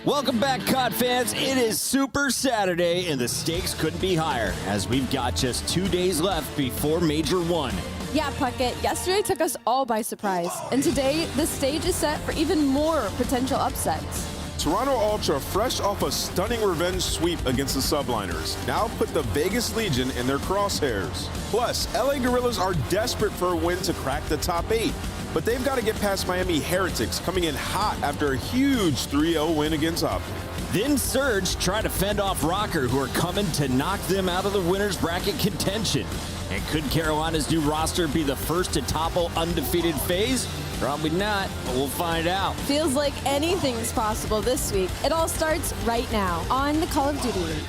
Welcome back, COD fans. It is Super Saturday, and the stakes couldn't be higher, as we've got just 2 days left before Major I. Yeah, Puckett, yesterday took us all by surprise, and today the stage is set for even more potential upsets. Toronto Ultra, fresh off a stunning revenge sweep against the Subliners, now put the Vegas Legion in their crosshairs. Plus, LA Guerrillas are desperate for a win to crack the top 8. But they've got to get past Miami Heretics, coming in hot after a huge 3-0 win against OpTic. Then Surge try to fend off Røkkr, who are coming to knock them out of the winner's bracket contention. And could Carolina's new roster be the first to topple undefeated FaZe? Probably not, but we'll find out. Feels like anything's possible this week. It all starts right now on the Call of Duty League.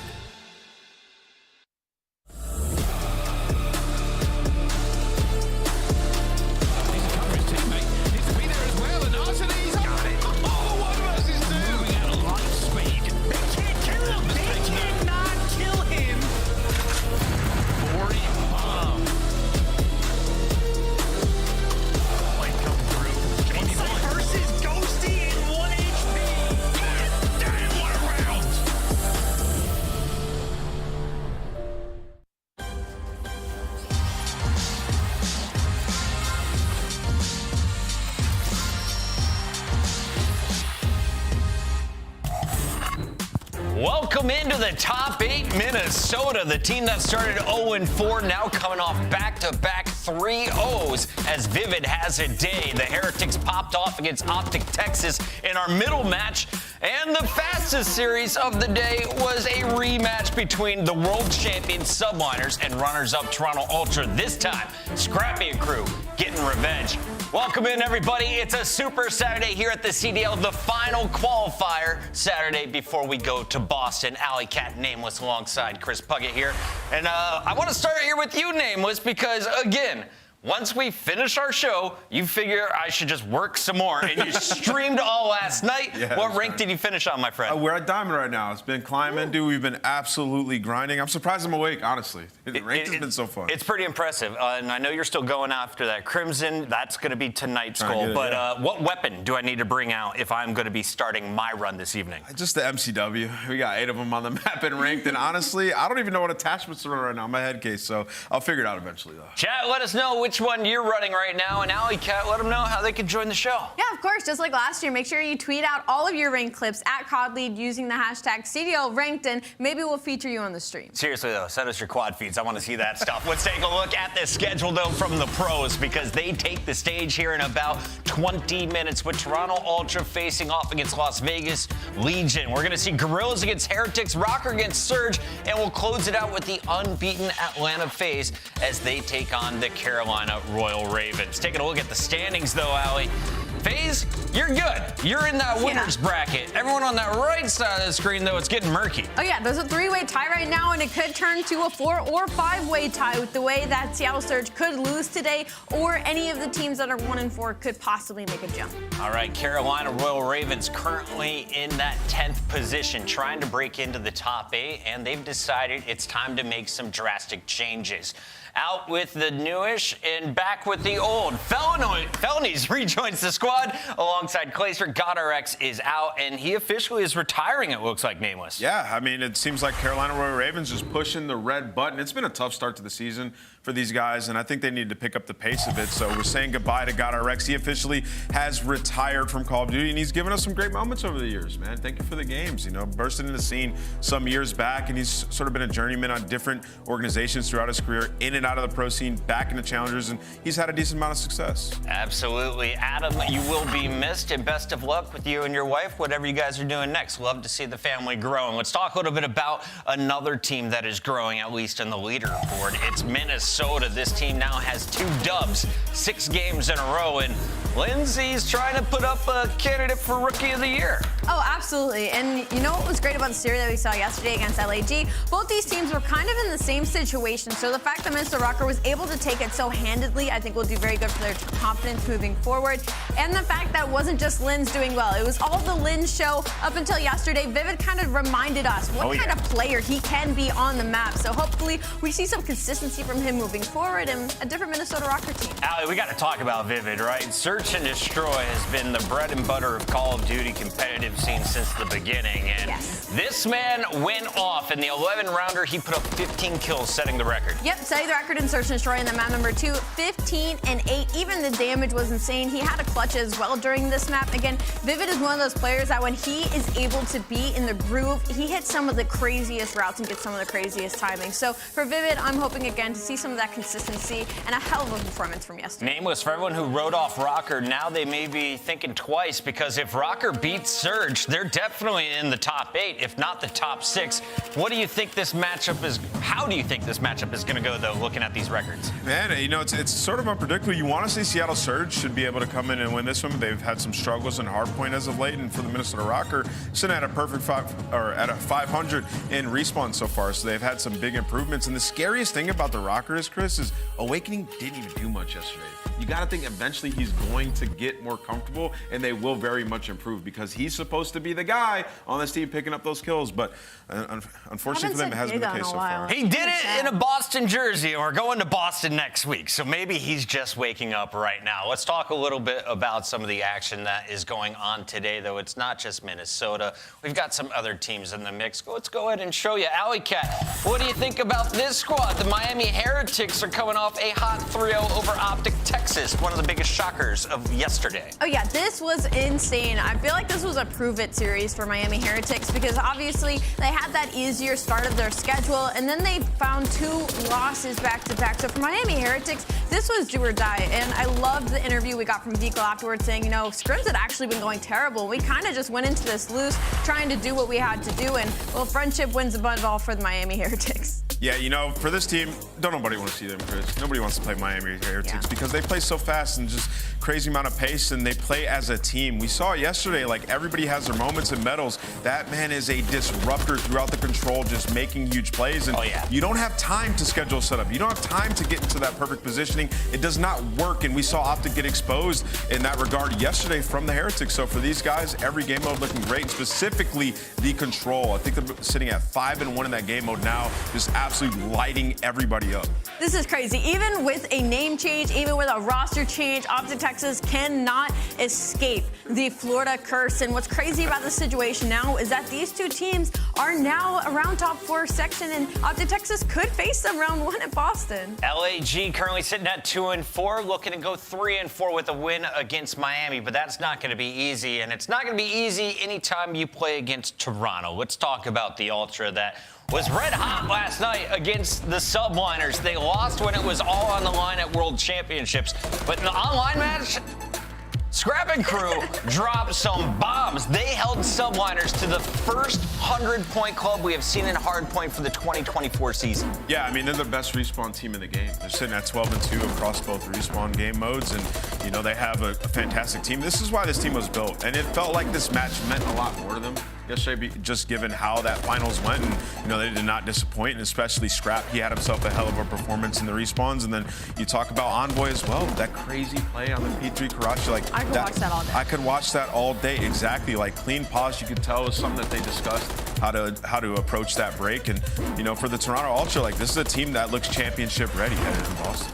Welcome into the top 8, Minnesota, the team that started 0-4, now coming off back-to-back 3-0s as Vivid has a day. The Heretics popped off against OpTic Texas in our middle match, and the fastest series of the day was a rematch between the world champion Subliners and runners-up Toronto Ultra. This time, Scrappy crew getting revenge. Welcome in, everybody. It's a Super Saturday here at the CDL, the final qualifier Saturday before we go to Boston. Alley Cat Nameless alongside Chris Puckett here. And I want to start here with you, Nameless, because, again, once we finish our show, you figure I should just work some more. And you streamed all last night. Yeah, what rank did you finish on, my friend? We're at Diamond right now. It's been climbing, dude. We've been absolutely grinding. I'm surprised I'm awake, honestly. The rank has been so fun. It's pretty impressive. And I know you're still going after that Crimson. That's going to be tonight's goal. But what weapon do I need to bring out if I'm going to be starting my run this evening? Just the MCW. We got 8 of them on the map and ranked. And honestly, I don't even know what attachments to run right now in my head case. So I'll figure it out eventually, though. Chat, let us know which one you're running right now. And Alley Cat, let them know how they can join the show. Yeah, of course. Just like last year, make sure you tweet out all of your ranked clips at CODLead using the hashtag CDL Ranked, and maybe we'll feature you on the stream. Seriously, though, send us your quad feeds. I want to see that stuff. Let's take a look at the schedule, though, from the pros, because they take the stage here in about 20 minutes with Toronto Ultra facing off against Las Vegas Legion. We're going to see Guerrillas against Heretics, Røkkr against Surge, and we'll close it out with the unbeaten Atlanta FaZe as they take on the Carolina Royal Ravens. Taking a look at the standings, though, Allie. FaZe, you're good. You're in that winner's bracket. Everyone on that right side of the screen, though, it's getting murky. Oh, yeah, there's a 3-way tie right now, and it could turn to a 4- or 5-way tie with the way that Seattle Surge could lose today, or any of the teams that are 1-4 could possibly make a jump. All right, Carolina Royal Ravens currently in that 10th position, trying to break into the top 8, and they've decided it's time to make some drastic changes. Out with the newish and back with the old. Felonies rejoins the squad alongside Glacier. GODRX is out, and he officially is retiring, it looks like, Nameless. Yeah, I mean, it seems like Carolina Royal Ravens just pushing the red button. It's been a tough start to the season for these guys, and I think they need to pick up the pace a bit. So we're saying goodbye to GODRX. He officially has retired from Call of Duty, and he's given us some great moments over the years, man. Thank you for the games. You know, bursting in the scene some years back, and he's sort of been a journeyman on different organizations throughout his career, in and out of the pro scene, back into challengers, and he's had a decent amount of success. Absolutely. Adam, you will be missed, and best of luck with you and your wife, whatever you guys are doing next. Love to see the family growing. Let's talk a little bit about another team that is growing, at least in the leaderboard. It's Minnesota. This team now has 2 dubs, 6 games in a row, and Lynz's trying to put up a candidate for Rookie of the Year. Oh, absolutely. And you know what was great about the series that we saw yesterday against LAG? Both these teams were kind of in the same situation. So the fact that Mr. Røkkr was able to take it so handedly, I think will do very good for their confidence moving forward. And the fact that it wasn't just Lynz doing well. It was all the Lynz show up until yesterday. Vivid kind of reminded us what kind of player he can be on the map. So hopefully we see some consistency from him moving forward and a different Minnesota Røkkr team. Allie, we got to talk about Vivid, right? Search and Destroy has been the bread and butter of Call of Duty competitive scene since the beginning. And this man went off in the 11-rounder. He put up 15 kills, setting the record. Yep, setting the record in Search and Destroy. And then map number 2, 15 and 8. Even the damage was insane. He had a clutch as well during this map. Again, Vivid is one of those players that when he is able to be in the groove, he hits some of the craziest routes and gets some of the craziest timing. So for Vivid, I'm hoping again to see some of that consistency and a hell of a performance from yesterday. Nameless, for everyone who wrote off Røkkr, now they may be thinking twice, because if Røkkr beats Surge, they're definitely in the top 8, if not the top 6. What do you think this matchup is? How do you think this matchup is going to go, though, looking at these records? Man, you know, it's sort of unpredictable. You want to see Seattle Surge should be able to come in and win this one. They've had some struggles in hardpoint as of late, and for the Minnesota Røkkr, sitting at a perfect 500 in respawn so far. So they've had some big improvements. And the scariest thing about the Røkkr is, Chris, is Owakening didn't even do much yesterday. You got to think eventually he's going to get more comfortable, and they will very much improve, because he's supposed to be the guy on this team picking up those kills. But unfortunately for them, it hasn't been the case so far. He did it in a Boston jersey, and we're going to Boston next week. So maybe he's just waking up right now. Let's talk a little bit about some of the action that is going on today, though. It's not just Minnesota. We've got some other teams in the mix. Let's go ahead and show you. Alley Cat, what do you think about this squad? The Miami Heretics are coming off a hot 3-0 over OpTic Texas, one of the biggest shockers of yesterday. Oh yeah, this was insane. I feel like this was a prove-it series for Miami Heretics, because obviously they had that easier start of their schedule, and then they found 2 losses back-to-back. So for Miami Heretics, this was do or die, and I loved the interview we got from Vico afterwards saying, you know, scrims had actually been going terrible. We kind of just went into this loose, trying to do what we had to do, and, well, friendship wins above all for the Miami Heretics. Yeah, you know, for this team, don't nobody want to see them, Chris. Nobody wants to play Miami Heretics because they play so fast and just crazy amount of pace, and they play as a team. We saw yesterday, like, everybody has their moments and medals. That man is a disruptor throughout the control, just making huge plays. And you don't have time to schedule setup. You don't have time to get into that perfect positioning. It does not work, and we saw OpTic get exposed in that regard yesterday from the Heretics. So for these guys, every game mode looking great, specifically the control. I think they're sitting at 5-1 in that game mode now, just absolutely lighting everybody up. This is crazy. Even with a name change, even with a roster change, OpTic Texas cannot escape the Florida curse. And what's crazy about the situation now is that these 2 teams are now around top 4 section, and OpTic Texas could face them round 1 at Boston. LAG currently sitting at 2-4, looking to go 3-4 with a win against Miami, but that's not going to be easy, and it's not going to be easy anytime you play against Toronto. Let's talk about the Ultra that was red hot last night against the Subliners. They lost when it was all on the line at World Championships, but in the online match, Scrap and crew dropped some bombs. They held Subliners to the first 100-point club we have seen in hardpoint for the 2024 season. Yeah, I mean, they're the best respawn team in the game. They're sitting at 12-2 across both respawn game modes, and, you know, they have a fantastic team. This is why this team was built, and it felt like this match meant a lot more to them yesterday, just given how that finals went, and, you know, they did not disappoint, and especially Scrap. He had himself a hell of a performance in the respawns, and then you talk about Envoy as well. That crazy play on the P3 Karachi, like, I could watch that all day. I could watch that all day, exactly. Like, clean pause, you could tell it was something that they discussed, how to approach that break. And, you know, for the Toronto Ultra, like, this is a team that looks championship ready headed in Boston.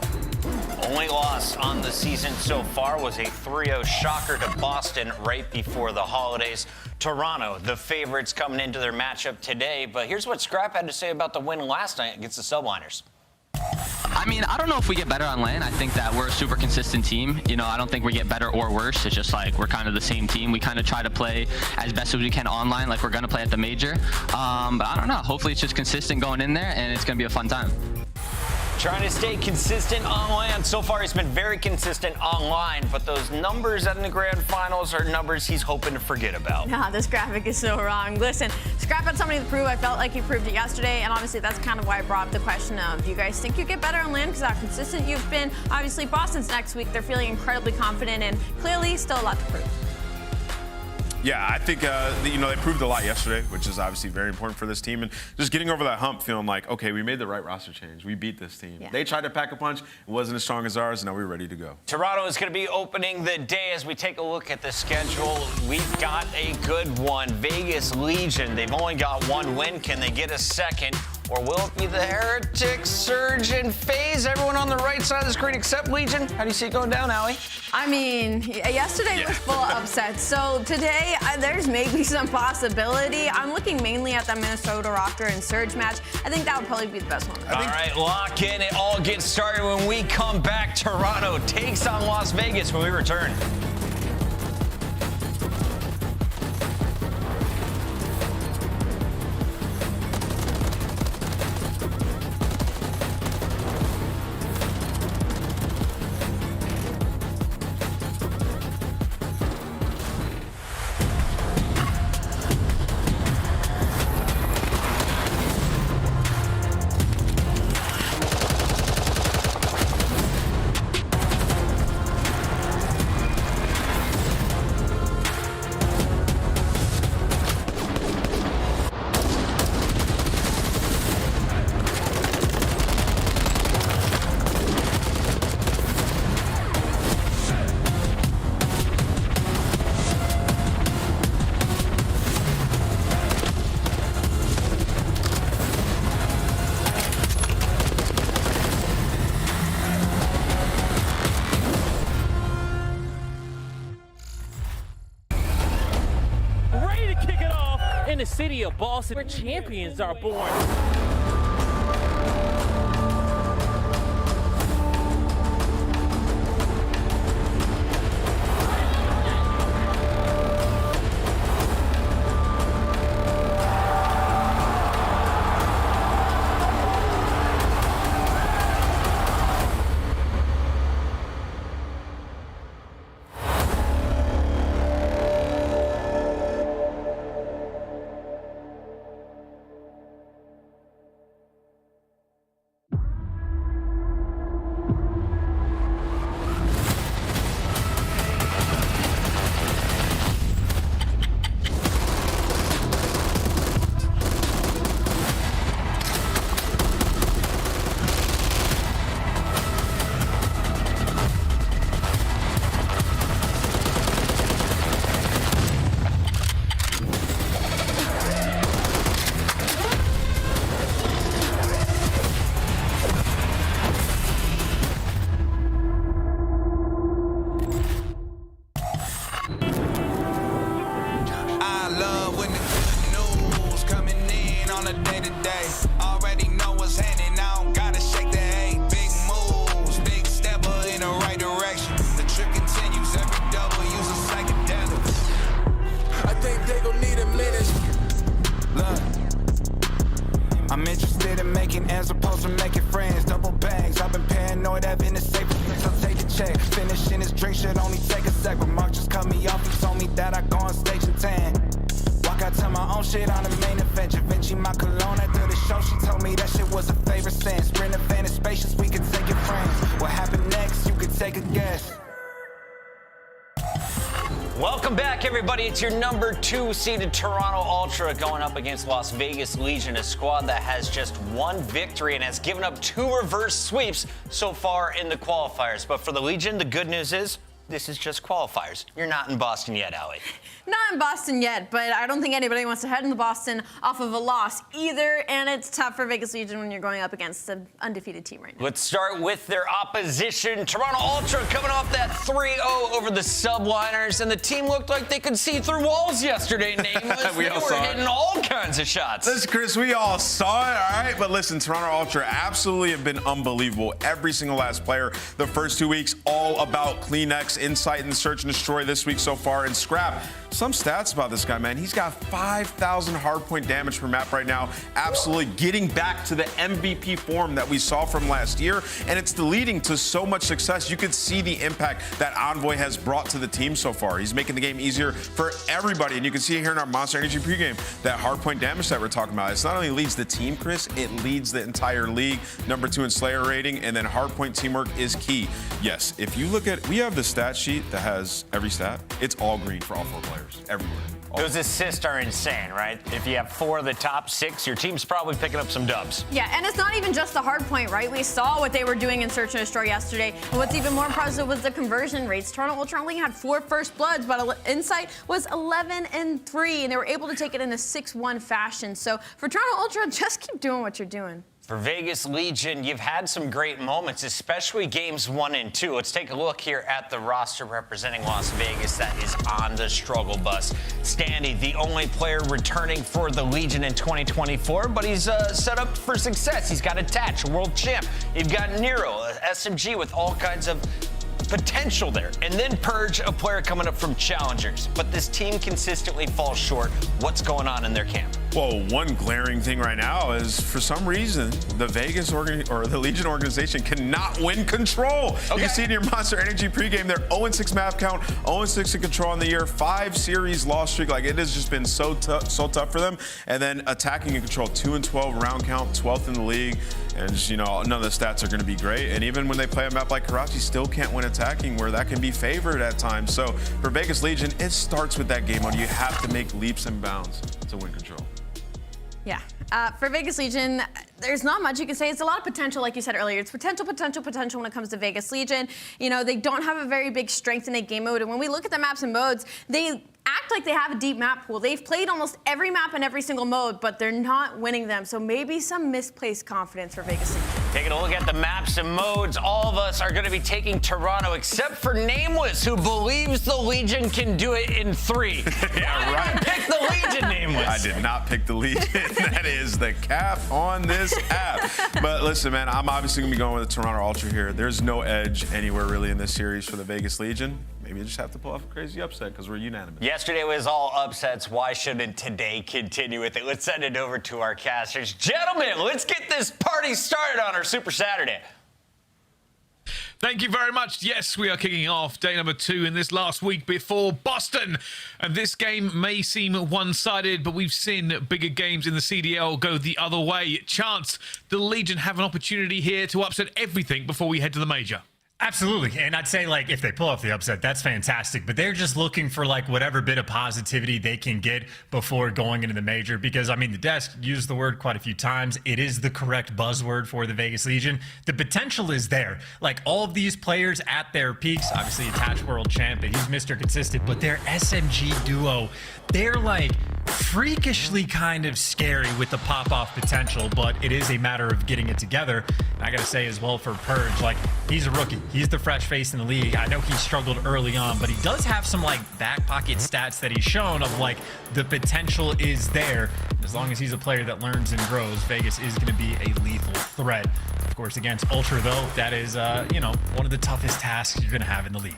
Only loss on the season so far was a 3-0 shocker to Boston right before the holidays. Toronto, the favorites coming into their matchup today. But here's what Scrap had to say about the win last night against the Subliners. I mean, I don't know if we get better on LAN. I think that we're a super consistent team. You know, I don't think we get better or worse. It's just like we're kind of the same team. We kind of try to play as best as we can online, like we're going to play at the Major. But I don't know. Hopefully it's just consistent going in there, and it's going to be a fun time. Trying to stay consistent on LAN. So far, he's been very consistent online, but those numbers in the grand finals are numbers he's hoping to forget about. Nah, this graphic is so wrong. Listen, Scrap had something to prove. I felt like he proved it yesterday, and obviously that's kind of why I brought up the question of, do you guys think you get better on LAN because how consistent you've been? Obviously, Boston's next week. They're feeling incredibly confident, and clearly still a lot to prove. Yeah, I think, you know, they proved a lot yesterday, which is obviously very important for this team. And just getting over that hump, feeling like, okay, we made the right roster change. We beat this team. Yeah. They tried to pack a punch. It wasn't as strong as ours. Now we're ready to go. Toronto is going to be opening the day. As we take a look at the schedule, we've got a good one. Vegas Legion, they've only got one win. Can they get a second? Or will it be the Heretics, Surge, and FaZe? Everyone on the right side of the screen except Legion. How do you see it going down, Allie? I mean, yesterday was full of upsets. So today, there's maybe some possibility. I'm looking mainly at that Minnesota Røkkr and Surge match. I think that would probably be the best one. All right, lock in. It all gets started when we come back. Toronto takes on Las Vegas when we return. In the city of Boston, where champions are born. Welcome back, everybody. It's your number 2 seeded Toronto Ultra going up against Las Vegas Legion, a squad that has just one victory and has given up 2 reverse sweeps so far in the qualifiers. But for the Legion, the good news is this is just qualifiers. You're not in Boston yet, Allie. Not in Boston yet, but I don't think anybody wants to head into Boston off of a loss either, and it's tough for Vegas Legion when you're going up against an undefeated team right now. Let's start with their opposition. Toronto Ultra coming off that 3-0 over the Subliners, and the team looked like they could see through walls yesterday, nameless. They were hitting all kinds of shots. Listen, Chris, we all saw it, all right? But listen, Toronto Ultra absolutely have been unbelievable. Every single last player, the first 2 weeks, all about clean X, insight, and search and destroy this week so far. And Scrap, some stats about this guy, man. He's got 5,000 hardpoint damage per map right now. Absolutely getting back to the MVP form that we saw from last year. And it's leading to so much success. You could see the impact that Envoy has brought to the team so far. He's making the game easier for everybody. And you can see here in our Monster Energy pregame that hardpoint damage that we're talking about. It's not only leads the team, Chris, it leads the entire league. Number 2 in Slayer rating. And then hardpoint teamwork is key. Yes, if you look at, we have the stat sheet that has every stat. It's all green for all 4 players, everywhere. Those assists are insane, right? If you have 4 of the top 6, your team's probably picking up some dubs. Yeah, and it's not even just the hard point, right? We saw what they were doing in Search and Destroy yesterday. And what's even more impressive was the conversion rates. Toronto Ultra only had 4 first bloods, but Insight was 11-3, and they were able to take it in a 6-1 fashion. So for Toronto Ultra, just keep doing what you're doing. For Vegas Legion, you've had some great moments, especially games 1 and 2. Let's take a look here at the roster representing Las Vegas that is on the struggle bus. Standy, the only player returning for the Legion in 2024, but he's set up for success. He's got Attach, a world champ. You've got Nero, a SMG with all kinds of potential there. And then Purge, a player coming up from Challengers. But this team consistently falls short. What's going on in their camp? Well, one glaring thing right now is, for some reason, the the Legion organization cannot win Control. Okay. You can see it in your Monster Energy pregame. They're 0-6 map count, 0-6 in Control on the year, 5 series loss streak. Like, it has just been so tough for them. And then attacking in Control, 2-12 round count, 12th in the league. And just, you know, none of the stats are going to be great. And even when they play a map like Karachi, still can't win attacking, where that can be favored at times. So for Vegas Legion, it starts with that game mode. You have to make leaps and bounds to win Control. Yeah. For Vegas Legion, there's not much you can say. It's a lot of potential, like you said earlier. It's potential when it comes to Vegas Legion. You know, they don't have a very big strength in a game mode. And when we look at the maps and modes, they act like they have a deep map pool. They've played almost every map in every single mode, but they're not winning them. So maybe some misplaced confidence for Vegas Legion. Taking a look at the maps and modes, all of us are going to be taking Toronto, except for Nameless, who believes the Legion can do it in 3. Yeah, right. Pick the Legion, Nameless. I did not pick the Legion. That is the cap on this app. But listen, man, I'm obviously going to be going with the Toronto Ultra here. There's no edge anywhere really in this series for the Vegas Legion. Maybe you just have to pull off a crazy upset because we're unanimous. Yesterday was all upsets. Why shouldn't today continue with it? Let's send it over to our casters. Gentlemen, let's get this party started on our Super Saturday. Thank you very much. Yes, we are kicking off day number 2 in this last week before Boston. And this game may seem one-sided, but we've seen bigger games in the CDL go the other way. Chance the Legion have an opportunity here to upset everything before we head to the major. Absolutely. And I'd say, like, if they pull off the upset, that's fantastic. But they're just looking for, like, whatever bit of positivity they can get before going into the major. Because, I mean, the desk used the word quite a few times. It is the correct buzzword for the Vegas Legion. The potential is there. Like, all of these players at their peaks, obviously Attach World Champ, and he's Mr. Consistent, but their SMG duo, they're, like, freakishly kind of scary with the pop-off potential, but it is a matter of getting it together. And I gotta say as well for Purge, like, he's a rookie. He's the fresh face in the league. I know he struggled early on, but he does have some, like, back pocket stats that he's shown of, like, the potential is there. As long as he's a player that learns and grows, Vegas is going to be a lethal threat. Of course, against Ultra, though, that is, you know, one of the toughest tasks you're going to have in the league.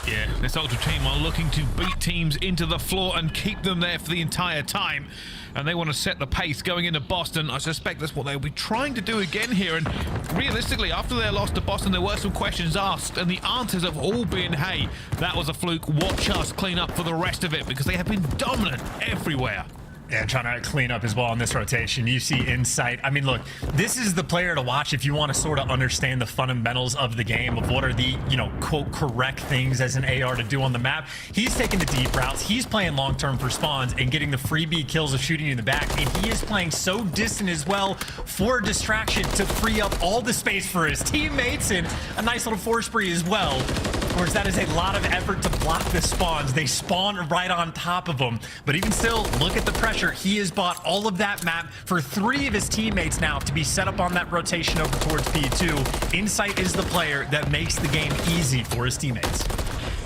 Yeah, this Ultra team are looking to beat teams into the floor and keep them there for the entire time. And they want to set the pace going into Boston. I suspect that's what they'll be trying to do again here. And realistically, after their loss to Boston, there were some questions asked, and the answers have all been, hey, that was a fluke. Watch us clean up for the rest of it, because they have been dominant everywhere. Yeah, trying to clean up as well on this rotation. You see Insight. I mean, look, this is the player to watch if you want to sort of understand the fundamentals of the game, of what are the, you know, quote, correct things as an AR to do on the map. He's taking the deep routes. He's playing long-term for spawns and getting the freebie kills of shooting you in the back. And he is playing so distant as well for distraction to free up all the space for his teammates, and a nice little force spree as well. Of course, that is a lot of effort to block the spawns. They spawn right on top of them. But even still, look at the pressure. He has bought all of that map for 3 of his teammates now to be set up on that rotation over towards P2. Insight is the player that makes the game easy for his teammates.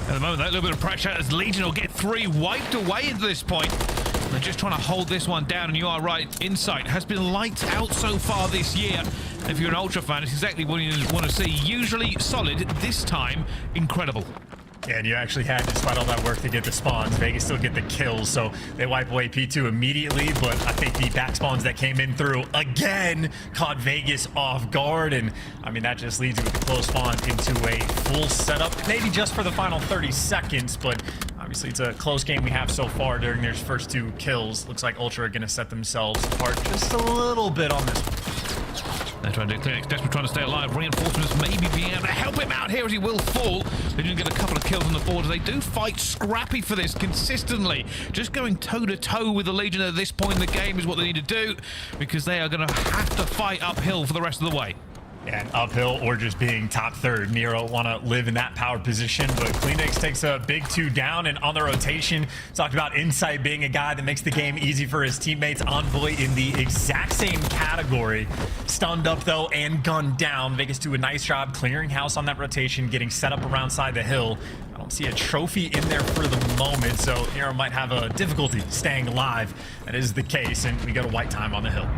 At the moment, that little bit of pressure as Legion will get 3 wiped away at this point. They're just trying to hold this one down, and you are right. Insight has been lights out so far this year. If you're an Ultra fan, it's exactly what you want to see. Usually solid, this time incredible. Yeah, and you actually had, despite all that work to get the spawns, Vegas still get the kills, so they wipe away P2 immediately, but I think the back spawns that came in through, again, caught Vegas off guard, and, I mean, that just leads you with the close spawn into a full setup, maybe just for the final 30 seconds, but obviously it's a close game we have so far during their first 2 kills. Looks like Ultra are going to set themselves apart just a little bit on this one. They're trying to do clear. Desperately trying to stay alive. Reinforcements maybe being able to help him out here as he will fall. They didn't get a couple of kills on the board. They do fight scrappy for this consistently. Just going toe-to-toe with the Legion at this point in the game is what they need to do, because they are going to have to fight uphill for the rest of the way. And uphill or just being top third. Nero want to live in that power position, but Cleanix takes a big 2 down, and on the rotation, talked about Insight being a guy that makes the game easy for his teammates. Envoy in the exact same category. Stunned up though and gunned down. Vegas do a nice job clearing house on that rotation, getting set up around side the hill. I don't see a trophy in there for the moment, so Nero might have a difficulty staying alive. That is the case, and we got a white time on the hill.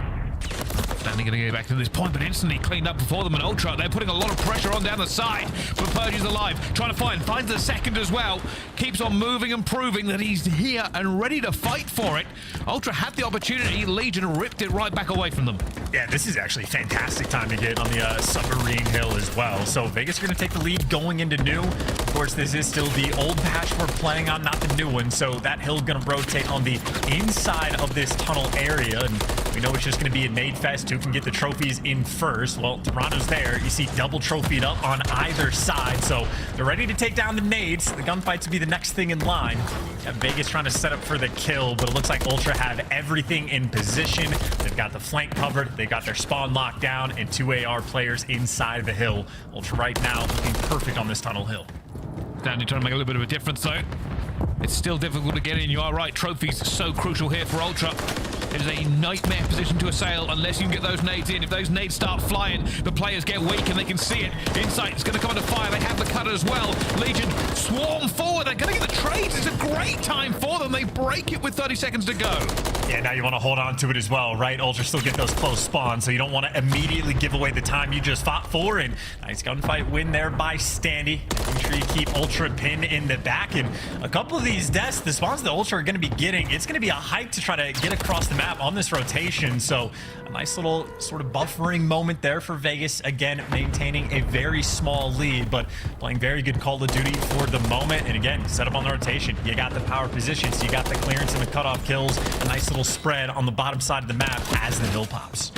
Stanley going to get back to this point, but instantly cleaned up before them. And Ultra, they're putting a lot of pressure on down the side. But Purge is alive, trying to finds the second as well. Keeps on moving and proving that he's here and ready to fight for it. Ultra had the opportunity. Legion ripped it right back away from them. Yeah, this is actually a fantastic time to get on the submarine hill as well. So Vegas are going to take the lead going into new. Of course, this is still the old patch we're playing on, not the new one. So that hill going to rotate on the inside of this tunnel area. And we know it's just going to be a nade fest. Who can get the trophies in first? Well, Toronto's there. You see double trophied up on either side. So they're ready to take down the nades. The gunfights will be the next thing in line. Got Vegas trying to set up for the kill, but it looks like Ultra have everything in position. They've got the flank covered. They got their spawn locked down, and 2 AR players inside the hill. Ultra right now looking perfect on this tunnel hill. Danny trying to make a little bit of a difference though. It's still difficult to get in. You are right. Trophies so crucial here for Ultra. It is a nightmare position to assail unless you can get those nades in. If those nades start flying, the players get weak and they can see it. Insight is going to come under fire. They have the cutter as well. Legion swarm forward. They're going to get the trades. It's a great time for them. They break it with 30 seconds to go. Yeah, now you want to hold on to it as well, right? Ultra still get those close spawns, so you don't want to immediately give away the time you just fought for. And nice gunfight win there by Standy. Make sure you keep Ultra pinned in the back. And a couple of these deaths, the spawns that Ultra are going to be getting, it's going to be a hike to try to get across the map on this rotation. So a nice little sort of buffering moment there for Vegas. Again, maintaining a very small lead, but playing very good Call of Duty for the moment. And again, set up on the rotation. You got the power positions, you got the clearance and the cutoff kills. A nice little spread on the bottom side of the map as the hill pops.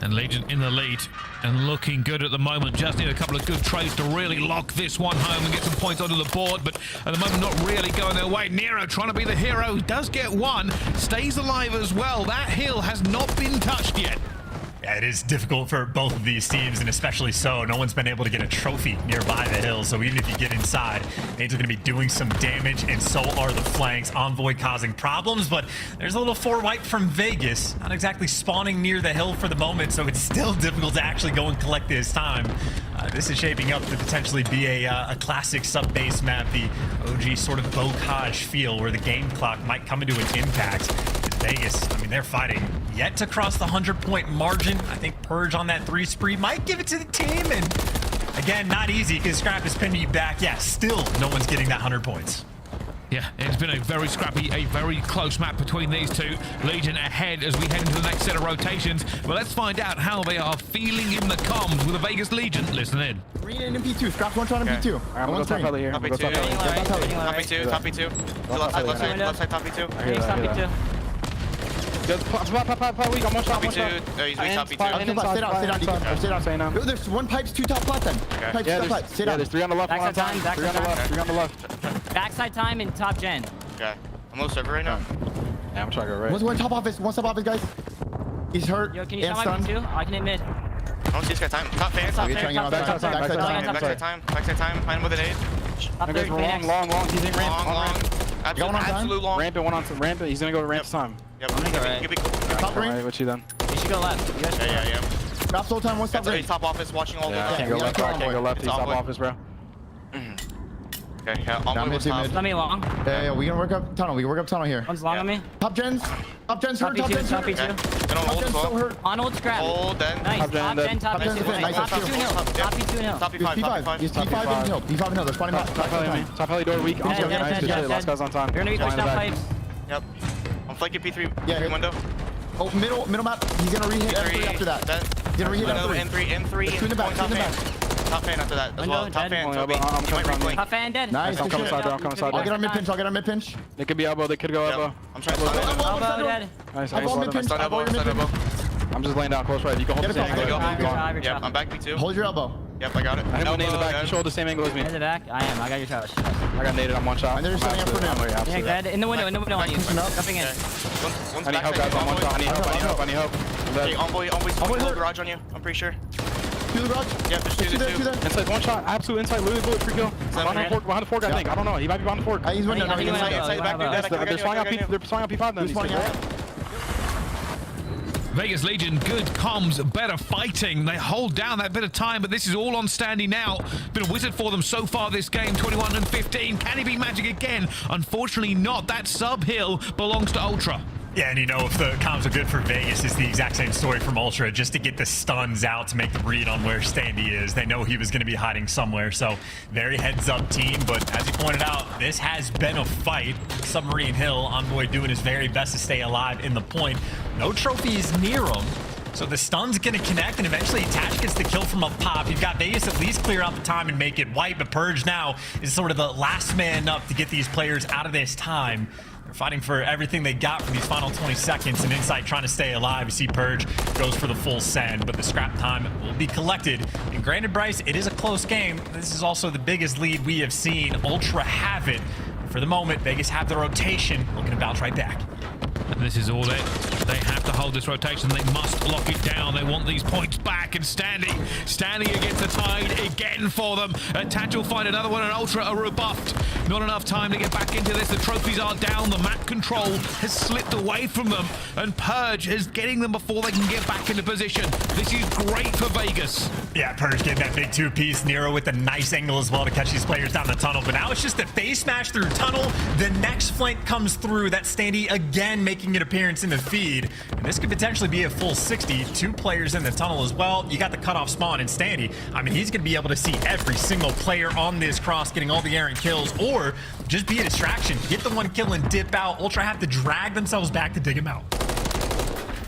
And Legion in the lead and looking good at the moment. Just need a couple of good trades to really lock this one home and get some points onto the board, but at the moment not really going their way. Nero trying to be the hero. He does get one, stays alive as well. That hill has not been touched yet. Yeah, it is difficult for both of these teams, and especially so. No one's been able to get a trophy nearby the hill, so even if you get inside, nades are going to be doing some damage, and so are the flanks. Envoy causing problems, but there's a little 4-wipe from Vegas. Not exactly spawning near the hill for the moment, so it's still difficult to actually go and collect this time. This is shaping up to potentially be a classic sub-base map, the OG sort of Bocage feel, where the game clock might come into an impact. Vegas, I mean, they're fighting yet to cross the 100-point margin. I think Purge on that 3 spree might give it to the team. And again, not easy because Scrap is pinning you back. Yeah, still no one's getting that 100 points. Yeah, it's been a very scrappy, a very close map between these two. Legion ahead as we head into the next set of rotations. But let's find out how they are feeling in the comms with the Vegas Legion. Listen in. Green and MP2. Scrap's one shot on MP2. I'm going to go top alley here. Top B2. Top B2. Left side, top B2. Top B2. Pop, we got one shot, one shot. He's weak top B2. Stay down. There's one pipes, 2 top plat then. Pipes, yeah, top plat. Stay down. There's 3 on the left, 1 on top. 3 on the left, 3 on the left. Backside time and top gen. Okay. I'm low server right now. Yeah, I'm trying to go right. One top office, guys. He's hurt. Yo, can you shot my B2? I can hit mid. I don't see this guy time. Top fan. Backside time. Find him with an aid. Long. He's in ramp. Long. Absolute long. Ramp and one on ramp. He's gonna go ramp this time. Yep. I'm gonna go right. Top ring. What you done? You should go left. Yeah. Scrap's whole time, one stop ring. Top office, watching all the. I can't go left. He's top office, bro. Okay, yeah. Let me long. Yeah. We can work up tunnel. Here. One's long on me. Top gens hurt. Top gens Top so hurt. On old Scrap. Hold then. Nice. Top gen. Top B2 hill. Top B2 hill. Top B5. He's P5 in hill. P5 in hill. They're spawning up. Top alley door weak. Last guy's on time. You're gonna be pushed down pipes. Yep. I'm flanking P3. Yeah. Window. Oh, middle map. He's gonna rehit F3 after that. He's gonna rehit F3. N3. Two in the back. Top fan after that as well. Top fan. Top fan dead. Nice. I'm coming side. I'll get on mid pinch. They could be elbow. They could go elbow. I'm trying to elbow dead. Nice. Elbow mid pinch. Elbow. I'm just laying down close right. You can hold the same angle. Yep, I'm back B2. Hold your elbow. Yep, I got it. I have one nade in the back. You should hold the same angle as me. In the back? I am. I got your touch. I got naded on one shot. And they're setting up for now. Yeah, good. In the window on you. Jumping in. I need help, guys, on one shot. I need help. Hey, Envoy's full garage on you, I'm pretty sure. To the garage? Yeah, there's two there. Inside, one shot. Absolute inside. Literally bullet, free kill. Behind the fork, I think. I don't know. He might be behind the fork. He's running down. Inside the back. They're flying out P5 then. Vegas Legion, good comms, better fighting. They hold down that bit of time, but this is all on Standy now. Been a wizard for them so far this game, 21 and 15. Can he be magic again? Unfortunately not. That sub hill belongs to Ultra. Yeah, and you know, if the comms are good for Vegas, it's the exact same story from Ultra, just to get the stuns out to make the read on where Standy is. They know he was going to be hiding somewhere, so very heads-up team. But as you pointed out, this has been a fight. Submarine Hill, Envoy doing his very best to stay alive in the point. No trophies near him. So the stun's going to connect, and eventually Attach gets the kill from up top. You've got Vegas at least clear out the time and make it white, but Purge now is sort of the last man up to get these players out of this time. Fighting for everything they got for these final 20 seconds, and Insight trying to stay alive. You see Purge goes for the full send, but the scrap time will be collected. And granted, Bryce, it is a close game. This is also the biggest lead we have seen. Ultra have it. For the moment, Vegas have the rotation. Looking to bounce right back. And this is all it. They have to hold this rotation. They must lock it down. They want these points back. And Standy against the tide again for them. Attach will find another one, and Ultra are rebuffed. Not enough time to get back into this. The trophies are down. The map control has slipped away from them. And Purge is getting them before they can get back into position. This is great for Vegas. Yeah, Purge getting that big two-piece. Nero with a nice angle as well to catch these players down the tunnel. But now it's just a phase smash through tunnel. The next flank comes through. That Standy again making an appearance in the feed. And this could potentially be a full 60. 2 players in the tunnel as well. You got the cutoff spawn in Standy. I mean, he's going to be able to see every single player on this cross getting all the errant kills, or just be a distraction. Get the one kill and dip out. Ultra have to drag themselves back to dig him out.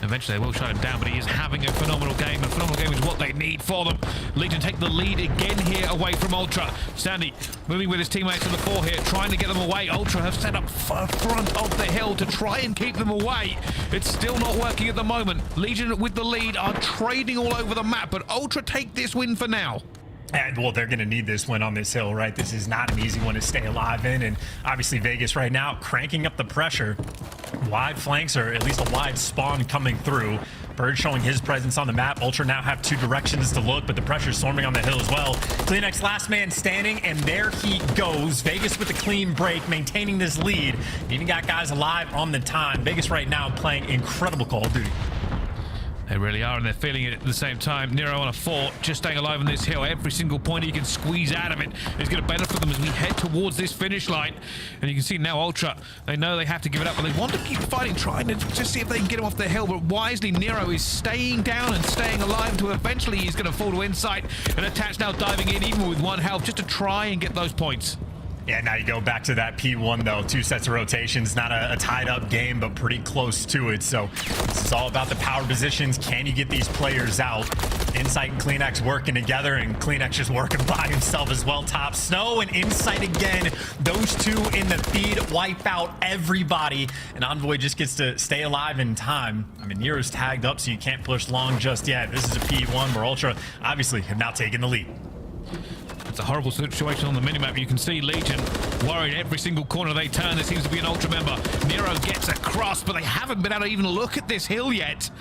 Eventually they will shut him down, but he is having a phenomenal game. A phenomenal game is what they need for them. Legion take the lead again here away from Ultra. Standy moving with his teammates to the fore here, trying to get them away. Ultra have set up front of the hill to try and keep them away. It's still not working at the moment. Legion with the lead are trading all over the map, but Ultra take this win for now. And, well, they're going to need this win on this hill, right? This is not an easy one to stay alive in. And obviously Vegas right now cranking up the pressure. Wide flanks, or at least a wide spawn coming through. Bird showing his presence on the map. Ultra now have 2 directions to look, but the pressure's swarming on the hill as well. CleanX last man standing, and there he goes. Vegas with a clean break, maintaining this lead. Even got guys alive on the time. Vegas right now playing incredible Call of Duty. They really are, and they're feeling it at the same time. Nero on a 4, just staying alive on this hill. Every single point he can squeeze out of it is going to benefit them as we head towards this finish line. And you can see now Ultra, they know they have to give it up, but they want to keep fighting, trying to just see if they can get him off the hill. But wisely, Nero is staying down and staying alive until eventually he's going to fall to Insight. And Attach now diving in, even with 1 health, just to try and get those points. Yeah, now you go back to that P1, though. 2 sets of rotations. Not a tied-up game, but pretty close to it. So this is all about the power positions. Can you get these players out? Insight and CleanX working together, and CleanX just working by himself as well. Top Snow and Insight again. Those 2 in the feed wipe out everybody, and Envoy just gets to stay alive in time. I mean, Nero's tagged up, so you can't push long just yet. This is a P1 where Ultra obviously have now taken the lead. It's a horrible situation on the minimap. You can see Legion worried every single corner they turn. There seems to be an Ultra member. Nero gets across, but they haven't been able to even look at this hill yet.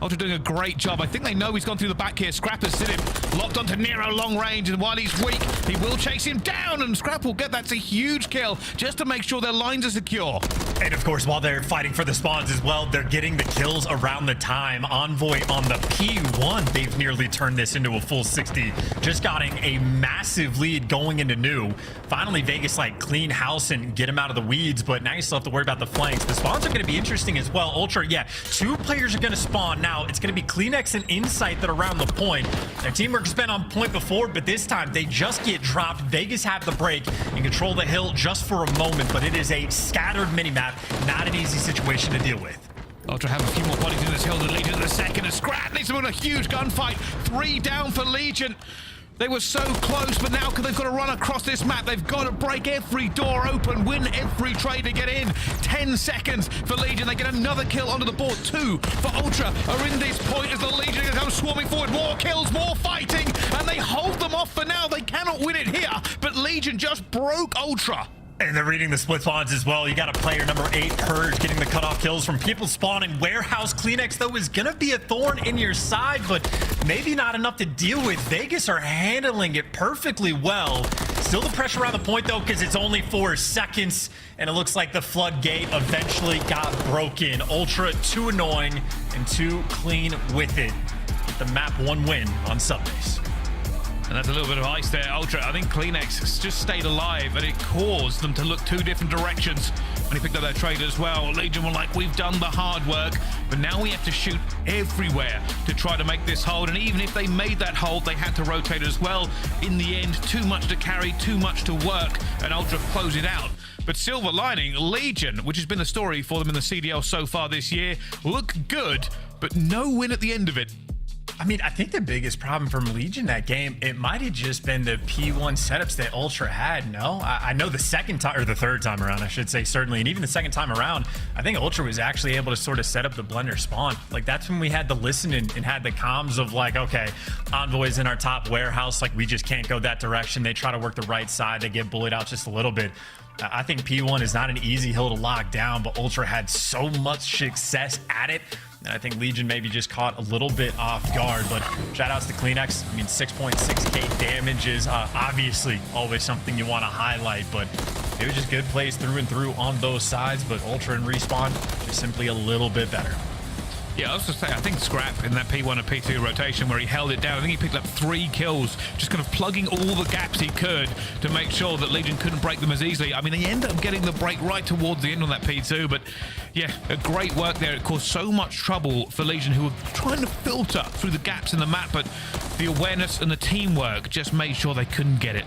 Ultra doing a great job. I think they know he's gone through the back here. Scrap has seen him locked onto Nero long range, and while he's weak, he will chase him down, and Scrap will get that's a huge kill just to make sure their lines are secure. And of course, while they're fighting for the spawns as well, they're getting the kills around the time. Envoy on the P1, they've nearly turned this into a full 60. Just getting a massive lead going into new. Finally, Vegas like clean house and get him out of the weeds, but now you still have to worry about the flanks. The spawns are going to be interesting as well. Ultra, yeah, 2 players are going to spawn now. It's going to be CleanX and Insight that are around the point. Their teamwork has been on point before, but this time they just get dropped. Vegas have the break and control the hill just for a moment, but it is a scattered minimap. Not an easy situation to deal with. Ultra have a few more bodies in this hill than Legion in the second. And Scrap needs to win a huge gunfight. 3 down for Legion. They were so close, but now they've got to run across this map. They've got to break every door open, win every trade to get in. 10 seconds for Legion. They get another kill onto the board. 2 for Ultra are in this point as the Legion comes swarming forward. More kills, more fighting, and they hold them off for now. They cannot win it here, but Legion just broke Ultra. And they're reading the split spawns as well. You got a player number 8, Purge, getting the cutoff kills from people spawning. Warehouse Kleenex, though, is going to be a thorn in your side, but maybe not enough to deal with. Vegas are handling it perfectly well. Still the pressure around the point, though, because it's only 4 seconds, and it looks like the floodgate eventually got broken. Ultra, too annoying and too clean with it. The map 1 win on Subbase. And that's a little bit of ice there. Ultra, I think Kleenex just stayed alive, and it caused them to look 2 different directions when he picked up that trade as well. Legion were like, we've done the hard work, but now we have to shoot everywhere to try to make this hold. And even if they made that hold, they had to rotate as well. In the end, too much to carry, too much to work, and Ultra close it out. But silver lining, Legion, which has been the story for them in the CDL so far this year, look good, but no win at the end of it. I mean, I think the biggest problem from Legion that game, it might have just been the P1 setups that Ultra had, no? I know the second time, or the third time around, I should say, certainly, and even the second time around, I think Ultra was actually able to sort of set up the blender spawn. Like, that's when we had to listen and had the comms of like, okay, Envoy's in our top warehouse, like, we just can't go that direction. They try to work the right side, they get bullied out just a little bit. I think P1 is not an easy hill to lock down, but Ultra had so much success at it. And I think Legion maybe just caught a little bit off guard, but shout outs to Kleenex. I mean, 6.6k damage is obviously always something you want to highlight, but it was just good plays through and through on those sides, but Ultra and Respawn is simply a little bit better. Yeah, I was just saying, I think Scrap in that P1 and P2 rotation where he held it down, I think he picked up 3 kills, just kind of plugging all the gaps he could to make sure that Legion couldn't break them as easily. I mean, they ended up getting the break right towards the end on that P2, but yeah, a great work there. It caused so much trouble for Legion, who were trying to filter through the gaps in the map, but the awareness and the teamwork just made sure they couldn't get it.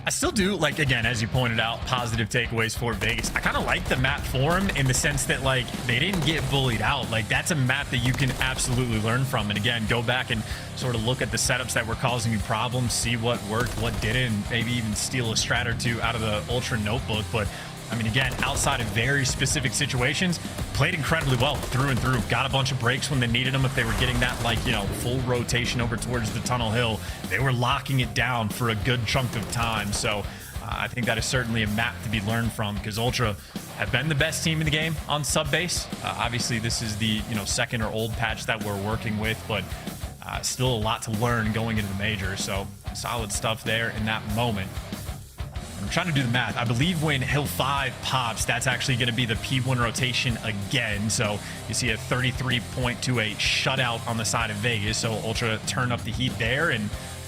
I still do, like, again, as you pointed out, positive takeaways for Vegas. I kind of like the map for them in the sense that, like, they didn't get bullied out. Like, that's a map that you can absolutely learn from. And again, go back and sort of look at the setups that were causing you problems, see what worked, what didn't, and maybe even steal a strat or 2 out of the Ultra notebook. But I mean, again, outside of very specific situations, played incredibly well through and through. Got a bunch of breaks when they needed them. If they were getting that, like, you know, full rotation over towards the tunnel hill, they were locking it down for a good chunk of time. So I think that is certainly a map to be learned from, because Ultra have been the best team in the game on Subbase. Obviously, this is the, you know, second or old patch that we're working with, but still a lot to learn going into the major. So solid stuff there in that moment. I'm trying to do the math. I believe when Hill 5 pops, that's actually going to be the P1 rotation again. So you see a 33.28 shutout on the side of Vegas. So Ultra turn up the heat there. And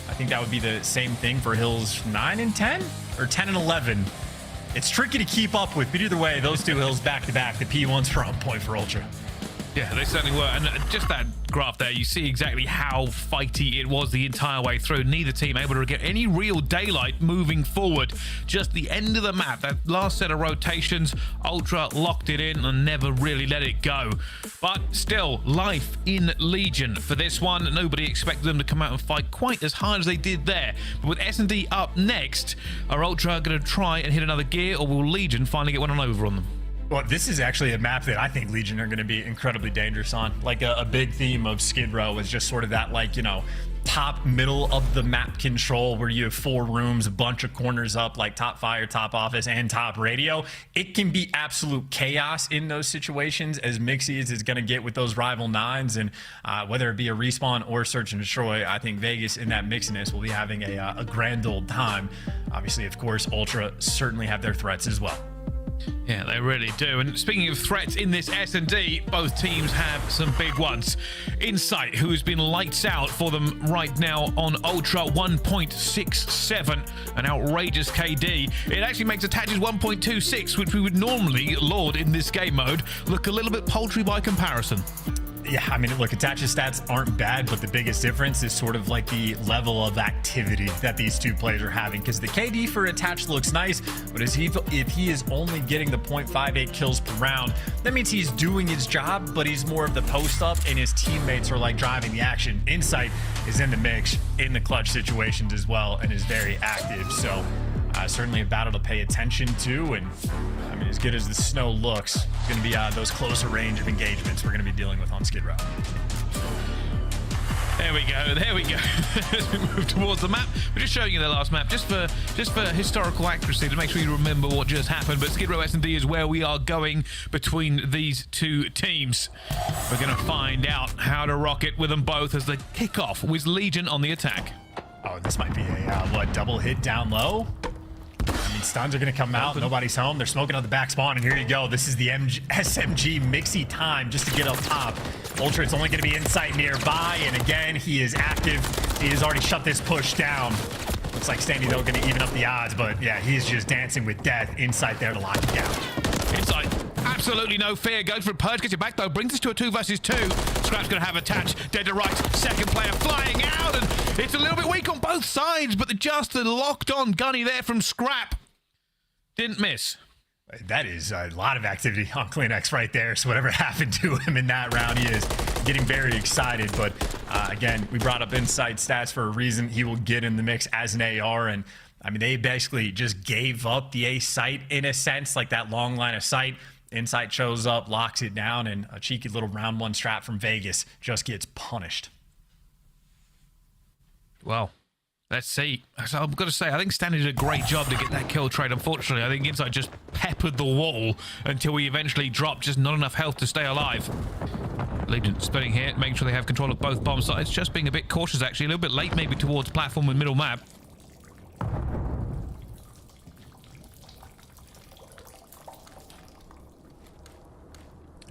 I think that would be the same thing for Hills 9 and 10 or 10 and 11. It's tricky to keep up with, but either way, those 2 hills back to back, the P1s are on point for Ultra. Yeah, they certainly were. And just that graph there, you see exactly how fighty it was the entire way through. Neither team able to get any real daylight moving forward. Just the end of the map, that last set of rotations, Ultra locked it in and never really let it go. But still, life in Legion for this one. Nobody expected them to come out and fight quite as hard as they did there. But with S&D up next, are Ultra going to try and hit another gear, or will Legion finally get one on over on them? Well, this is actually a map that I think Legion are going to be incredibly dangerous on. Like a big theme of Skid Row is just sort of that, like, you know, top middle of the map control where you have 4 rooms, a bunch of corners up, like top fire, top office, and top radio. It can be absolute chaos in those situations, as mixy as it's going to get with those rival 9s. And whether it be a respawn or search and destroy, I think Vegas in that mixiness will be having a grand old time. Obviously, of course, Ultra certainly have their threats as well. Yeah, they really do. And speaking of threats in this S&D, both teams have some big ones. Insight, who has been lights out for them right now on Ultra, 1.67, an outrageous KD. It actually makes Attach's 1.26, which we would normally laud in this game mode, look a little bit paltry by comparison. Yeah, I mean, look, Attach's stats aren't bad, but the biggest difference is sort of like the level of activity that these two players are having. Because the KD for Attach looks nice, but if he is only getting the 0.58 kills per round, that means he's doing his job, but he's more of the post-up, and his teammates are like driving the action. Insight is in the mix, in the clutch situations as well, and is very active. So certainly a battle to pay attention to, and I mean, as good as the snow looks, it's going to be those closer range of engagements we're going to be dealing with on Skid Row. There we go. As we move towards the map, we're just showing you the last map, just for historical accuracy, to make sure you remember what just happened. But Skid Row S&D is where we are going between these two teams. We're going to find out how to rock it with them both as they kick off with Legion on the attack. Oh, this might be a, double hit down low? I mean, stuns are going to come out. Nobody's home. They're smoking on the back spawn, and here you go. This is the SMG mixy time just to get up top. Ultra, it's only going to be Insight nearby, and again, he is active. He has already shut this push down. Looks like Standy, though, going to even up the odds, but yeah, he's just dancing with death. Insight there to lock it down. Insight, absolutely no fear. Goes for a purge, gets it back, though. Brings us to a 2 versus 2. Scrap's going to have Attach. Dead to right. Second player flying out, and it's a little bit weak on both sides, but just the locked-on gunny there from Scrap. Didn't miss. That is a lot of activity on CleanX right there. So whatever happened to him in that round, he is getting very excited. But again, we brought up Insight stats for a reason. He will get in the mix as an AR. And I mean, they basically just gave up the A site in a sense, like that long line of sight. Insight shows up, locks it down, and a cheeky little round one strat from Vegas just gets punished. Well, let's see. So I've got to say, I think Standy did a great job to get that kill trade. Unfortunately, I think Insight just peppered the wall until we eventually dropped. Just not enough health to stay alive. Legion spinning here, making sure they have control of both bomb sites. Just being a bit cautious, actually. A little bit late, maybe, towards platform and middle map.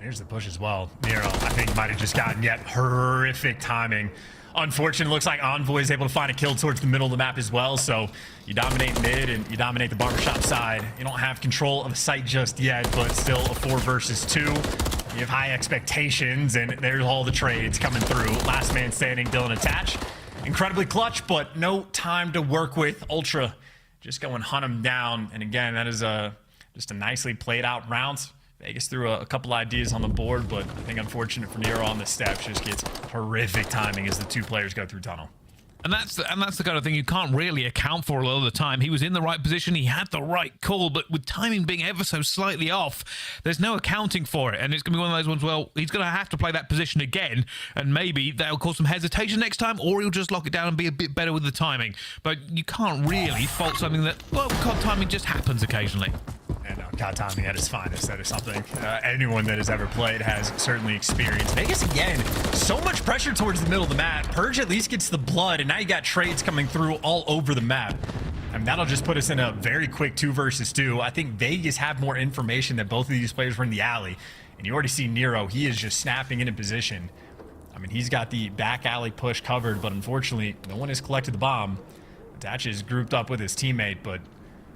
Here's the push as well. Nero, I think, might have just gotten yet horrific timing. Unfortunately, looks like Envoy is able to find a kill towards the middle of the map as well. So you dominate mid and you dominate the barbershop side. You don't have control of the site just yet, but still a 4 versus 2. You have high expectations, and there's all the trades coming through. Last man standing, Dylan Attach. Incredibly clutch, but no time to work with. Ultra just go and hunt him down. And again, that is just a nicely played out round. Vegas threw a couple ideas on the board, but I think unfortunate for Nero on the steps, just gets horrific timing as the two players go through tunnel. And that's the kind of thing you can't really account for a lot of the time. He was in the right position, he had the right call, but with timing being ever so slightly off, there's no accounting for it. And it's going to be one of those ones, well, he's going to have to play that position again, and maybe that'll cause some hesitation next time, or he'll just lock it down and be a bit better with the timing. But you can't really fault something that, well, COD timing just happens occasionally. And COD timing at its finest, that is something anyone that has ever played has certainly experienced. Vegas, again, so much pressure towards the middle of the map. Purge at least gets the blood, and now you got trades coming through all over the map. I mean, that'll just put us in a very quick 2 versus 2. I think Vegas have more information that both of these players were in the alley. And you already see Nero, he is just snapping into position. I mean, he's got the back alley push covered, but unfortunately, no one has collected the bomb. Attach is grouped up with his teammate, but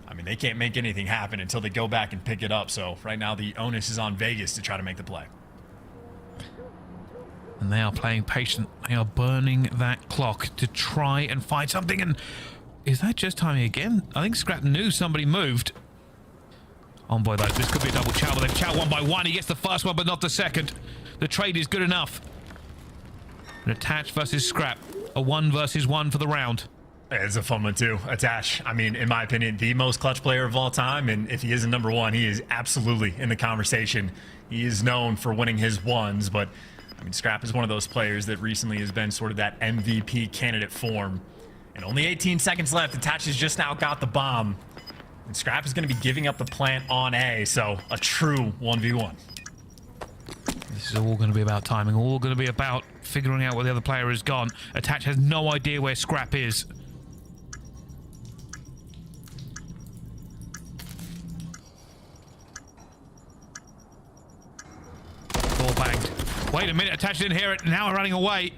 I mean, they can't make anything happen until they go back and pick it up. So right now the onus is on Vegas to try to make the play. And they are playing patient. They are burning that clock to try and find something. And is that just timing again? I think Scrap knew somebody moved. Envoy, though. This could be a double chow, but they've chow one by one. He gets the first one, but not the second. The trade is good enough. An Attach versus Scrap. A 1 versus 1 for the round. It's a fun one too. Attach, I mean, in my opinion, the most clutch player of all time, and if he isn't number 1, he is absolutely in the conversation. He is known for winning his ones, but I mean, Scrap is one of those players that recently has been sort of that MVP candidate form. And only 18 seconds left. Attach has just now got the bomb, and Scrap is going to be giving up the plant on A, so a true 1v1. This is all going to be about timing, all going to be about figuring out where the other player has gone. Attach has no idea where Scrap is. All banged. Wait a minute, Attach didn't hear it. Now running away.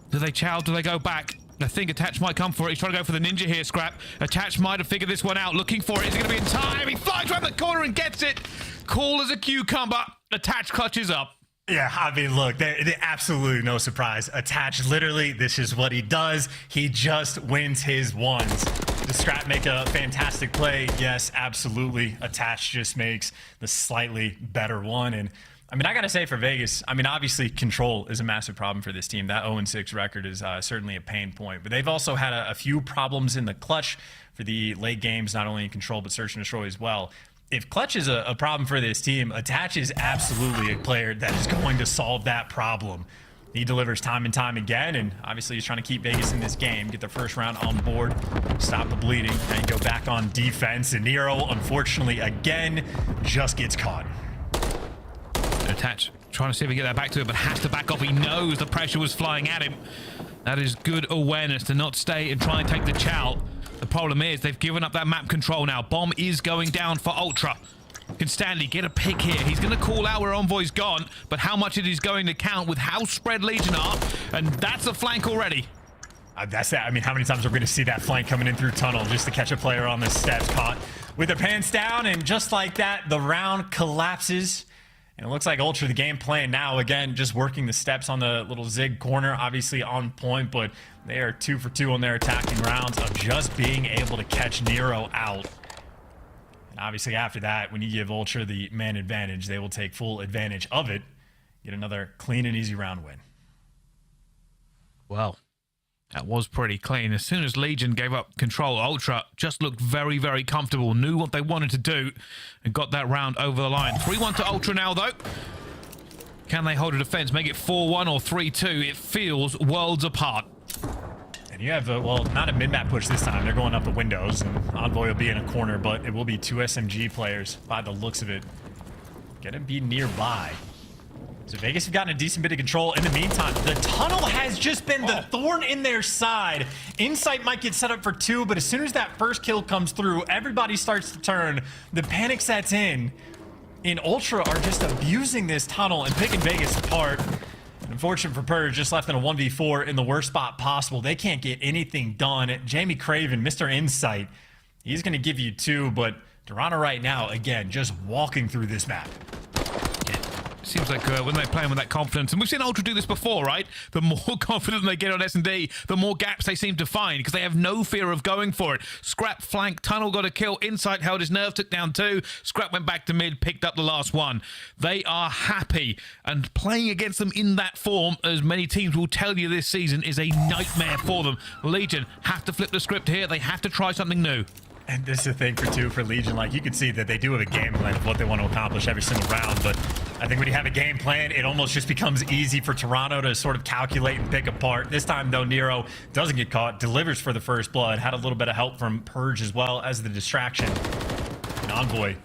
Do they chow? Do they go back? I think Attach might come for it. He's trying to go for the ninja here, Scrap. Attach might have figured this one out. Looking for it. Is it going to be in time? He flies around the corner and gets it. Cool as a cucumber. Attach clutches up. Yeah, I mean, look, they absolutely no surprise. Attach, literally, this is what he does. He just wins his ones. Does Scrap make a fantastic play? Yes, absolutely. Attach just makes the slightly better one. And I mean, I got to say for Vegas, I mean, obviously control is a massive problem for this team. That 0-6 record is certainly a pain point. But they've also had a few problems in the clutch for the late games, not only in control, but search and destroy as well. If clutch is a problem for this team, Attach is absolutely a player that is going to solve that problem. He delivers time and time again, and obviously he's trying to keep Vegas in this game, get their first round on board, stop the bleeding, and go back on defense. And Nero, unfortunately, again, just gets caught. Attach trying to see if he can get that back to it, but has to back off. He knows the pressure was flying at him. That is good awareness to not stay and try and take the chow. The problem is they've given up that map control now. Bomb is going down for Ultra. Can Stanley get a pick here? He's going to call out where Envoy's gone, but how much it is going to count with how spread Legion are, and that's a flank already. That's that. I mean, how many times are we going to see that flank coming in through tunnel just to catch a player on the steps, caught with their pants down, and just like that, the round collapses. And it looks like Ultra, the game plan now, again, just working the steps on the little zig corner, obviously on point, but they are 2 for 2 on their attacking rounds of just being able to catch Nero out. And obviously after that, when you give Ultra the man advantage, they will take full advantage of it, get another clean and easy round win. Well, that was pretty clean. As soon as Legion gave up control, Ultra just looked very, very comfortable, knew what they wanted to do, and got that round over the line. 3-1 to Ultra now, though. Can they hold a defense, make it 4-1 or 3-2? It feels worlds apart. And you have, well, not a mid-map push this time. They're going up the windows, and Envoy will be in a corner, but it will be 2 SMG players by the looks of it. Gonna be nearby. So Vegas have gotten a decent bit of control. In the meantime, the tunnel has just been the thorn in their side. Insight might get set up for 2, but as soon as that first kill comes through, everybody starts to turn. The panic sets in, and Ultra are just abusing this tunnel and picking Vegas apart. Unfortunate for Purge, just left in a 1v4 in the worst spot possible. They can't get anything done. Jamie Craven, Mr. Insight, he's going to give you 2, but Toronto right now, again, just walking through this map. Seems like when they're playing with that confidence, and we've seen Ultra do this before, right? The more confident they get on S&D, the more gaps they seem to find, because they have no fear of going for it. Scrap flank, Tunnel got a kill, Insight held his nerve, took down 2, Scrap went back to mid, picked up the last one. They are happy, and playing against them in that form, as many teams will tell you this season, is a nightmare for them. Legion have to flip the script here, they have to try something new. And this is a thing for Legion. Like, you can see that they do have a game plan of what they want to accomplish every single round, but I think when you have a game plan, it almost just becomes easy for Toronto to sort of calculate and pick apart. This time, though, Nero doesn't get caught, delivers for the first blood, had a little bit of help from Purge as well as the distraction. And Envoy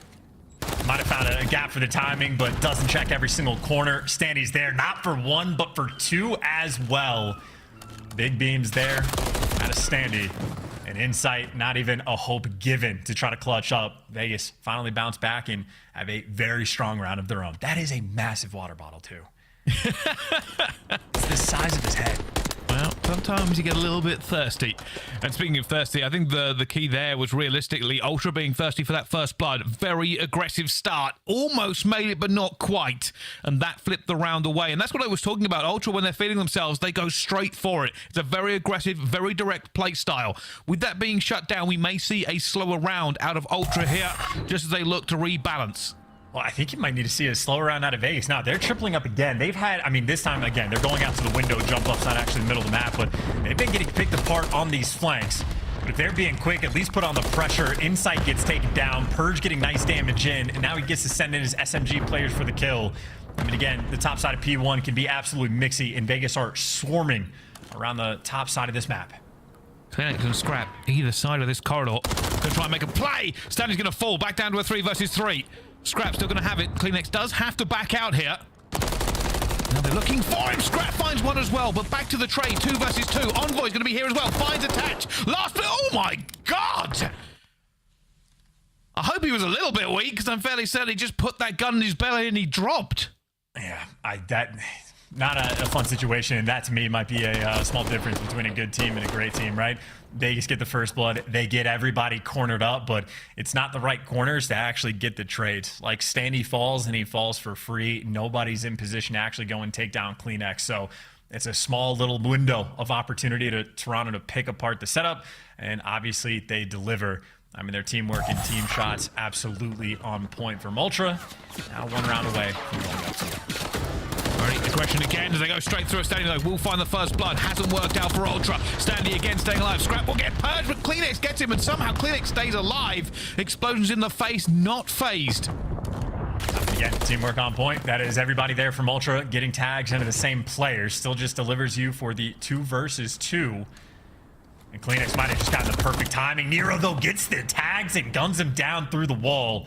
might have found a gap for the timing, but doesn't check every single corner. Standy's there, not for 1, but for 2 as well. Big beams there out of Standy. And Insight, not even a hope given to try to clutch up. Vegas finally bounce back and have a very strong round of their own. That is a massive water bottle, too. It's the size of his head. Well, sometimes you get a little bit thirsty. And speaking of thirsty, I think the key there was realistically Ultra being thirsty for that first blood. Very aggressive start. Almost made it, but not quite. And that flipped the round away. And that's what I was talking about. Ultra, when they're feeling themselves, they go straight for it. It's a very aggressive, very direct play style. With that being shut down, we may see a slower round out of Ultra here, just as they look to rebalance. Well, I think you might need to see a slow round out of Vegas. Now, they're tripling up again. They've had, I mean, this time, again, they're going out to the window, jump up's not actually in the middle of the map, but they've been getting picked apart on these flanks. But if they're being quick, at least put on the pressure. Insight gets taken down, Purge getting nice damage in, and now he gets to send in his SMG players for the kill. I mean, again, the top side of P1 can be absolutely mixy, and Vegas are swarming around the top side of this map. Clinic and Scrap, either side of this corridor. Gonna try and make a play. Stanley's gonna fall back down to a 3 versus 3. Scrap still gonna have it. Kleenex does have to back out here. Now they're looking for him. Scrap finds one as well, but back to the trade. 2 versus 2. Envoy's gonna be here as well. Finds Attach. Last bit. Oh my God! I hope he was a little bit weak, because I'm fairly certain he just put that gun in his belly and he dropped. Yeah, not a fun situation, and that to me might be a small difference between a good team and a great team, right? Vegas get the first blood, they get everybody cornered up, but it's not the right corners to actually get the trades. Like Standy falls and he falls for free. Nobody's in position to actually go and take down CleanX. So it's a small little window of opportunity to Toronto to pick apart the setup, and obviously they deliver. I mean, their teamwork and team shots absolutely on point from Ultra. Now 1 round away from going up to Aggression again as they go straight through a Standy though. Will find the first blood. Hasn't worked out for Ultra. Standy again staying alive. Scrap will get purged, but CleanX gets him, and somehow CleanX stays alive. Explosions in the face, not phased. Again, teamwork on point. That is everybody there from Ultra getting tags into the same players. Still just delivers you for the 2 versus 2. And CleanX might have just gotten the perfect timing. Nero, though, gets the tags and guns him down through the wall.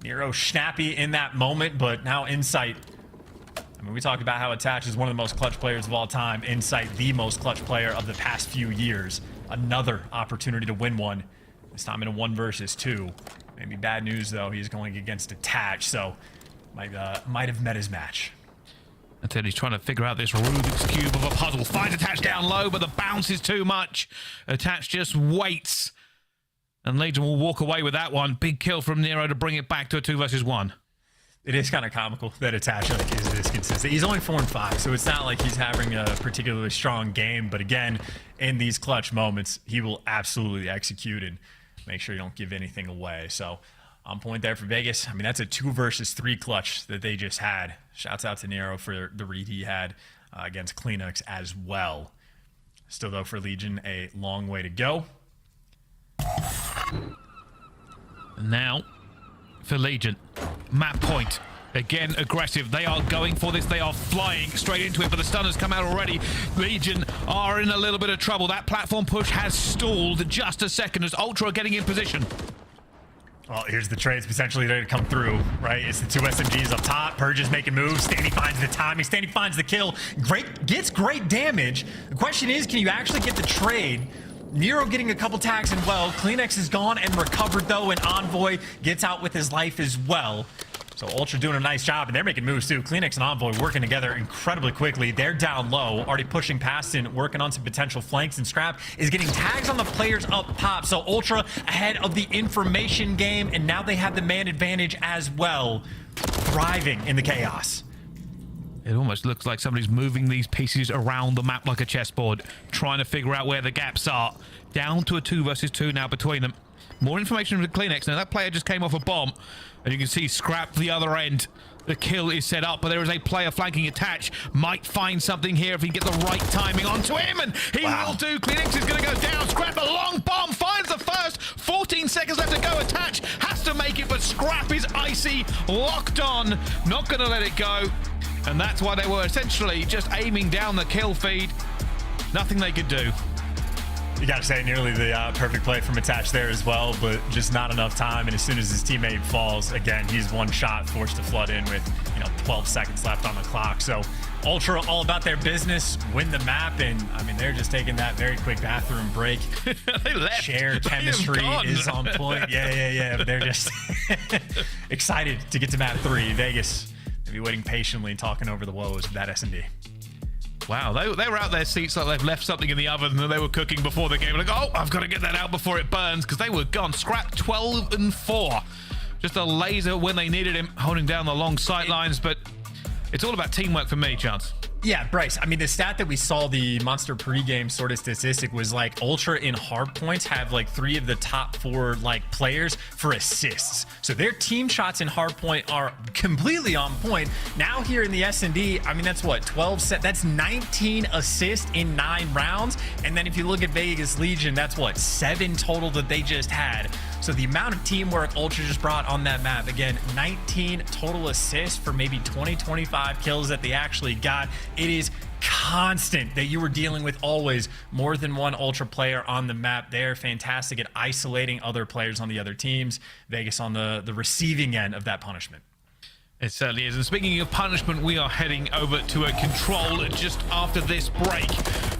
Nero snappy in that moment, but now Insight. I mean, we talked about how Attach is one of the most clutch players of all time. Insight, the most clutch player of the past few years. Another opportunity to win one. This time in a 1 versus 2. Maybe bad news, though. He's going against Attach, so might have met his match. Until he's trying to figure out this Rubik's Cube of a puzzle. Finds Attach down low, but the bounce is too much. Attach just waits. And Legion will walk away with that one. Big kill from Nero to bring it back to a 2 versus 1. It is kind of comical that Attach is this consistent. He's only 4 and 5, so it's not like he's having a particularly strong game. But again, in these clutch moments, he will absolutely execute and make sure you don't give anything away. So on point there for Vegas. I mean, that's a 2 versus 3 clutch that they just had. Shouts out to Nero for the read he had against CleanX as well. Still, though, for Legion, a long way to go. And now for Legion, map point. Again, aggressive. They are going for this. They are flying straight into it, but the stun has come out already. Legion are in a little bit of trouble. That platform push has stalled just a second as Ultra are getting in position. Well, here's the trades potentially ready to come through, right? It's the 2 SMGs up top. Purge is making moves. Standy finds the timing. Standy finds the kill. Gets great damage. The question is, can you actually get the trade? Nero getting a couple tags and well. CleanX is gone and recovered though, and Envoy gets out with his life as well. So Ultra doing a nice job, and they're making moves too. CleanX and Envoy working together incredibly quickly. They're down low, already pushing past and working on some potential flanks, and Scrap is getting tags on the players up top. So Ultra ahead of the information game, and now they have the man advantage as well, thriving in the chaos. It almost looks like somebody's moving these pieces around the map like a chessboard, trying to figure out where the gaps are. Down to a 2 versus 2 now between them. More information from CleanX. Now that player just came off a bomb, and you can see Scrap the other end. The kill is set up, but there is a player flanking Attach. Might find something here if he can get the right timing onto him, and he will do. CleanX is going to go down. Scrap, a long bomb, finds the first. 14 seconds left to go. Attach has to make it, but Scrap is icy, locked on, not going to let it go. And that's why they were essentially just aiming down the kill feed. Nothing they could do. You gotta say, nearly the perfect play from Attach there as well, but just not enough time. And as soon as his teammate falls, again, he's 1 shot, forced to flood in with 12 seconds left on the clock. So Ultra all about their business, win the map, and I mean they're just taking that very quick bathroom break. They left. Shared chemistry is on point. Yeah. But they're just excited to get to map 3. Vegas be waiting patiently and talking over the woes of that S&D. Wow, they were out their seats like they've left something in the oven that they were cooking before the game. Like, oh, I've got to get that out before it burns, because they were gone. Scrap 12 and 4. Just a laser when they needed him, holding down the long sight lines, but it's all about teamwork for me, Chance. Yeah, Bryce, I mean, the stat that we saw, the Monster pregame sort of statistic, was like Ultra in hard points have like 3 of the top 4 like players for assists. So their team shots in hard point are completely on point. Now here in the S&D, I mean, that's what, 12 set, that's 19 assists in 9 rounds. And then if you look at Vegas Legion, that's what, 7 total that they just had. So the amount of teamwork Ultra just brought on that map, again, 19 total assists for maybe 20, 25 kills that they actually got. It is constant that you were dealing with always more than 1 Ultra player on the map. They're fantastic at isolating other players on the other teams. Vegas on the receiving end of that punishment. It certainly is. And speaking of punishment, we are heading over to a control just after this break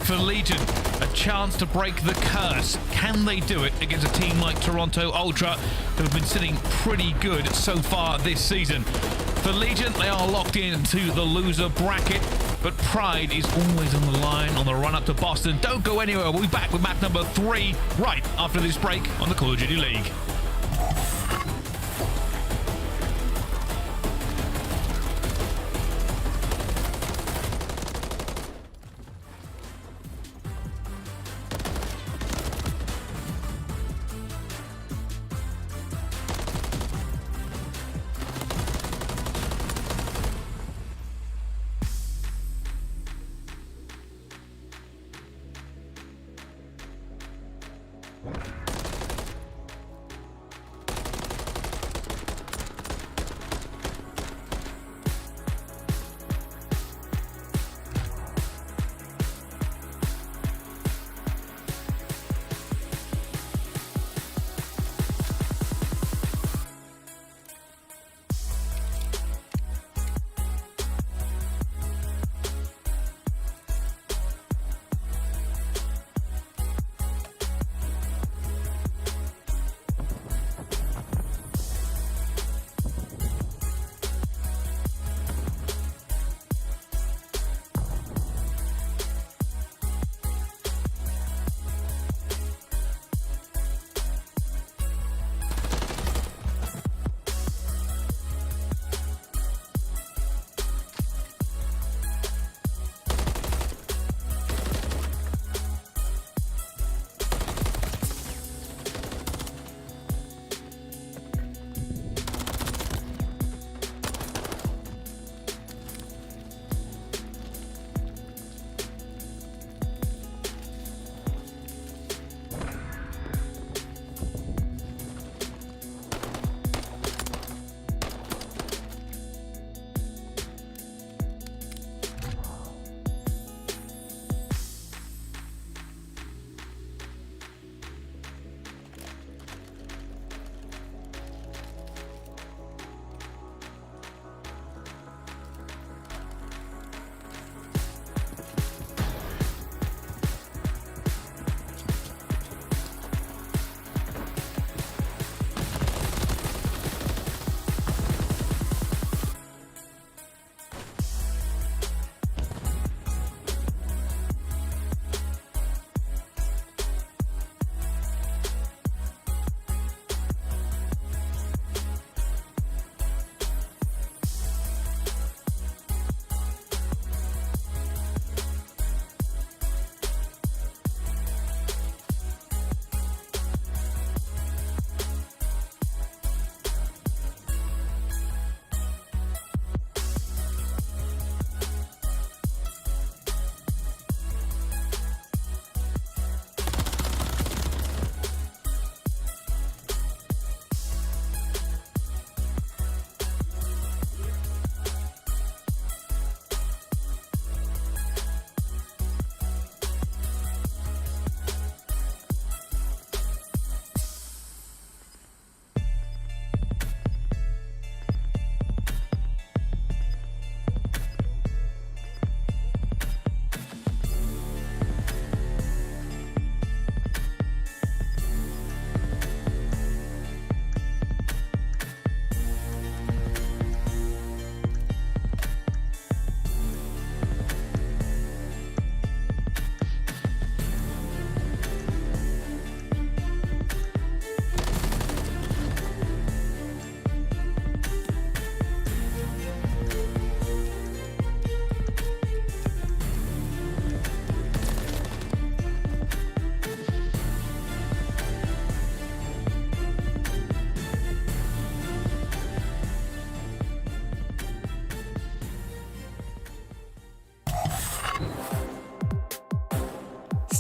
for Legion. a chance to break the curse. Can they do it against a team like Toronto Ultra, who have been sitting pretty good so far this season? For Legion, they are locked into the loser bracket, but pride is always on the line on the run up to Boston. Don't go anywhere. We'll be back with map number 3 right after this break on the Call of Duty League.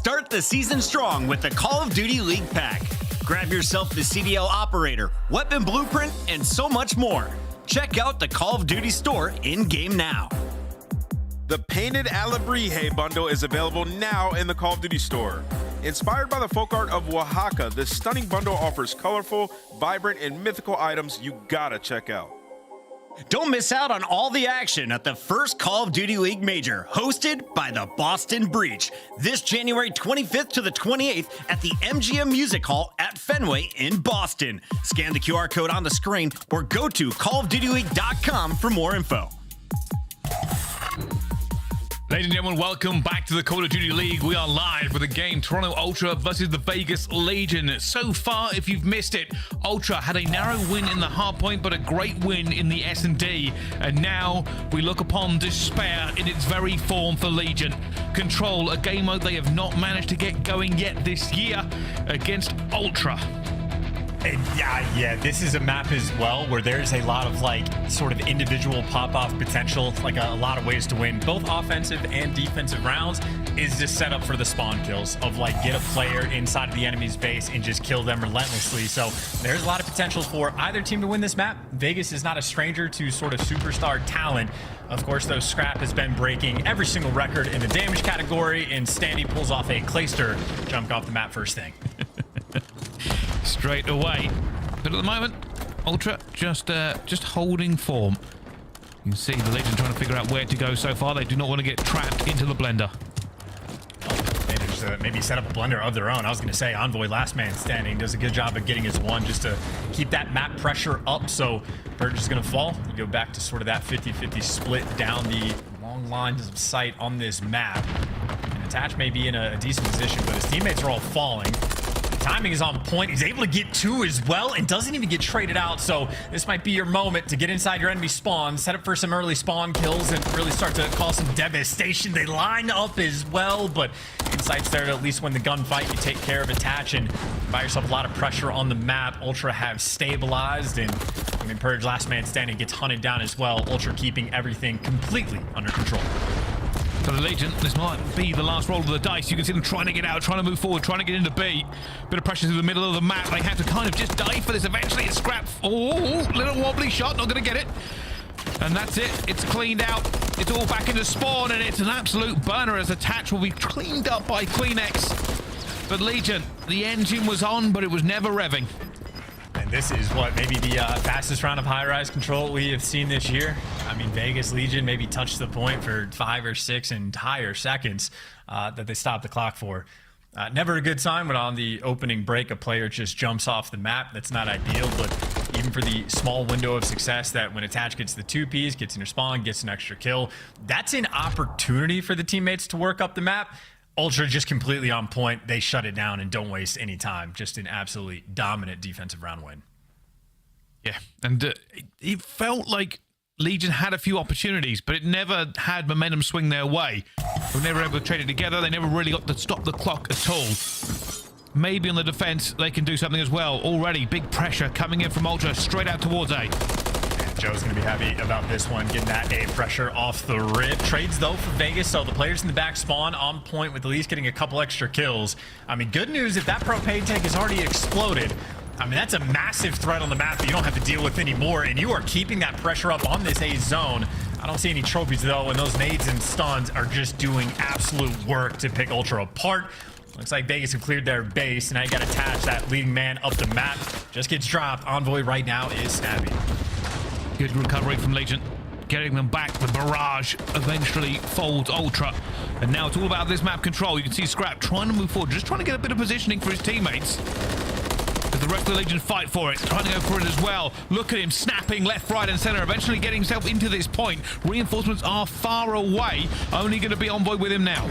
Start the season strong with the Call of Duty League Pack. Grab yourself the CDL Operator, Weapon Blueprint, and so much more. Check out the Call of Duty store in-game now. The Painted aBeZy bundle is available now in the Call of Duty store. Inspired by the folk art of Oaxaca, this stunning bundle offers colorful, vibrant, and mythical items you gotta check out. Don't miss out on all the action at the first Call of Duty League Major, hosted by the Boston Breach, this January 25th to the 28th at the MGM Music Hall at Fenway in Boston. Scan the QR code on the screen or go to callofdutyleague.com for more info. Ladies and gentlemen, welcome back to the Call of Duty League. We are live with the game Toronto Ultra versus the Vegas Legion. So far, if you've missed it, Ultra had a narrow win in the hardpoint, but a great win in the S&D. And now we look upon despair in its very form for Legion. Control, a game mode they have not managed to get going yet this year against Ultra. And yeah, this is a map as well where there's a lot of like sort of individual pop-off potential, like a lot of ways to win both offensive and defensive rounds is just set up for the spawn kills of like get a player inside of the enemy's base and just kill them relentlessly. So there's a lot of potential for either team to win this map. Vegas is not a stranger to sort of superstar talent. Of course, though, Scrap has been breaking every single record in the damage category, and Standy pulls off a Clayster jumping off the map first thing. Straight away. But at the moment, Ultra just holding form. You can see the Legion trying to figure out where to go so far. They do not want to get trapped into the blender. Managed to maybe set up a blender of their own. I was going to say Envoy, last man standing, does a good job of getting his one just to keep that map pressure up. So Burge is going to fall. You go back to sort of that 50-50 split down the long lines of sight on this map. And Attach may be in a decent position, but his teammates are all falling. Timing is on point. He's able to get two as well and doesn't even get traded out. So this might be your moment to get inside your enemy spawn, set up for some early spawn kills, and really start to cause some devastation. They line up as well, but Insight's there to at least win the gunfight. You take care of Attach and buy yourself a lot of pressure on the map. Ultra have stabilized, and I mean, Purge, last man standing, gets hunted down as well. Ultra keeping everything completely under control. For the Legion, this might be the last roll of the dice. You can see them trying to get out, trying to move forward, trying to get into B. Bit of pressure through the middle of the map. They have to kind of just dive for this. Eventually, it's Scrap. Oh, little wobbly shot, not going to get it. And that's it. It's cleaned out. It's all back into spawn, and it's an absolute burner as Attach will be cleaned up by CleanX. But Legion, the engine was on, but it was never revving. And this is what maybe the fastest round of high-rise control we have seen this year. I mean, Vegas Legion maybe touched the point for 5 or 6 entire seconds that they stopped the clock for. Never a good sign when on the opening break a player just jumps off the map. That's not ideal, but even for the small window of success that when Attach gets the 2Ps, gets in your spawn, gets an extra kill, that's an opportunity for the teammates to work up the map. Ultra just completely on point. They shut it down and don't waste any time. Just an absolutely dominant defensive round win. Yeah, and it felt like Legion had a few opportunities, but it never had momentum swing their way. They were never able to trade it together. They never really got to stop the clock at all. Maybe on the defense, they can do something as well. Already, big pressure coming in from Ultra straight out towards A. Joe's going to be happy about this one, getting that A pressure off the rip. Trades, though, for Vegas, so the players in the back spawn on point with at least getting a couple extra kills. I mean, good news if that propane tank has already exploded. I mean, that's a massive threat on the map that you don't have to deal with anymore, and you are keeping that pressure up on this A zone. I don't see any trophies, though, and those nades and stuns are just doing absolute work to pick Ultra apart. Looks like Vegas have cleared their base, and now you got to attach that leading man up the map. Just gets dropped. Envoy right now is snappy. Good recovery from Legion, getting them back. The barrage eventually folds Ultra, and now it's all about this map control. You can see Scrap trying to move forward, just trying to get a bit of positioning for his teammates. As the rest of the Legion fight for it, trying to go for it as well. Look at him snapping left, right, and center, eventually getting himself into this point. Reinforcements are far away, only going to be Envoy with him now.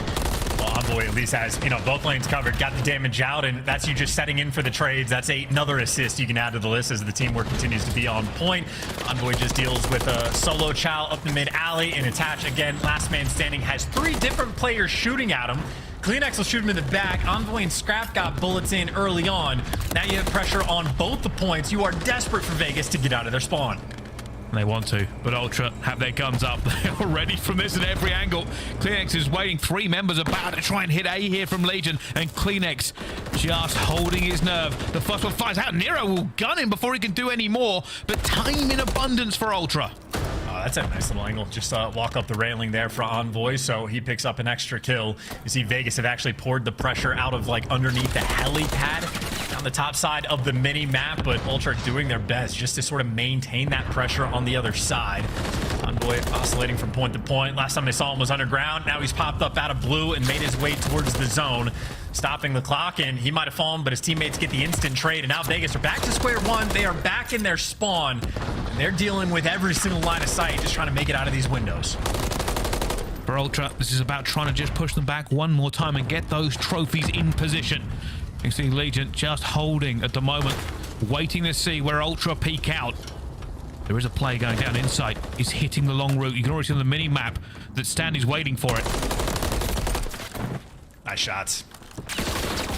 Well, Envoy at least has, both lanes covered, got the damage out, and that's you just setting in for the trades. That's another assist you can add to the list as the teamwork continues to be on point. Envoy just deals with a solo chow up the mid alley and Attach again. Last man standing has 3 different players shooting at him. CleanX will shoot him in the back. Envoy and Scrap got bullets in early on. Now you have pressure on both the points. You are desperate for Vegas to get out of their spawn. They want to, but Ultra have their guns up. They are ready from this at every angle. CleanX is waiting. 3 members about to try and hit A here from Legion, and CleanX just holding his nerve. The first one fires out. Nero will gun him before he can do any more, but time in abundance for Ultra. That's a nice little angle. Just walk up the railing there for Envoy, so he picks up an extra kill. You see Vegas have actually poured the pressure out of like underneath the helipad. Now on the top side of the mini map, but Ultra doing their best just to sort of maintain that pressure on the other side. Envoy oscillating from point to point. Last time they saw him was underground. Now he's popped up out of blue and made his way towards the zone, stopping the clock, and he might have fallen, but his teammates get the instant trade, and now Vegas are back to square one. They are back in their spawn, and they're dealing with every single line of sight, just trying to make it out of these windows. For Ultra, this is about trying to just push them back one more time and get those trophies in position. You see Legion just holding at the moment, waiting to see where Ultra peek out. There is a play going down inside. He's hitting the long route. You can already see on the mini-map that Stanley's waiting for it. Nice shots.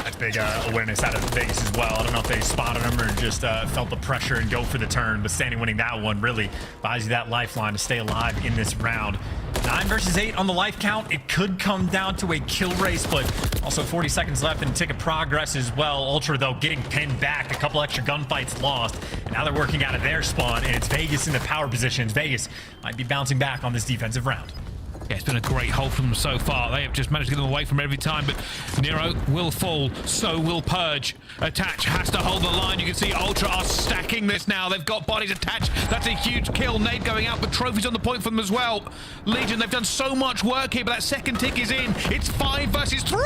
That's big awareness out of Vegas as well. I don't know if they spotted him or just felt the pressure and go for the turn, but Stanley winning that one really buys you that lifeline to stay alive in this round. 9 versus 8 on the life count. It could come down to a kill race, but also 40 seconds left and a tick of progress as well. Ultra, though, getting pinned back. A couple extra gunfights lost. And now they're working out of their spawn, and it's Vegas in the power positions. Vegas might be bouncing back on this defensive round. Yeah, it's been a great hold from them so far. They have just managed to get them away from every time, but Nero will fall, so will Purge. Attach has to hold the line. You can see Ultra are stacking this now. They've got bodies attached. That's a huge kill. Nade going out, but trophies on the point for them as well. Legion, they've done so much work here, but that second tick is in. It's 5 versus 3!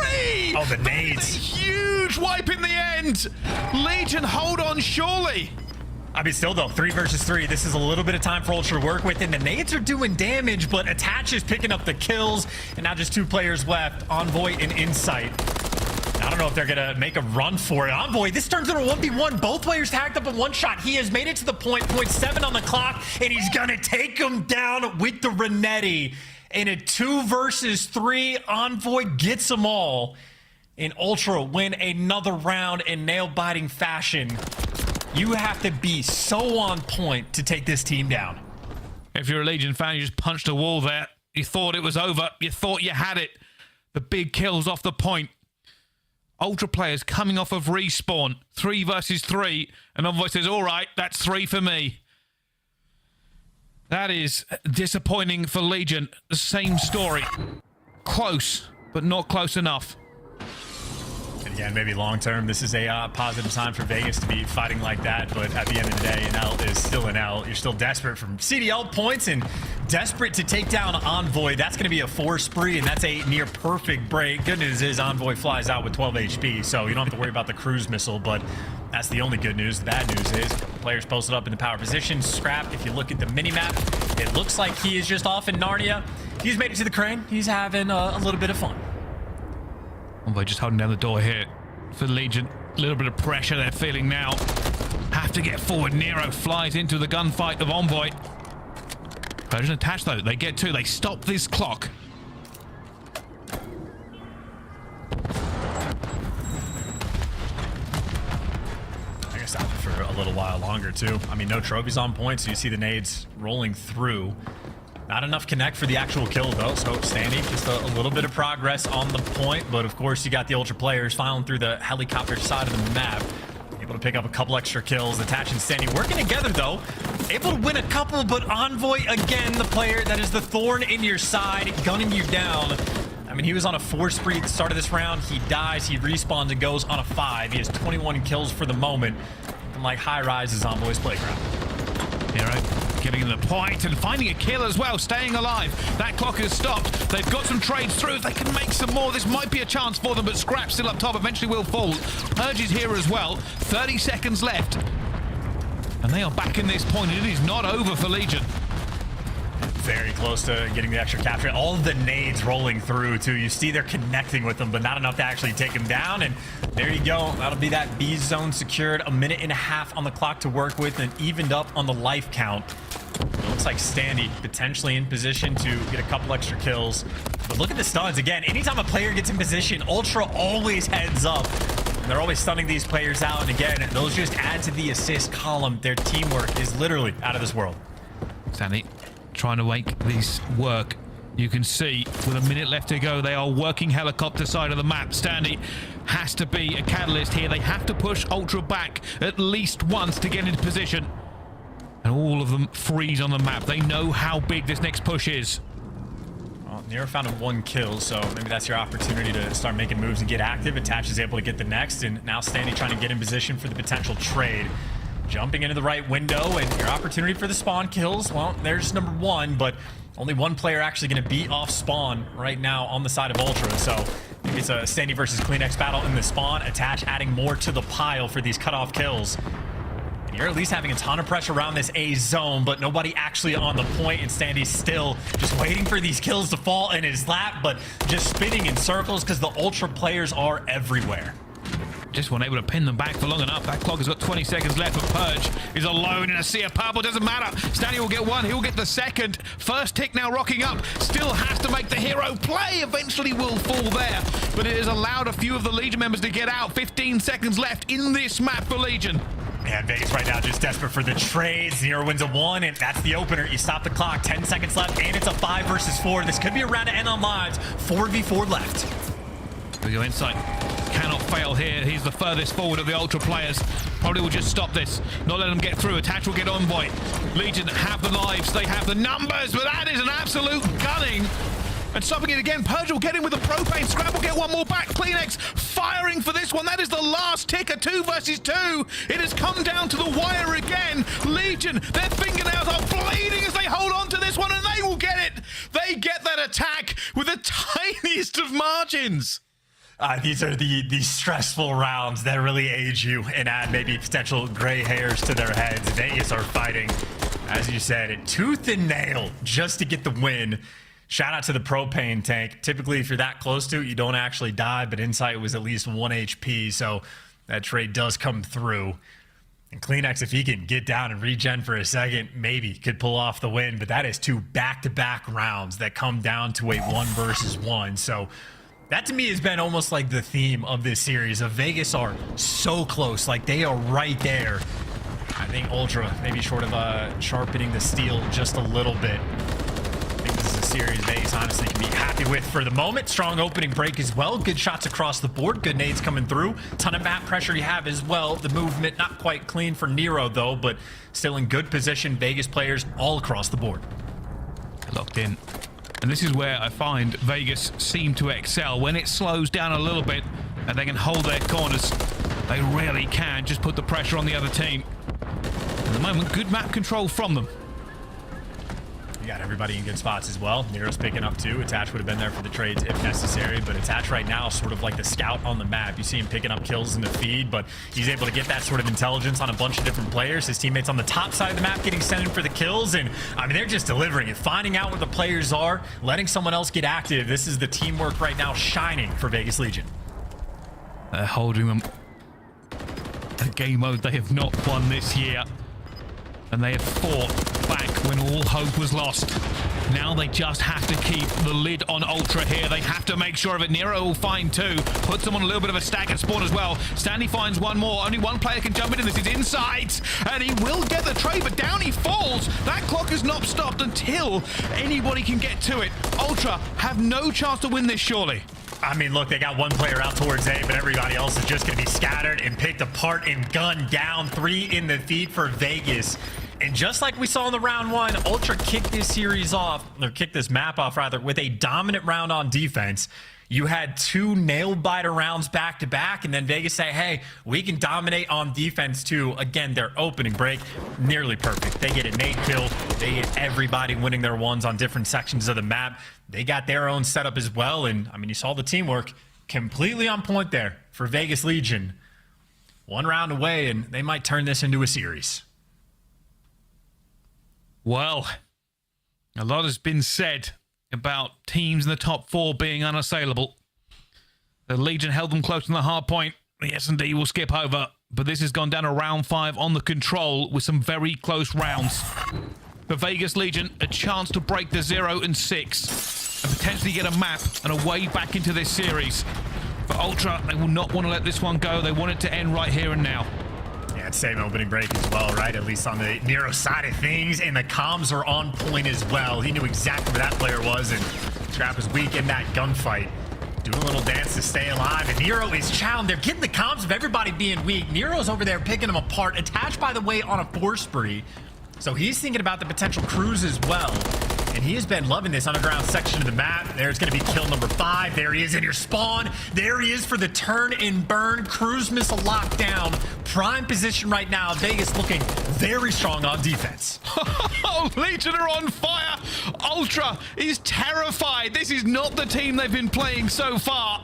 Oh, the nades. Huge wipe in the end. Legion, hold on, surely. I mean, still though, 3 versus 3. This is a little bit of time for Ultra to work with, and the nades are doing damage, but Attach is picking up the kills, and now just 2 players left, Envoy and Insight. I don't know if they're gonna make a run for it. Envoy, this turns into a 1v1. Both players tagged up in one shot. He has made it to the point, 0.7 on the clock, and he's gonna take him down with the Renetti. In a 2 versus 3, Envoy gets them all, and Ultra win another round in nail-biting fashion. You have to be so on point to take this team down. If you're a Legion fan, you just punched a wall there. You thought it was over. You thought you had it. The big kills off the point. Ultra players coming off of respawn. 3 versus 3. And Envoy says, all right, that's 3 for me. That is disappointing for Legion. The same story. Close, but not close enough. And again, maybe long-term, this is a positive sign for Vegas to be fighting like that, but at the end of the day, an L is still an L. You're still desperate from CDL points and desperate to take down Envoy. That's going to be a 4 spree, and that's a near-perfect break. Good news is Envoy flies out with 12 HP, so you don't have to worry about the cruise missile, but that's the only good news. The bad news is players posted up in the power position. Scrap, if you look at the mini-map, it looks like he is just off in Narnia. He's made it to the crane. He's having a little bit of fun. Envoy just holding down the door here for Legion. A little bit of pressure they're feeling now. Have to get forward. Nero flies into the gunfight of Envoy. Persian attached though. They get 2. They stop this clock. I guess out for a little while longer too. I mean, no trophies on point, so you see the nades rolling through. Not enough connect for the actual kill, though, so Standy, just a little bit of progress on the point, but of course you got the Ultra players filing through the helicopter side of the map. Able to pick up a couple extra kills. Attach and Standy working together, though. Able to win a couple, but Envoy, again, the player that is the thorn in your side, gunning you down. I mean, he was on a 4 spree at the start of this round. He dies, he respawns and goes on a 5. He has 21 kills for the moment. And like high rise is Envoy's playground. Nero getting the point and finding a kill as well, staying alive. That clock has stopped. They've got some trades through. If they can make some more, this might be a chance for them, but Scrap still up top, eventually will fall. Purge is here as well. 30 seconds left. And they are back in this point. It is not over for Legion. Very close to getting the extra capture. All of the nades rolling through, too. You see they're connecting with them, but not enough to actually take him down. And there you go. That'll be that B zone secured. 1.5 minutes on the clock to work with and evened up on the life count. It looks like Standy potentially in position to get a couple extra kills. But look at the stuns. Again, anytime a player gets in position, Ultra always heads up. They're always stunning these players out. And again, those just add to the assist column. Their teamwork is literally out of this world. Standy trying to make this work. You can see with 1 minute left to go, they are working helicopter side of the map. Standy has to be a catalyst here. They have to push Ultra back at least once to get into position. And all of them freeze on the map. They know how big this next push is. Well, Nero found him 1 kill, so maybe that's your opportunity to start making moves and get active. Attach is able to get the next, and now Standy trying to get in position for the potential trade. Jumping into the right window, and your opportunity for the spawn kills, well, there's number 1, but only 1 player actually going to beat off spawn right now on the side of Ultra, so maybe it's a Standy versus CleanX battle in the spawn. Attach adding more to the pile for these cutoff kills. And you're at least having a ton of pressure around this A zone, but nobody actually on the point, and Standy's still just waiting for these kills to fall in his lap, but just spinning in circles because the Ultra players are everywhere. Just weren't able to pin them back for long enough. That clock has got 20 seconds left, but Purge is alone in a sea of purple. Doesn't matter. Standy will get 1. He'll get the second. First tick now rocking up. Still has to make the hero play. Eventually will fall there, but it has allowed a few of the Legion members to get out. 15 seconds left in this map for Legion. Yeah, Vegas right now just desperate for the trades. Nero wins a 1, and that's the opener. You stop the clock. 10 seconds left, and it's a 5 versus 4. This could be a round to end on lives. 4v4 left. We go inside. Cannot fail here. He's the furthest forward of the Ultra players. Probably will just stop this. Not let them get through. Attach will get Envoy. Legion have the lives. They have the numbers, but that is an absolute gunning. And stopping it again. Purge will get in with the propane. Scrap will get 1 more back. CleanX firing for this one. That is the last ticker. 2 versus 2. It has come down to the wire again. Legion, their fingernails are bleeding as they hold on to this one, and they will get it. They get that attack with the tiniest of margins. These are the stressful rounds that really age you and add maybe potential gray hairs to their heads. Vegas are fighting, as you said, tooth and nail just to get the win. Shout out to the propane tank. Typically, if you're that close to it, you don't actually die, but Insight was at least 1 HP, so that trade does come through. And CleanX, if he can get down and regen for a second, maybe could pull off the win, but that is 2 back-to-back rounds that come down to a 1 versus 1. So that to me has been almost like the theme of this series. Of Vegas are so close, like they are right there. I think Ultra maybe short of sharpening the steel just a little bit. I think this is a series Vegas honestly can be happy with for the moment. Strong opening break as well. Good shots across the board. Good nades coming through. Ton of map pressure you have as well. The movement not quite clean for Nero though, but still in good position. Vegas players all across the board. Locked in. And this is where I find Vegas seem to excel. When it slows down a little bit and they can hold their corners, they really can just put the pressure on the other team. At the moment, good map control from them. You got everybody in good spots as well. Nero's picking up 2. Attach would have been there for the trades if necessary, but Attach right now is sort of like the scout on the map. You see him picking up kills in the feed, but he's able to get that sort of intelligence on a bunch of different players. His teammates on the top side of the map getting sent in for the kills, and I mean, they're just delivering it, finding out where the players are, letting someone else get active. This is the teamwork right now shining for Vegas Legion. They're holding them. A game mode they have not won this year. And they have fought back when all hope was lost. Now they just have to keep the lid on Ultra here. They have to make sure of it. Nero will find 2. Puts them on a little bit of a stack at spawn as well. Standy finds 1 more. Only 1 player can jump in, and this is Insight. And he will get the trade, but down he falls. That clock is not stopped until anybody can get to it. Ultra have no chance to win this, surely. I mean, look, they got 1 player out towards A, but everybody else is just going to be scattered and picked apart and gunned down. 3 in the feed for Vegas. And just like we saw in the round 1, Ultra kicked this series off, or kicked this map off rather, with a dominant round on defense. You had 2 nail-biter rounds back-to-back, and then Vegas say, hey, we can dominate on defense too. Again, their opening break, nearly perfect. They get a nade kill. They get everybody winning their ones on different sections of the map. They got their own setup as well, and I mean, you saw the teamwork completely on point there for Vegas Legion. 1 round away, and they might turn this into a series. Well, a lot has been said about teams in the top 4 being unassailable. The Legion held them close on the hard point. The S&D will skip over, but this has gone down to round 5 on the control with some very close rounds. For Vegas Legion, a chance to break the 0 and 6 and potentially get a map and a way back into this series. For Ultra, they will not want to let this one go. They want it to end right here and now. Yeah, same opening break as well, right? At least on the Nero side of things, and the comms are on point as well. He knew exactly where that player was, and Scrap was weak in that gunfight. Doing a little dance to stay alive, and Nero is chowing. They're getting the comms of everybody being weak. Nero's over there picking them apart. Attached, by the way, on a 4 spree. So he's thinking about the potential cruise as well. And he has been loving this underground section of the map. There's going to be kill number 5. There he is in your spawn. There he is for the turn and burn. Cruise missile lockdown. Prime position right now. Vegas looking very strong on defense. Oh, Legion are on fire. Ultra is terrified. This is not the team they've been playing so far.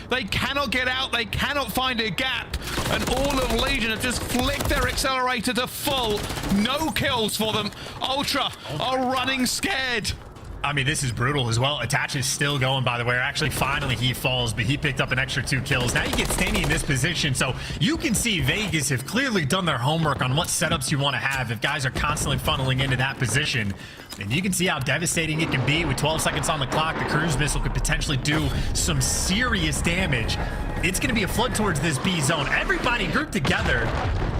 They cannot get out. They cannot find a gap. And all of Legion have just flicked their accelerator to full. No kills for them. Ultra are running scared. I mean, this is brutal as well. Attach is still going, by the way. Actually, finally, he falls, but he picked up an extra 2 kills. Now you get standing in this position, so you can see Vegas have clearly done their homework on what setups you want to have if guys are constantly funneling into that position. And you can see how devastating it can be. With 12 seconds on the clock, the cruise missile could potentially do some serious damage. It's going to be a flood towards this B zone. Everybody grouped together.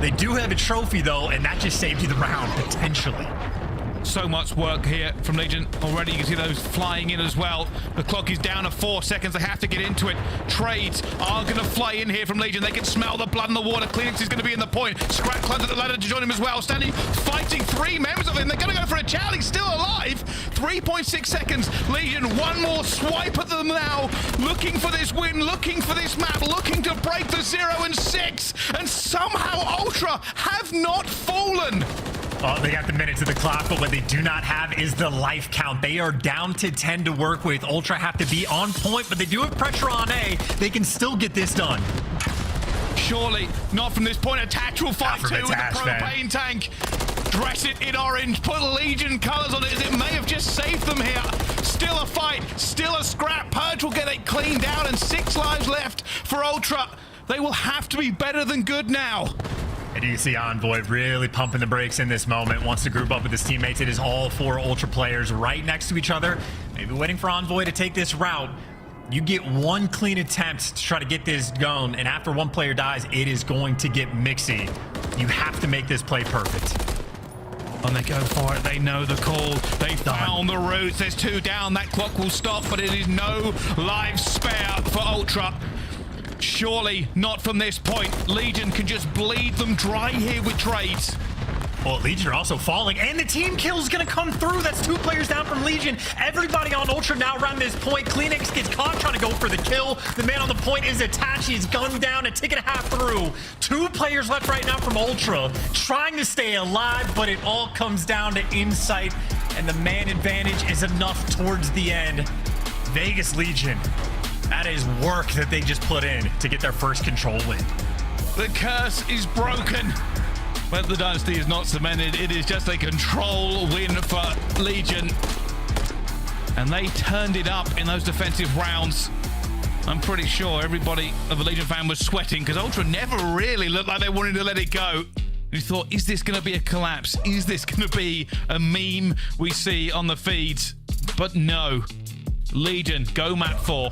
They do have a trophy, though, and that just saved you the round, potentially. So much work here from Legion already. You can see those flying in as well. The clock is down to 4 seconds. They have to get into it. Trades are going to fly in here from Legion. They can smell the blood in the water. Cleanix is going to be in the point. Scrap climbs at the ladder to join him as well. Standing, fighting 3 members of him. They're going to go for a chow. He's still alive. 3.6 seconds. Legion, one more swipe at them now. Looking for this win, looking for this map, looking to break the 0 and 6. And somehow Ultra have not fallen. Oh, they got the minutes of the clock, but what they do not have is the life count. They are down to 10 to work with. Ultra have to be on point, but they do have pressure on A. They can still get this done. Surely not from this point. Attach will fight too with the propane tank. Dress it in orange. Put Legion colors on it as it may have just saved them here. Still a fight. Still a scrap. Purge will get it cleaned down and 6 lives left for Ultra. They will have to be better than good now. And you see Envoy really pumping the brakes in this moment. Wants to group up with his teammates. It is all 4 Ultra players right next to each other. Maybe waiting for Envoy to take this route. You get 1 clean attempt to try to get this going, and after 1 player dies, it is going to get mixy. You have to make this play perfect. And they go for it. They know the call. They found the routes. There's 2 down. That clock will stop, but it is no lives spare for Ultra. Surely not from this point. Legion can just bleed them dry here with trades. Well, Legion are also falling, and the team kill is going to come through. That's 2 players down from Legion. Everybody on Ultra now around this point. Cleanix gets caught trying to go for the kill. The man on the point is attached. He's gunned down, a tick and a half through. 2 players left right now from Ultra, trying to stay alive, but it all comes down to insight, and the man advantage is enough towards the end. Vegas Legion. That is work that they just put in to get their first control win. The curse is broken, but the dynasty is not cemented. It is just a control win for Legion. And they turned it up in those defensive rounds. I'm pretty sure everybody of a Legion fan was sweating because Ultra never really looked like they wanted to let it go. You thought, is this going to be a collapse? Is this going to be a meme we see on the feeds? But no. Legion, go map 4.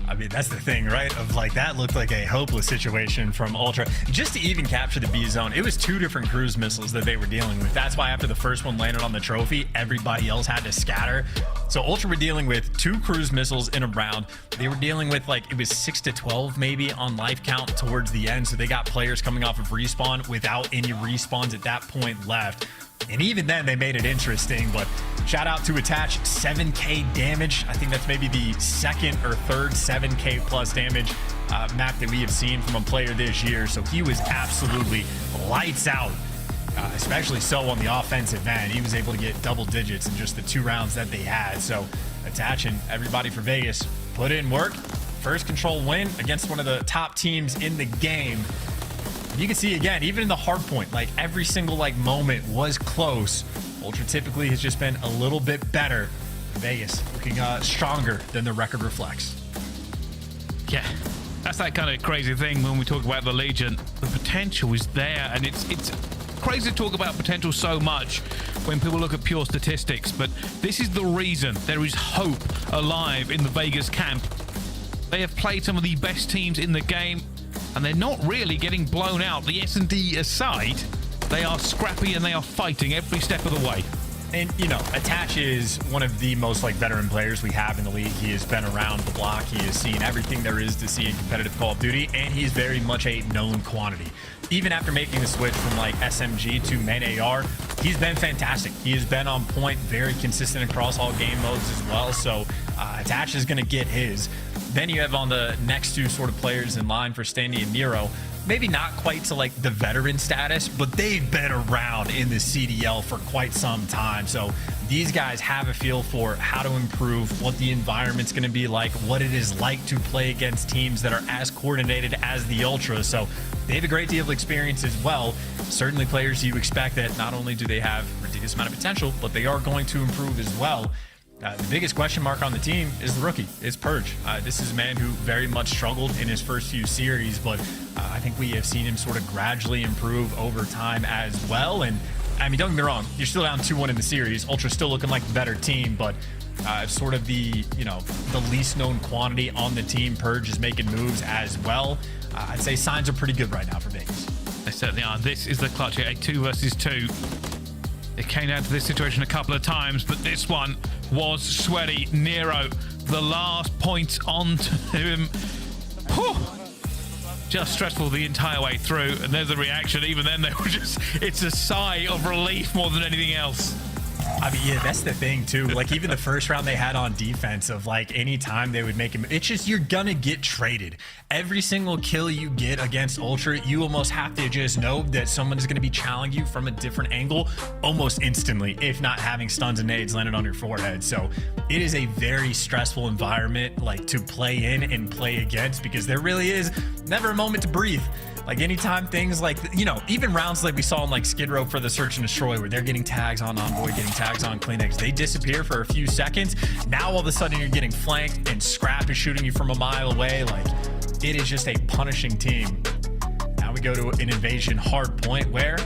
I mean, that's the thing, right? Of like, that looked like a hopeless situation from Ultra. Just to even capture the B zone, it was 2 different cruise missiles that they were dealing with. That's why after the first one landed on the trophy, everybody else had to scatter. So Ultra were dealing with 2 cruise missiles in a round. They were dealing with like, it was 6 to 12 maybe on life count towards the end. So they got players coming off of respawn without any respawns at that point left. And even then, they made it interesting, but shout out to Attach, 7K damage. I think that's maybe the 2nd or 3rd 7K plus damage map that we have seen from a player this year. So he was absolutely lights out, especially so on the offensive end. He was able to get double digits in just the 2 rounds that they had. So Attach and everybody for Vegas put in work. First control win against one of the top teams in the game. You can see again, even in the hard point, like every single like moment was close. Ultra typically has just been a little bit better. Vegas looking stronger than the record reflects. Yeah, that's that kind of crazy thing when we talk about the Legion. The potential is there, and it's crazy to talk about potential so much when people look at pure statistics, but this is the reason there is hope alive in the Vegas camp. They have played some of the best teams in the game, and they're not really getting blown out. The S&D aside, they are scrappy and they are fighting every step of the way. And, you know, Attach is one of the most, like, veteran players we have in the league. He has been around the block. He has seen everything there is to see in competitive Call of Duty, and he's very much a known quantity. Even after making the switch from, like, SMG to main AR, he's been fantastic. He has been on point, very consistent across all game modes as well. So Attach is going to get his. Then you have on the next two sort of players in line for Standy and Nero. Maybe not quite to like the veteran status, but they've been around in the CDL for quite some time. So these guys have a feel for how to improve, what the environment's going to be like, what it is like to play against teams that are as coordinated as the Ultra. So they have a great deal of experience as well. Certainly players you expect that not only do they have a ridiculous amount of potential, but they are going to improve as well. The biggest question mark on the team is the rookie, is Purge. This is a man who very much struggled in his first few series, but I think we have seen him sort of gradually improve over time as well. And I mean, don't get me wrong, you're still down 2-1 in the series. Ultra's still looking like the better team, but sort of the, you know, the least known quantity on the team. Purge is making moves as well. I'd say signs are pretty good right now for Vegas. They certainly are. This is the clutch here, a 2 versus 2. It came down to this situation a couple of times, but this one was sweaty. Nero, the last point onto him. Whew. Just stressful the entire way through, and there's the reaction. Even then, they were just, it's a sigh of relief more than anything else. I mean, yeah, that's the thing too. Like even the first round they had on defense of like any time they would make him, it's just you're gonna get traded. Every single kill you get against Ultra, you almost have to just know that someone's gonna be challenging you from a different angle almost instantly, if not having stuns and nades landed on your forehead. So it is a very stressful environment like to play in and play against, because there really is never a moment to breathe. Like anytime things like, you know, even rounds like we saw in like Skid Row for the Search and Destroy, where they're getting tags on Envoy, getting tags on Kleenex, they disappear for a few seconds. Now all of a sudden you're getting flanked and Scrap is shooting you from a mile away. Like it is just a punishing team. Now we go to an invasion hard point where,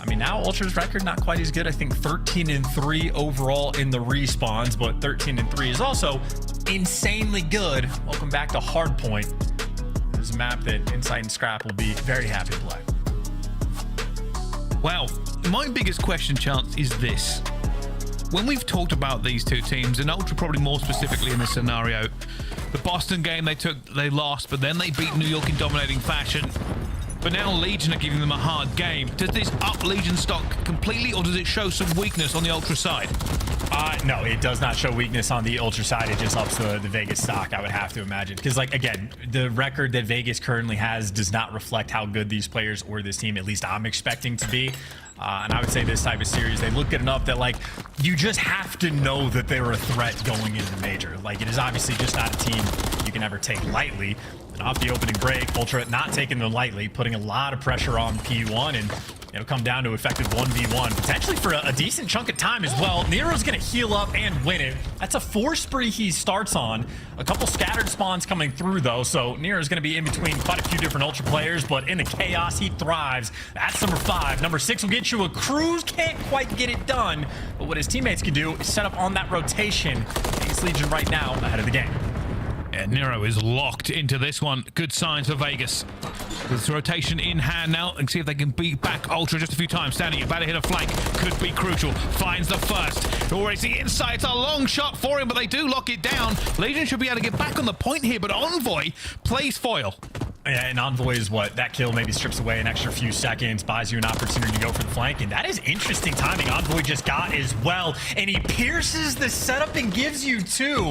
I mean, now Ultra's record not quite as good. I think 13-3 overall in the respawns, but 13-3 is also insanely good. Welcome back to hard point. This is a map that Insight and Scrap will be very happy to play. Well, my biggest question, Chance, is this. When we've talked about these two teams, and Ultra probably more specifically in this scenario, the Boston game they lost, but then they beat New York in dominating fashion. But now Legion are giving them a hard game. Does this up Legion stock completely, or does it show some weakness on the Ultra side? No, it does not show weakness on the Ultra side. It just ups the Vegas stock, I would have to imagine. Because, like, again, the record that Vegas currently has does not reflect how good these players or this team, at least I'm expecting to be. And I would say this type of series, they look good enough that, like, you just have to know that they're a threat going into the major. Like, it is obviously just not a team you can ever take lightly. And off the opening break, Ultra not taking them lightly, putting a lot of pressure on P1, and it'll come down to effective 1v1, potentially for a decent chunk of time as well. Nero's going to heal up and win it. That's a 4 spree he starts on. A couple scattered spawns coming through, though, so Nero's going to be in between quite a few different Ultra players, but in the chaos, he thrives. That's number 5. Number 6 will get you a cruise. Can't quite get it done, but what his teammates can do is set up on that rotation. Vegas Legion right now ahead of the game. Yeah, Nero is locked into this one. Good signs for Vegas. With rotation in hand now, and see if they can beat back Ultra just a few times. Standing about to hit a flank. Could be crucial. Finds the first. Already see inside. It's a long shot for him, but they do lock it down. Legion should be able to get back on the point here, but Envoy plays foil. Yeah, and Envoy is what? That kill maybe strips away an extra few seconds, buys you an opportunity to go for the flank, and that is interesting timing Envoy just got as well, and he pierces the setup and gives you 2.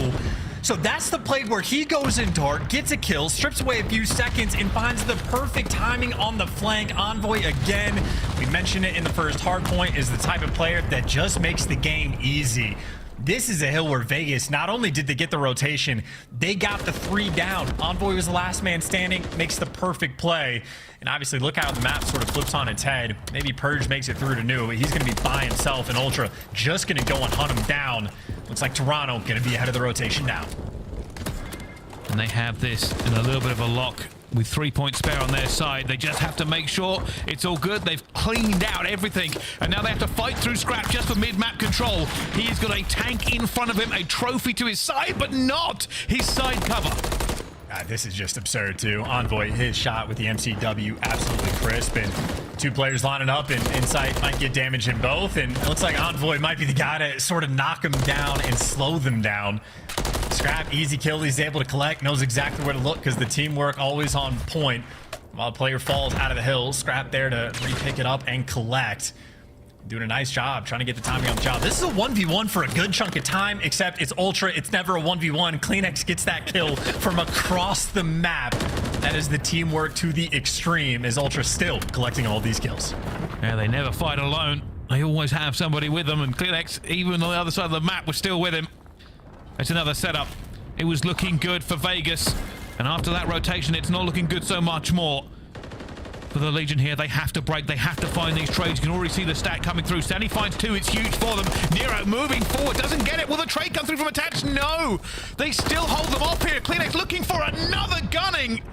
So that's the play where he goes in dark, gets a kill, strips away a few seconds, and finds the perfect timing on the flank. Envoy, again, we mentioned it in the first hard point, is the type of player that just makes the game easy. This is a hill where Vegas, not only did they get the rotation, they got the 3 down. Envoy was the last man standing, makes the perfect play. And obviously, look how the map sort of flips on its head. Maybe Purge makes it through to New, but he's going to be by himself, and Ultra just going to go and hunt him down. Looks like Toronto going to be ahead of the rotation now. And they have this in a little bit of a lock. With 3 points spare on their side, they just have to make sure it's all good. They've cleaned out everything, and now they have to fight through Scrap just for mid-map control. He's got a tank in front of him, a trophy to his side, but not his side cover. This is just absurd too. Envoy, his shot with the MCW, absolutely crisp, and 2 players lining up, and Insight might get damage in both, and it looks like Envoy might be the guy to sort of knock them down and slow them down. Scrap, easy kill, he's able to collect, knows exactly where to look because the teamwork always on point. While a player falls out of the hill, Scrap there to re-pick it up and collect. Doing a nice job trying to get the timing on the job. This is a 1v1 for a good chunk of time, except it's Ultra. It's never a 1v1. CleanX gets that kill from across the map. That is the teamwork to the extreme, as Ultra still collecting all these kills. Yeah, they never fight alone. They always have somebody with them, and CleanX, even on the other side of the map, was still with him. It's another setup. It was looking good for Vegas, and after that rotation, it's not looking good so much more. For the Legion here, they have to break, they have to find these trades. You can already see the stack coming through. Stanley finds 2, it's huge for them. Nero moving forward, doesn't get it. Will the trade come through from attached? No! They still hold them off here. CleanX looking for another gunning.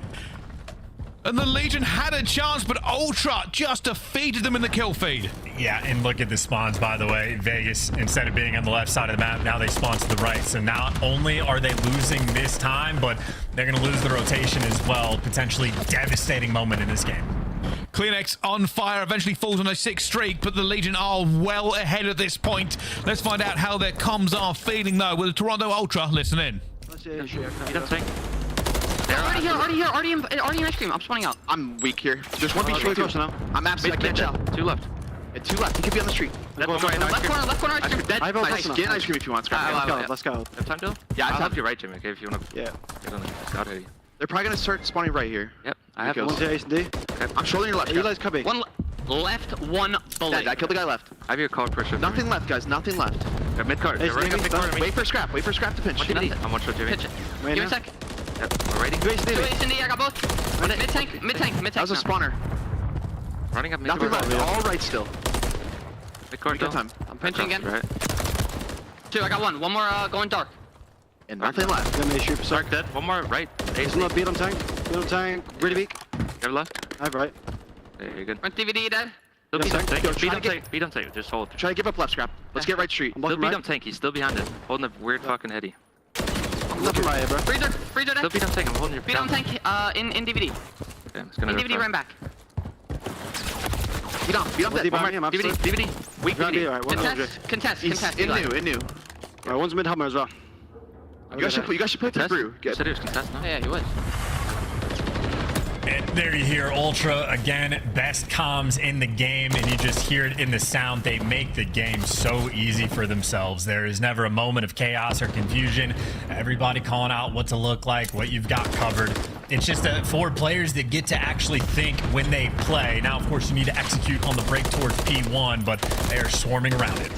And the Legion had a chance, but Ultra just defeated them in the kill feed. Yeah, and look at the spawns, by the way. Vegas, instead of being on the left side of the map, now they spawn to the right. So not only are they losing this time, but they're going to lose the rotation as well. Potentially devastating moment in this game. CleanX on fire, eventually falls on a 6 streak, but the Legion are well ahead at this point. Let's find out how their comms are feeling, though, with the Toronto Ultra. Listen in. They're already here, already in ice cream. I'm spawning out. I'm weak here. Just one beach close now. I'm absolutely dead. 2 left. And 2 left. He could be on the street. Left corner, ice cream. Dead. Nice. Get ice cream if you want. Let's go. Have time, Bill? Yeah, I'll help you right, Jimmy, okay, if you want to. Yeah. Get on the scout ready. They're probably going to start spawning right here. Yep. I have one to Ace and D. Okay. I'm shouldering your left. Eli's coming. One left, one bullet. I killed the guy left. I have your card pressure. Nothing left, guys. Nothing left. Mid card. Wait for Scrap. Wait for Scrap to pinch. I'm one shot, Jimmy. Pitch it. Give me a sec. Yep. We're ready. Do Ace and D. I got both. Mid tank. That was a spawner. Running up. Nothing left. All right still. Mid card. Good time. I'm pinching again. Right. 2. I got one. One more going dark. And nothing left. Gonna make sure Dark dead. One more right. Ace left. Beat on tank. Really weak. You're left. I have right. Yeah, you're good. Front DVD dead. Still beat him tank. Beat him tank. Just hold. Try to give up left, Scrap. Let's get right street. Still beat him tank. He's still behind it. Holding a weird fucking heady. I'm looking right, bro. Freezer dead. Still beat him tank. I'm holding your. Beat him tank. In DVD. Okay, I'm just gonna. In DVD, run back. Beat on dead. DVD. Weak DVD. Contest. In new. Alright, one's mid helmet as well. You guys should play this brew. You said it was contest, no? Yeah, you would. And there you hear Ultra again, best comms in the game, and you just hear it in the sound. They make the game so easy for themselves. There is never a moment of chaos or confusion. Everybody calling out what to look like, what you've got covered. It's just for players that get to actually think when they play. Now, of course, you need to execute on the break towards P1, but they are swarming around it.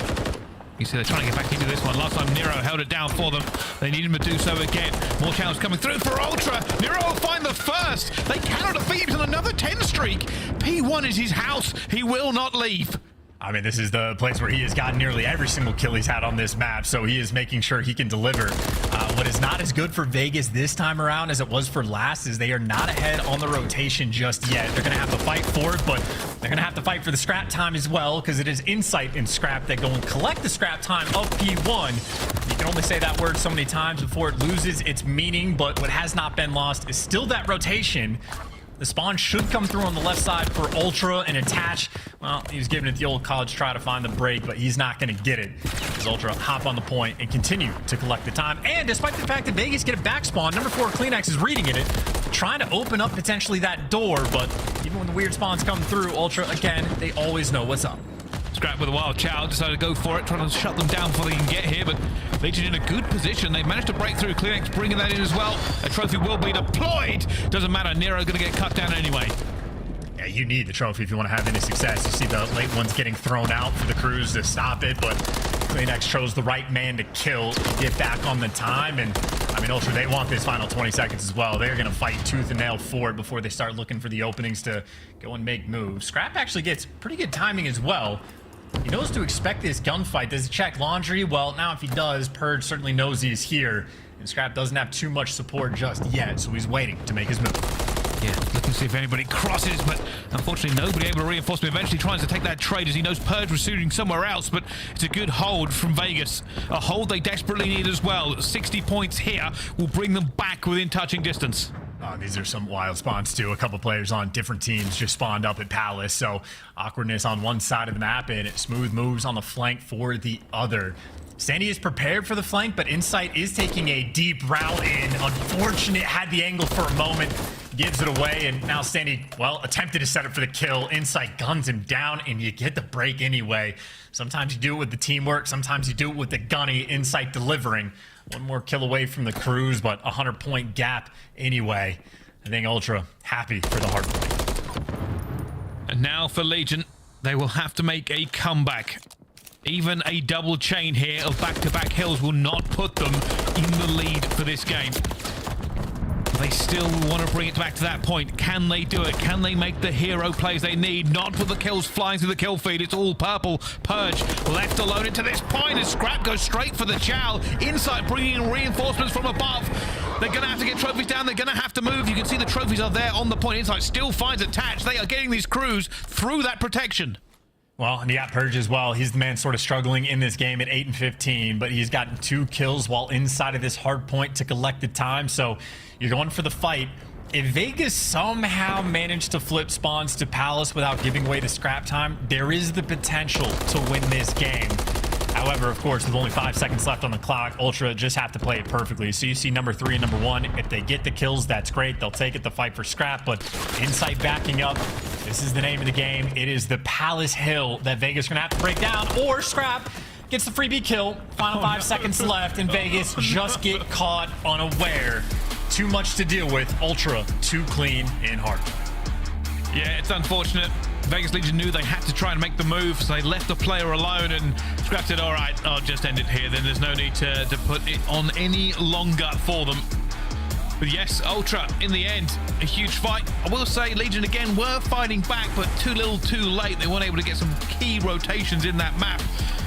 You see they're trying to get back into this one. Last time Nero held it down for them. They need him to do so again. More challenge coming through for Ultra. Nero will find the first. They cannot defeat him on another 10 streak. P1 is his house. He will not leave. I mean, this is the place where he has gotten nearly every single kill he's had on this map, so he is making sure he can deliver. What is not as good for Vegas this time around as it was for last is they are not ahead on the rotation just yet. They're going to have to fight for it, but they're going to have to fight for the scrap time as well, because it is Insight and Scrap that go and collect the scrap time of P1. You can only say that word so many times before it loses its meaning, but what has not been lost is still that rotation. The spawn should come through on the left side for Ultra and attach. Well, he was giving it the old college try to find the break, but he's not going to get it. As Ultra hop on the point and continue to collect the time. And despite the fact that Vegas get a back spawn, number 4 CleanX is reading it, trying to open up potentially that door, but even when the weird spawns come through, Ultra, again, they always know what's up. Scrap with a wild chow, decided to go for it, trying to shut them down before they can get here, but Legion in a good position. They've managed to break through. CleanX bringing that in as well. A trophy will be deployed. Doesn't matter, Nero going to get cut down anyway. Yeah, you need the trophy if you want to have any success. You see the late ones getting thrown out for the crews to stop it, but CleanX chose the right man to kill to get back on the time. And I mean, Ultra, they want this final 20 seconds as well. They're going to fight tooth and nail for it before they start looking for the openings to go and make moves. Scrap actually gets pretty good timing as well. He knows to expect this gunfight. Does he check laundry? Well, now if he does, Purge certainly knows he's here. And Scrap doesn't have too much support just yet, so he's waiting to make his move. Yeah, looking to see if anybody crosses, but unfortunately nobody able to reinforce him. Eventually tries to take that trade as he knows Purge was shooting somewhere else, but it's a good hold from Vegas. A hold they desperately need as well. 60 points here will bring them back within touching distance. These are some wild spawns too. A couple players on different teams just spawned up at Palace, so awkwardness on one side of the map and smooth moves on the flank for the other. Sandy is prepared for the flank, but Insight is taking a deep route in. Unfortunate, had the angle for a moment, gives it away, and now Sandy, well, attempted to set up for the kill. Insight guns him down, and you get the break anyway. Sometimes you do it with the teamwork, sometimes you do it with the gunny. Insight delivering. One more kill away from the Cruise, but a 100-point gap anyway. I think Ultra happy for the hard point. And now for Legion, they will have to make a comeback. Even a double chain here of back-to-back hills will not put them in the lead for this game. They still want to bring it back to that point. Can they do it? Can they make the hero plays they need? Not with the kills flying through the kill feed. It's all purple. Purge left alone into this point as Scrap goes straight for the Chow. Insight bringing in reinforcements from above. They're going to have to get trophies down. They're going to have to move. You can see the trophies are there on the point. Insight still finds attached. They are getting these crews through that protection. Well, and you got Purge as well. He's the man sort of struggling in this game at 8 and 15, but he's gotten 2 kills while inside of this hard point to collect the time. So you're going for the fight. If Vegas somehow managed to flip spawns to Palace without giving away the scrap time, there is the potential to win this game. However, of course, with only 5 seconds left on the clock, Ultra just have to play it perfectly. So you see number 3 and number 1. If they get the kills, that's great. They'll take it, the fight for scrap. But Insight backing up. This is the name of the game. It is the Palace Hill that Vegas are going to have to break down, or scrap gets the freebie kill. Final 5 seconds left, and Vegas just get caught unaware. Too much to deal with. Ultra too clean in hard. Yeah, it's unfortunate. Vegas Legion knew they had to try and make the move, so they left the player alone, and Scrap said, all right, I'll just end it here. Then there's no need to put it on any longer for them. But yes, Ultra, in the end, a huge fight. I will say Legion, again, were fighting back, but too little too late. They weren't able to get some key rotations in that map,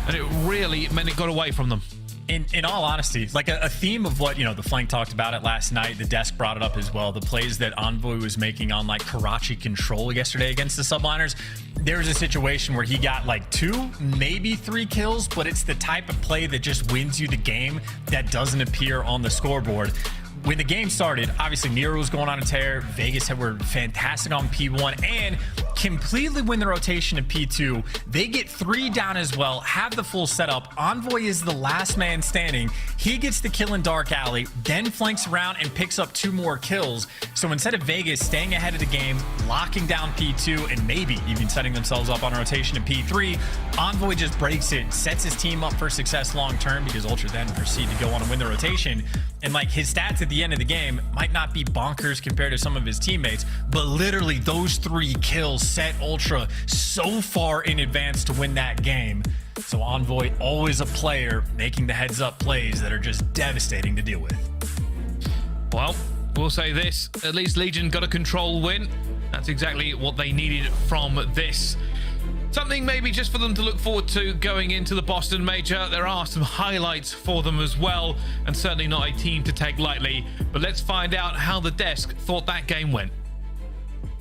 and it really meant it got away from them. In all honesty, like a theme of what, the flank talked about it last night, the desk brought it up as well, the plays that Envoy was making on like Karachi control yesterday against the Subliners, there was a situation where he got like 2, maybe 3 kills, but it's the type of play that just wins you the game that doesn't appear on the scoreboard. When the game started, obviously Nero was going on a tear. Vegas were fantastic on P1 and completely win the rotation at P2. They get 3 down as well, have the full setup. Envoy is the last man standing. He gets the kill in Dark Alley, then flanks around and picks up 2 more kills. So instead of Vegas staying ahead of the game, locking down P2, and maybe even setting themselves up on rotation at P3, Envoy just breaks it, sets his team up for success long term, because Ultra then proceed to go on and win the rotation. And like his stats at the end of the game might not be bonkers compared to some of his teammates, but literally those 3 kills set Ultra so far in advance to win that game. So Envoy, always a player making the heads up plays that are just devastating to deal with. Well, we'll say this, at least Legion got a control win. That's exactly what they needed from this. Something maybe just for them to look forward to going into the Boston Major. There are some highlights for them as well, and certainly not a team to take lightly. But let's find out how the desk thought that game went.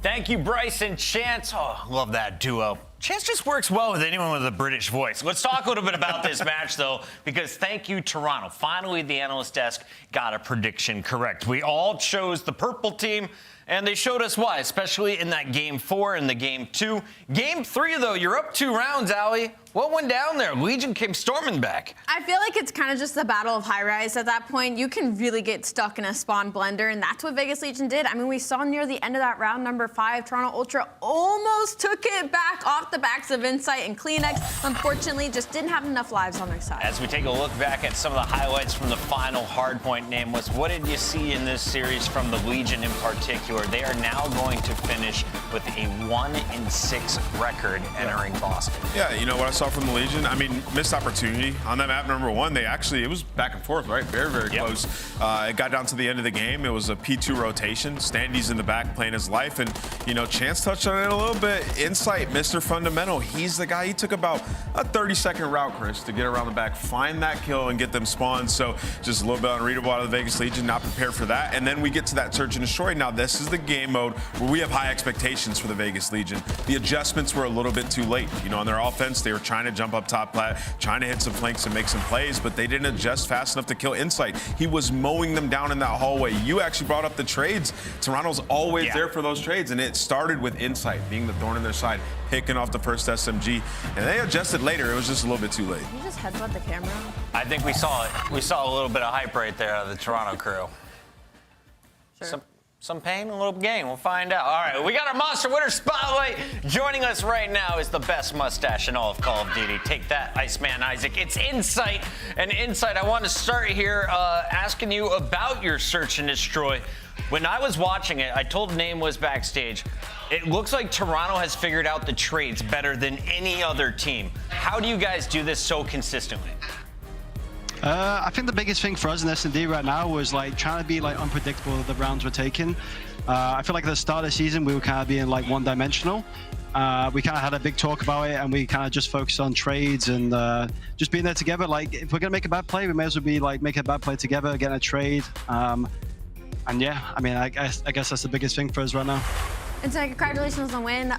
Thank you, Bryce and Chance. Oh, love that duo. Chance just works well with anyone with a British voice. Let's talk a little bit about this match, though, because thank you, Toronto. Finally, the analyst desk got a prediction correct. We all chose the purple team, and they showed us why, especially in that Game 4 and the Game 2. Game 3, though, you're up 2 rounds, Allie. What went down there? Legion came storming back. I feel like it's kind of just the battle of high rise at that point. You can really get stuck in a spawn blender, and that's what Vegas Legion did. I mean, we saw near the end of that round, number 5, Toronto Ultra almost took it back off the backs of Insight and Kleenex. Unfortunately, just didn't have enough lives on their side. As we take a look back at some of the highlights from the final hardpoint, Nameless, what did you see in this series from the Legion in particular? They are now going to finish with a 1-6 record entering Boston. Yeah, you know what I saw from the Legion? I mean, missed opportunity. On that map, number 1, it was back and forth, right? Very, very close. It got down to the end of the game. It was a P2 rotation. Standy's in the back playing his life, and, Chance touched on it a little bit. Insight, Mr. Fundamental, he's the guy. He took about a 30-second route, Chris, to get around the back, find that kill, and get them spawned. So just a little bit unreadable out of the Vegas Legion, not prepared for that. And then we get to that search and destroy. Now, this is the game mode where we have high expectations for the Vegas Legion. The adjustments were a little bit too late. You know, on their offense, they were trying to jump up top plat, trying to hit some flanks and make some plays, but they didn't adjust fast enough to kill Insight. He was mowing them down in that hallway. You actually brought up the trades. Toronto's always there for those trades, and it started with Insight being the thorn in their side, picking off the first SMG, and they adjusted later. It was just a little bit too late. You just headbutt the camera. I think we saw it. We saw a little bit of hype right there out of the Toronto crew. Sure. Some pain, a little gain. We'll find out. All right, we got our Monster Winner Spotlight. Joining us right now is the best mustache in all of Call of Duty. Take that, Iceman Isaac. It's Insight. And Insight, I want to start here asking you about your Search and Destroy. When I was watching it, I told Name was backstage. It looks like Toronto has figured out the trades better than any other team. How do you guys do this so consistently? I think the biggest thing for us in S&D right now was like trying to be like unpredictable with the rounds we're taking. I feel like at the start of the season we were kind of being like one-dimensional. We kind of had a big talk about it, and we kind of just focused on trades and just being there together. Like if we're gonna make a bad play, we may as well be like making a bad play together, getting a trade. And yeah, I mean, I guess that's the biggest thing for us right now. And so congratulations on the win.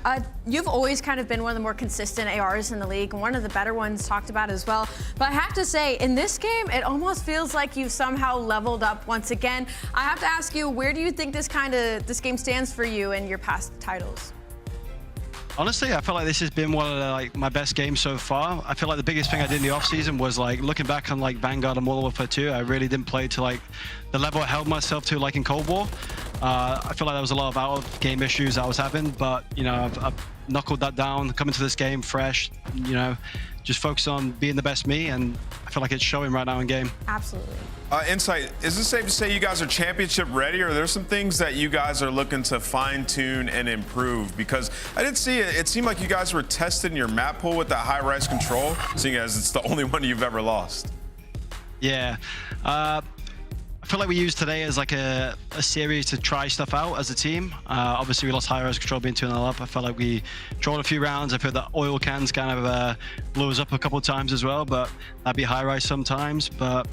You've always kind of been one of the more consistent ARs in the league, and one of the better ones talked about as well. But I have to say, in this game, it almost feels like you've somehow leveled up once again. I have to ask you, where do you think this game stands for you in your past titles? Honestly, I feel like this has been one of the, my best games so far. I feel like the biggest thing I did in the off season was like looking back on like Vanguard and Modern Warfare 2. I really didn't play to like the level I held myself to like in Cold War. I feel like there was a lot of out of game issues I was having, but you know I've knuckled that down, coming to this game fresh. You know, just focus on being the best me, and I feel like it's showing right now in game. Absolutely. Insight, is it safe to say you guys are championship ready, or are there some things that you guys are looking to fine tune and improve? Because I did see it seemed like you guys were testing your map pool with that high-rise control, seeing as it's the only one you've ever lost. Yeah. I feel like we used today as like a series to try stuff out as a team. Obviously, we lost high-rise control being 2-0 up. I felt like we trolled a few rounds. I feel that oil cans kind of blew us up a couple of times as well, but that'd be high-rise sometimes. But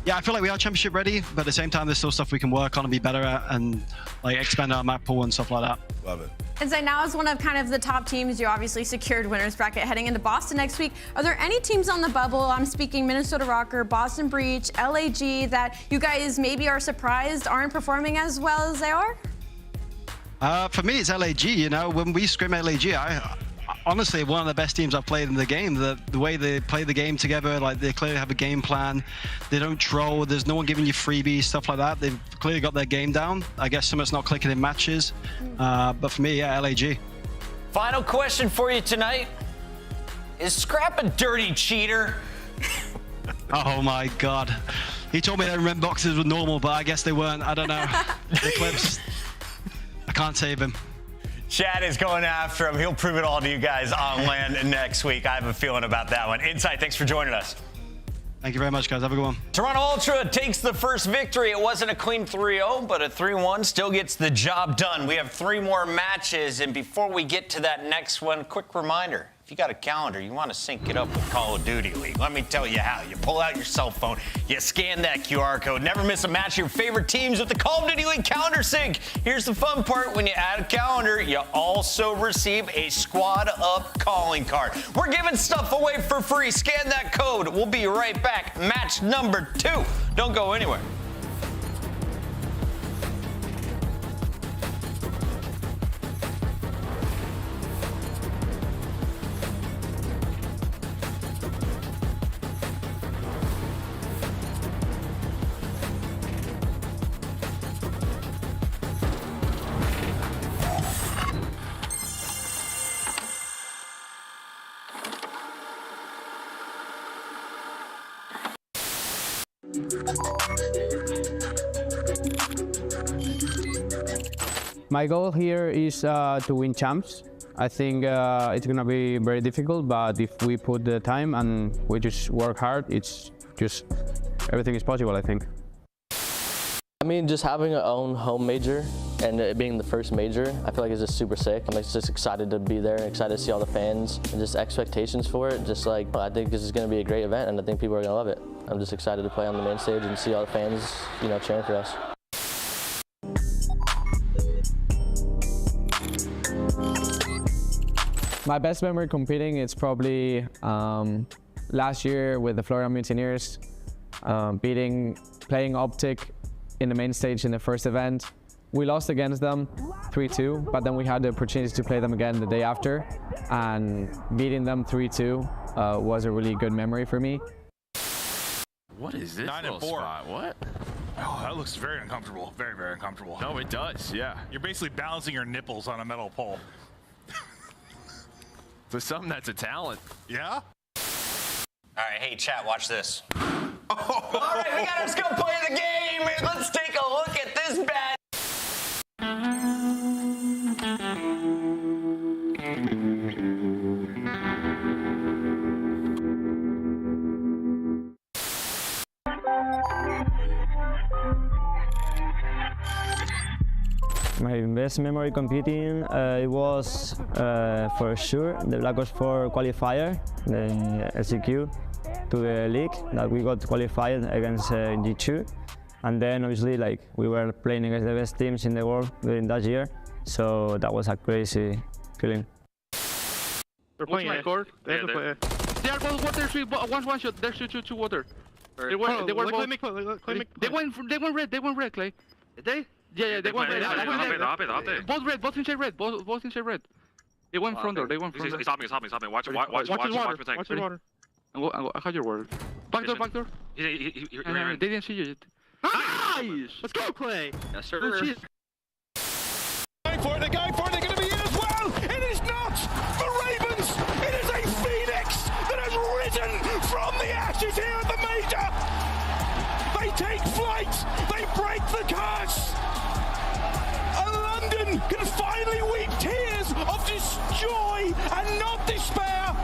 yeah, I feel like we are championship ready, but at the same time, there's still stuff we can work on and be better at, and like expand our map pool and stuff like that. Love it. And so now as one of kind of the top teams, you obviously secured winners bracket heading into Boston next week. Are there any teams on the bubble, I'm speaking Minnesota Røkkr, Boston Breach, LAG, that you guys maybe are surprised aren't performing as well as they are? For me, it's LAG. You know, when we scrim LAG, honestly, one of the best teams I've played in the game. The way they play the game together, like they clearly have a game plan. They don't troll. There's no one giving you freebies, stuff like that. They've clearly got their game down. I guess something's not clicking in matches. But for me, yeah, LAG. Final question for you tonight. Is Scrap a dirty cheater? Oh my God. He told me that rim boxes were normal, but I guess they weren't. I don't know. The clips. I can't save him. Chad is going after him. He'll prove it all to you guys on land next week. I have a feeling about that one. Insight, thanks for joining us. Thank you very much, guys. Have a good one. Toronto Ultra takes the first victory. It wasn't a clean 3-0, but a 3-1 still gets the job done. We have 3 more matches, and before we get to that next one, quick reminder. If you got a calendar, you want to sync it up with Call of Duty League. Let me tell you how. You pull out your cell phone, you scan that QR code. Never miss a match of your favorite teams with the Call of Duty League calendar sync. Here's the fun part. When you add a calendar, you also receive a squad up calling card. We're giving stuff away for free. Scan that code. We'll be right back. Match number 2. Don't go anywhere. My goal here is to win champs. I think it's gonna be very difficult, but if we put the time and we just work hard, it's just everything is possible, I think. I mean, just having our own home major and it being the first major, I feel like it's just super sick. I'm just excited to be there, excited to see all the fans, and just expectations for it. Just like, I think this is going to be a great event, and I think people are going to love it. I'm just excited to play on the main stage and see all the fans, you know, cheering for us. My best memory competing is probably last year with the Florida Mutineers, playing OpTic in the main stage in the first event. We lost against them 3-2, but then we had the opportunity to play them again the day after, and beating them 3-2 was a really good memory for me. What is this 9 and little 4. spot? What? Oh, that looks very uncomfortable. Very, very uncomfortable. No, it does, yeah. You're basically balancing your nipples on a metal pole. For some, that's a talent. Yeah? All right, hey, chat, watch this. All right, we gotta just go play the game. Let's take a look at this bad. My best memory competing, it was for sure the Black Ops 4 qualifier, the SCQ, to the league that we got qualified against G2. And then obviously like we were playing against the best teams in the world during that year, so that was a crazy feeling. They're playing my court. They have to play. They are both water. One shot. There's two water. They were both. They went red. They went red, Clay. They? Yeah, they went red. Both red. Both inside red. Both inside red. They went front door. They went front door. He's hopping. Watch the water. I have your word. Back door. They didn't see you yet. Nice! Let's go, Clay! Yes, sir. They're going for it, they're going to be in as well! It is not the Ravens! It is a Phoenix that has risen from the ashes here at the Major! They take flight! They break the curse! And London can finally weep tears of joy and not despair!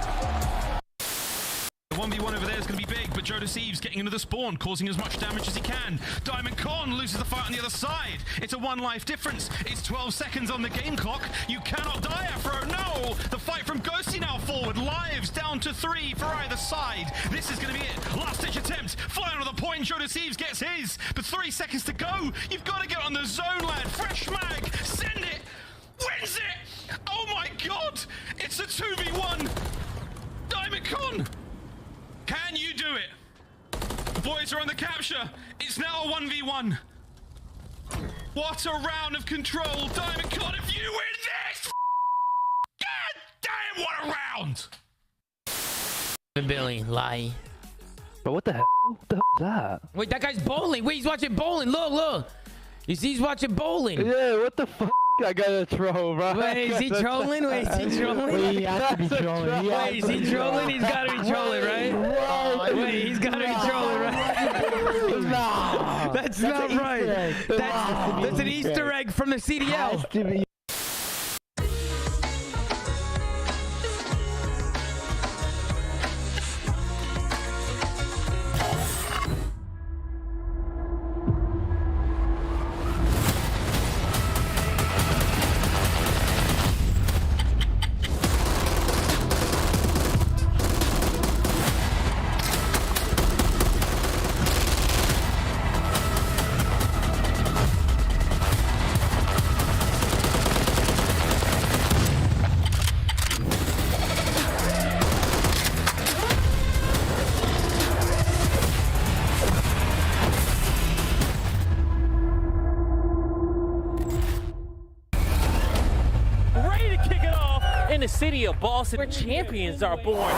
The 1v1 over there is going to be big, but Joedecieves getting into the spawn, causing as much damage as he can. Diamond Con loses the fight on the other side. It's a 1 life difference. It's 12 seconds on the game clock. You cannot die, Afro. No! The fight from Ghosty now forward. Lives down to 3 for either side. This is going to be it. Last ditch attempt. Flying on the point. Joedecieves gets his. But 3 seconds to go. You've got to get on the zone, lad. Fresh mag. Send it. Wins it. Oh my god. It's a 2v1. Diamond Con. Can you do it? The boys are on the capture. It's now a 1v1. What a round of control. Diamond Con, if you win this! God damn, what a round! Billy, lie. But what the hell? What the hell is that? Wait, that guy's bowling. Wait, he's watching bowling. Look. You see he's watching bowling. Yeah, what the fuck? I gotta throw, bro. Wait, is he trolling? Wait, is he trolling? He has to be trolling. Wait, is he trolling? He's gotta be trolling, right? Wait, he's gotta be trolling, right? No. That's not right. That's an Easter egg from the CDL. In the city of Boston, where champions are born.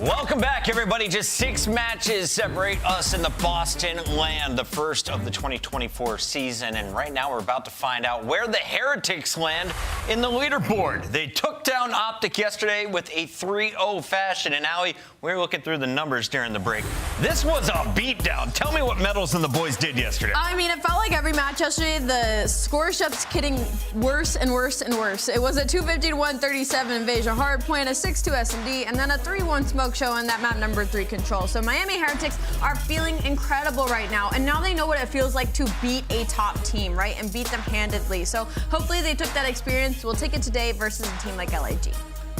Welcome back, everybody. Just 6 matches separate us in the Boston land, the first of the 2024 season. And right now we're about to find out where the Heretics land in the leaderboard. They took down OpTic yesterday with a 3-0 fashion. And Allie, we were looking through the numbers during the break. This was a beatdown. Tell me what Metals and the boys did yesterday. I mean, it felt like every match yesterday, the score kept getting worse and worse and worse. It was a 250 to 137 Invasion Hardpoint, a 6-2 SMD, and then a 3-1 Smoke Show on that map number 3 Control. So Miami Heretics are feeling incredible right now, and now they know what it feels like to beat a top team, right, and beat them handedly. So hopefully they took that experience. We'll take it today versus a team like LAG.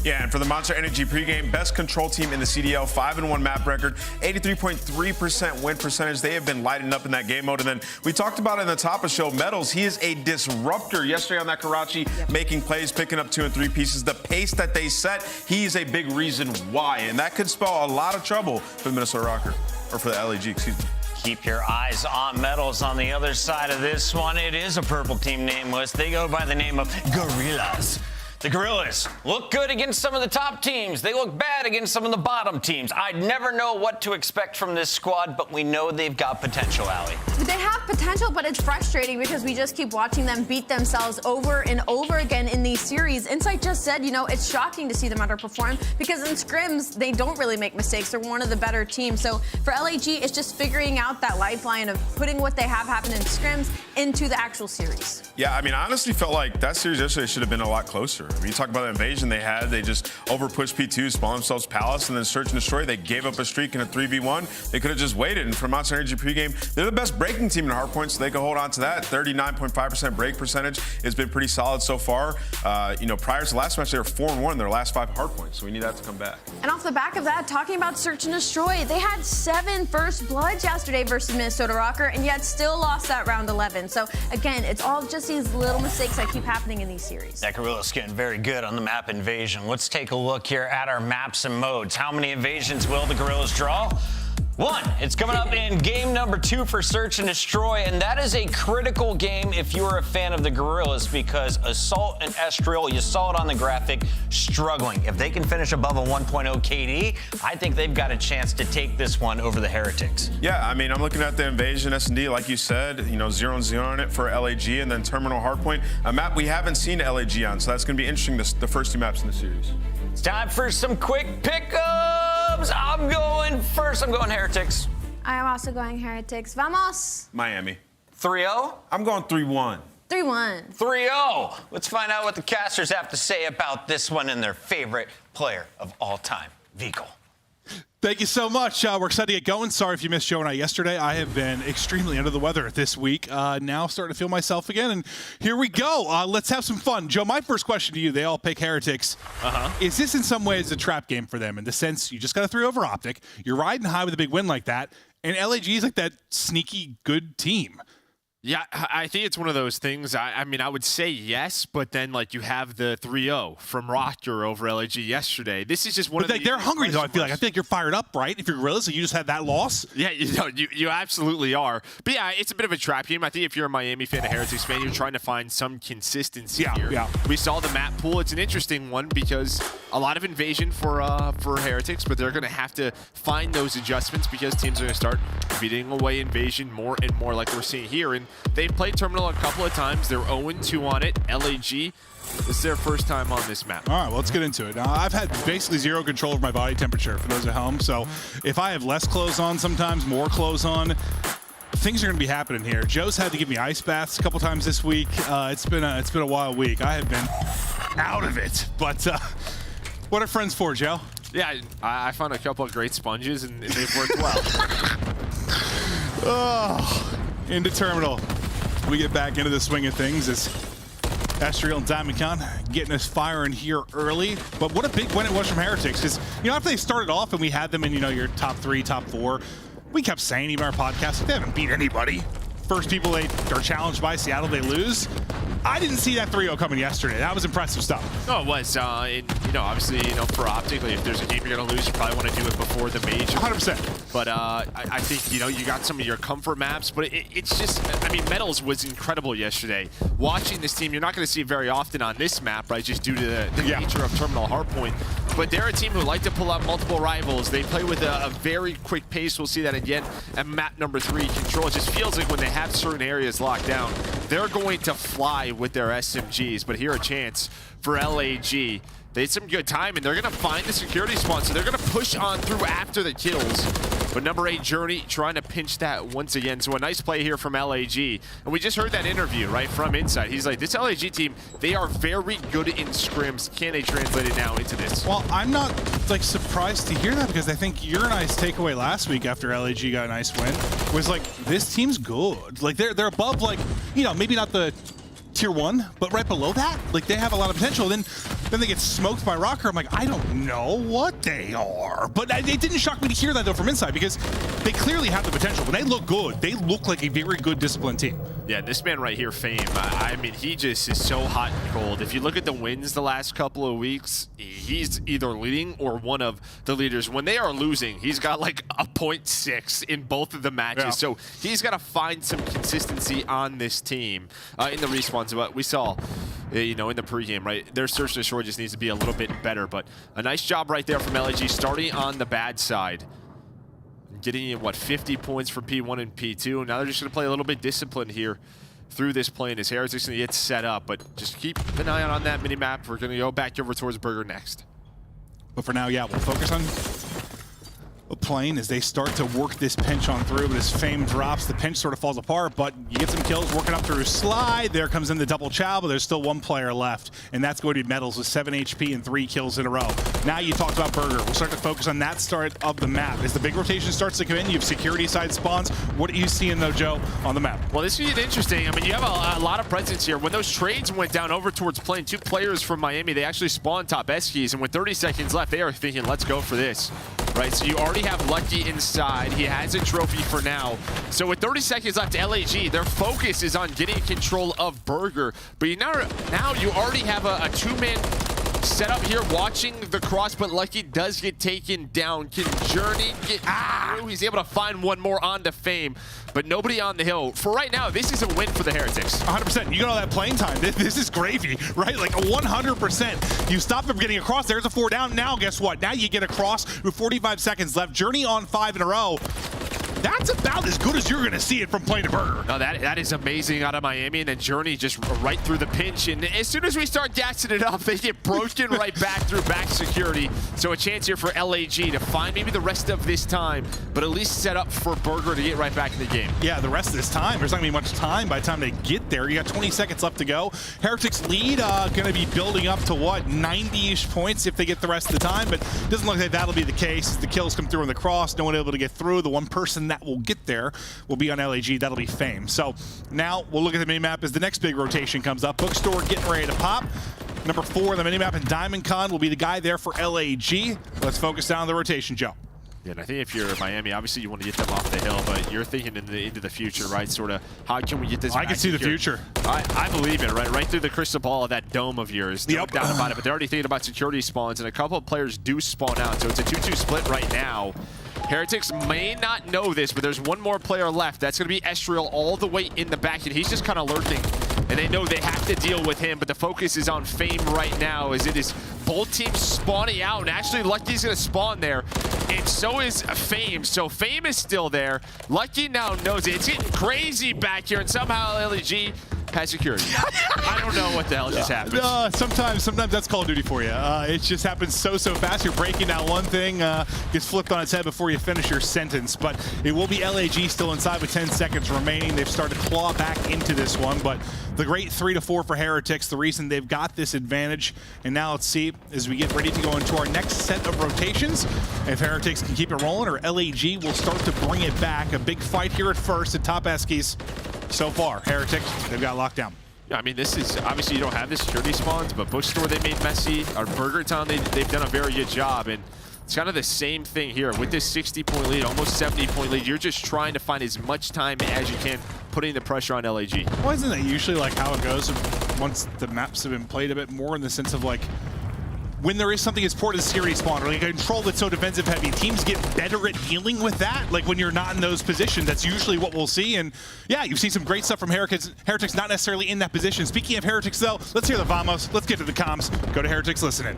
Yeah, and for the Monster Energy pregame, best control team in the CDL, 5-1 map record, 83.3% win percentage. They have been lighting up in that game mode. And then we talked about it in the top of show, Metals. He is a disruptor. Yesterday on that Karachi, making plays, picking up 2 and 3 pieces. The pace that they set, he's a big reason why. And that could spell a lot of trouble for the Minnesota Røkkr, or for the LAG, excuse me. Keep your eyes on Metals on the other side of this one. It is a purple team nameless. They go by the name of Guerrillas. The Guerrillas look good against some of the top teams. They look bad against some of the bottom teams. I never know what to expect from this squad, but we know they've got potential, Allie. They have potential, but it's frustrating because we just keep watching them beat themselves over and over again in these series. Insight just said, you know, it's shocking to see them underperform because in scrims, they don't really make mistakes. They're one of the better teams. So for LAG, it's just figuring out that lifeline of putting what they have happen in scrims into the actual series. Yeah, I mean, I honestly felt like that series yesterday should have been a lot closer. I mean, you talk about the invasion they had. They just overpushed P2, spawned themselves Palace, and then Search and Destroy. They gave up a streak in a 3v1. They could have just waited. And for Monster Energy pregame, they're the best breaking team in hardpoint, so they can hold on to that. 39.5% break percentage has been pretty solid so far. You know, prior to the last match, they were 4-1 in their last 5 hardpoints, so we need that to come back. And off the back of that, talking about Search and Destroy, they had 7 first bloods yesterday versus Minnesota Røkkr, and yet still lost that round 11. So again, it's all just these little mistakes that keep happening in these series. That Guerrilla's getting very good on the map invasion. Let's take a look here at our maps and modes. How many invasions will the Guerrillas draw? 1. It's coming up in game number 2 for Search and Destroy, and that is a critical game if you are a fan of the Guerrillas because Assault and Estriel, you saw it on the graphic, struggling. If they can finish above a 1.0 KD, I think they've got a chance to take this one over the Heretics. Yeah, I mean, I'm looking at the Invasion S&D, like you said, you know, 0-0 on it for LAG, and then Terminal Hardpoint, a map we haven't seen LAG on, so that's going to be interesting, the first 2 maps in the series. It's time for some quick pickups. I'm going first. I'm going Heretics. I am also going Heretics. Vamos. Miami. 3-0? I'm going 3-1. 3-1. 3-0. Let's find out what the casters have to say about this one and their favorite player of all time, Vico. Thank you so much. We're excited to get going. Sorry if you missed Joe and I yesterday. I have been extremely under the weather this week. Now starting to feel myself again, and here we go. Let's have some fun. Joe, my first question to you, they all pick Heretics. Is this in some ways a trap game for them in the sense you just got to 3 over OpTic, you're riding high with a big win like that, and LAG is like that sneaky good team? Yeah, I think it's one of those things. I mean, I would say yes, but then like you have the 3-0 from Røkkr over LAG yesterday. This is just one of the. They're hungry though. I feel like you're fired up, right? If you're Guerrillas, so you just had that loss. Yeah, you absolutely are. But yeah, it's a bit of a trap game. I think if you're a Miami fan, a Heretics fan, you're trying to find some consistency here. Yeah. We saw the map pool. It's an interesting one because a lot of invasion for Heretics, but they're going to have to find those adjustments because teams are going to start beating away invasion more and more, like we're seeing here. And they've played Terminal a couple of times. They're 0-2 on it. LAG, this is their first time on this map. All right, well, let's get into it. Now, I've had basically 0 control of my body temperature for those at home. So if I have less clothes on sometimes, more clothes on, things are going to be happening here. Joe's had to give me ice baths a couple times this week. It's been a wild week. I have been out of it. But what are friends for, Joe? Yeah, I found a couple of great sponges, and they've worked well. Oh, into Terminal. We get back into the swing of things as Estriel and DiamondCon getting us firing here early. But what a big win it was from Heretics. Because, you know, after they started off and we had them in, you know, your top 3, top 4, we kept saying, even our podcast, they haven't beat anybody. First people they are challenged by, Seattle, they lose. I didn't see that 3-0 coming yesterday. That was impressive stuff. No, it was. Obviously, for OpTic, if there's a game you're going to lose, you probably want to do it before the major. 100%. But I think, you got some of your comfort maps, but it's just, Metals was incredible yesterday. Watching this team, you're not going to see it very often on this map, right, just due to the nature of Terminal Hardpoint. But they're a team who like to pull out multiple rivals. They play with a very quick pace. We'll see that again at map number 3, Control. It just feels like when they have certain areas locked down, they're going to fly with their SMGs. But here a chance for LAG. They had some good time, and they're going to find the security spawn, so they're going to push on through after the kills. But number 8, Journey, trying to pinch that once again. So a nice play here from LAG. And we just heard that interview, right, from Inside. He's like, this LAG team, they are very good in scrims. Can they translate it now into this? Well, I'm not, surprised to hear that, because I think your nice takeaway last week after LAG got a nice win was, this team's good. They're above, maybe not the tier 1, but right below that, they have a lot of potential. Then they get smoked by Røkkr. I'm like, I don't know what they are. But it didn't shock me to hear that, though, from Inside, because they clearly have the potential. When they look good, they look like a very good, disciplined team. Yeah, this man right here, Fame, he just is so hot and cold. If you look at the wins the last couple of weeks, he's either leading or one of the leaders. When they are losing, he's got a 0.6 in both of the matches. Yeah. So he's got to find some consistency on this team in the respawns. But we saw, in the pregame, right, their search and destroy just needs to be a little bit better. But a nice job right there from LAG, starting on the bad side. Getting in, 50 points for P1 and P2. Now they're just going to play a little bit disciplined here through this play. And as Heretics going to get set up, but just keep an eye on that mini-map. We're going to go back over towards Røkkr next. But for now, we'll focus on a plane as they start to work this pinch on through. But as Fame drops, the pinch sort of falls apart, but you get some kills working up through Slide. There comes in the double chow, but there's still one player left, and that's going to be Metals with 7 HP and 3 kills in a row. Now you talked about Røkkr. We'll start to focus on that start of the map. As the big rotation starts to come in, you have security side spawns. What are you seeing, though, Joe, on the map? Well, this is interesting. You have a lot of presence here. When those trades went down over towards plane, 2 players from Miami, they actually spawned top S-keys, and with 30 seconds left, they are thinking, let's go for this. Right, so you already have Lucky inside. He has a trophy for now. So with 30 seconds left, LAG, their focus is on getting control of Røkkr. But now you already have a 2-man setup here watching the cross, but Lucky does get taken down. Can Journey get through? He's able to find one more onto Fame, but nobody on the hill. For right now, this is a win for the Heretics. 100%. You got all that playing time. This is gravy, right? 100%. You stop them getting across. There's a 4 down. Now, guess what? Now you get across with 45 seconds left. Journey on 5 in a row. That's about as good as you're going to see it from playing to Røkkr. No, that is amazing out of Miami, and then Journey just right through the pinch. And as soon as we start gassing it up, they get broken right back through back security. So a chance here for LAG to find maybe the rest of this time, but at least set up for Røkkr to get right back in the game. Yeah, the rest of this time, there's not going to be much time by the time they get there. You got 20 seconds left to go. Heretics lead going to be building up to, 90-ish points if they get the rest of the time, but it doesn't look like that'll be the case. As the kills come through on the cross, no one able to get through. The one person that will get there will be on LAG. That'll be Fame. So now we'll look at the mini-map as the next big rotation comes up. Bookstore getting ready to pop. Number 4 on the mini-map in Diamond Con will be the guy there for LAG. Let's focus down on the rotation, Joe. Yeah, and I think if you're Miami, obviously you want to get them off the hill, but you're thinking into the future, right? Sort of, how can we get this I can see the future. I believe it, right? Right through the crystal ball of that dome of yours. No doubt about it, but they're already thinking about security spawns, and a couple of players do spawn out, so it's a 2-2 split right now. Heretics may not know this, but there's one more player left. That's going to be Estriel all the way in the back, and he's just kind of lurking. And they know they have to deal with him, but the focus is on Fame right now as it is both teams spawning out. And actually, Lucky's going to spawn there, and so is Fame. So Fame is still there. Lucky now knows it. It's getting crazy back here, and somehow LAG has security. I don't know what the hell just happened. Sometimes that's Call of Duty for you. It just happens so fast. You're breaking down one thing, gets flipped on its head before you finish your sentence. But it will be LAG still inside with 10 seconds remaining. They've started to claw back into this one, but the great 3-4 for Heretics, the reason they've got this advantage. And now let's see as we get ready to go into our next set of rotations, if Heretics can keep it rolling or LAG will start to bring it back. A big fight here at first at top Eskies. So far, Heretics, they've got locked down. Yeah, I mean, this is, obviously you don't have the security spawns, but Bookstore they made messy. Our Burger Town, they've done a very good job. And it's kind of the same thing here. With this 60-point lead, almost 70-point lead, you're just trying to find as much time as you can, putting the pressure on LAG. Well, isn't that usually like how it goes once the maps have been played a bit more in the sense of like, when there is something as poor as security spawn or like a control that's so defensive heavy, teams get better at dealing with that. Like when you're not in those positions, that's usually what we'll see. And yeah, you've seen some great stuff from Heretics, not necessarily in that position. Speaking of Heretics though, let's hear the Vamos. Let's get to the comms. Go to Heretics, listen in.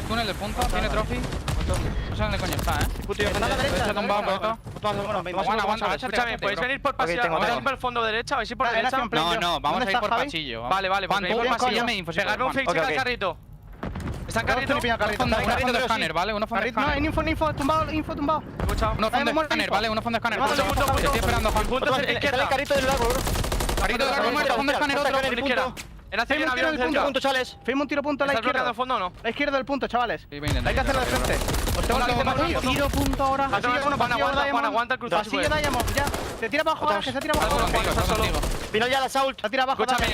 Túnel de punta, tiene trophy. No sé dónde coño está, Está tumbado por esto. Aguanta, Escúchame, ¿podéis venir por pasillo? ¿Vamos a ir por el fondo derecha? ¿Vais a ir por derecha? No, vamos a ir por pasillo. Vale, pues venid por pasillo. Pegadme un fake al carrito. ¿Está en carrito? Carrito de escáner, ¿vale? Uno fondo de escáner. No, info, tumbado. Uno fondo de escáner, ¿vale? Uno fondo de escáner. Estoy esperando, Juan. Punto a la izquierda. Carrito del lago, bro. Carrito del lago muerto, fondo de escáner otro. En hace bien avión del punto, chavales. Firma un tiro punto a la izquierda. ¿Estás bloqueando fondo o no? La izquierda del punto, chavales. Hay que hacerlo de frente. Os tengo que tiro punto ahora. Juan, aguanta el cruzado. Pasillo Diamond, ya. Se tira abajo ahora, que se tira abajo. Final ya la Sault. Se tira abajo. Escúchame,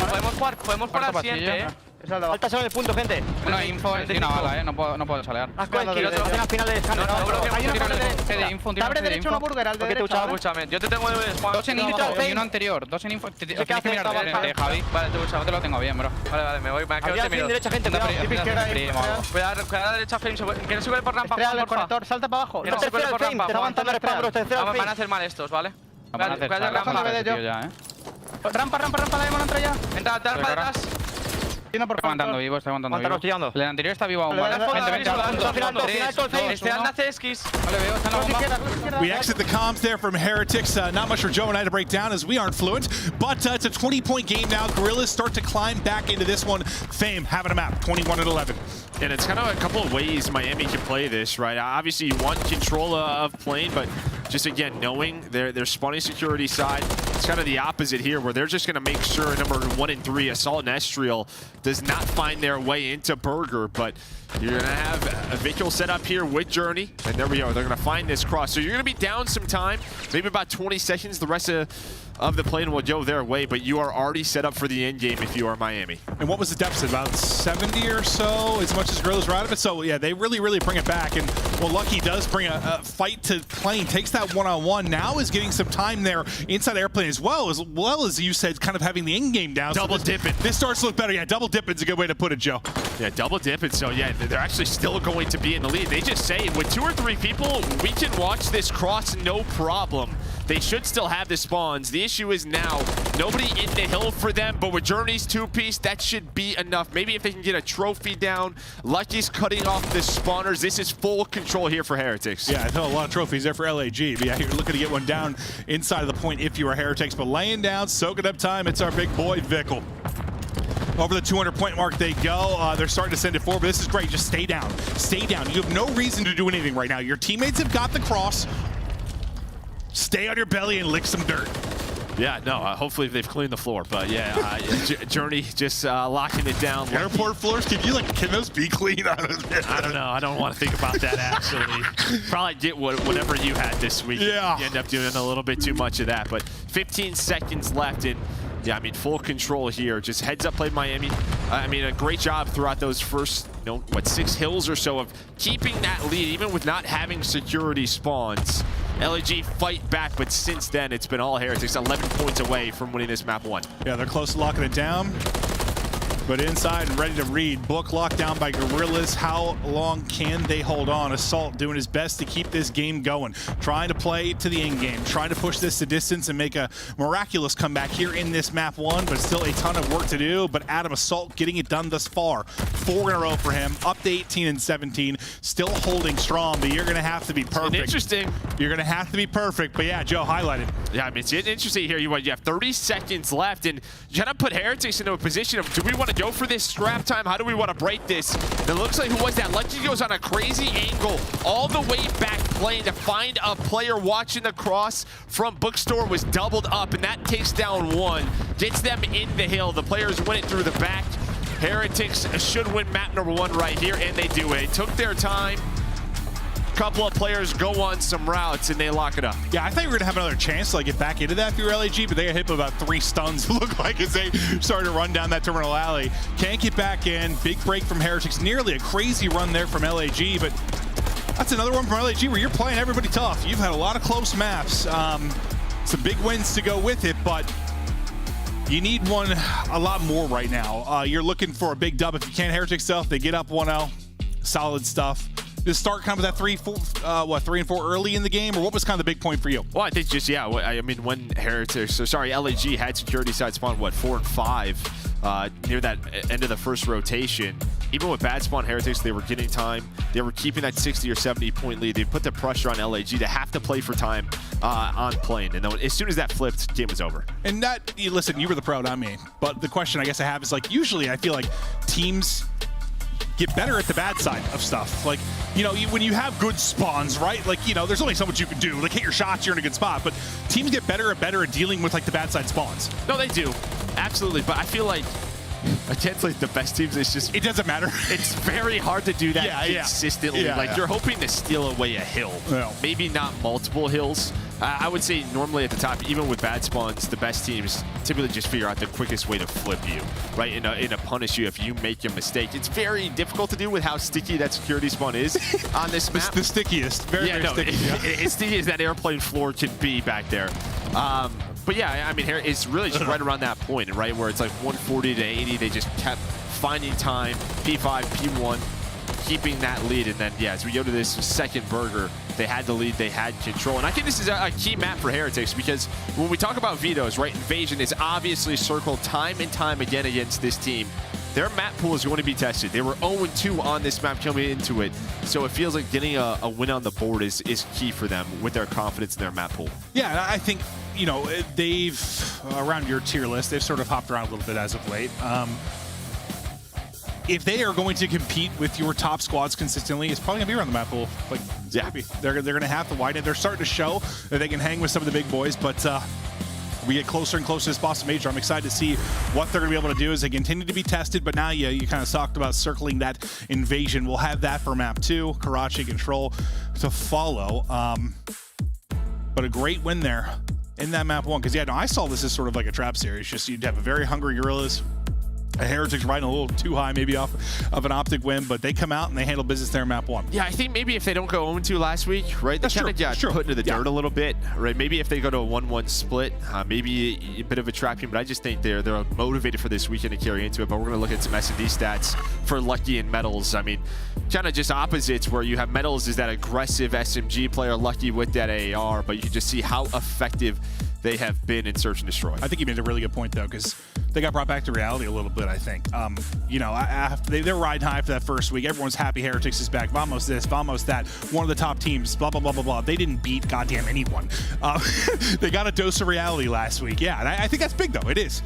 podemos jugar al siguiente, Falta solo el punto, gente. Bueno, info, tiene una bala, no puedo salear. Haz cualquier otro. Final de escáner. Hay una info. Te abre derecho una burger al de derecha. Escúchame, yo te tengo dos en info y uno anterior. Dos en info. Tienes que mirar de Javi. Vale, te lo tengo bien, bro. Vale, me voy. Me quedo fin derecha, gente. Cuidado a la derecha, Fame. ¿Quieres subir por rampa? Salta para abajo. ¿Quieres subir por rampa? Te está aguantando el spam, bro. Van a hacer mal estos, ¿vale? Van a hacer rampa. Rampa, la Diamond entra ya. Entra detrás. Estoy aguantando vivo. El anterior está vivo aún, ¿vale? Este anda hace Skyz. Vale, veo, está en la bomba. We exit the comms there from Heretics. Not much for Joe and I to break down as we aren't fluent, but it's a 20-point game now. Guerrillas start to climb back into this one. Fame having a map, 21-11. And it's kind of a couple of ways Miami can play this, right? Obviously, you want control of plane, but just again, knowing their spawning security side, it's kind of the opposite here, where they're just going to make sure number 1 and 3, Assault and Estriel, does not find their way into Burger, but you're going to have a vehicle set up here with Journey, and there we are. They're going to find this cross. So you're going to be down some time, maybe about 20 seconds. The rest of the plane will go their way, but you are already set up for the end game if you are Miami. And what was the deficit? About 70 or so, as much as Guerrillas were out of it. So yeah, they really bring it back. And well, Lucky does bring a fight to plane, takes that one-on-one. Now is getting some time there inside airplane as well as you said, kind of having the end game down. Double dipping. This starts to look better. Yeah, double dipping is a good way to put it, Joe. Yeah, double dipping. So yeah, they're actually still going to be in the lead. They just say with 2 or 3 people, we can watch this cross no problem. They should still have the spawns. The issue is now, nobody in the hill for them, but with Journey's 2-piece, that should be enough. Maybe if they can get a trophy down, Lucky's cutting off the spawners. This is full control here for Heretics. Yeah, I know a lot of trophies there for LAG, but yeah, you're looking to get one down inside of the point if you are Heretics, but laying down, soaking up time, it's our big boy, Vickle. Over the 200-point mark they go. They're starting to send it forward, but this is great. Just stay down. Stay down. You have no reason to do anything right now. Your teammates have got the cross. Stay on your belly and lick some dirt. Yeah, no, hopefully they've cleaned the floor, but yeah, Journey just locking it down. Airport floors, can those be clean? I don't know. I don't want to think about that, actually. Probably get whatever you had this week. Yeah. You end up doing a little bit too much of that, but 15 seconds left, and yeah, I mean, full control here. Just heads up played Miami. I mean, a great job throughout those first, 6 hills or so of keeping that lead, even with not having security spawns. LAG fight back, but since then, it's been all Heretics, 11 points away from winning this map 1. Yeah, they're close to locking it down. But inside and ready to read. Book locked down by Guerrillas. How long can they hold on? Assault doing his best to keep this game going. Trying to play to the end game. Trying to push this to distance and make a miraculous comeback here in this map 1, but still a ton of work to do. But Adam Assault getting it done thus far. 4 in a row for him. Up to 18 and 17. Still holding strong, but you're going to have to be perfect. Interesting. You're going to have to be perfect. But yeah, Joe highlighted. Yeah, I mean, it's interesting here. You have 30 seconds left, and you got to put Heretics into a position of, do we want to go for this scrap time? How do we want to break this? And it looks like, who was that? Lucky goes on a crazy angle all the way back plane to find a player watching the cross from Bookstore, was doubled up, and that takes down 1. Gets them in the hill. The players win it through the back. Heretics should win map number 1 right here, and they do it. Took their time. Couple of players go on some routes and they lock it up. Yeah, I thought we were gonna have another chance to get back into that if you were LAG, but they got hit with about 3 stuns, it looked like, as they started to run down that terminal alley. Can't get back in. Big break from Heretics. Nearly a crazy run there from LAG, but that's another one from LAG where you're playing everybody tough. You've had a lot of close maps. Some big wins to go with it, but You need one a lot more right now. You're looking for a big dub. If you can, Heretics stuff, they get up 1-0. Solid stuff. Did start kind of with that 3 and 4 early in the game, or what was kind of the big point for you? Well, I think just, yeah, I mean, when Heretics, LAG had security side spawn, 4 and 5 near that end of the first rotation. Even with bad spawn Heretics, they were getting time. They were keeping that 60 or 70 point lead. They put the pressure on LAG to have to play for time on plane. And then as soon as that flipped, game was over. And that, listen, you were the pro, not me. But the question I guess I have is, like, usually I feel like teams get better at the bad side of stuff. Like, you know, when you have good spawns, right? Like, you know, there's only so much you can do. Like, hit your shots, you're in a good spot. But teams get better and better at dealing with, like, the bad side spawns. No, they do. Absolutely. But I feel like against, like, the best teams, it's just... It doesn't matter. It's very hard to do that consistently. You're hoping to steal away a hill. Yeah. Maybe not multiple hills. I would say normally at the top, even with bad spawns, the best teams typically just figure out the quickest way to flip you, right? In a punish you if you make a mistake. It's very difficult to do with how sticky that security spawn is on this map. The stickiest. Very sticky. It's sticky as that airplane floor can be back there. But yeah, I mean, it's really just right around that point, right? Where it's like 140 to 80. They just kept finding time. P5, P1, keeping that lead. And then, yeah, as we go to this second burger, they had the lead, they had control. And I think this is a key map for Heretics, because when we talk about vetoes, right, Invasion is obviously circled time and time again against this team. Their map pool is going to be tested. They were 0-2 on this map coming into it, so it feels like getting a win on the board is key for them with their confidence in their map pool. Yeah, and I think, you know, they've, around your tier list, they've sort of hopped around a little bit as of late. If they are going to compete with your top squads consistently, it's probably going to be around the map pool. Like, yeah, they're going to have to widen it. They're starting to show that they can hang with some of the big boys, but we get closer and closer to this Boston Major. I'm excited to see what they're going to be able to do as they continue to be tested, but now you kind of talked about circling that Invasion. We'll have that for map 2, Karachi Control to follow. But a great win there in that map 1, because, yeah, no, I saw this as sort of like a trap series. Just you'd have a very hungry Guerrillas, a Heretics riding a little too high maybe off of an OpTic win, but they come out and they handle business there in map 1. Yeah, I think maybe if they don't go 0-2 last week, right, they kind of got put into the dirt a little bit, right? Maybe if they go to a 1-1 split, maybe a bit of a trap team, but I just think they're motivated for this weekend to carry into it. But we're going to look at some S&D stats for Lucky and Metals. I mean, kind of just opposites, where you have Metals is that aggressive SMG player, Lucky with that AR, but you can just see how effective they have been in Search and Destroy. I think you made a really good point, though, because they got brought back to reality a little bit, I think. You know, they're riding high for that first week. Everyone's happy Heretics is back. Vamos this, Vamos that. One of the top teams, blah, blah, blah, blah, blah. They didn't beat goddamn anyone. They got a dose of reality last week. Yeah, and I think that's big, though. It is.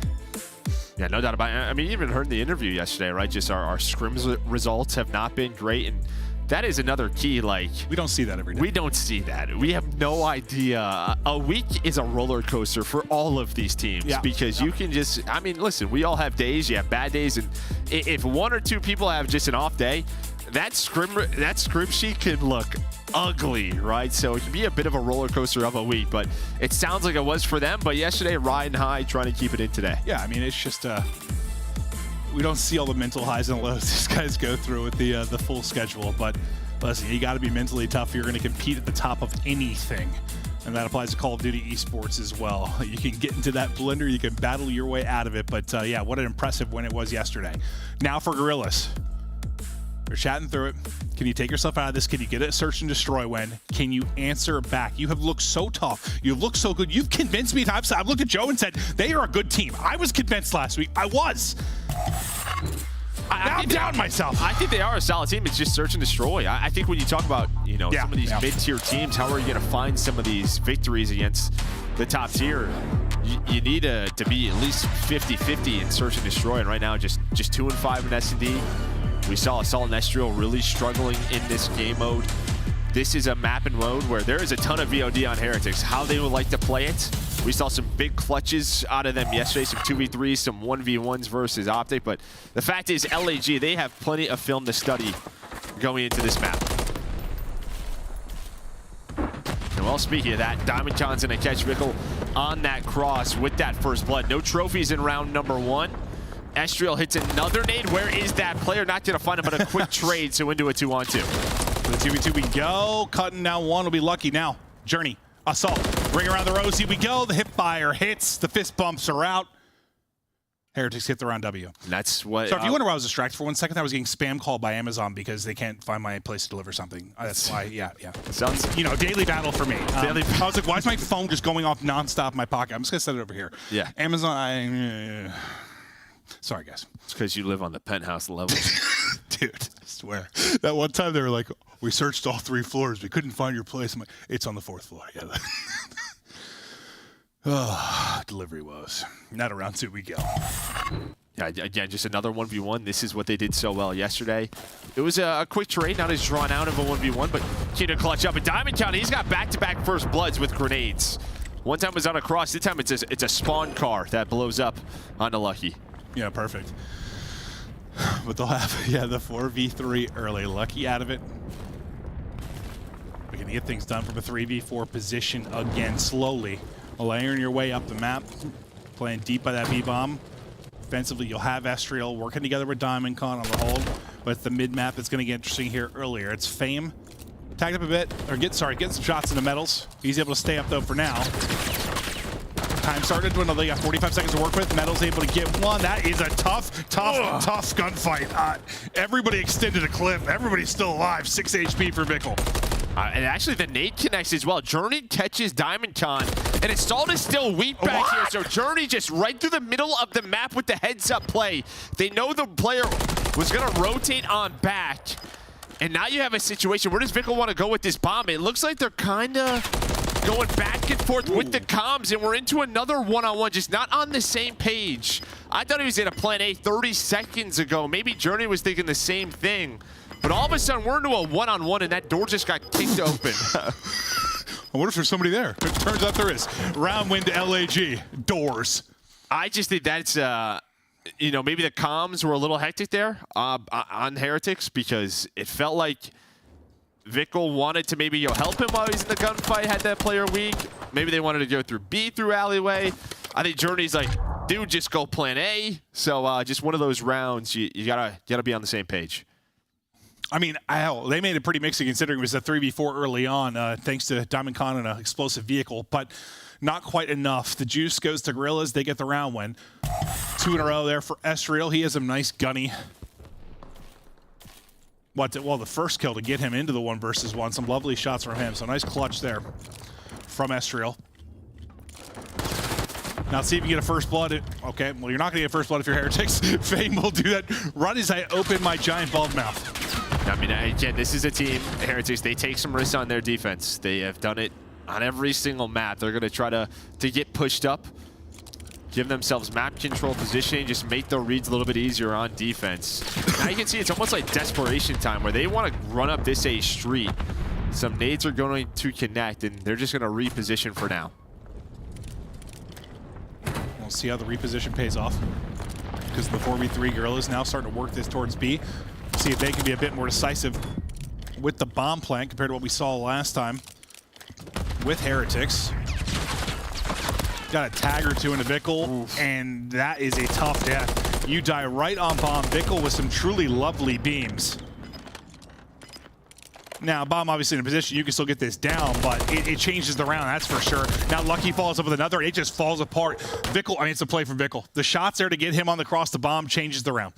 Yeah, no doubt about it. I mean, you even heard in the interview yesterday, right? Just our scrims results have not been great, and that is another key. Like, we don't see that every day. We don't see that. We have no idea. A week is a roller coaster for all of these teams, because you can just, I mean, listen, we all have days. You have bad days, and if 1 or 2 people have just an off day, that scrim sheet can look ugly, right? So it can be a bit of a roller coaster of a week, but it sounds like it was for them. But yesterday, riding high, trying to keep it in today. Yeah, I mean, it's just we don't see all the mental highs and lows these guys go through with the full schedule. But listen, you got to be mentally tough if you're going to compete at the top of anything. And that applies to Call of Duty esports as well. You can get into that blender, you can battle your way out of it. But yeah, what an impressive win it was yesterday. Now for Guerrillas. We're chatting through it. Can you take yourself out of this? Can you get a Search and Destroy win? Can you answer back? You have looked so tough. You've looked so good. You've convinced me. I've looked at Joe and said, they are a good team. I was convinced last week. I was. I'm down myself. I think they are a solid team. It's just Search and Destroy. I think when you talk about, you know, some of these mid-tier teams, how are you going to find some of these victories against the top tier? You need to be at least 50-50 in Search and Destroy. And right now, just 2-5 in S&D. We saw Assault and Estriel really struggling in this game mode. This is a map and mode where there is a ton of VOD on Heretics. How they would like to play it. We saw some big clutches out of them yesterday, some 2v3s, some 1v1s versus OpTic. But the fact is, LAG, they have plenty of film to study going into this map. And well, speaking of that, Diamondcon's gonna catch Vickle on that cross with that first blood. No trophies in round number 1. Estriel hits another nade. Where is that player? Not going to find him, but a quick trade, so into a 2-on-2. For the 2v2 we go. Cutting down one will be Lucky now. Journey, Assault, bring around the Rosie we go. The hip fire hits. The fist bumps are out. Heretics hit the round W. And that's what. So if you wonder why I was distracted for 1 second, I was getting spam called by Amazon because they can't find my place to deliver something. That's why, yeah. Sounds, daily battle for me. I was like, why is my phone just going off nonstop in my pocket? I'm just gonna set it over here. Yeah. Amazon. Sorry, guys. It's because you live on the penthouse level. Dude, I swear. That one time they were like, we searched all 3 floors. We couldn't find your place. I'm like, it's on the 4th floor. Yeah. Delivery woes. Not around 2 we go. Yeah, again, just another 1v1. This is what they did so well yesterday. It was a quick trade, not as drawn out of a 1v1, but key to clutch up. And Diamond County, he's got back-to-back first bloods with grenades. One time it was on a cross. This time it's a spawn car that blows up onto Lucky. Yeah, perfect. But they'll have, the 4v3 early. Lucky out of it. We're going to get things done from a 3v4 position again, slowly. Layering your way up the map, playing deep by that B-bomb. Offensively, you'll have Estriel working together with Diamond Con on the hold. But it's the mid-map that's going to get interesting here earlier. It's Fame. Tagged up a bit, or getting some shots into Metals. He's able to stay up, though, for now. Time started to dwindle. They got 45 seconds to work with. Metals able to get one. That is a tough gunfight. Everybody extended a clip. Everybody's still alive. 6 HP for Vickle. And actually, the nade connects as well. Journey catches Diamond Con, and Installed is still weak back here. So Journey just right through the middle of the map with the heads-up play. They know the player was going to rotate on back. And now you have a situation. Where does Vickle want to go with this bomb? It looks like they're kind of going back and forth with the comms, and we're into another one-on-one, just not on the same page. I thought he was in a plan A 30 seconds ago. Maybe Journey was thinking the same thing. But all of a sudden, we're into a one-on-one, and that door just got kicked open. I wonder if there's somebody there. It turns out there is. Round win to LAG. Doors. I just think that's, maybe the comms were a little hectic there on Heretics, because it felt like Vickle wanted to maybe help him while he's in the gunfight, had that player weak. Maybe they wanted to go through B through alleyway. I think Journey's like, dude, just go plan A. So just one of those rounds, you gotta be on the same page. I mean, they made it pretty mixy considering it was a 3v4 early on, thanks to Diamond Con and an explosive vehicle, but not quite enough. The juice goes to Guerrillas. They get the round win. 2 in a row there for Estriel. He has a nice gunny. The first kill to get him into the 1 versus 1. Some lovely shots from him. So nice clutch there from Estriel. Now see if you get a first blood. Okay, well, you're not going to get first blood if you're Heretics. Fame will do that. Run as I open my giant bulb mouth. I mean, again, this is a team, Heretics, they take some risks on their defense. They have done it on every single map. They're going to try to get pushed up, give themselves map control positioning, just make their reads a little bit easier on defense. Now you can see it's almost like desperation time where they want to run up this A street. Some nades are going to connect, and they're just going to reposition for now. We'll see how the reposition pays off, because the 4v3 Guerrillas now starting to work this towards B. See if they can be a bit more decisive with the bomb plant compared to what we saw last time with Heretics. Got a tag or two into Vickle, and that is a tough death. You die right on bomb. Vickle with some truly lovely beams. Now, bomb obviously in a position, you can still get this down, but it changes the round, that's for sure. Now, Lucky falls up with another, it just falls apart. Vickle, it's a play from Vickle. The shots there to get him on the cross, the bomb changes the round.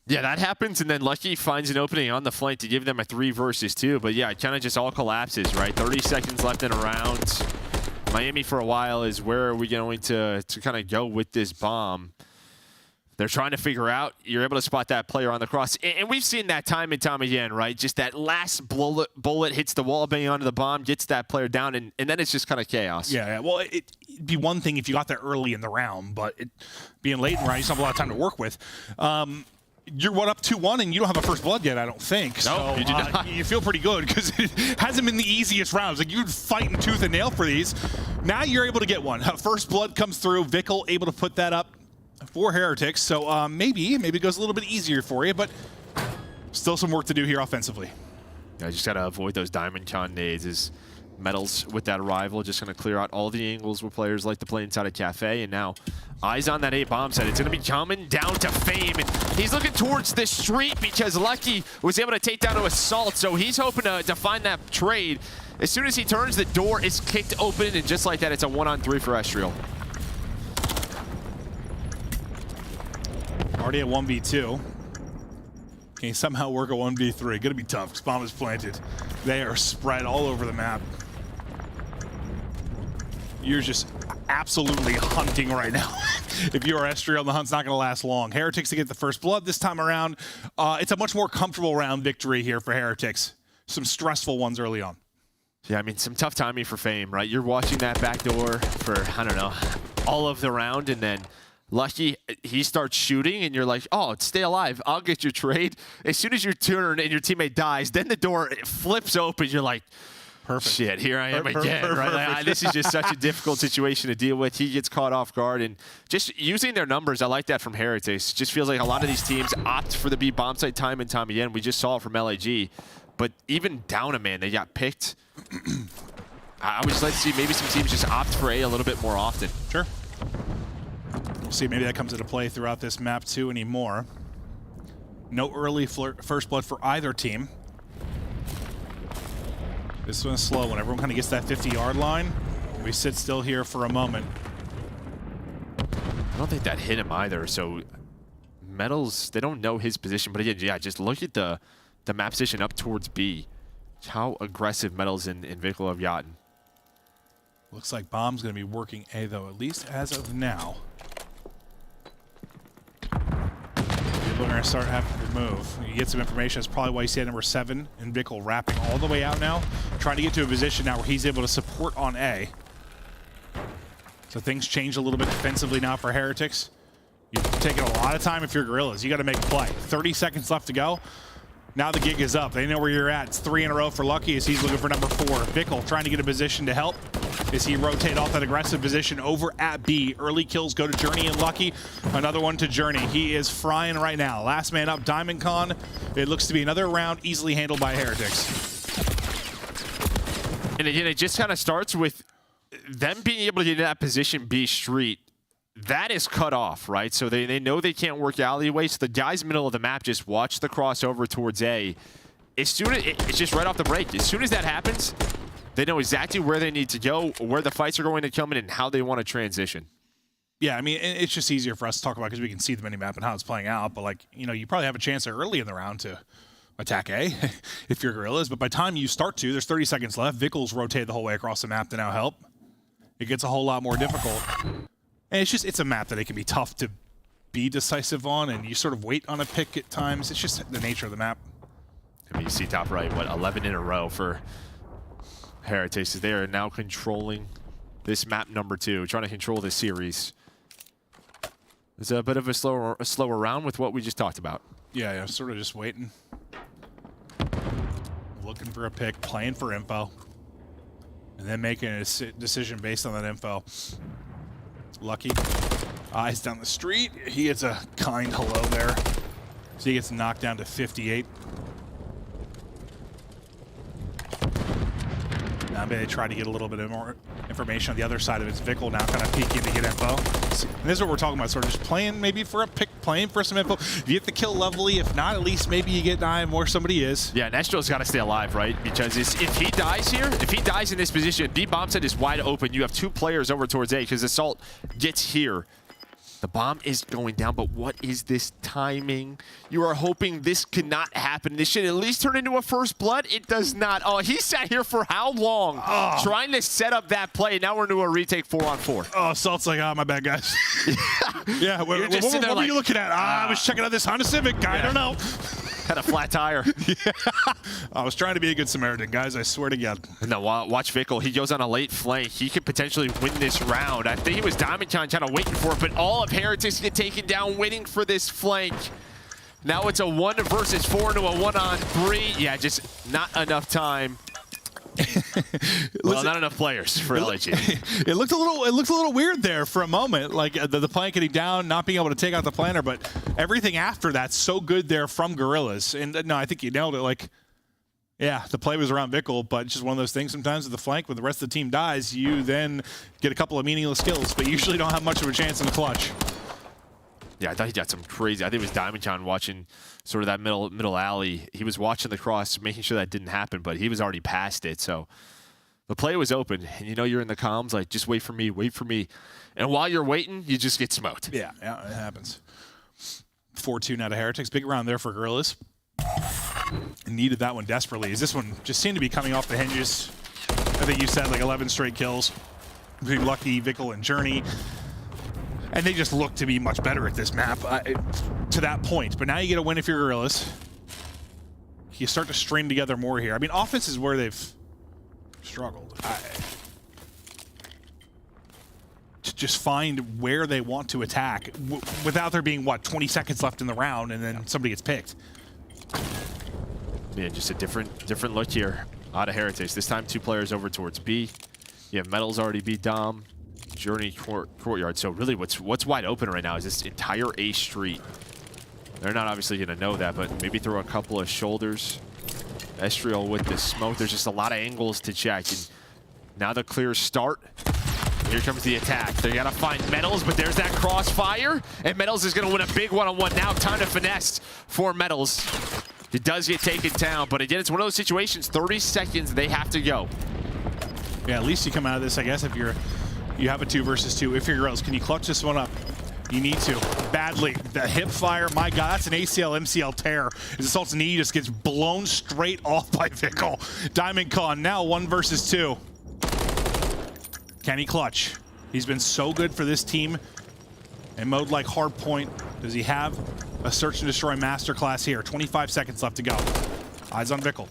Yeah, that happens, and then Lucky finds an opening on the flank to give them a 3 versus 2. But yeah, it kind of just all collapses, right? 30 seconds left in a round. Miami for a while is where are we going to kind of go with this bomb? They're trying to figure out. You're able to spot that player on the cross. And we've seen that time and time again, right? Just that last bullet hits the wall, banging onto the bomb, gets that player down, and then it's just kind of chaos. Yeah. Well, it'd be one thing if you got there early in the round, but being late in the round, you still have a lot of time to work with. You're up 2-1, and you don't have a first blood yet, I don't think. No, so, you do not. You feel pretty good, because it hasn't been the easiest rounds. Like, you're fighting tooth and nail for these. Now you're able to get one. First blood comes through. Vickle able to put that up for Heretics. So maybe it goes a little bit easier for you, but still some work to do here offensively. I just got to avoid those Diamond Con nades. As Metals with that arrival, just going to clear out all the angles where players like to play inside a cafe. And now eyes on that A bomb set. It's going to be coming down to Fame, and he's looking towards the street because Lucky was able to take down to Assault, so he's hoping to find that trade. As soon as he turns, the door is kicked open, and just like that, it's a 1-on-3 for Estriel. Already at 1v2. Can he somehow work a 1v3? Gonna be tough because bomb is planted. They are spread all over the map. You're just absolutely hunting right now. If you are Estriel, the hunt's not going to last long. Heretics to get the first blood this time around. It's a much more comfortable round victory here for Heretics. Some stressful ones early on. Yeah, I mean, some tough timing for Fame, right? You're watching that back door for, I don't know, all of the round, and then Lucky, he starts shooting, and you're like, oh, stay alive. I'll get your trade. As soon as your turn and your teammate dies, then the door flips open. You're like, perfect. Shit, here I am again. Right? Like, this is just such a difficult situation to deal with. He gets caught off guard, and just using their numbers, I like that from Heretics. Just feels like a lot of these teams opt for the B bomb site time and time again. We just saw it from LAG. But even down a man, they got picked. I would just like to see maybe some teams just opt for A a little bit more often. Sure. We'll see, maybe that comes into play throughout this map too anymore. No early first blood for either team. This one's slow when everyone kind of gets that 50-yard line. We sit still here for a moment. I don't think that hit him either, so Metals, they don't know his position, but again, yeah, just look at the map position up towards B. How aggressive Metals and Vikkel have gotten. Looks like Bomb's going to be working A, though, at least as of now. People are going to start having to move. You get some information. That's probably why you see number 7 and Vikkel wrapping all the way out now, trying to get to a position now where he's able to support on A. So things change a little bit defensively now for Heretics. You're taking a lot of time if you're Guerrillas. You got to make a play. 30 seconds left to go. Now the gig is up. They know where you're at. It's 3 in a row for Lucky as he's looking for number 4. Vikkel trying to get a position to help as he rotate off that aggressive position over at B. Early kills go to Journey and Lucky. Another one to Journey. He is frying right now. Last man up, Diamond Con. It looks to be another round easily handled by Heretics. And again, it just kind of starts with them being able to get in that position B street. That is cut off, right? So they know they can't work alleyways. So the guys middle of the map just watch the crossover towards A. As soon as it's just right off the break. As soon as that happens, they know exactly where they need to go, where the fights are going to come in, and how they want to transition. Yeah, I mean, it's just easier for us to talk about because we can see the minimap and how it's playing out. But, like, you know, you probably have a chance early in the round to attack A if you're Guerrillas. But by the time you start to, there's 30 seconds left. Vikkel's rotated the whole way across the map to now help. It gets a whole lot more difficult. And it's a map that it can be tough to be decisive on, and you sort of wait on a pick at times. It's just the nature of the map. I mean, you see top right, what, 11 in a row for Heretics. They are now controlling this map number 2, trying to control this series. It's a bit of a slower round with what we just talked about. Yeah, sort of just waiting. Looking for a pick, playing for info, and then making a decision based on that info. Lucky. Eyes down the street. He gets a kind hello there. So he gets knocked down to 58. Now maybe they try to get a little bit more information on the other side of it. It's Vikkel now kind of peeking to get info. And this is what we're talking about, sort of just playing maybe for a pick, playing for some info. You get the kill levelly. If not, at least maybe you get an eye on where somebody is. Yeah, Nestro's got to stay alive, right? Because if he dies here, if he dies in this position, B bomb set is wide open. You have 2 players over towards A because Assault gets here. The bomb is going down, but what is this timing? You are hoping this could not happen. This should at least turn into a first blood. It does not. Oh, he sat here for how long? Trying to set up that play. Now we're into a retake 4-on-4. Oh, Salt's like, my bad, guys. Yeah, what were you looking at? I was checking out this Honda Civic guy. Yeah. I don't know. Had a flat tire. Yeah. I was trying to be a good Samaritan, guys. I swear to God. No, watch Vikkel. He goes on a late flank. He could potentially win this round. I think it was Diamond Con kind of waiting for it, but all of Heretics get taken down, waiting for this flank. Now it's a 1 versus 4 into a 1-on-3. Yeah, just not enough time. Well, not enough players for LAG. It looked a little weird there for a moment, like the plant getting down, not being able to take out the planter, but everything after that's so good there from Guerrillas. And no, I think you nailed it. Like, yeah, the play was around Vikkel, but it's just one of those things sometimes with the flank, when the rest of the team dies, you then get a couple of meaningless kills, but you usually don't have much of a chance in the clutch. Yeah, I thought he got some crazy. I think it was Diamond Con watching sort of that middle alley. He was watching the cross, making sure that didn't happen, but he was already past it. So the play was open, and you know you're in the comms like, just wait for me, wait for me. And while you're waiting, you just get smoked. Yeah, it happens. 4-2 out of Heretics. Big round there for Guerrillas. Needed that one desperately. As this one just seemed to be coming off the hinges. I think you said like 11 straight kills between Lucky, Vickle, and Journey. And they just look to be much better at this map to that point. But now you get a win if you're Guerrillas. You start to string together more here. I mean, offense is where they've struggled. To just find where they want to attack without there being, what, 20 seconds left in the round and then somebody gets picked. Man, just a different look here out of Heretics. This time 2 players over towards B. You have Metals already beat Dom. Journey Courtyard. So really what's wide open right now is this entire A street. They're not obviously going to know that, but maybe throw a couple of shoulders. Estriel with the smoke. There's just a lot of angles to check. And now the clear start. Here comes the attack. They got to find Metals, but there's that crossfire. And Metals is going to win a big one-on-one. Now time to finesse for Metals. It does get taken down, but again, it's one of those situations, 30 seconds, they have to go. Yeah, at least you come out of this, I guess, if you have a 2 versus 2. If you're Guerrillas, can you clutch this one up? You need to. Badly. The hip fire, my God, that's an ACL, MCL tear. As Assault's knee just gets blown straight off by Vickle. Diamond Con now 1 versus 2. Can he clutch? He's been so good for this team in mode like Hardpoint. Does he have a search and destroy masterclass here? 25 seconds left to go. Eyes on Vickle.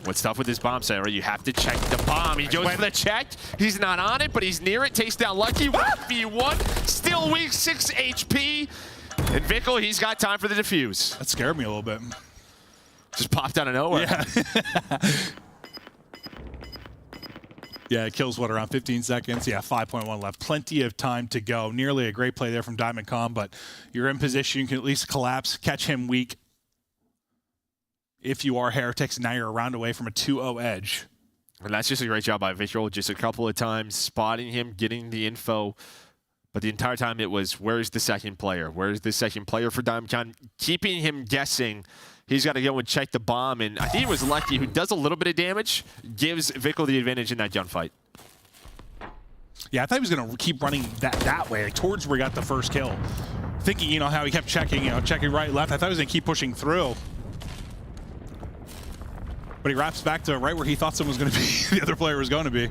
What's tough with this bomb site, right? You have to check the bomb. He goes for the check. He's not on it, but he's near it. Takes down Lucky. 1v1. Still weak, 6 HP. And Vickle, he's got time for the defuse. That scared me a little bit. Just popped out of nowhere. Yeah. Yeah, it kills, what, around 15 seconds? Yeah, 5.1 left. Plenty of time to go. Nearly a great play there from Diamond Com, but you're in position. You can at least collapse, catch him weak. If you are Heretics, now you're a round away from a 2-0 edge. And that's just a great job by Vickle. Just a couple of times spotting him, getting the info. But the entire time it was, where's the second player? Where's the second player for Diamond Com? Keeping him guessing. He's got to go and check the bomb, and I think it was Lucky who does a little bit of damage, gives Vickle the advantage in that gunfight. Yeah, I thought he was going to keep running that way, like towards where he got the first kill. Thinking, you know, how he kept checking, checking right, left. I thought he was going to keep pushing through. But he wraps back to right where he thought someone was going to be, the other player was going to be.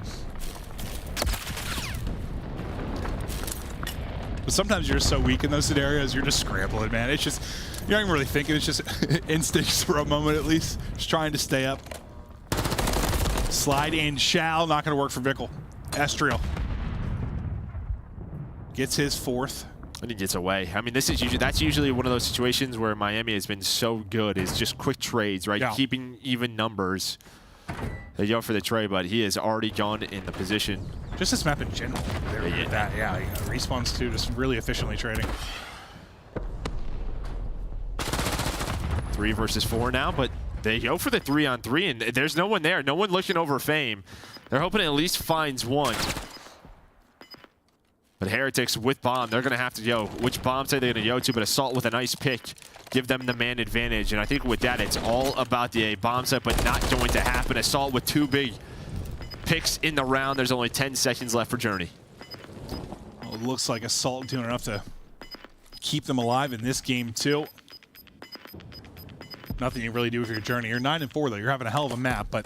But sometimes you're just so weak in those scenarios, you're just scrambling, man. It's just, you're not even really thinking, it's just instincts for a moment at least. Just trying to stay up. Slide in shall, not going to work for Vickle. Estriel gets his 4th. And he gets away. I mean, that's usually one of those situations where Miami has been so good, is just quick trades, right? Yeah. Keeping even numbers. They go for the trade, but he has already gone in the position. Just this map in general. Yeah, respawns too, just really efficiently trading. 3 versus 4 now, but they go for the 3-on-3, and there's no one there. No one looking over Fame. They're hoping it at least finds one. But Heretics with bomb, they're going to have to go. Which bomb say they're going to go to, but Assault with a nice pick. Give them the man advantage. And I think with that, it's all about the A bomb set, but not going to happen. Assault with 2 big picks in the round. There's only 10 seconds left for Journey. Well, it looks like Assault doing enough to keep them alive in this game, too. Nothing you really do with your Journey. You're 9-4, though. You're having a hell of a map, but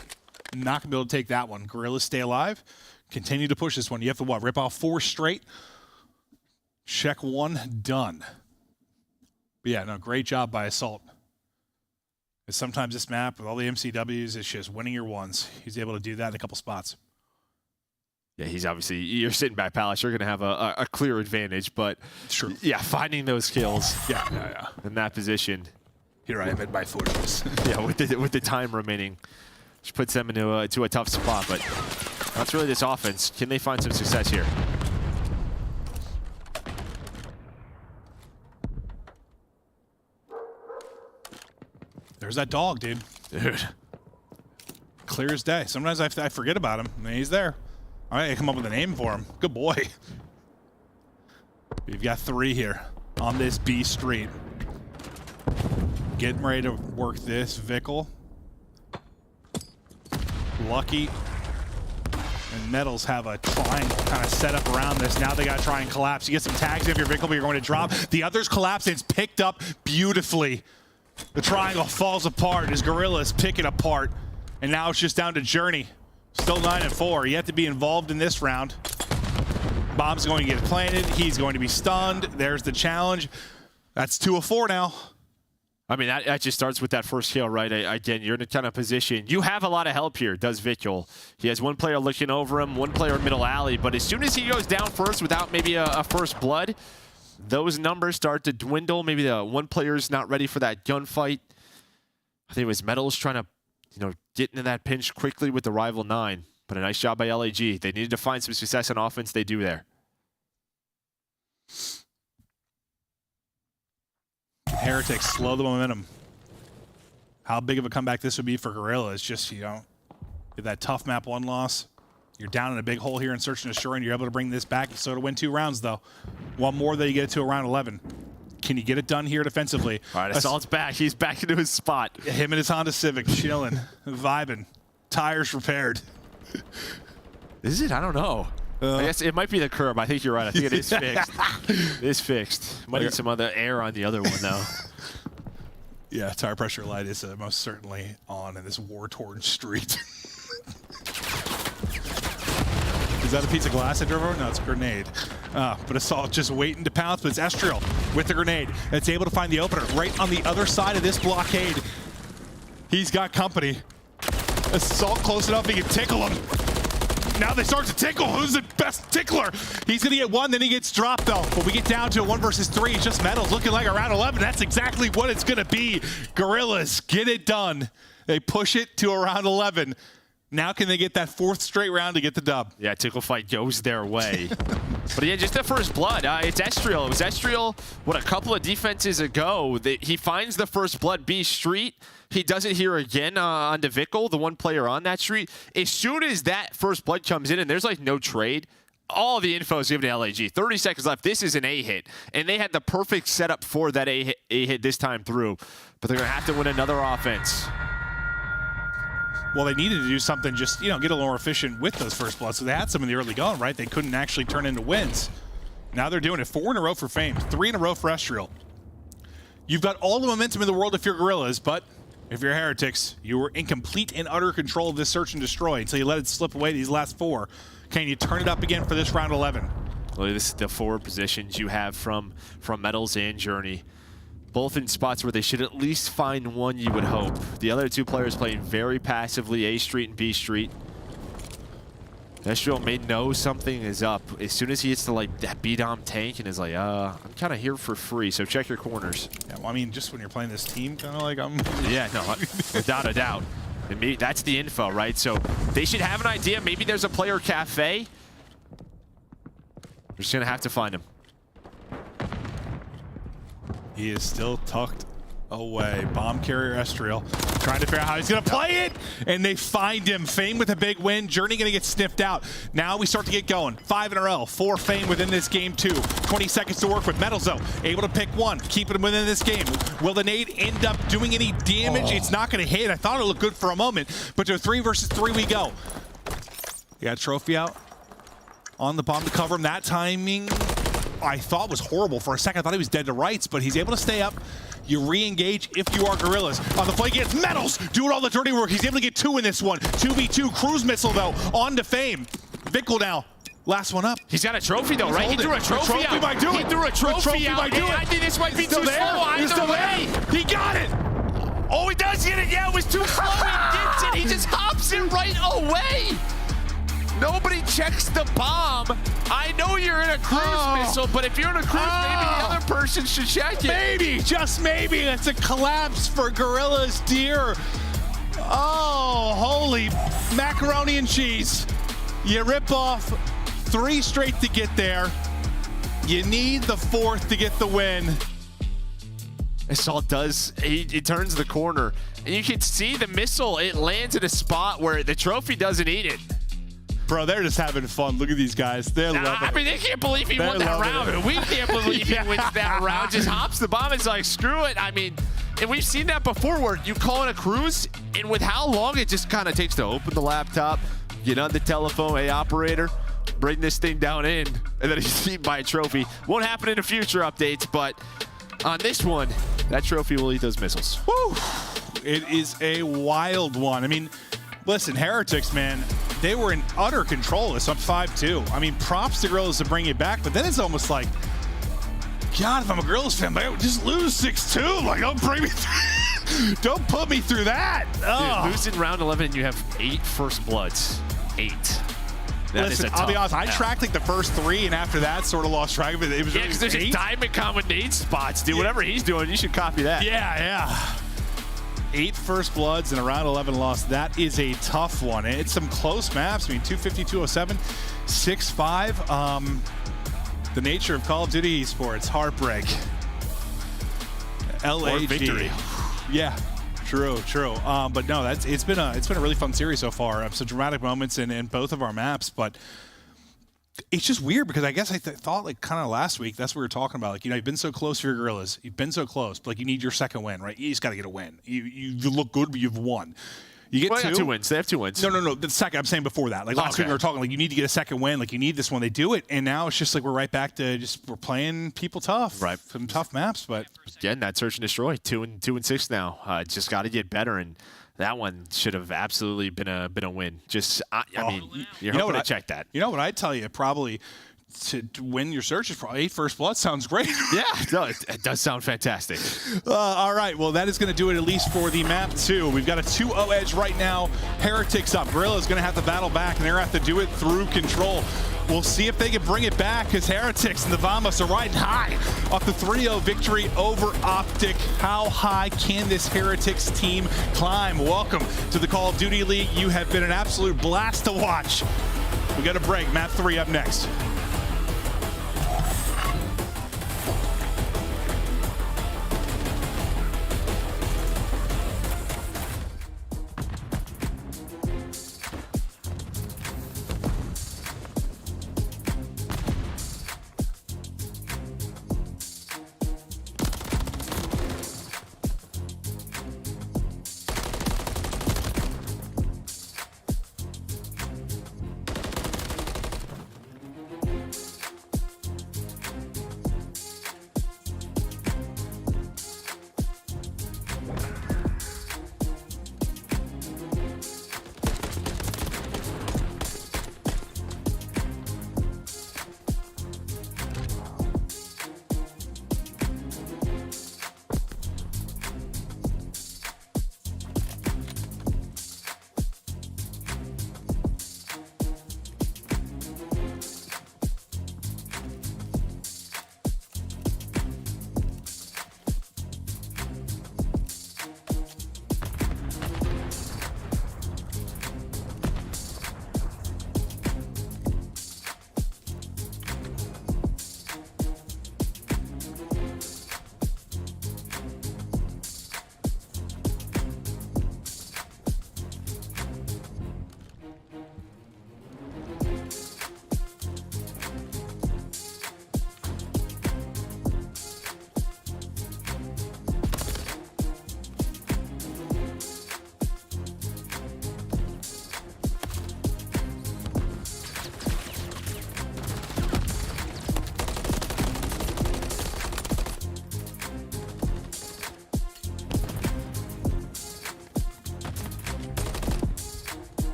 not going to be able to take that one. Guerrillas stay alive. Continue to push this one. You have to, what, rip off 4 straight? Check 1, done. But yeah, no, great job by Assault. Because sometimes this map, with all the MCWs, it's just winning your ones. He's able to do that in a couple spots. Yeah, he's obviously, you're sitting back, Palace, you're going to have a clear advantage, but true. Yeah, finding those kills. Yeah. In that position. Here I am at my fortress. Yeah, with the time remaining, which puts them into a tough spot, but that's really this offense. Can they find some success here? There's that dog, dude. Clear as day. Sometimes I forget about him. I mean, he's there. All right, I come up with a name for him. Good boy. We've got 3 here on this B street. Getting ready to work this. Vickle. Lucky. And Metals have a triangle kind of set up around this. Now they got to try and collapse. You get some tags if your vehicle, but you're going to drop. The others collapse, and it's picked up beautifully. The triangle falls apart as Guerrillas pick it apart. And now it's just down to Journey. Still 9-4. You have to be involved in this round. Bomb's going to get planted. He's going to be stunned. There's the challenge. That's 2 of 4 now. I mean, that just starts with that first kill, right? Again, you're in a kind of position. You have a lot of help here, does Vikul. He has one player looking over him, one player middle alley, but as soon as he goes down first without maybe a first blood, those numbers start to dwindle. Maybe the one player's not ready for that gunfight. I think it was Metals trying to, get into that pinch quickly with the rival 9. But a nice job by LAG. They needed to find some success on offense. They do there. Heretics slow the momentum. How big of a comeback this would be for Guerrillas? Just, get that tough map 1 loss. You're down in a big hole here in Search and Destroy, and you're able to bring this back. So to win 2 rounds, though. One more that you get to around 11. Can you get it done here defensively? All right, Assault's back. He's back into his spot. Him and his Honda Civic chilling, vibing. Tires repaired. Is it? I don't know. I guess it might be the curb. I think you're right. I think it is fixed. It is fixed. Might need some other air on the other one, though. Yeah, tire pressure light is most certainly on in this war-torn street. Is that a piece of glass I drove over? No, it's a grenade. But Assault just waiting to pounce, but it's Estriel with the grenade that's able to find the opener right on the other side of this blockade. He's got company. Assault close enough, he can tickle him. Now they start to tickle. Who's the best tickler? He's gonna get 1, then he gets dropped though. But we get down to a 1 versus 3. It's just Metals looking like around 11. That's exactly what it's gonna be. Guerrillas get it done. They push it to around 11. Now can they get that 4th straight round to get the dub? Yeah, tickle fight goes their way. But yeah, just the first blood. It's Estriel. It was Estriel, a couple of defenses ago. He finds the first blood B street. He does it here again on Vikul, the one player on that street. As soon as that first blood comes in and there's like no trade, all the info is given to LAG. 30 seconds left. This is an A hit. And they had the perfect setup for that A hit this time through. But they're going to have to win another offense. Well, they needed to do something just, get a little more efficient with those first bloods. So they had some in the early going, right? They couldn't actually turn into wins. Now they're doing it. 4 in a row for Fame, 3 in a row for Estriel. You've got all the momentum in the world if you're Guerrillas, but if you're Heretics, you were in complete and utter control of this Search and Destroy until you let it slip away these last 4. Can you turn it up again for this round 11? Well, this is the 4 positions you have from Metals and Journey. Both in spots where they should at least find one, you would hope. The other 2 players playing very passively, A Street and B Street. Estriel may know something is up as soon as he gets to that B-Dom tank and is like, I'm kind of here for free, so check your corners. Yeah, well, I mean, just when you're playing this team, kind of like I'm... Yeah, no, without a doubt. And maybe that's the info, right? So they should have an idea. Maybe there's a player cafe. We're just going to have to find him. He is still tucked away. Bomb carrier Estriel trying to figure out how he's going to play it, and they find him. Fame with a big win. Journey going to get sniffed out. Now we start to get going. 5 in a row. 4 Fame within this game, 2. 20 seconds to work with. Metals, though, able to pick 1. Keeping him within this game. Will the nade end up doing any damage? It's not going to hit. I thought it looked good for a moment, but to a 3 versus 3 we go. You got a trophy out on the bomb to cover him. That timing I thought was horrible. For a second, I thought he was dead to rights, but he's able to stay up. You re-engage if you are Guerrillas. On the flank, gets Metals doing all the dirty work. He's able to get 2 in this one. 2v2, cruise missile, though, on to Fame. Vikul now, last one up. He's got a trophy, though, right? He threw a trophy out. Might do it. He threw a trophy out. Might do it. I think this might be too slow. He's still there. He got it. Oh, he does get it. Yeah, it was too slow. He gets it. He just hops it right away. Nobody checks the bomb. I know you're in a cruise missile, but if you're in a cruise, maybe the other person should check it. Maybe, just maybe. That's a collapse for Guerrillas, dear. Oh, holy macaroni and cheese. You rip off 3 straight to get there. You need the 4th to get the win. Assault does, he turns the corner. And you can see the missile, it lands in a spot where the trophy doesn't eat it. Bro, they're just having fun. Look at these guys. They're loving it. I mean, they can't believe he won that round. It. We can't believe he wins that round. Just hops the bomb. It's like, screw it. I mean, and we've seen that before where you call it a cruise, and with how long it just kind of takes to open the laptop, get on the telephone, hey, operator, bring this thing down in, and then he's eaten by a trophy. Won't happen in the future updates, but on this one, that trophy will eat those missiles. Woo! It is a wild one. I mean, listen, Heretics, man, they were in utter control. It's up 5-2. I mean, props to Guerrillas to bring it back, but then it's almost like, God, if I'm a Guerrillas fan, I would just lose 6-2. Like, don't bring me through. Don't put me through that. Dude, losing round 11 and you have 8 first bloods. 8. Listen, I'll be honest, I tracked like the first 3, and after that, sort of lost track of it. It was because there's a diamond common nade spots, dude. Yeah. Whatever he's doing, you should copy that. Yeah. 8 first bloods and a round 11 loss. That is a tough one. It's some close maps. I mean, 250, 207, 6-5. The nature of Call of Duty esports, heartbreak. LAG. Victory. Yeah. True. But no, it's been a really fun series so far. Some dramatic moments in both of our maps, but it's just weird because I guess I thought like kind of last week that's what we were talking about. Like, you know, you've been so close for your Guerrillas. You've been so close, but like you need your second win, right? You just got to get a win. You look good, but you've won. You get 2 wins. They have 2 wins. No. The second. I'm saying before that. Like last week we were talking like you need to get a second win. Like you need this one. They do it, and now it's just like we're right back to we're playing people tough. Right. Some tough maps, but again, that search and destroy. 2-6 now. Just got to get better, and that one should have absolutely been a win. Just I mean, you're hoping to check that. You know what I'd tell you probably. To win your searches, probably 8 first blood sounds great. Yeah, no, it does sound fantastic. All right, well, that is going to do it at least for the map 2. We've got a 2-0 edge right now. Heretics up. Guerrillas going to have to battle back, and they're going to have to do it through control. We'll see if they can bring it back, because Heretics and the Vamos are riding high off the 3-0 victory over OpTic. How high can this Heretics team climb? Welcome to the Call of Duty League. You have been an absolute blast to watch. We got a break. Map 3 up next.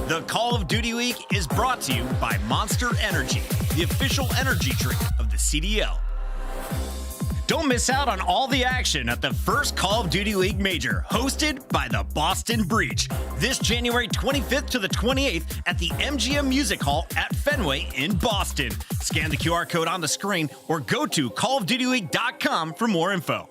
The Call of Duty Week is brought to you by Monster Energy, the official energy drink of the CDL. Don't miss out on all the action at the first Call of Duty League Major, hosted by the Boston Breach, this January 25th to the 28th at the MGM Music Hall at Fenway in Boston. Scan the QR code on the screen or go to callofdutyleague.com for more info.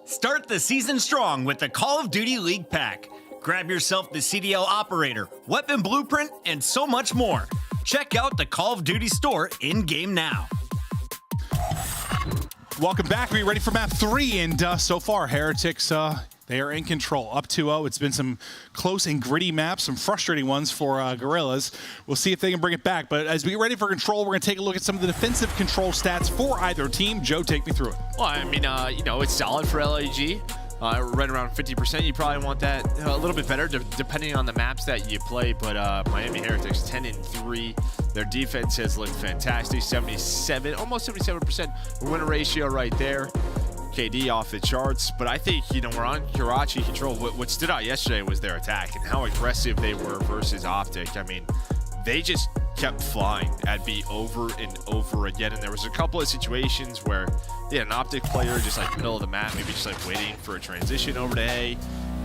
Start the season strong with the Call of Duty League Pack. Grab yourself the CDL Operator, Weapon Blueprint, and so much more. Check out the Call of Duty store in-game now. Welcome back. Are you ready for map 3? And so far, Heretics, they are in control. Up 2-0. It's been some close and gritty maps, some frustrating ones for Guerrillas. We'll see if they can bring it back. But as we get ready for control, we're going to take a look at some of the defensive control stats for either team. Joe, take me through it. Well, I mean, you know, it's solid for LAG. Right around 50%. You probably want that a little bit better depending on the maps that you play. But Miami Heretics 10-3. Their defense has looked fantastic. 77, almost 77% win ratio right there. KD off the charts. But I think, you know, we're on Karachi control. What stood out yesterday was their attack and how aggressive they were versus OpTic. I mean, they just kept flying at B over and over again. And there was a couple of situations where they had an OpTic player just like middle of the map, maybe just like waiting for a transition over to A.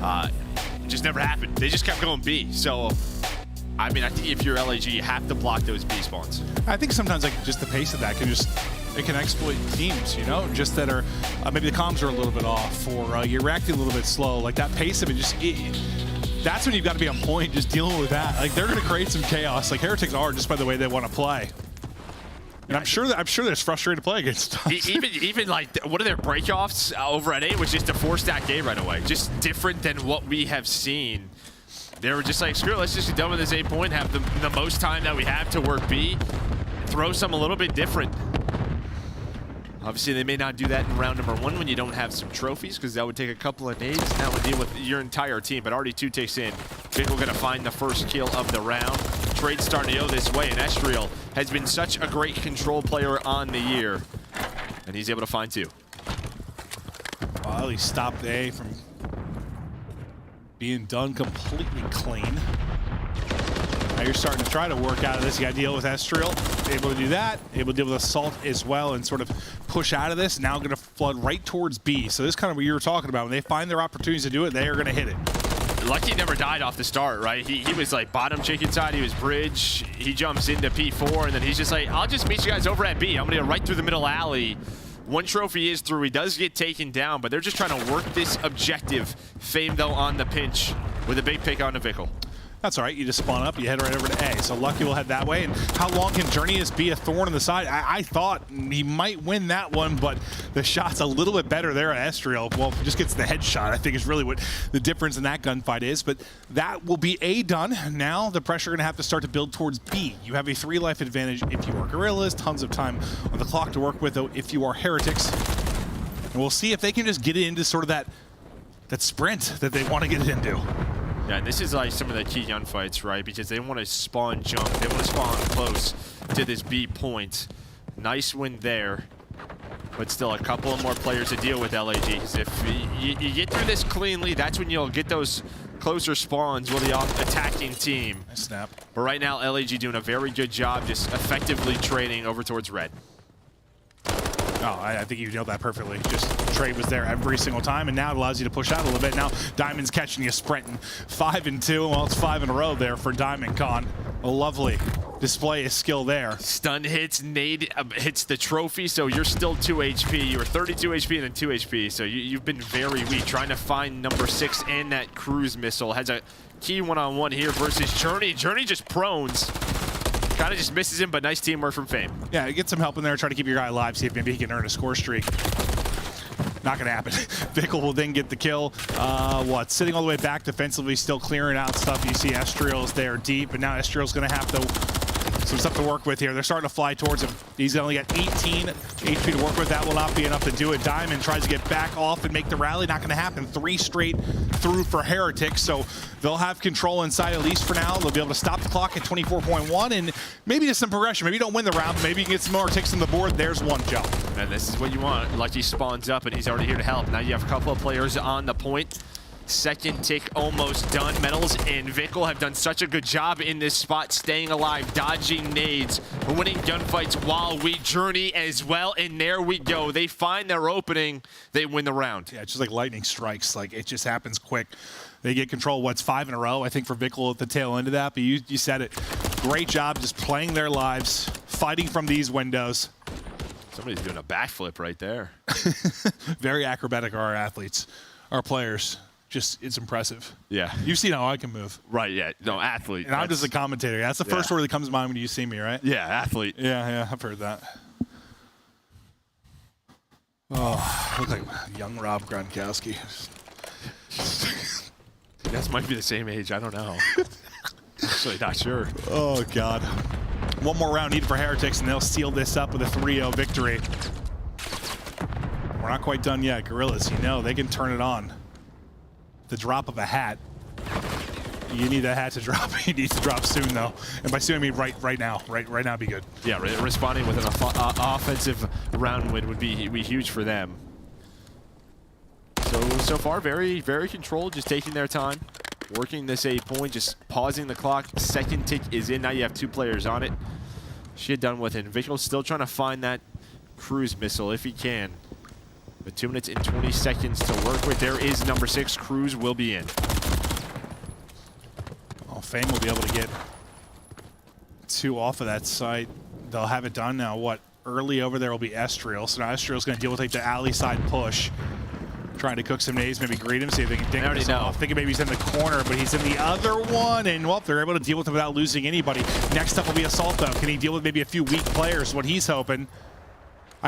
It just never happened. They just kept going B. So, I mean, I think if you're LAG, you have to block those B spawns. I think sometimes like just the pace of that can just, it can exploit teams, you know, just that are, maybe the comms are a little bit off or you're reacting a little bit slow. Like that pace of it just, that's when you've got to be on point, just dealing with that. Like they're going to create some chaos, like Heretics are, just by the way they want to play. And I'm sure there's frustrated to play against us. Even like one of their breakoffs over at A was just a 4-stack A right away, just different than what we have seen. They were just like, screw it, let's just get done with this A point, have the most time that we have to work B, throw some a little bit different. Obviously, they may not do that in round number 1 when you don't have some trophies, because that would take a couple of nades, and that would deal with your entire team. But already 2 takes in. Vickle going to find the first kill of the round. Trade starting to go this way, and Estriel has been such a great control player on the year. And he's able to find 2. Well, he stopped A from being done completely clean. Now you're starting to try to work out of this. You got to deal with Estriel. Able to do that. Able to deal with Assault as well and sort of push out of this. Now going to flood right towards B. So this is kind of what you were talking about. When they find their opportunities to do it, they are going to hit it. Lucky never died off the start, right? He was like bottom chicken side. He was bridge. He jumps into P4, and then he's just like, I'll just meet you guys over at B. I'm going to go right through the middle alley. 1 trophy is through. He does get taken down, but they're just trying to work this objective. Fame, though, on the pinch with a big pick on the Vickle. That's all right. You just spawn up, you head right over to A. So Lucky will head that way. And how long can Joedecieves be a thorn in the side? I thought he might win that one, but the shot's a little bit better there at Estriel. Well, if he just gets the headshot, I think is really what the difference in that gunfight is. But that will be A done. Now the pressure going to have to start to build towards B. You have a 3-life advantage if you are Guerrillas. Tons of time on the clock to work with, though, if you are Heretics. And we'll see if they can just get it into sort of that sprint that they want to get it into. Yeah, and this is like some of the key gunfights, right? Because they want to spawn jump. They want to spawn close to this B point. Nice win there. But still a couple of more players to deal with LAG. Because if you get through this cleanly, that's when you'll get those closer spawns with the attacking team. Nice snap. But right now, LAG doing a very good job just effectively trading over towards red. Oh, I think you nailed that perfectly. Just trade was there every single time, and now it allows you to push out a little bit. Now Diamond's catching you sprinting. 5-2. Well, it's 5 in a row there for Diamond Con. A lovely display of skill there. Stun hits, nade hits the trophy, so you're still 2 HP. You were 32 HP and then 2 HP, so you've been very weak. Trying to find number 6 and that cruise missile. Has a key one-on-one here versus Journey. Journey just prones. Kind of just misses him, but nice teamwork from Fame. Yeah, get some help in there. Try to keep your guy alive. See if maybe he can earn a score streak. Not going to happen. Vickle will then get the kill. Sitting all the way back defensively, still clearing out stuff. You see Estriel's there deep, and now Estriel's going to have some stuff to work with here. They're starting to fly towards him. He's only got 18 HP to work with. That will not be enough to do it. Diamond tries to get back off and make the rally. Not going to happen. 3 straight through for Heretics, so they'll have control inside at least for now. They'll be able to stop the clock at 24.1, and maybe just some progression. Maybe you don't win the round, but maybe you can get some more ticks on the board. There's one jump. And this is what you want. Lucky spawns up, and he's already here to help. Now you have a couple of players on the point. Second tick almost done. Metals and Vickle have done such a good job in this spot, staying alive, dodging nades, winning gunfights while we journey as well. And there we go. They find their opening. They win the round. Yeah, it's just like lightning strikes. Like, it just happens quick. They get control. What's 5 in a row, I think, for Vickle at the tail end of that. But you said it. Great job just playing their lives, fighting from these windows. Somebody's doing a backflip right there. Very acrobatic are our athletes, our players. Just, it's impressive. Yeah. You've seen how I can move. Right, yeah. No, athlete. And I'm just a commentator. That's the first word that comes to mind when you see me, right? Yeah, athlete. Yeah, I've heard that. Oh, look like young Rob Gronkowski. You guys might be the same age. I don't know. Actually, not sure. Oh, God. One more round needed for Heretics, and they'll seal this up with a 3-0 victory. We're not quite done yet. Guerrillas, you know, they can turn it on. The drop of a hat. You need that hat to drop. It needs to drop soon, though. And by soon, I mean right now. Right now would be good. Yeah, responding with an offensive round win would be huge for them. So far, very, very controlled, just taking their time, working this A point, just pausing the clock. Second tick is in. Now you have 2 players on it. Shit done with it. Vicky's still trying to find that cruise missile if he can. But 2 minutes and 20 seconds to work with. There is number 6. Cruise will be in. Oh, FaZe will be able to get 2 off of that site. They'll have it done now. What? Early over there will be Estriel. So now Estriel's going to deal with like the alley side push. Trying to cook some nades, maybe greet him, see if they can ding him off. Thinking maybe he's in the corner, but he's in the other one. And, well, they're able to deal with him without losing anybody. Next up will be Assault, though. Can he deal with maybe a few weak players? What he's hoping.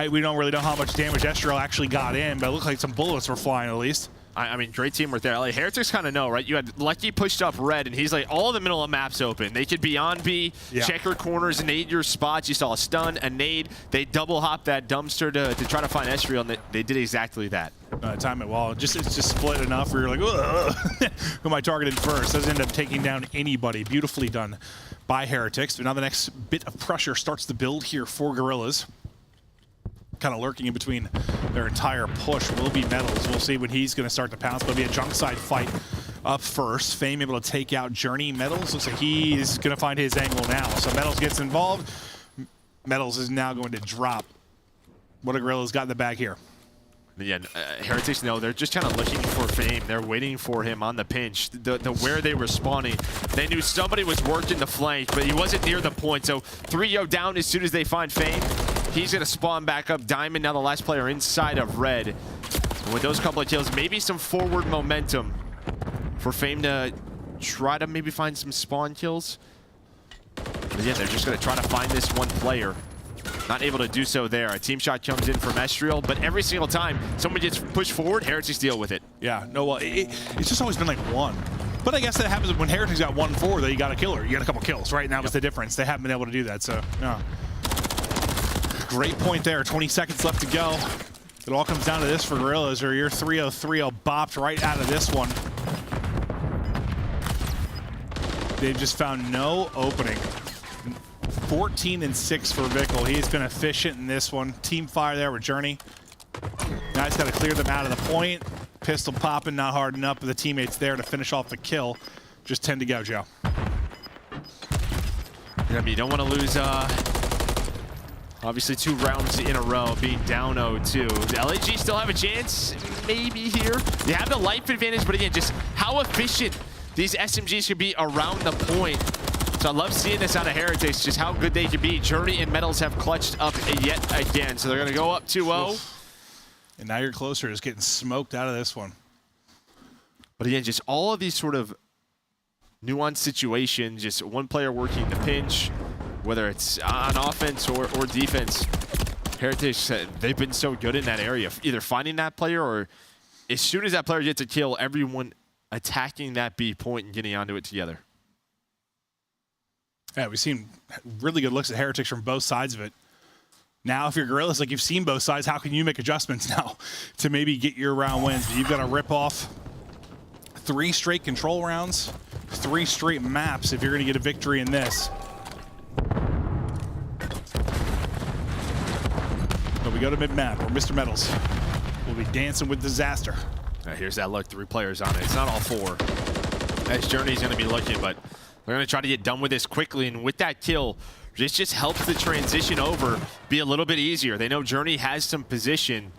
We don't really know how much damage Estriel actually got in, but it looked like some bullets were flying at least. I mean, great teamwork there. Like, Heretics kind of know, right? You had Lucky pushed up red, and he's like, all of the middle of map's open. They could be on B, checker corners, nade your spots. You saw a stun, a nade. They double hop that dumpster to try to find Estriel, and they did exactly that. Time it well. It's just split enough where you're like, who am I targeting first? Doesn't end up taking down anybody. Beautifully done by Heretics. But now the next bit of pressure starts to build here for Guerrillas. Kind of lurking in between their entire push will be Metals. We'll see when he's going to start to pounce. But it'll be a junk side fight up first. FaZe able to take out Journey. Metals looks like he's going to find his angle now. So Metals gets involved. Metals is now going to drop. What a Guerrillas got in the bag here. Yeah, Heretics, no, they're just kind of looking for FaZe. They're waiting for him on the pinch. The where they were spawning, they knew somebody was working the flank, but he wasn't near the point. So 3-0 down as soon as they find FaZe. He's going to spawn back up. Diamond, now the last player inside of red. And with those couple of kills, maybe some forward momentum for FaZe to try to maybe find some spawn kills. But yeah, they're just going to try to find this one player. Not able to do so there. A team shot comes in from Estriel, but every single time someone gets pushed forward, Heretics deal with it. Yeah, no, well, it's just always been like 1. But I guess that happens when Heretics got 1-4, though you got a killer. You got a couple kills, right? And that was the difference. They haven't been able to do that, so, yeah. Great point there. 20 seconds left to go. It all comes down to this for Guerrillas, or your 3-0-3-0 bopped right out of this one. They've just found no opening. 14-6 for Vickle. He's been efficient in this one. Team fire there with Journey. Now he's got to clear them out of the point. Pistol popping, not hard enough, but the teammates there to finish off the kill. Just 10 to go, Joe. Yeah, you don't want to lose, obviously 2 rounds in a row being down 0-2. The LAG still have a chance, maybe here. You have the life advantage, but again, just how efficient these SMGs can be around the point. So I love seeing this out of Heretics, just how good they can be. Journey and Metals have clutched up yet again. So they're going to go up 2-0. And now you're closer, just getting smoked out of this one. But again, just all of these sort of nuanced situations, just one player working the pinch, whether it's on offense or defense. Heretics, they've been so good in that area, either finding that player or as soon as that player gets a kill, everyone attacking that B point and getting onto it together. Yeah, we've seen really good looks at Heretics from both sides of it. Now, if you're Guerrillas, like you've seen both sides, how can you make adjustments now to maybe get your round wins? But you've got to rip off 3 straight control rounds, 3 straight maps if you're going to get a victory in this. But we go to mid-map, where Mr. Metals will be dancing with disaster. Here's that look, 3 players on it. It's not all 4. As Journey's going to be looking, but they're going to try to get done with this quickly. And with that kill, this just helps the transition over be a little bit easier. They know Journey has some position,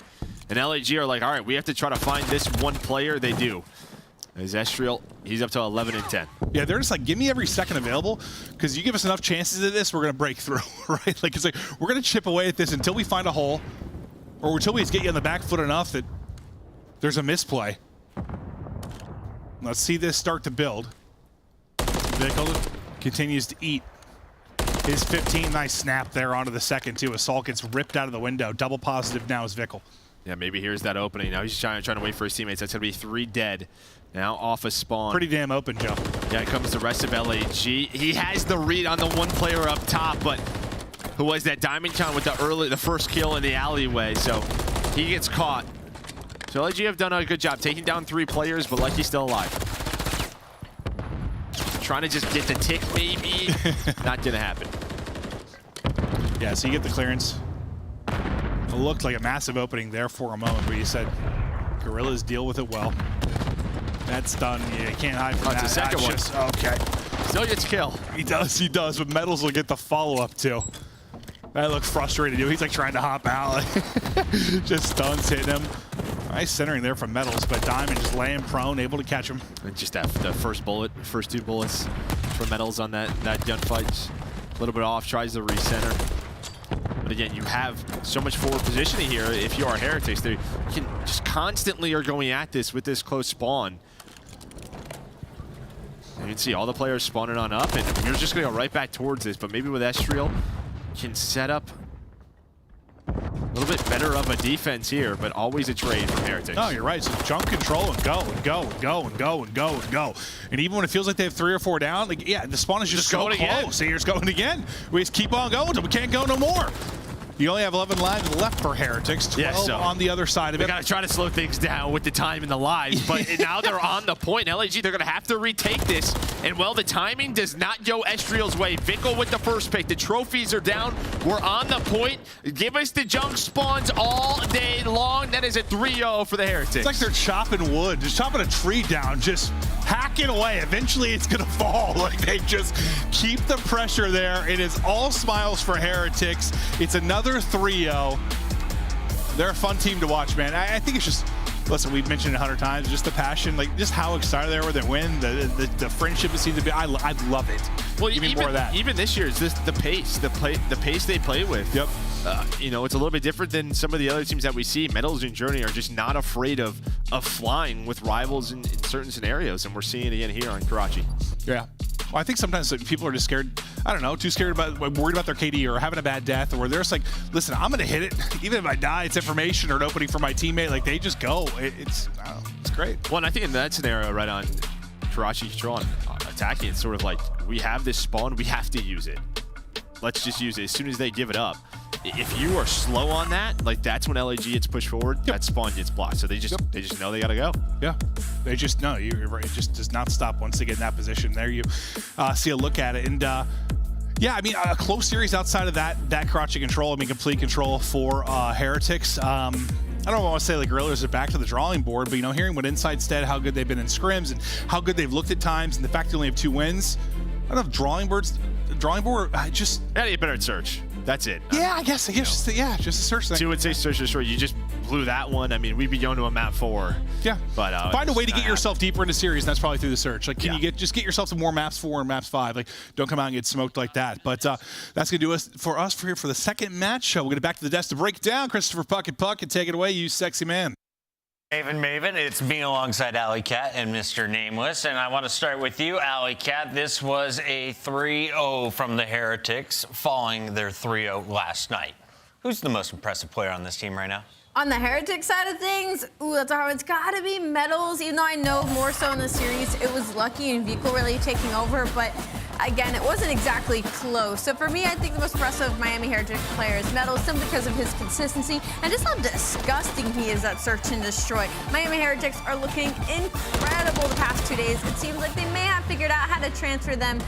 and LAG are like, all right, we have to try to find this one player. They do. As Estriel, he's up to 11 and 10. Yeah, they're just like, give me every second available, because you give us enough chances at this, we're going to break through, right? Like, it's like, we're going to chip away at this until we find a hole, or until we just get you on the back foot enough that there's a misplay. Let's see this start to build. Vickle continues to eat his 15. Nice snap there onto the second, too. Assault gets ripped out of the window. Double positive now is Vickle. Yeah, maybe here's that opening. Now he's trying to wait for his teammates. That's going to be 3 dead. Now off a spawn. Pretty damn open, Joe. Yeah, here comes the rest of LAG. He has the read on the one player up top, but who was that Diamond Con with the first kill in the alleyway, so he gets caught. So LAG have done a good job taking down 3 players, but Lucky's still alive. Trying to just get the tick, maybe. Not gonna happen. Yeah, so you get the clearance. It looked like a massive opening there for a moment where you said, Guerrillas deal with it well. That's done. Yeah, you can't hide from that. That's the second one. Just, okay. Still gets kill. He does, but Metals will get the follow-up too. That looks frustrated, dude. He's like trying to hop out. Just stuns hitting him. Nice centering there from Metals, but Diamond just laying prone, able to catch him. And just that the first 2 bullets from Metals on that gunfight. Just a little bit off, tries to recenter. But again, you have so much forward positioning here. If you are Heretics, they can just constantly are going at this with this close spawn. You can see all the players spawning on up, and you're just going to go right back towards this. But maybe with Estriel, can set up a little bit better of a defense here, but always a trade from Heretics. No, you're right. So jump control and go and go and go and go and go and go. And even when it feels like they have 3 or 4 down, like, yeah, the spawn is just so going close. again. See, you're just going again. We just keep on going until we can't go no more. You only have 11 lives left for Heretics, 12 on the other side of it. We got to try to slow things down with the time and the lives, but now they're on the point. LAG, they're going to have to retake this, and well, the timing does not go Estriel's way. Vickle with the first pick. The trophies are down. We're on the point. Give us the junk spawns all day long. That is a 3-0 for the Heretics. It's like they're chopping wood, just chopping a tree down, just hacking away. Eventually, it's going to fall. Like, they just keep the pressure there. It is all smiles for Heretics. It's another 3-0. They're a fun team to watch, man. I think it's just, listen, we've mentioned it 100 times, just the passion, like just how excited they were they win, the friendship it seems to be. I love it. Well, even more of that. Even this year, it's just the pace they play with. Yep. You know, it's a little bit different than some of the other teams that we see. Metals and Journey are just not afraid of flying with rivals in certain scenarios, and we're seeing it again here on Karachi. Yeah. Well, I think sometimes people are just scared, I don't know, too scared about, worried about their KD or having a bad death, or they're just like, listen, I'm going to hit it. Even if I die, it's information or an opening for my teammate. Like, they just go. It's great. Well, and I think in that scenario, right on Karachi control on attacking, it's sort of like, we have this spawn, we have to use it. Let's just use it as soon as they give it up. If you are slow on that, like that's when LAG gets pushed forward, that spawn gets blocked. So they just know they gotta go. Yeah, they just know. You're right. It just does not stop once they get in that position. There you see a look at it, and yeah, I mean a close series outside of that Karachi control. I mean complete control for Heretics. I don't want to say like Guerrillas are back to the drawing board, but you know, hearing what Inside said, how good they've been in scrims and how good they've looked at times, and the fact they only have 2 wins. I don't know, drawing board. I just yeah, you better at search. That's it. Yeah, I guess just a search thing. 2 would say search is short. You just blew that one. I mean, we'd be going to a map 4. Yeah, but find a way to get yourself deeper into series, and that's probably through the search. Like, can you just get yourself to more maps 4 and maps 5? Like, don't come out and get smoked like that. But that's gonna do us for here for the second match. We'll get back to the desk to break it down. Christopher Puck and take it away, you sexy man. Maven, it's me alongside Alley Cat and Mr. Nameless, and I want to start with you, Alley Cat. This was a 3-0 from the Heretics, following their 3-0 last night. Who's the most impressive player on this team right now? On the Heretic side of things, ooh, that's a hard one. It's got to be Metals, even though I know more so in the series it was Lucky and Vickle really taking over, but again, it wasn't exactly close. So for me, I think the most impressive Miami Heretic player is Metals, simply because of his consistency and just how disgusting he is at search and destroy. Miami Heretics are looking incredible the past 2 days. It seems like they may have figured out how to transfer them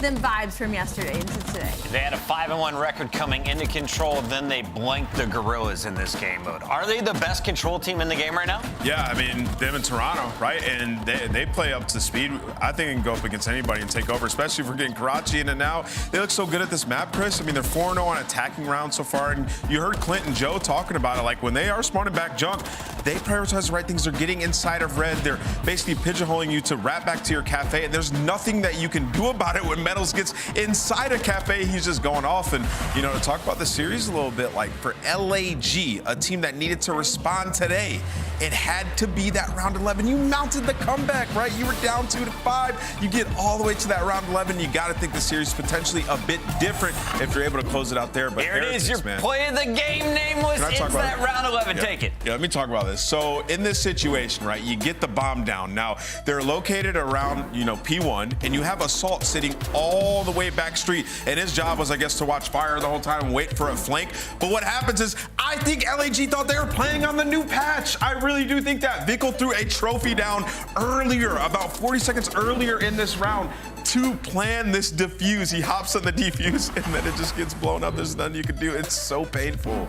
them vibes from yesterday into today. They had a 5-1 record coming into control, then they blanked the Guerrillas in this game mode. Are they the best control team in the game right now? Yeah, I mean, them in Toronto, right? And they play up to speed. I think they can go up against anybody and take over, especially if we're getting Karachi in it now. They look so good at this map, Chris. I mean, they're 4-0 on attacking rounds so far. And you heard Clint and Joe talking about it. Like, when they are spawning back junk, they prioritize the right things. They're getting inside of red. They're basically pigeonholing you to wrap back to your cafe. And there's nothing that you can do about it when Metals gets inside a cafe. He's just going off. And, you know, to talk about the series a little bit, like for LAG, a team that needed to respond today, it had to be that round 11. You mounted the comeback, right? You were down 2-5. You get all the way to that round 11. You got to think the series is potentially a bit different if you're able to close it out there. But here it is, your man, play of the game, Nameless. It's that round 11. Take it. Yeah, let me talk about this. So in this situation, right, you get the bomb down. Now, they're located around, you know, P1, and you have Assault sitting all the way back street. And his job was, I guess, to watch fire the whole time and wait for a flank. But what happens is, I think LAG thought they were playing on the new patch. I really do think that. Vickle threw a trophy down earlier, about 40 seconds earlier in this round, to plan this defuse. He hops on the defuse, and then it just gets blown up. There's nothing you can do. It's so painful.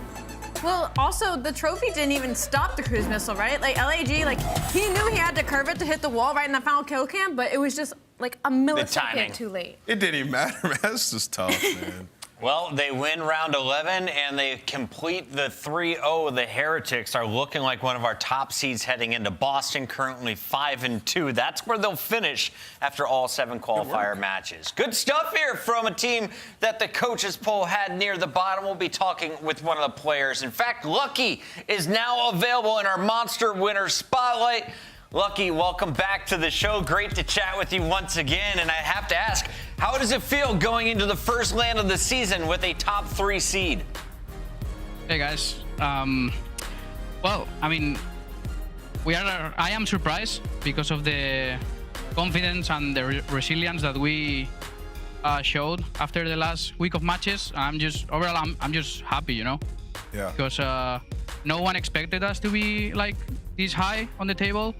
Well, also, the trophy didn't even stop the cruise missile, right? Like, LAG, like, he knew he had to curve it to hit the wall right in the final kill cam, but it was just, like, a millisecond too late. It didn't even matter, man. That's just tough, man. Well, they win round 11, and they complete the 3-0. The Heretics are looking like one of our top seeds heading into Boston, currently 5-2. That's where they'll finish after all 7 qualifier matches. Good stuff here from a team that the coaches poll had near the bottom. We'll be talking with one of the players. In fact, Lucky is now available in our Monster Winner Spotlight. Lucky, welcome back to the show. Great to chat with you once again. And I have to ask, how does it feel going into the first LAN of the season with a top 3 seed? Hey guys. Well, I mean, I am surprised because of the confidence and the resilience that we showed after the last week of matches. I'm just happy, you know? Yeah. Because no one expected us to be like this high on the table.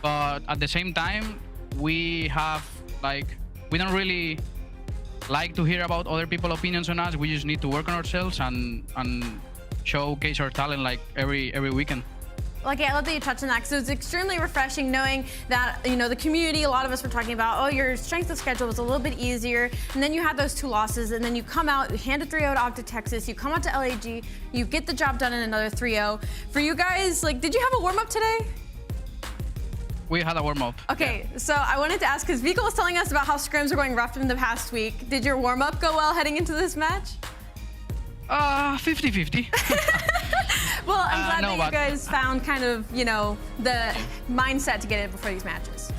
But at the same time, we don't really like to hear about other people's opinions on us. We just need to work on ourselves and showcase our talent like every weekend. Lucky, I love that you touched on that because it was extremely refreshing knowing that, you know, the community, a lot of us were talking about, oh, your strength of schedule was a little bit easier. And then you had those 2 losses, and then you come out, you hand a 3-0 to OpTic Texas, you come out to LAG, you get the job done in another 3-0. For you guys, like, did you have a warm-up today? We had a warm-up. Okay, so I wanted to ask, because Vickle was telling us about how scrims are going rough in the past week. Did your warm-up go well heading into this match? 50-50. Well, I'm glad that you guys found kind of, you know, the mindset to get in before these matches.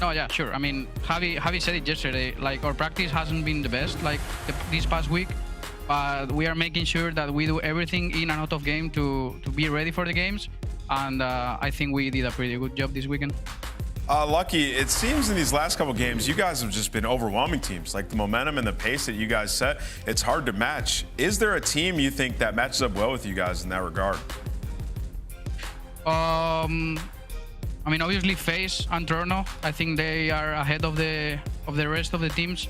No, yeah, sure. I mean, Javi said it yesterday. Like, our practice hasn't been the best, like, this past week. But we are making sure that we do everything in and out of game to be ready for the games. And I think we did a pretty good job this weekend. Lucky, it seems in these last couple games, you guys have just been overwhelming teams. Like the momentum and the pace that you guys set, it's hard to match. Is there a team you think that matches up well with you guys in that regard? I mean, obviously FaZe and Toronto, I think they are ahead of the rest of the teams.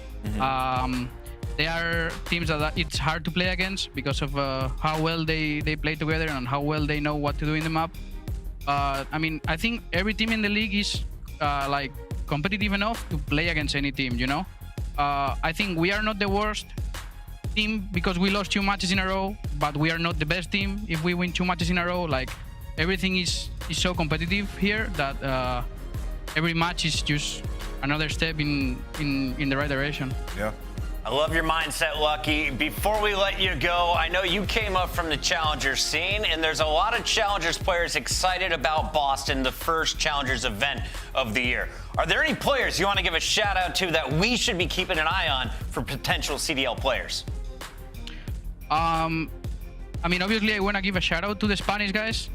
They are teams that it's hard to play against because of how well they play together and how well they know what to do in the map. I mean, I think every team in the league is like competitive enough to play against any team, you know? I think we are not the worst team because we lost 2 matches in a row, but we are not the best team if we win 2 matches in a row. Like, everything is so competitive here that every match is just another step in the right direction. Yeah. I love your mindset, Lucky. Before we let you go, I know you came up from the Challengers scene, and there's a lot of Challengers players excited about Boston, the first Challengers event of the year. Are there any players you want to give a shout out to that we should be keeping an eye on for potential CDL players? I mean, obviously, I want to give a shout out to the Spanish guys,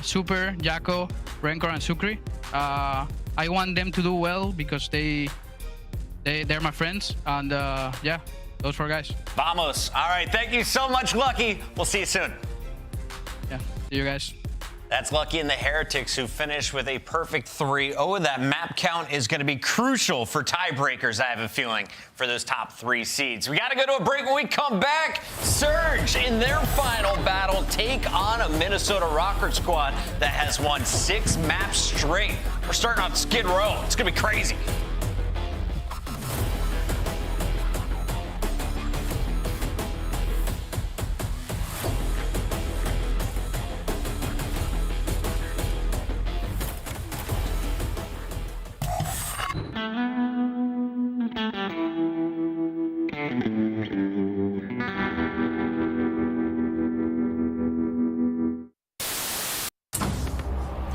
Super, Jaco, Røkkr, and Sucre. I want them to do well because they're my friends, and yeah, those 4 guys. Vamos. All right, thank you so much, Lucky. We'll see you soon. Yeah, see you guys. That's lucky in the Heretics, who finished with a perfect 3-0. That map count is going to be crucial for tiebreakers, I have a feeling, for those top 3 seeds. We got to go to a break. When we come back, Surge in their final battle take on a Minnesota Røkkr squad that has won 6 maps straight. We're starting off Skid Row. It's going to be crazy.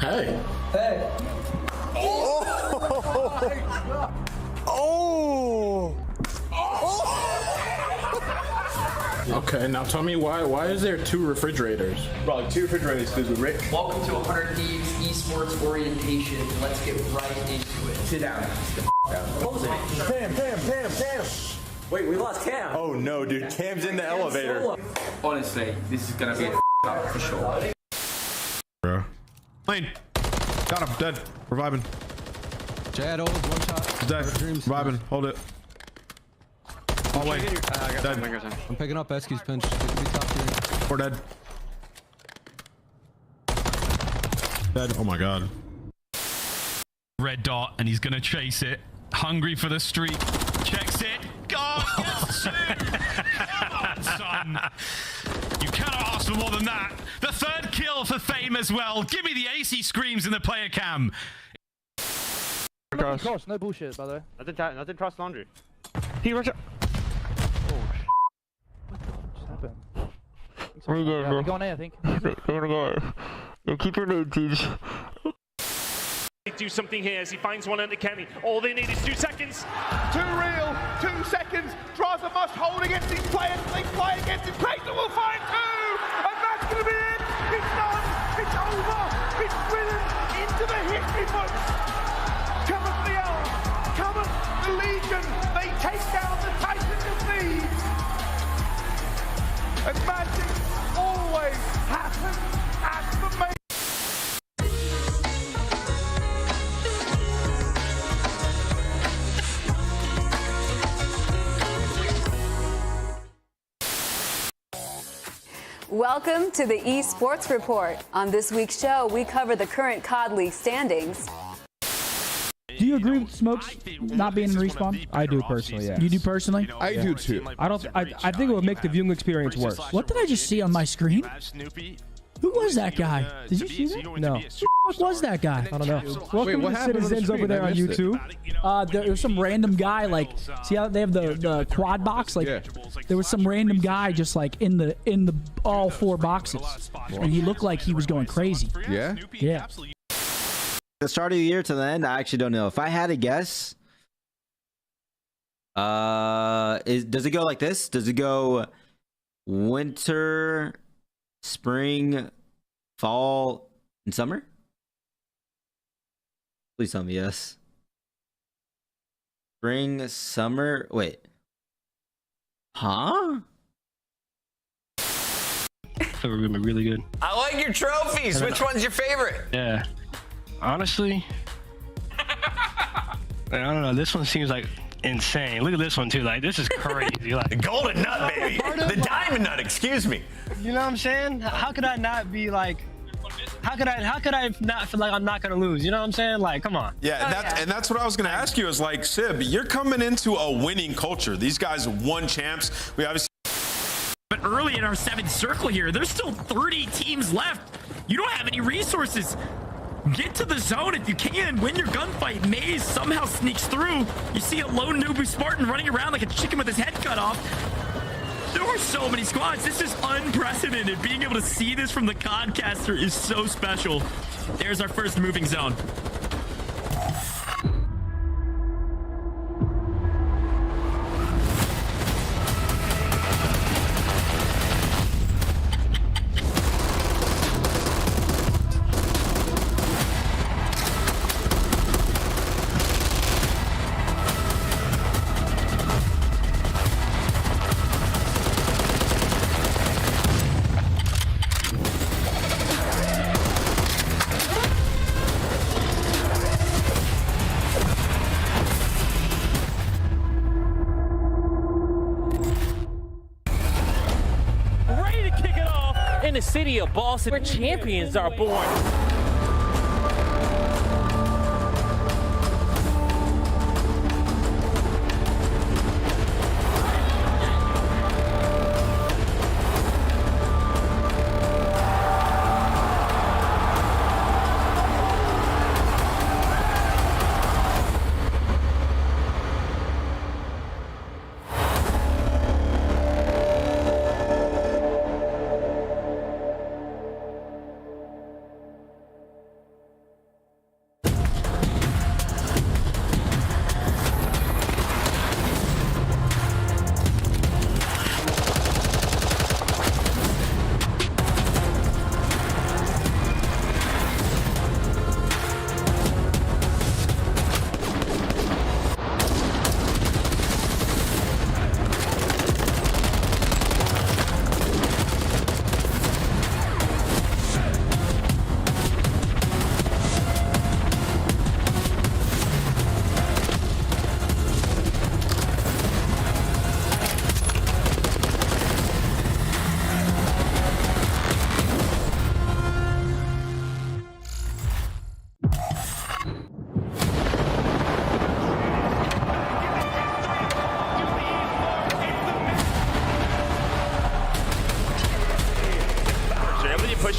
Hey. Hey. Oh. Okay, now tell me why is there 2 refrigerators? Bro, 2 refrigerators because we're rich. Welcome to 100 Thieves Esports Orientation. Let's get right into it. Sit down. Close it. Cam. Wait, we lost Cam. Oh no, dude. Cam's in the elevator. Honestly, this is gonna be a up for sure. Bro. Lane. Got him. Dead. Reviving. Chad, one shot. He's dead. Reviving. Hold it. Oh, wait. Dead. I'm picking up Esky's pinch. 4 dead. Dead. Oh my god. Red dot, and he's gonna chase it. Hungry for the streak. Checks it. God, yes, come on, son. You cannot ask for more than that. The 3rd kill for Fame as well. Give me the AC screams in the player cam. Cross, no bullshit, by the way. Nothing cross laundry. He rushed. Where you going, bro? We're going A, I think. We're gonna go. Yeah, keep your name, teams. Do something here as he finds one under Cammy. All they need is 2 seconds. Too real. 2 seconds. Drazah must hold against these players. They play against him. Priestahh will find 2. And that's going to be it. It's done. It's over. It's written into the history books. Cometh the hour. Cometh the Legion. They take down the Titans of Thieves. And magic always happens at the main. Welcome to the Esports Report. On this week's show, we cover the current COD League standings. Do you agree with Smokes not being in Respawn? I do personally, yeah. You do personally? I do too. I think it would make the viewing experience worse. What did I just see on my screen? Who was that guy? Did you see that? No. Who the fuck was that guy? I don't know. Welcome to Citizens over there on YouTube. There was some random guy, like, see how they have the quad box? Like, there was some random guy just like in the all 4 boxes, and he looked like he was going crazy. Yeah. Yeah. The start of the year to the end, I actually don't know. If I had a guess, does it go like this? Does it go winter, spring, fall, and summer? Please tell me yes. Spring, summer, wait. Huh? That would be really good. I like your trophies. Which one's your favorite? Yeah. Honestly, I don't know. This one seems like insane. Look at this one too. Like, this is crazy. Like the golden nut, baby. The diamond nut. Excuse me. You know what I'm saying? How could I not be like? How could I not feel like I'm not gonna lose? You know what I'm saying? Like, come on. Yeah, and that's what I was gonna ask you. Is like, Sib, you're coming into a winning culture. These guys won champs. We obviously. But early in our 7th circle here, there's still 30 teams left. You don't have any resources. Get to the zone if you can. Win your gunfight. Maze somehow sneaks through. You see a lone Nubu Spartan running around like a chicken with his head cut off. There are so many squads. This is unprecedented. Being able to see this from the Codcaster is so special. There's our first moving zone. the city of Boston, where champions are born.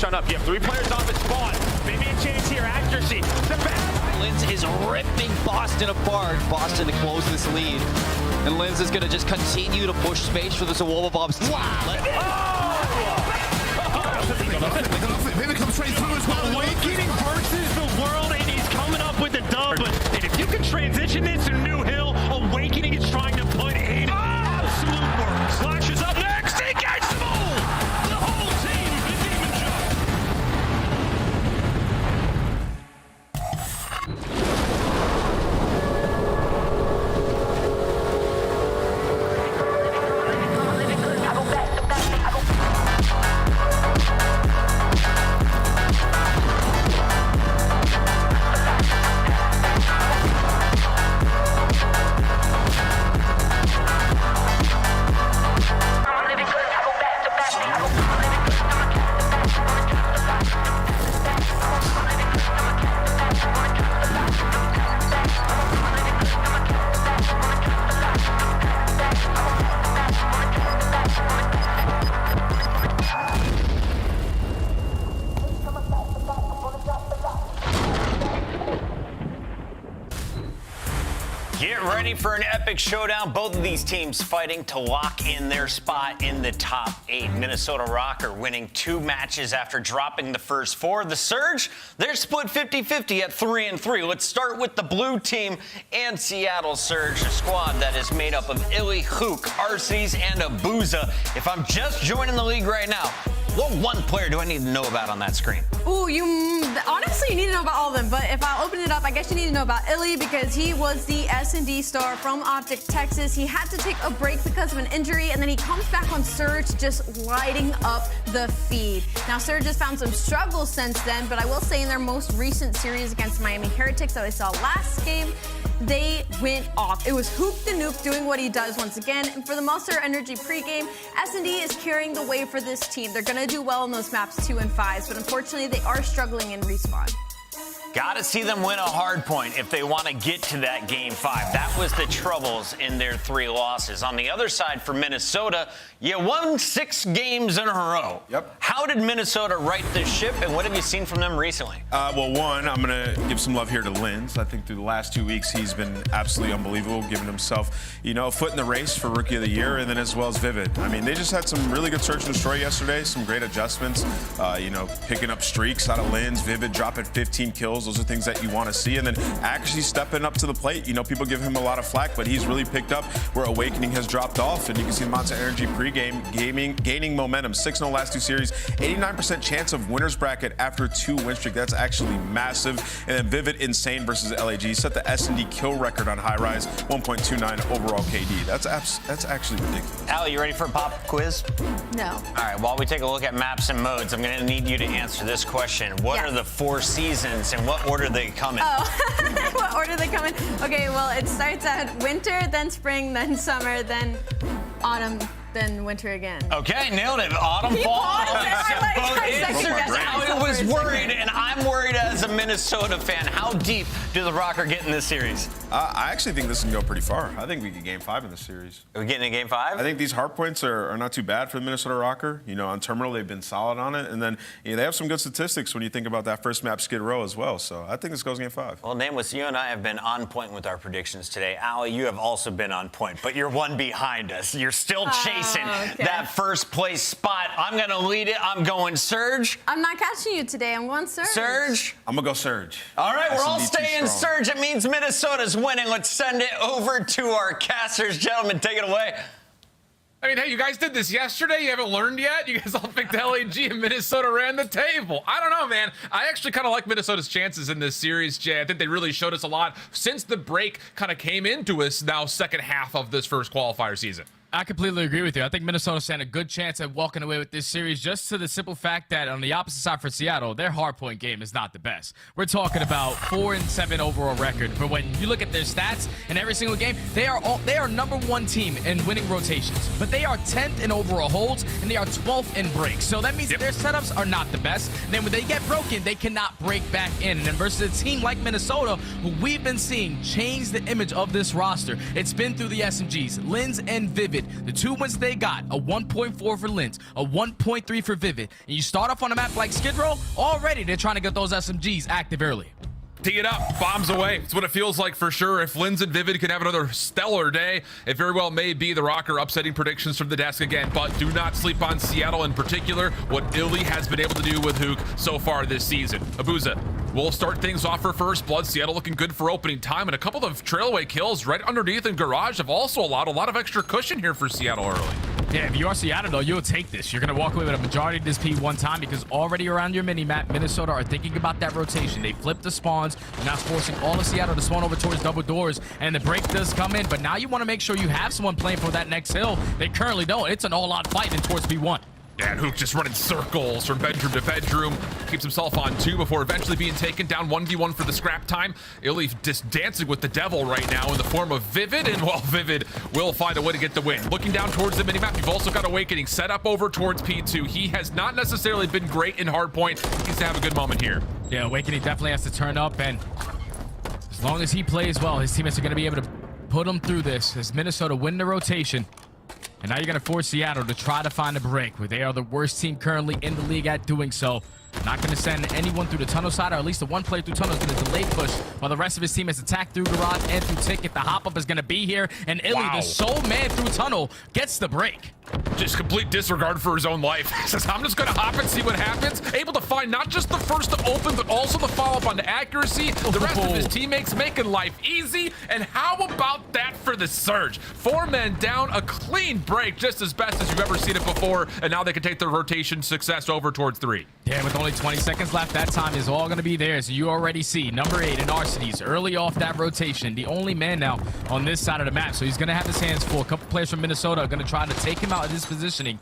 Up. You have 3 players off at spawn. Maybe a chance here. Accuracy. The back. Lynz is ripping Boston apart. Boston to close this lead. And Lynz is going to just continue to push space for this Awolabob's team. Maybe come straight through as well. Awakening versus the world, and he's coming up with the dub. But if you can transition this to New Hill, Awakening is trying to put in absolute work. Slashes up next. He gets them all. The whole team is even jump. Get ready for an epic showdown. Both of these teams fighting to lock in their spot in the top 8. Minnesota Røkkr winning 2 matches after dropping the first 4. The Surge, they're split 50-50 at 3-3. Let's start with the blue team and Seattle Surge, a squad that is made up of Illey, Huke, Arcitys, and Abuzah. If I'm just joining the league right now, what one player do I need to know about on that screen? Ooh, honestly, you need to know about all of them. But if I open it up, I guess you need to know about Illey because he was the S&D star from OpTic Texas. He had to take a break because of an injury, and then he comes back on Surge, just lighting up the feed. Now, Surge has found some struggles since then, but I will say in their most recent series against Miami Heretics that I saw last game, they went off. It was Huke the Nuke doing what he does once again. And for the Monster Energy pregame, S&D is carrying the way for this team. They're going to do well in those maps 2 and 5s, but unfortunately they are struggling in respawn. Gotta see them win a hard point if they want to get to that game 5. That was the troubles in their 3 losses. On the other side for Minnesota, you won 6 games in a row. Yep. How did Minnesota right this ship, and what have you seen from them recently? Well, one, I'm going to give some love here to Lynz. I think through the last 2 weeks, he's been absolutely unbelievable, giving himself, a foot in the race for Rookie of the Year, and then as well as Vivid. I mean, they just had some really good search and destroy yesterday, some great adjustments, picking up streaks out of Lynz, Vivid dropping 15 kills. Those are things that you want to see. And then actually stepping up to the plate. People give him a lot of flack, but he's really picked up where Awakening has dropped off. And you can see Monster Energy pregame gaining momentum. 6-0 last 2 series. 89% chance of winner's bracket after 2 win streak. That's actually massive. And then Vivid Insane versus LAG set the S&D kill record on high rise. 1.29 overall KD. That's actually ridiculous. Allie, you ready for a pop quiz? No. All right, while we take a look at maps and modes, I'm going to need you to answer this question. What are the 4 seasons and what order they come in? Oh, what order they come in? Okay, well, it starts at winter, then spring, then summer, then autumn, then winter again. Okay, nailed it. Autumn, He fall. paused and I I was worried, and I'm worried as a Minnesota fan. How deep do the Røkkr get in this series? I actually think this can go pretty far. I think we get game 5 in this series. Are we getting in game 5? I think these hard points are not too bad for the Minnesota Røkkr. You know, on Terminal, they've been solid on it. And then they have some good statistics when you think about that first map, Skid Row, as well. So I think this goes game 5. Well, Nameless, you and I have been on point with our predictions today. Allie, you have also been on point, but you're one behind us. You're still chasing that first place spot. I'm going to lead it. I'm going Surge. I'm not catching you today. I'm going Surge. Surge? I'm going to go Surge. All right, we're all SMD too staying strong. Surge. It means Minnesota's winning. Let's send it over to our casters. Gentlemen, take it away. I mean, hey, you guys did this yesterday. You haven't learned yet? You guys all picked LAG and Minnesota ran the table. I don't know, man. I actually kind of like Minnesota's chances in this series, Jay. I think they really showed us a lot since the break kind of came into us now second half of this first qualifier season. I completely agree with you. I think Minnesota stand a good chance at walking away with this series just to the simple fact that on the opposite side for Seattle, their hardpoint game is not the best. We're talking about 4-7 overall record, but when you look at their stats in every single game, they are #1 team in winning rotations, but they are 10th in overall holds and they are 12th in breaks. So that means their setups are not the best. And then when they get broken, they cannot break back in. And then versus a team like Minnesota, who we've been seeing change the image of this roster, it's been through the SMGs, Lynz and Vivid. The 2 wins they got, a 1.4 for Lynz, a 1.3 for Vivid. And you start off on a map like Skid Row, already they're trying to get those SMGs active early. Tee it up, bombs away. It's what it feels like for sure. If Lynz and Vivid can have another stellar day, it very well may be the Røkkr upsetting predictions from the desk again. But do not sleep on Seattle in particular, what Illey has been able to do with Huke so far this season. Abuzah will start things off for first blood. Seattle looking good for opening time, and a couple of trailaway kills right underneath in Garage have also allowed a lot of extra cushion here for Seattle early. Yeah, if you are Seattle, though, you'll take this. You're going to walk away with a majority of this P1 time because already around your mini-map, Minnesota are thinking about that rotation. They flipped the spawns. They're now forcing all of Seattle to spawn over towards double doors, and the break does come in. But now you want to make sure you have someone playing for that next hill. They currently don't. It's an all-out fight in towards P1. Yeah, and Huke just running circles from bedroom to bedroom. Keeps himself on 2 before eventually being taken down 1v1 for the scrap time. Illey just dancing with the devil right now in the form of Vivid, and well, Vivid will find a way to get the win. Looking down towards the minimap, you've also got Owakening set up over towards P2. He has not necessarily been great in hardpoint. He needs to have a good moment here. Yeah, Awakening definitely has to turn up, and as long as he plays well, his teammates are going to be able to put him through this as Minnesota win the rotation. And now you're going to force Seattle to try to find a break, where they are the worst team currently in the league at doing so. Not going to send anyone through the tunnel side, or at least the one player through tunnel is going to delay push while the rest of his team has attacked through Garage and through Ticket. The hop-up is going to be here, and Illey, the sole man through tunnel, gets the break. Just complete disregard for his own life. He says, I'm just going to hop and see what happens. Able to find not just the first to open, but also the follow-up on the accuracy. The rest of his teammates making life easy. And how about that for the Surge? 4 men down, a clean break, just as best as you've ever seen it before. And now they can take their rotation success over towards 3. Yeah, with only 20 seconds left, that time is all going to be there. So you already see number 8 in Arcitys early off that rotation. The only man now on this side of the map. So he's going to have his hands full. A couple players from Minnesota are going to try to take him out of this positioning.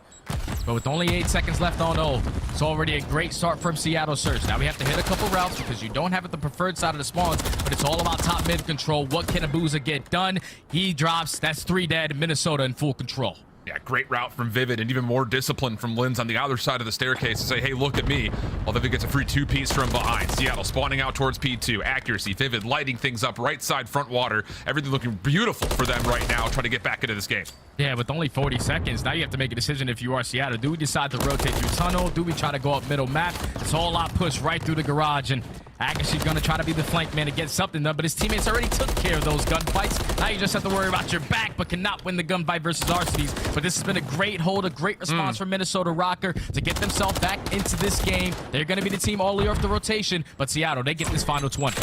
But with only 8 seconds left on O, it's already a great start from Seattle Surge. Now we have to hit a couple routes because you don't have it the preferred side of the spawns, but it's all about top mid control. What can Abuzah get done? He drops. That's 3 dead. Minnesota in full control. Yeah, great route from Vivid, and even more discipline from Lynz on the other side of the staircase to say, hey, look at me. While Vivid gets a free 2-piece from behind. Seattle spawning out towards P2. Accuracy, Vivid lighting things up right side front water. Everything looking beautiful for them right now, trying to get back into this game. Yeah, with only 40 seconds, now you have to make a decision if you are Seattle. Do we decide to rotate through tunnel? Do we try to go up middle map? It's all out push right through the Garage, and Agashi's going to try to be the flank man to get something done, but his teammates already took care of those gunfights. Now you just have to worry about your back, but cannot win the gunfight versus Arcitys. But this has been a great hold, a great response from Minnesota Røkkr to get themselves back into this game. They're going to be the team all the way off the rotation, but Seattle, they get this final 20.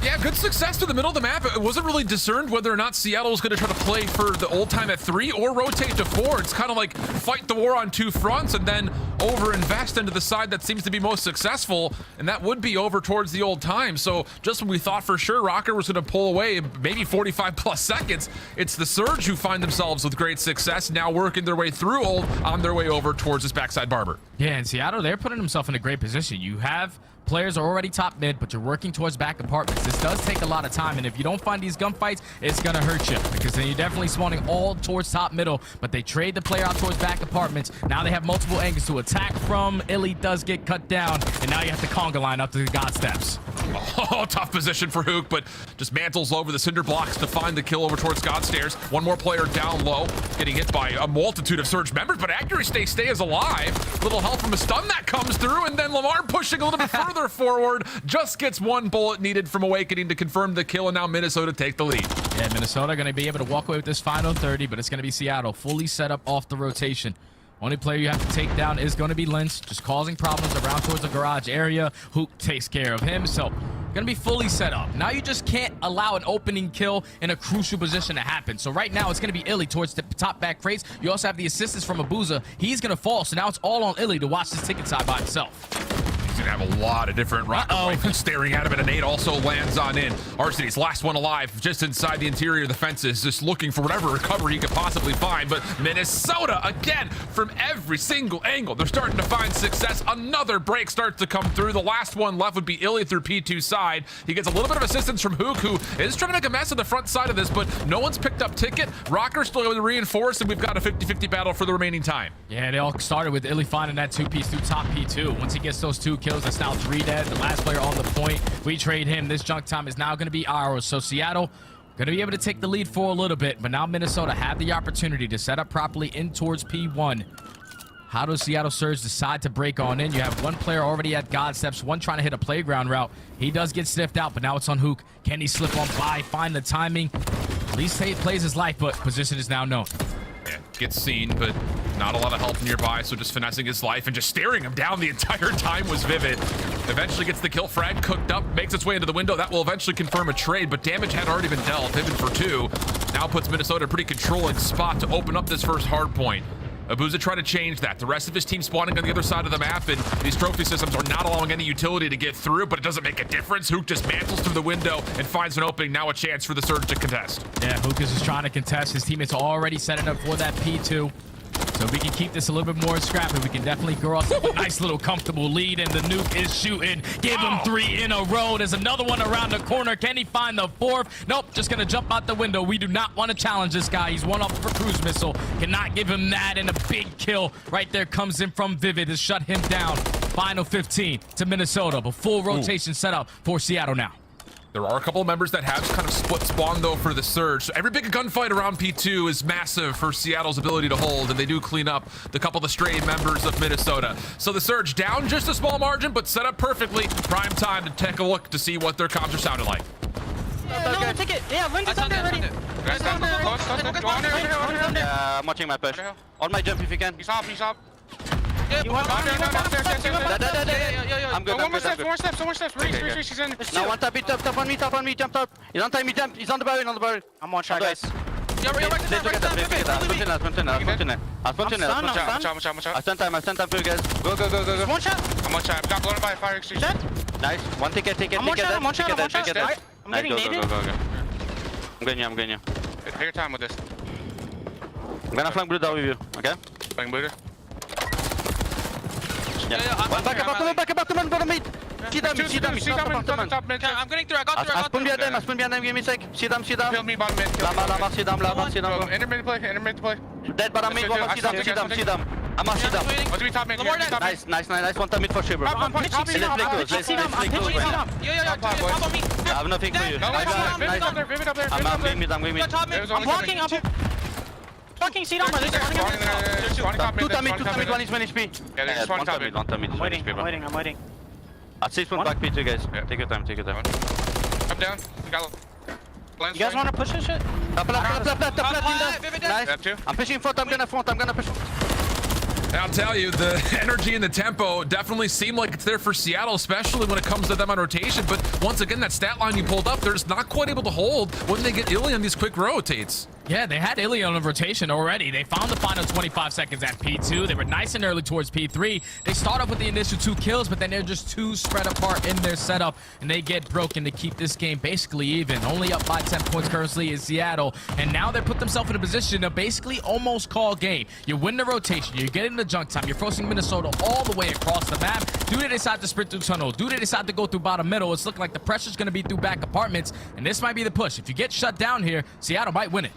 Yeah, good success to the middle of the map. It wasn't really discerned whether or not Seattle was going to try to play for the old time at 3 or rotate to 4. It's kind of like fight the war on 2 fronts and then over-invest into the side that seems to be most successful, and that would be over towards the old time. So just when we thought for sure Røkkr was going to pull away maybe 45 plus seconds, it's the Surge who find themselves with great success, now working their way through old on their way over towards this backside barber. Yeah, and Seattle, they're putting themselves in a great position. You have players are already top mid, but you're working towards back apartments. This does take a lot of time, and if you don't find these gunfights, it's gonna hurt you, because then you're definitely spawning all towards top middle, but they trade the player out towards back apartments. Now they have multiple angles to attack from. Illey does get cut down, and now you have the conga line up to the God Steps. Oh, tough position for Huke, but just mantles over the cinder blocks to find the kill over towards God Stairs. One more player down low, getting hit by a multitude of Surge members, but Accuracy stay is alive. Little help from a stun that comes through, and then Lamar pushing a little bit further forward. Just gets one bullet needed from Awakening to confirm the kill, and now Minnesota take the lead. Yeah, Minnesota going to be able to walk away with this final 30, but it's going to be Seattle fully set up off the rotation. Only player you have to take down is going to be Lynz, just causing problems around towards the garage area. Huke takes care of him, so going to be fully set up. Now you just can't allow an opening kill in a crucial position to happen. So right now it's going to be Illey towards the top back crates. You also have the assistance from Abuzah. He's going to fall, so now it's all on Illey to watch this ticket side by himself. He's gonna have a lot of different rocket rifles staring at him, and a nade also lands on in. Arcitys, last one alive, just inside the interior of the fences, just looking for whatever recovery he could possibly find. But Minnesota, again, from every single angle, they're starting to find success. Another break starts to come through. The last one left would be Illey through P2 side. He gets a little bit of assistance from Huke, who is trying to make a mess of the front side of this, but no one's picked up ticket. Røkkr still able to reinforce, and we've got a 50-50 battle for the remaining time. Yeah, they all started with Illey finding that two-piece through top P2. Once he gets those 2 kills, that's now 3 dead. The last player on the point. We trade him. This junk time is now going to be ours. So Seattle going to be able to take the lead for a little bit, but now Minnesota have the opportunity to set up properly in towards P1. How does Seattle Surge decide to break on in? You have one player already at God Steps, one trying to hit a playground route. He does get sniffed out, but now it's on Huke. Can he slip on by, find the timing? At least he plays his life, but position is now known. Yeah, gets seen, but not a lot of help nearby, so just finessing his life and just staring him down the entire time was Vivid. Eventually gets the kill frag cooked up, makes its way into the window. That will eventually confirm a trade, but damage had already been dealt. Vivid for 2. Now puts Minnesota in a pretty controlling spot to open up this first hard point. Abuzah trying to change that. The rest of his team spawning on the other side of the map, and these trophy systems are not allowing any utility to get through, but it doesn't make a difference. Huke just mantles through the window and finds an opening. Now a chance for the Surge to contest. Yeah, Huke is just trying to contest. His teammates are already setting up for that P2. So if we can keep this a little bit more scrappy, we can definitely grow up a nice little comfortable lead, and the nuke is shooting. Give him 3 in a row. There's another one around the corner. Can he find the 4th? Nope, just gonna jump out the window. We do not want to challenge this guy. He's one off for cruise missile. Cannot give him that, and a big kill right there comes in from Vivid to shut him down. Final 15 to Minnesota, but full rotation set up for Seattle now. There are a couple of members that have kind of split spawn, though, for the Surge. So every big gunfight around P2 is massive for Seattle's ability to hold, and they do clean up the couple of the stray members of Minnesota. So the Surge down just a small margin, but set up perfectly. Prime time to take a look to see what their comms are sounding like. No, take it. Yeah, Lynz is under already. I'm watching my push. On my jump if you can. He's up. I'm good. One more steps. Reach. He's in. No, one tap, top on me, jump top. He's on time, he's on the barrel, I'm one shot, guys. I'll stun time for you guys. Go. One shot. I'm one shot. Got blown by a fire extinguisher. Nice. One ticket. I'm one shot. I'm getting naded. Go. I'm getting you. Take your time with this. I'm gonna flank blue down with you, okay? Flank blue. Yeah. Back up to man, bottom mid. See them, top mid. I'm getting through. I got through. I spawn behind them, give me a sec. See them. Kill me bottom mid. Lama, see them. Intermid play. Dead bottom mid, one more, see them. I'm on see them. Let's be top mid. Nice. One top mid for sure, bro. I'm pitching C-Dom. Yo. Top on me. I have nothing for you. Vivid up there. I'm going mid. I'm blocking. Fucking C-Dom. Two top mid, one is 1 HP. Yeah, there's one top mid. I'm waiting. At 6 point back P2, guys. Yeah. Take your time. Up down. You got Lynz. You guys want to push this shit? Nice. I'm pushing front. I'm gonna push. And I'll tell you, the energy and the tempo definitely seem like it's there for Seattle, especially when it comes to them on rotation. But once again, that stat line you pulled up, they're just not quite able to hold when they get Illey on these quick rotates. Yeah, they had Illey on a rotation already. They found the final 25 seconds at P2. They were nice and early towards P3. They start off with the initial 2 kills, but then they're just too spread apart in their setup, and they get broken to keep this game basically even. Only up by 10 points currently in Seattle, and now they put themselves in a position to basically almost call game. You win the rotation, you're getting the junk time, you're forcing Minnesota all the way across the map. Do they decide to sprint through tunnel? Do they decide to go through bottom middle? It's looking like the pressure's going to be through back apartments, and this might be the push. If you get shut down here, Seattle might win it.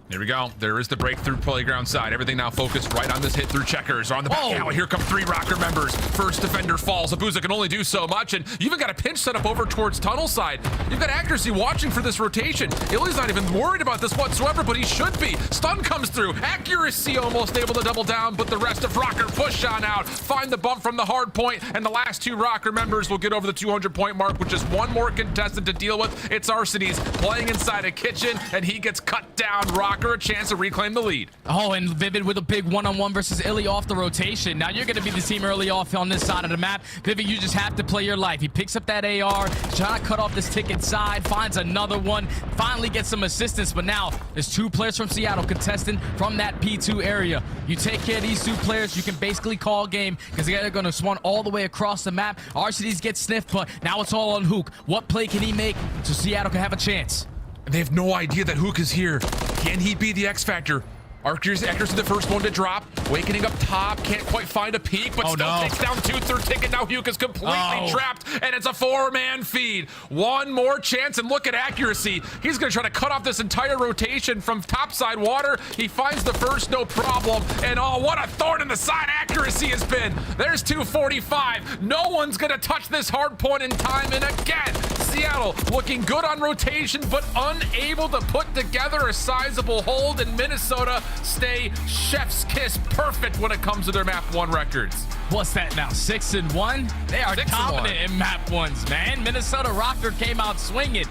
Here we go. There is the breakthrough playground side. Everything now focused right on this hit through checkers. On the back alley, here come 3 Røkkr members. First defender falls. Abuzah can only do so much, and you even got a pinch set up over towards tunnel side. You've got aCursy watching for this rotation. Illey's not even worried about this whatsoever, but he should be. Stun comes through. aCursy almost able to double down, but the rest of Røkkr push on out. Find the bump from the hard point, and the last 2 Røkkr members will get over the 200-point mark with just 1 more contestant to deal with. It's Arcitys playing inside a kitchen, and he gets cut down. Røkkr a chance to reclaim the lead. Oh, and Vivid with a big one-on-one versus Illey off the rotation. Now you're going to be the team early off on this side of the map. Vivid, you just have to play your life. He picks up that AR, trying to cut off this ticket side, finds another one, finally gets some assistance, but now there's 2 players from Seattle contesting from that P2 area. You take care of these 2 players, you can basically call game because they're going to swan all the way across the map. Arcitys gets sniffed, but now it's all on Huke. What play can he make so Seattle can have a chance? And they have no idea that Huke is here. Can he be the X Factor? aCursy the first one to drop. Awakening up top. Can't quite find a peek, but still takes down 2 third ticket. Now Huke is completely trapped, and it's a 4-man feed. 1 more chance, and look at aCursy. He's going to try to cut off this entire rotation from topside water. He finds the first, no problem. And oh, what a thorn in the side aCursy has been. There's 245. No one's going to touch this hard point in time, and again, Seattle looking good on rotation, but unable to put together a sizable hold, and Minnesota stay chef's kiss perfect when it comes to their map 1 records. What's that now? 6-1? They are dominant in map 1s, man. Minnesota Røkkr came out swinging,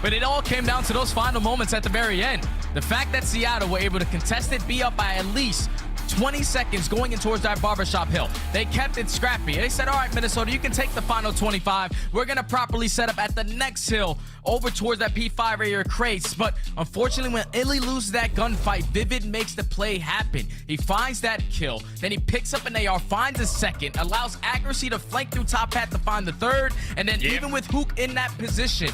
but it all came down to those final moments at the very end. The fact that Seattle were able to contest it, be up by at least 20 seconds going in towards that barbershop hill. They kept it scrappy. They said, all right, Minnesota, you can take the final 25. We're going to properly set up at the next hill over towards that P5 area crates. But unfortunately, when Illey loses that gunfight, Vivid makes the play happen. He finds that kill. Then he picks up an AR, finds a second, allows aCursy to flank through top hat to find the third. And then even with Huke in that position,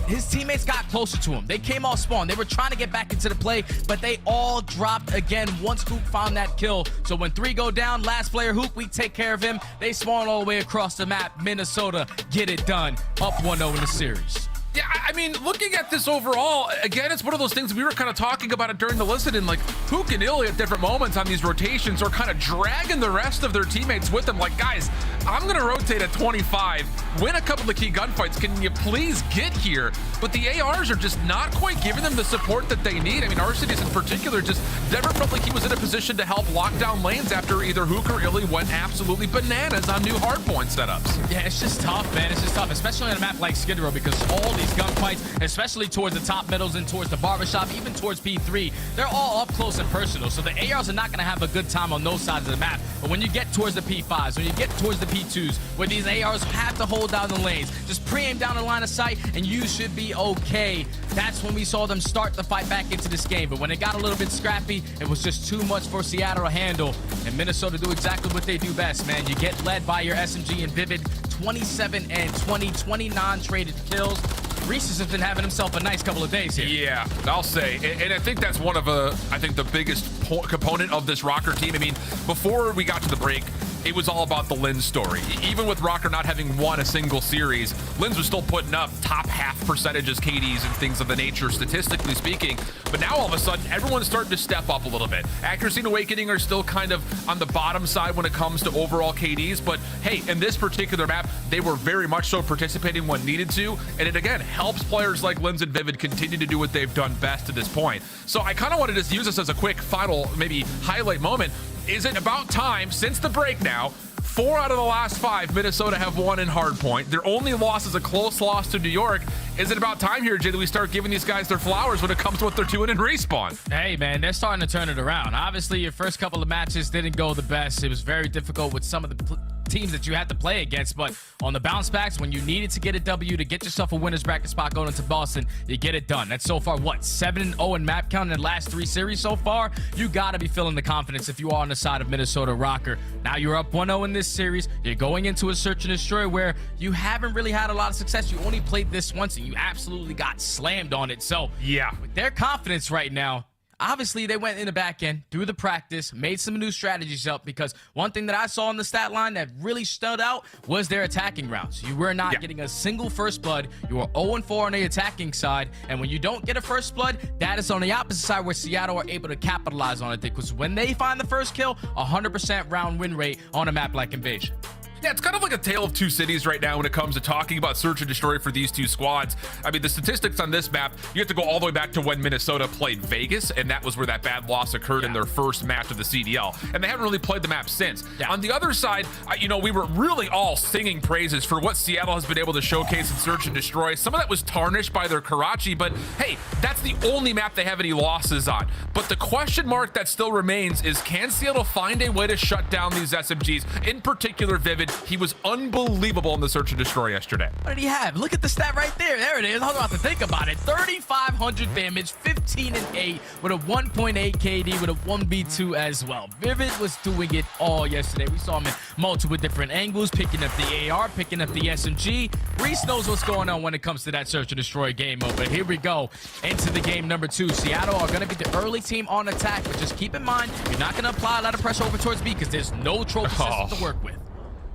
his teammates got closer to him. They came off spawn. They were trying to get back into the play, but they all dropped again once Huke found that kill. So when 3 go down, last player Huke, we take care of him. They spawn all the way across the map. Minnesota get it done. Up 1-0 in the series. Yeah, I mean, looking at this overall, again, it's one of those things we were kind of talking about it during the listen, and like Huke and Illey at different moments on these rotations are kind of dragging the rest of their teammates with them. Like, guys, I'm going to rotate at 25, win a couple of key gunfights. Can you please get here? But the ARs are just not quite giving them the support that they need. I mean, Arcitys in particular just never felt like he was in a position to help lock down lanes after either Huke or Illey went absolutely bananas on new hardpoint setups. Yeah, it's just tough, man. It's just tough, especially on a map like Skid Row, because all these gunfights, especially towards the top middles and towards the barbershop, even towards P3, they're all up close and personal. So the ARs are not going to have a good time on those sides of the map. But when you get towards the P5s, when you get towards the P2s, where these ARs have to hold down the lanes, just pre-aim down the line of sight, and you should be okay. That's when we saw them start the fight back into this game. But when it got a little bit scrappy, it was just too much for Seattle to handle. And Minnesota do exactly what they do best, man. You get led by your SMG and Vivid, 27 and 20, 29 traded kills. Reese has been having himself a nice couple of days here. Yeah, I'll say. And I think that's one of I think the biggest component of this Røkkr team. I mean, before we got to the break, it was all about the Lynz story. Even with Røkkr not having won a single series, Lynz was still putting up top half percentages, KDs, and things of the nature, statistically speaking. But now all of a sudden, everyone's starting to step up a little bit. aCursy and Awakening are still kind of on the bottom side when it comes to overall KDs. But hey, in this particular map, they were very much so participating when needed to. And it, again, helps players like Lynz and Vivid continue to do what they've done best to this point. So I kind of wanted to just use this as a quick final, maybe highlight moment. Is it about time, since the break now, 4 out of the last 5 Minnesota have won in hardpoint. Their only loss is a close loss to New York. Is it about time here, Jay, that we start giving these guys their flowers when it comes to what they're doing in Respawn? Hey, man, they're starting to turn it around. Obviously, your first couple of matches didn't go the best. It was very difficult with some of the teams that you had to play against, but on the bounce backs, when you needed to get a W to get yourself a winner's bracket spot going into Boston, you get it done. That's so far, what, 7-0 in map count in the last 3 series so far? You gotta be feeling the confidence if you are on the side of Minnesota Røkkr. Now you're up 1-0 in this series. You're going into a search and destroy where you haven't really had a lot of success. You only played this once and you absolutely got slammed on it. So yeah, with their confidence right now, obviously, they went in the back end, through the practice, made some new strategies up, because one thing that I saw in the stat line that really stood out was their attacking rounds. You were not getting a single first blood. You were 0-4 on the attacking side, and when you don't get a first blood, that is on the opposite side where Seattle are able to capitalize on it, because when they find the first kill, 100% round win rate on a map like Invasion. Yeah, it's kind of like a tale of two cities right now when it comes to talking about search and destroy for these two squads. I mean, the statistics on this map, you have to go all the way back to when Minnesota played Vegas, and that was where that bad loss occurred in their first match of the CDL. And they haven't really played the map since. On the other side, you know, we were really all singing praises for what Seattle has been able to showcase in search and destroy. Some of that was tarnished by their Karachi, but hey, that's the only map they have any losses on. But the question mark that still remains is, can Seattle find a way to shut down these SMGs, in particular Vivid? He was unbelievable in the search and destroy yesterday. What did he have? Look at the stat right there. There it is. I don't have to think about it. 3,500 damage, 15-8 with a 1.8 KD with a 1v2 as well. Vivid was doing it all yesterday. We saw him in multiple different angles, picking up the AR, picking up the SMG. Reese knows what's going on when it comes to that search and destroy game mode. But here we go into the game number 2. Seattle are going to be the early team on attack, but just keep in mind, you're not going to apply a lot of pressure over towards B because there's no trophy system to work with.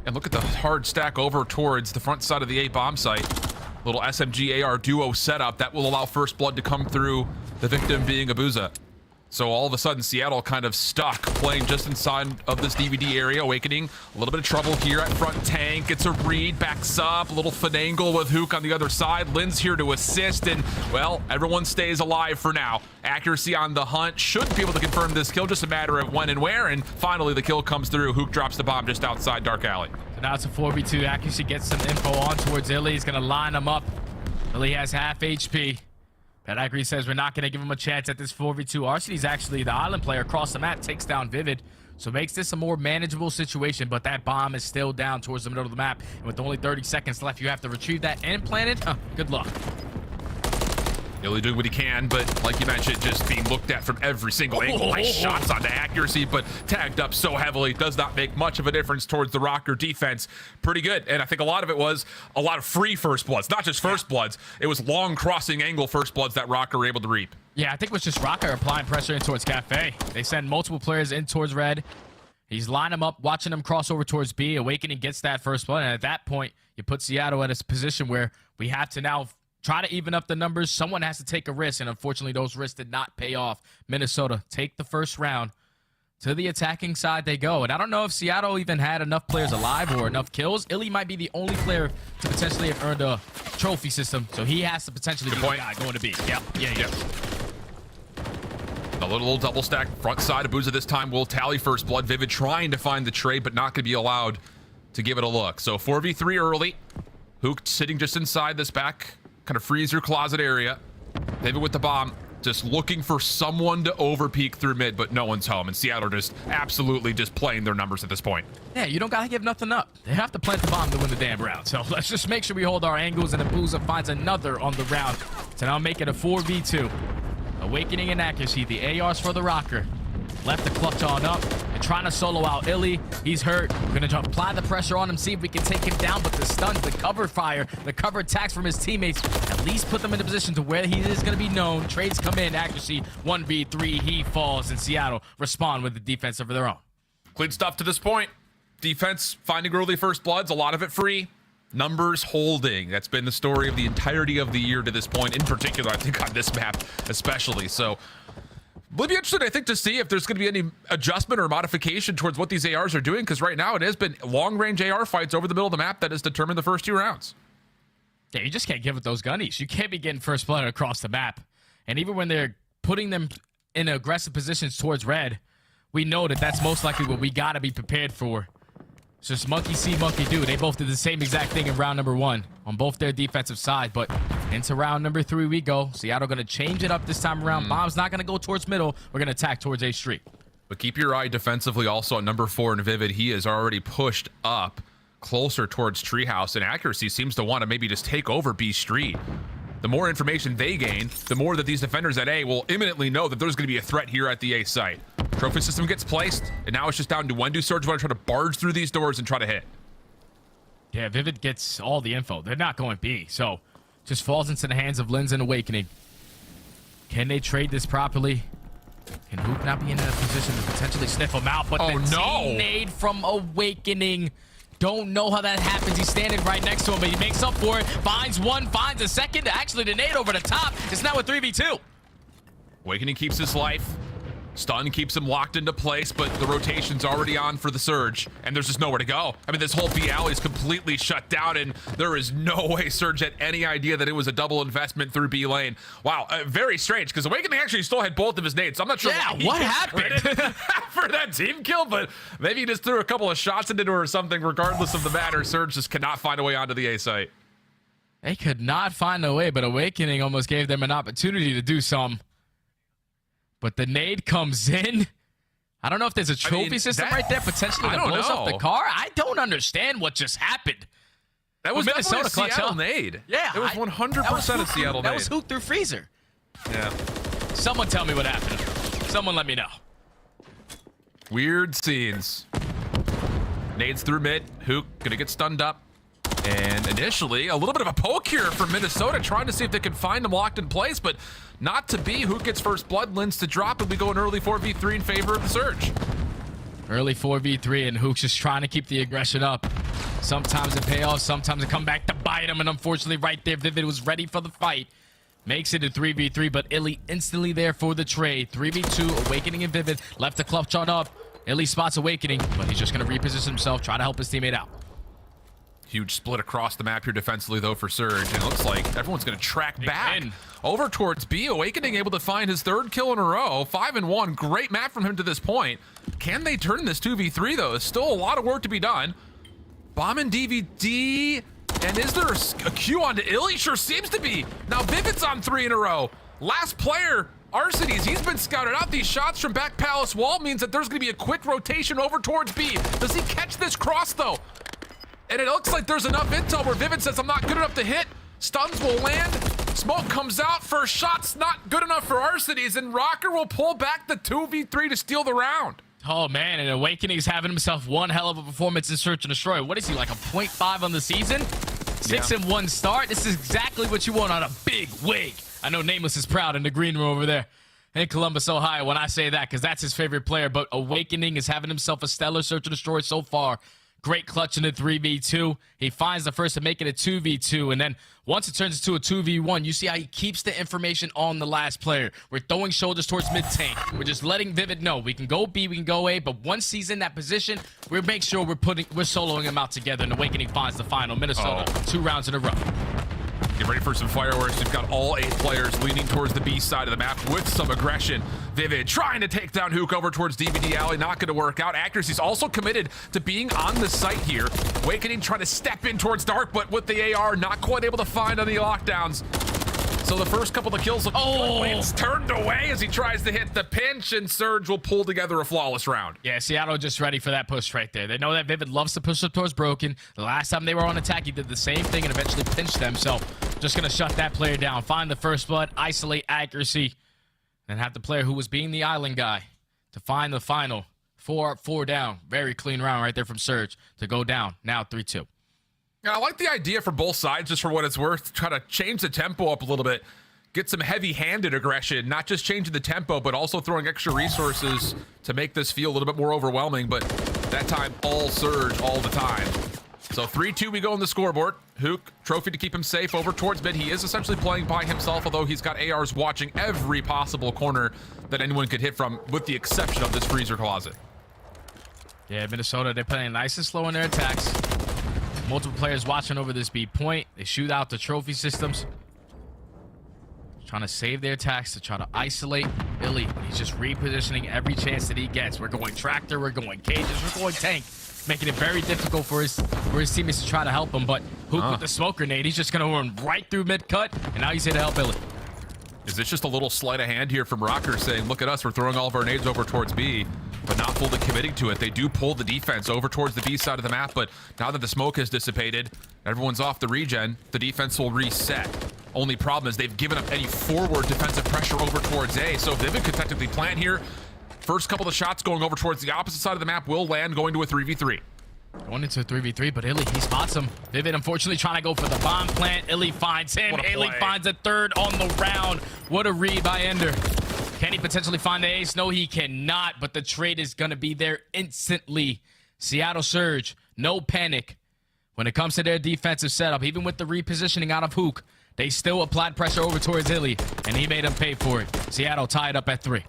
And look at the hard stack over towards the front side of the A bomb site. Little SMG AR duo setup that will allow first blood to come through, the victim being Abuzah. So all of a sudden, Seattle kind of stuck playing just inside of this DVD area. Awakening, a little bit of trouble here at front tank. Gets a read, backs up, a little finagle with Huke on the other side. Lynz here to assist, and well, everyone stays alive for now. Accuracy on the hunt, should be able to confirm this kill, just a matter of when and where, and finally the kill comes through. Huke drops the bomb just outside Dark Alley. So now it's a 4v2. Accuracy gets some info on towards Illey. He's gonna line him up. Illey has half HP. That Accuracy says we're not going to give him a chance at this 4v2. Arcitys actually, the island player across the map, takes down Vivid. So makes this a more manageable situation, but that bomb is still down towards the middle of the map. And with only 30 seconds left, you have to retrieve that and plant it. Good luck. Illey doing what he can, but like you mentioned, just being looked at from every single angle. Nice shots onto Accuracy, but tagged up so heavily, does not make much of a difference towards the Røkkr defense. Pretty good, and I think a lot of it was a lot of free first bloods, not just first bloods. It was long crossing angle first bloods that Røkkr were able to reap. Yeah, I think it was just Røkkr applying pressure in towards Cafe. They send multiple players in towards red. He's lining them up, watching them cross over towards B. Awakening gets that first blood, and at that point, you put Seattle in a position where we have to now try to even up the numbers. Someone has to take a risk, and unfortunately, those risks did not pay off. Minnesota take the first round. To the attacking side they go. And I don't know if Seattle even had enough players alive or enough kills. Illey might be the only player to potentially have earned a trophy system, so he has to potentially be the guy going to be. Yeah. A little double stack front side. Abuzah this time will tally first blood. Vivid trying to find the trade, but not going to be allowed to give it a look. So 4v3 early. Huke sitting just inside this back kind of freezer closet area. Vivid with the bomb, just looking for someone to overpeak through mid, but no one's home. And Seattle just absolutely just playing their numbers at this point. Yeah, you don't gotta give nothing up. They have to plant the bomb to win the damn round. So let's just make sure we hold our angles, and Abuzah finds another on the round to now make it a 4v2. Awakening and Accuracy, the ARs for the Røkkr. Left the clutch on up and trying to solo out Illey. He's hurt. We're going to apply the pressure on him, see if we can take him down. But the stuns, the cover fire, the cover attacks from his teammates at least put them in a position to where he is going to be known. Trades come in. Accuracy 1v3. He falls, and Seattle respond with the defense of their own. Clean stuff to this point. Defense finding early first bloods, a lot of it free. Numbers holding. That's been the story of the entirety of the year to this point. In particular, I think on this map especially. So we'll be interested, I think, to see if there's going to be any adjustment or modification towards what these ARs are doing, because right now it has been long-range AR fights over the middle of the map that has determined the first 2 rounds. Yeah, you just can't give it those gunnies. You can't be getting first blood across the map. And even when they're putting them in aggressive positions towards red, we know that that's most likely what we got to be prepared for. It's just monkey see, monkey do. They both did the same exact thing in round number 1 on both their defensive side, but into round number 3 we go. Seattle going to change it up this time around. Bomb's not going to go towards middle. We're going to attack towards A Street. But keep your eye defensively also on number 4 and Vivid. He is already pushed up closer towards Treehouse, and Accuracy seems to want to maybe just take over B Street. The more information they gain, the more that these defenders at A will imminently know that there's going to be a threat here at the A site. Trophy system gets placed, and now it's just down to when do Surge want to try to barge through these doors and try to hit. Yeah, Vivid gets all the info. They're not going B, so just falls into the hands of Lynz and Awakening. Can they trade this properly? Can Huke not be in a position to potentially sniff him out? But the nade from Awakening. Don't know how that happens. He's standing right next to him, but he makes up for it. Finds one, finds a second. Actually, the nade over the top. It's now a 3v2. Awakening keeps his life. Stun keeps him locked into place, but the rotation's already on for the Surge, and there's just nowhere to go. I mean, this whole B alley is completely shut down, and there is no way Surge had any idea that it was a double investment through B lane. Wow, very strange, because Awakening actually still had both of his nades, so I'm not sure what happened for that team kill, but maybe he just threw a couple of shots into her or something. Regardless of the matter, Surge just cannot find a way onto the A site. They could not find a way, but Awakening almost gave them an opportunity to do some. But the nade comes in. I don't know if there's a trophy system right there potentially that blows up the car. I don't understand what just happened. That was Minnesota a Seattle nade. Yeah. It was 100% a Seattle nade. That was Huke through Freezer. Yeah. Someone tell me what happened. Someone let me know. Weird scenes. Nades through mid. Huke gonna get stunned up. And initially, a little bit of a poke here from Minnesota, trying to see if they can find him locked in place, but not to be. Huke gets first blood, Lynz to drop, and we go an early 4v3 in favor of the Surge. Early 4v3, and Huke's just trying to keep the aggression up. Sometimes it pay off, sometimes it come back to bite him, and unfortunately right there, Vivid was ready for the fight. Makes it a 3v3, but Illey instantly there for the trade. 3v2, Awakening and Vivid left the clutch on up. Illey spots Awakening, but he's just going to reposition himself, try to help his teammate out. Huge split across the map here defensively, though, for Surge. And it looks like everyone's going to track back over towards B. Awakening able to find his 3rd kill in a row. 5-1. Great map from him to this point. Can they turn this 2v3, though? There's still a lot of work to be done. Bomb and DVD. And is there a Q onto Illey? Sure seems to be. Now Vivid's on 3 in a row. Last player, Arcitys, he's been scouted out. These shots from back Palace Wall means that there's going to be a quick rotation over towards B. Does he catch this cross, though? And it looks like there's enough intel where Vivid says, I'm not good enough to hit. Stuns will land. Smoke comes out. First shot's not good enough for Arcitys, and Røkkr will pull back the 2v3 to steal the round. Oh, man, and Awakening's having himself one hell of a performance in Search and Destroy. What is he, like a 0.5 on the season? 6-1 start. This is exactly what you want on a big wig. I know Nameless is proud in the green room over there in Columbus, Ohio, when I say that, because that's his favorite player. But Awakening is having himself a stellar Search and Destroy so far. Great clutch in the 3v2. He finds the first to make it a 2v2. And then once it turns into a 2v1, you see how he keeps the information on the last player. We're throwing shoulders towards mid-tank. We're just letting Vivid know we can go B, we can go A, but once he's in that position, we'll make sure we're soloing him out together. And Awakening finds the final. Minnesota, 2 rounds in a row. Get ready for some fireworks. You've got all 8 players leaning towards the B side of the map with some aggression. Vivid trying to take down Huke over towards DVD Alley. Not going to work out. Accuracy's also committed to being on the site here. Awakening trying to step in towards Dark, but with the AR, not quite able to find any lockdowns. So the first couple of kills look good. Lynz turned away as he tries to hit the pinch, and Surge will pull together a flawless round. Yeah, Seattle just ready for that push right there. They know that Vivid loves to push up towards Broken. The last time they were on attack, he did the same thing and eventually pinched them. So just going to shut that player down. Find the first blood, isolate Accuracy, and have the player who was being the island guy to find the final. 4 up, 4 down. Very clean round right there from Surge to go down. Now 3-2. Yeah, I like the idea for both sides, just for what it's worth. Try to change the tempo up a little bit. Get some heavy-handed aggression, not just changing the tempo, but also throwing extra resources to make this feel a little bit more overwhelming. But that time, all Surge all the time. So 3-2 we go on the scoreboard. Huke, trophy to keep him safe over towards mid. He is essentially playing by himself, although he's got ARs watching every possible corner that anyone could hit from, with the exception of this freezer closet. Yeah, Minnesota, they're playing nice and slow in their attacks. Multiple players watching over this B point. They shoot out the trophy systems. Trying to save their attacks to try to isolate Illey. He's just repositioning every chance that he gets. We're going tractor, we're going cages, we're going tank. Making it very difficult for his teammates to try to help him. But Huke with the smoke grenade, he's just going to run right through mid-cut. And now he's here to help Illey. Is this just a little sleight of hand here from Røkkr saying, look at us, we're throwing all of our nades over towards B. but not fully committing to it. They do pull the defense over towards the B side of the map, but now that the smoke has dissipated, everyone's off the regen, the defense will reset. Only problem is they've given up any forward defensive pressure over towards A, so Vivid could technically plant here. First couple of shots going over towards the opposite side of the map will land, going to a 3v3. Going into a 3v3, but Illey, he spots him. Vivid, unfortunately, trying to go for the bomb plant. Illey finds him. Illey finds a third on the round. What a read by Ender. Can he potentially find the ace? No, he cannot, but the trade is going to be there instantly. Seattle Surge, no panic. When it comes to their defensive setup, even with the repositioning out of Huke, they still applied pressure over towards Illey, and he made him pay for it. Seattle tied up at 3.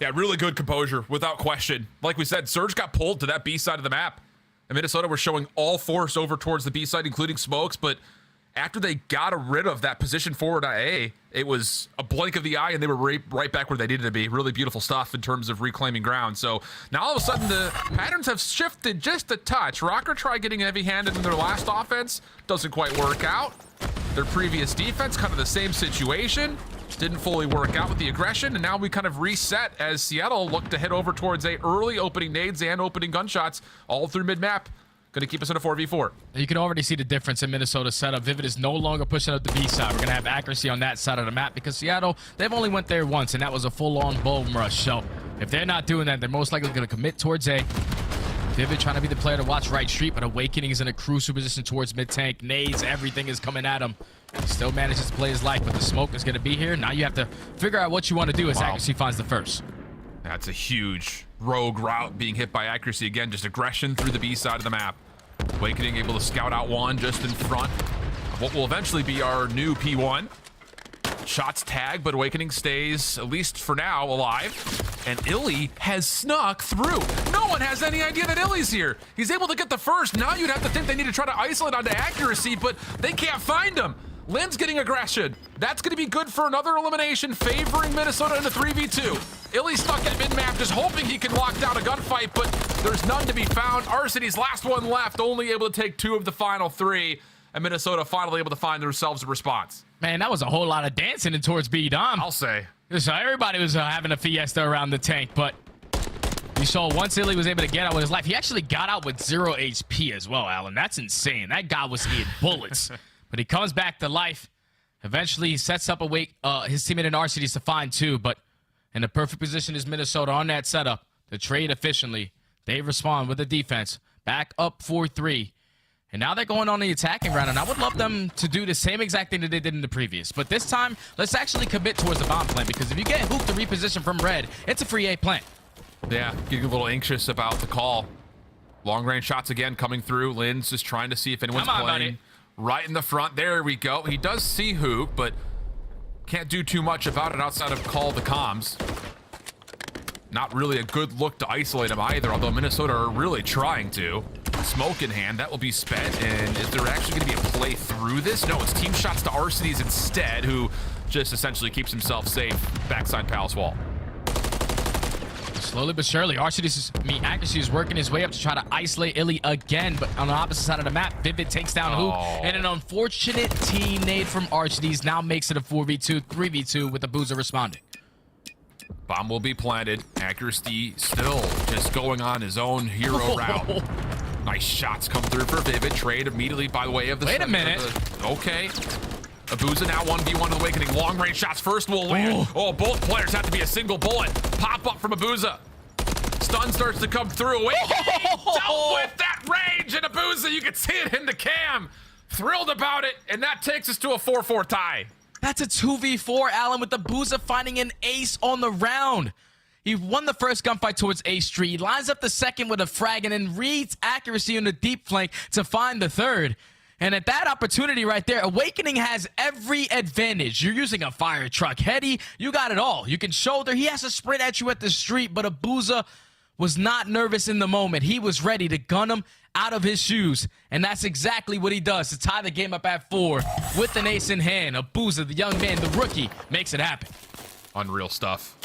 Yeah, really good composure, without question. Like we said, Surge got pulled to that B side of the map. And Minnesota were showing all force over towards the B side, including smokes, but after they got rid of that position forward at A, it was a blink of the eye, and they were right back where they needed to be. Really beautiful stuff in terms of reclaiming ground. So now all of a sudden the patterns have shifted just a touch. Røkkr tried getting heavy-handed in their last offense. Doesn't quite work out. Their previous defense, kind of the same situation. Didn't fully work out with the aggression, and now we kind of reset as Seattle looked to head over towards A early opening nades and opening gunshots all through mid-map. Going to keep us in a 4v4. You can already see the difference in Minnesota's setup. Vivid is no longer pushing up the B side. We're going to have accuracy on that side of the map because Seattle, they've only went there once, and that was a full-on bomb rush. So if they're not doing that, they're most likely going to commit towards A. Vivid trying to be the player to watch right street, but Awakening is in a crucial position towards mid-tank. Nades, everything is coming at him. He still manages to play his life, but the smoke is going to be here. Now you have to figure out what you want to do as accuracy finds the first. That's a huge rogue route being hit by accuracy. Again, just aggression through the B side of the map. Awakening able to scout out one just in front of what will eventually be our new P1. Shots tag, but Awakening stays, at least for now, alive. And Illey has snuck through. No one has any idea that Illey's here. He's able to get the first. Now you'd have to think they need to try to isolate onto accuracy, but they can't find him. Lynz getting aggression. That's going to be good for another elimination, favoring Minnesota in the 3v2. Illey stuck at mid-map, just hoping he can lock down a gunfight, but there's none to be found. Arcitys, last one left, only able to take 2 of the final 3, and Minnesota finally able to find themselves a response. Man, that was a whole lot of dancing in towards B-Dom. I'll say. So everybody was having a fiesta around the tank, but you saw once Illey was able to get out with his life, he actually got out with 0 HP as well, Alan. That's insane. That guy was eating bullets. But he comes back to life. Eventually, he sets up his teammate in Arcitys to find 2, but in the perfect position is Minnesota on that setup. The trade efficiently. They respond with the defense. Back up 4-3. And now they're going on the attacking round, and I would love them to do the same exact thing that they did in the previous. But this time, let's actually commit towards the bomb plant, because if you get Huke to reposition from red, it's a free A plant. Yeah, getting a little anxious about the call. Long-range shots again coming through. Lynz is trying to see if anyone's playing. Right in the front. There we go. He does see Huke, but can't do too much about it outside of call the comms. Not really a good look to isolate him either, although Minnesota are really trying to. Smoke in hand, that will be spent. And is there actually going to be a play through this? No, it's team shots to Arcitys instead, who just essentially keeps himself safe backside Palace wall. Slowly but surely, accuracy is working his way up to try to isolate Illey again, but on the opposite side of the map, Vivid takes down Huke, and an unfortunate team nade from Arcitys now makes it a 4v2, 3v2 with Abuzah responding. Bomb will be planted. Accuracy still just going on his own hero route. Nice shots come through for Vivid. Trade immediately by the way of the... Wait a minute. Okay. Abuzah now 1v1 with Awakening. Long range shots first will land. Oh, both players have to be a single bullet. Pop up from Abuzah. Stun starts to come through. Dealt with that range, and Abuzah, you can see it in the cam. Thrilled about it, and that takes us to a 4-4 tie. That's a 2v4, Alan, with Abuzah finding an ace on the round. He won the first gunfight towards A Street. He lines up the second with a frag and then reads accuracy on the deep flank to find the third. And at that opportunity right there, Awakening has every advantage. You're using a fire truck. Heady, you got it all. You can shoulder. He has to sprint at you at the street, but Abuzah was not nervous in the moment. He was ready to gun him out of his shoes. And that's exactly what he does to tie the game up at 4 with an ace in hand. Abuzah, the young man, the rookie, makes it happen. Unreal stuff.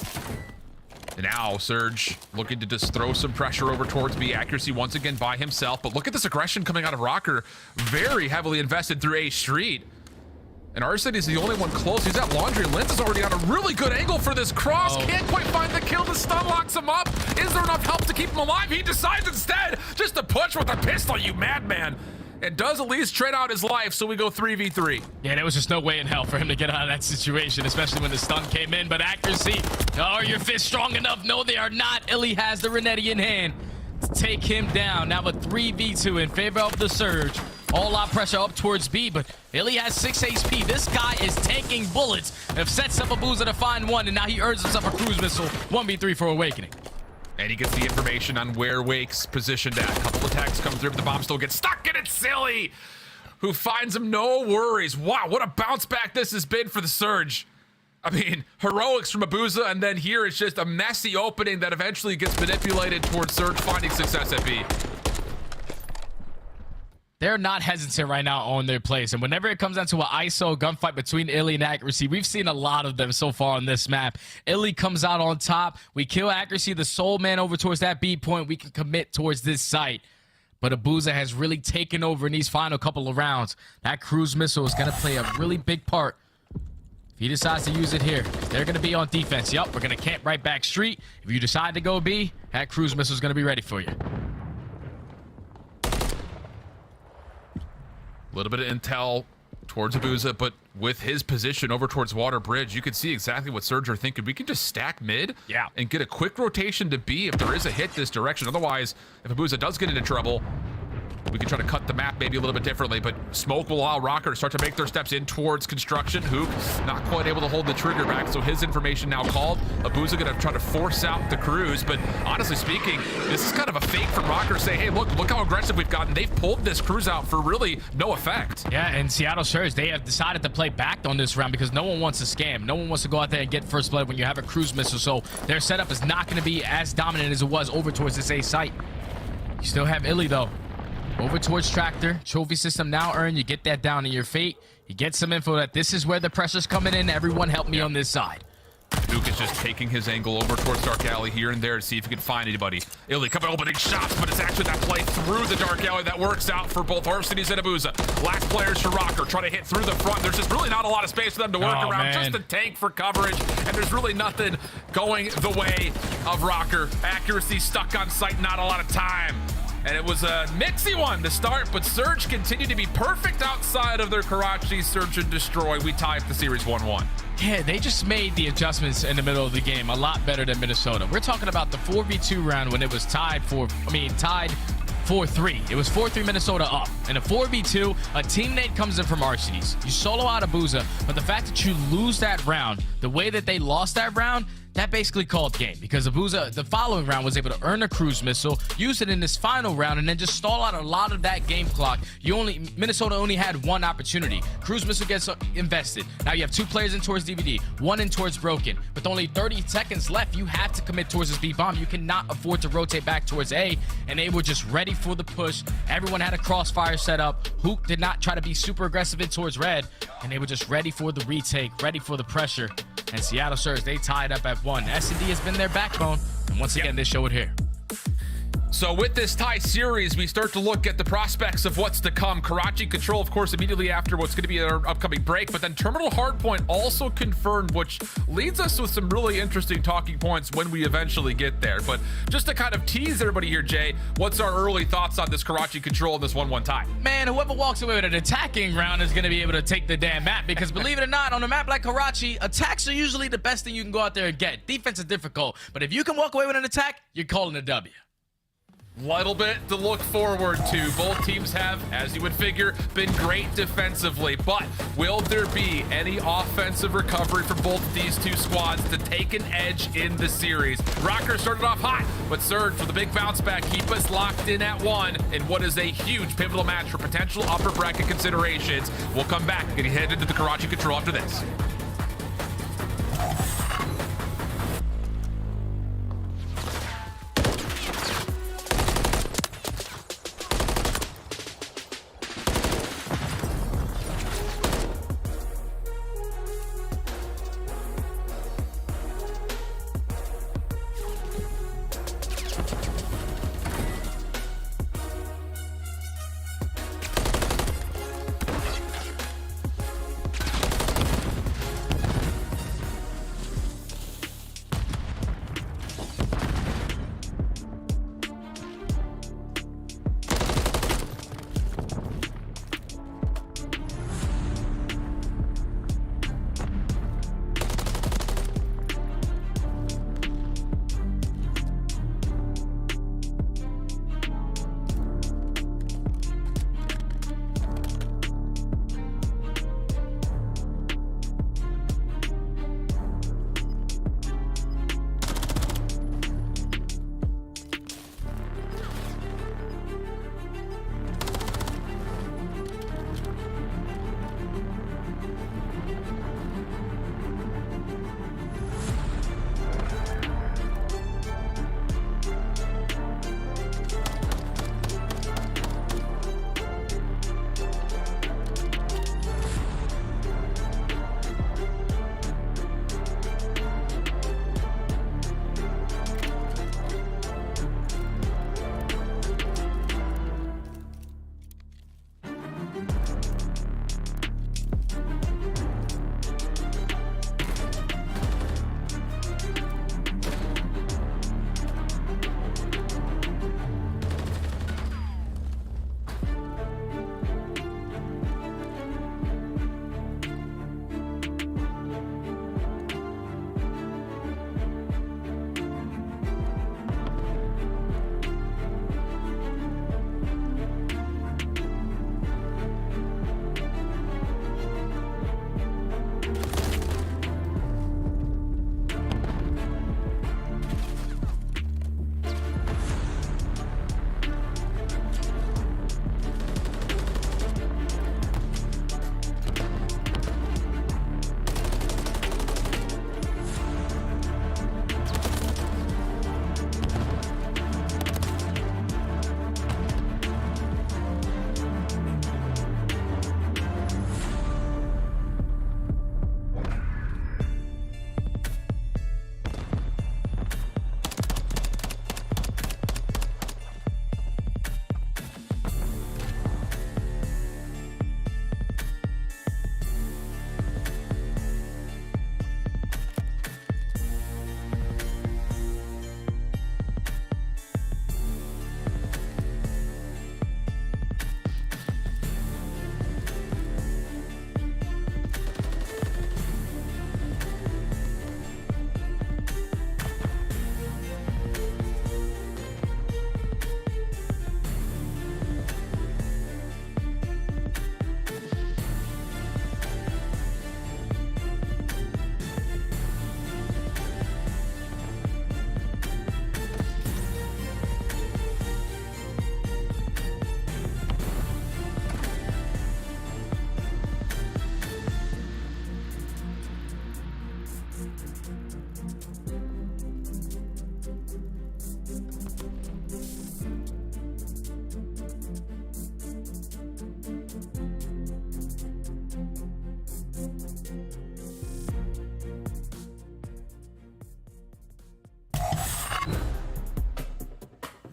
And now Surge looking to just throw some pressure over towards B. Accuracy once again by himself. But look at this aggression coming out of Røkkr. Very heavily invested through A Street. And Arcitys is the only one close. He's at Laundry. Lynz is already on a really good angle for this cross. Can't quite find the kill. The stun locks him up. Is there enough help to keep him alive? He decides instead just to push with a pistol, you madman. And does at least trade out his life, so we go 3v3. Yeah, there was just no way in hell for him to get out of that situation, especially when the stun came in. But accuracy, are your fists strong enough? No, they are not. Illey has the Renetti in hand to take him down. Now a 3v2 in favor of the Surge. All out pressure up towards B, but Illey has 6 HP. This guy is tanking bullets. Have sets up Abuzah to find one, and now he earns himself a cruise missile. 1v3 for Awakening. And he gets the information on where Wake's positioned at. A couple attacks come through, but the bomb still gets stuck, and it's Silly who finds him. No worries. Wow, what a bounce back this has been for the Surge. I mean, heroics from Abuzah, and then here it's just a messy opening that eventually gets manipulated towards Surge finding success at B. They're not hesitant right now on their place. And whenever it comes down to an ISO gunfight between Illey and accuracy, we've seen a lot of them so far on this map. Illey comes out on top. We kill accuracy, the sole man over towards that B point. We can commit towards this site. But Abuzah has really taken over in these final couple of rounds. That cruise missile is going to play a really big part. If he decides to use it here, they're going to be on defense. Yup, we're going to camp right back street. If you decide to go B, that cruise missile is going to be ready for you. A little bit of intel towards Abuzah, but with his position over towards Water Bridge, you can see exactly what Surge are thinking. We can just stack mid and get a quick rotation to B if there is a hit this direction. Otherwise, if Abuzah does get into trouble, we can try to cut the map maybe a little bit differently, but smoke will allow Røkkr to start to make their steps in towards construction. Huke not quite able to hold the trigger back, so his information now called. Abuzah gonna try to force out the cruise, but honestly speaking, this is kind of a fake from Røkkr saying, hey, look how aggressive we've gotten. They've pulled this cruise out for really no effect. Yeah, and Seattle Surge, they have decided to play back on this round because no one wants to scam. No one wants to go out there and get first blood when you have a cruise missile, so their setup is not gonna be as dominant as it was over towards this A site. You still have Illey though. Over towards Tractor. Trophy system now earned. You get that down in your fate. You get some info that this is where the pressure's coming in. Everyone help me on this side. Huke is just taking his angle over towards Dark Alley here and there to see if he can find anybody. Illey coming opening shots, but it's actually that play through the Dark Alley that works out for both Arcitys and Abuzah. Last players for Røkkr trying to hit through the front. There's just really not a lot of space for them to work around. Just a tank for coverage, and there's really nothing going the way of Røkkr. Accuracy stuck on site, not a lot of time. And it was a mixy one to start, but Surge continued to be perfect outside of their Karachi Search and Destroy. We tied the series 1-1. Yeah, they just made the adjustments in the middle of the game a lot better than Minnesota. We're talking about the 4v2 round when it was tied 4-3. It was 4-3 Minnesota up. In a 4v2, a teammate comes in from Arcitys. You solo out Abuzah, but the fact that you lose that round, the way that they lost that round, that basically called game because Abuzah, the following round, was able to earn a cruise missile, use it in this final round, and then just stall out a lot of that game clock. Minnesota only had one opportunity. Cruise missile gets invested. Now you have 2 players in towards DVD, 1 in towards Broken. With only 30 seconds left, you have to commit towards this B bomb. You cannot afford to rotate back towards A, and they were just ready for the push. Everyone had a crossfire set up. Huke did not try to be super aggressive in towards red, and they were just ready for the retake, ready for the pressure. And Seattle Surge, they tied up at 1. S&D has been their backbone, and once again, they show it here. So with this tie series, we start to look at the prospects of what's to come. Karachi Control, of course, immediately after what's going to be our upcoming break, but then Terminal Hardpoint also confirmed, which leads us with some really interesting talking points when we eventually get there. But just to kind of tease everybody here, Jay, what's our early thoughts on this Karachi Control and this 1-1 tie? Man, whoever walks away with an attacking round is going to be able to take the damn map because believe it or not, on a map like Karachi, attacks are usually the best thing you can go out there and get. Defense is difficult, but if you can walk away with an attack, you're calling a W. Little bit to look forward to. Both teams have, as you would figure, been great defensively, but will there be any offensive recovery from both of these two squads to take an edge in the series? Røkkr started off hot, but Surge for the big bounce back keep us locked in at 1 in what is a huge pivotal match for potential upper bracket considerations. We'll come back and head into the Karachi Control after this.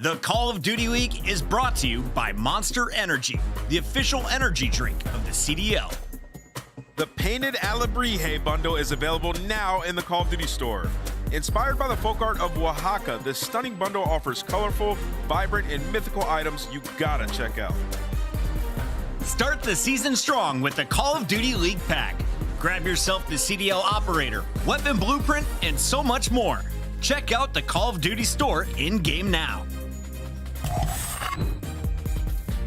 The Call of Duty Week is brought to you by Monster Energy, the official energy drink of the CDL. The Painted aBeZy bundle is available now in the Call of Duty store. Inspired by the folk art of Oaxaca, this stunning bundle offers colorful, vibrant, and mythical items you gotta check out. Start the season strong with the Call of Duty League pack. Grab yourself the CDL Operator, Weapon Blueprint, and so much more. Check out the Call of Duty store in-game now.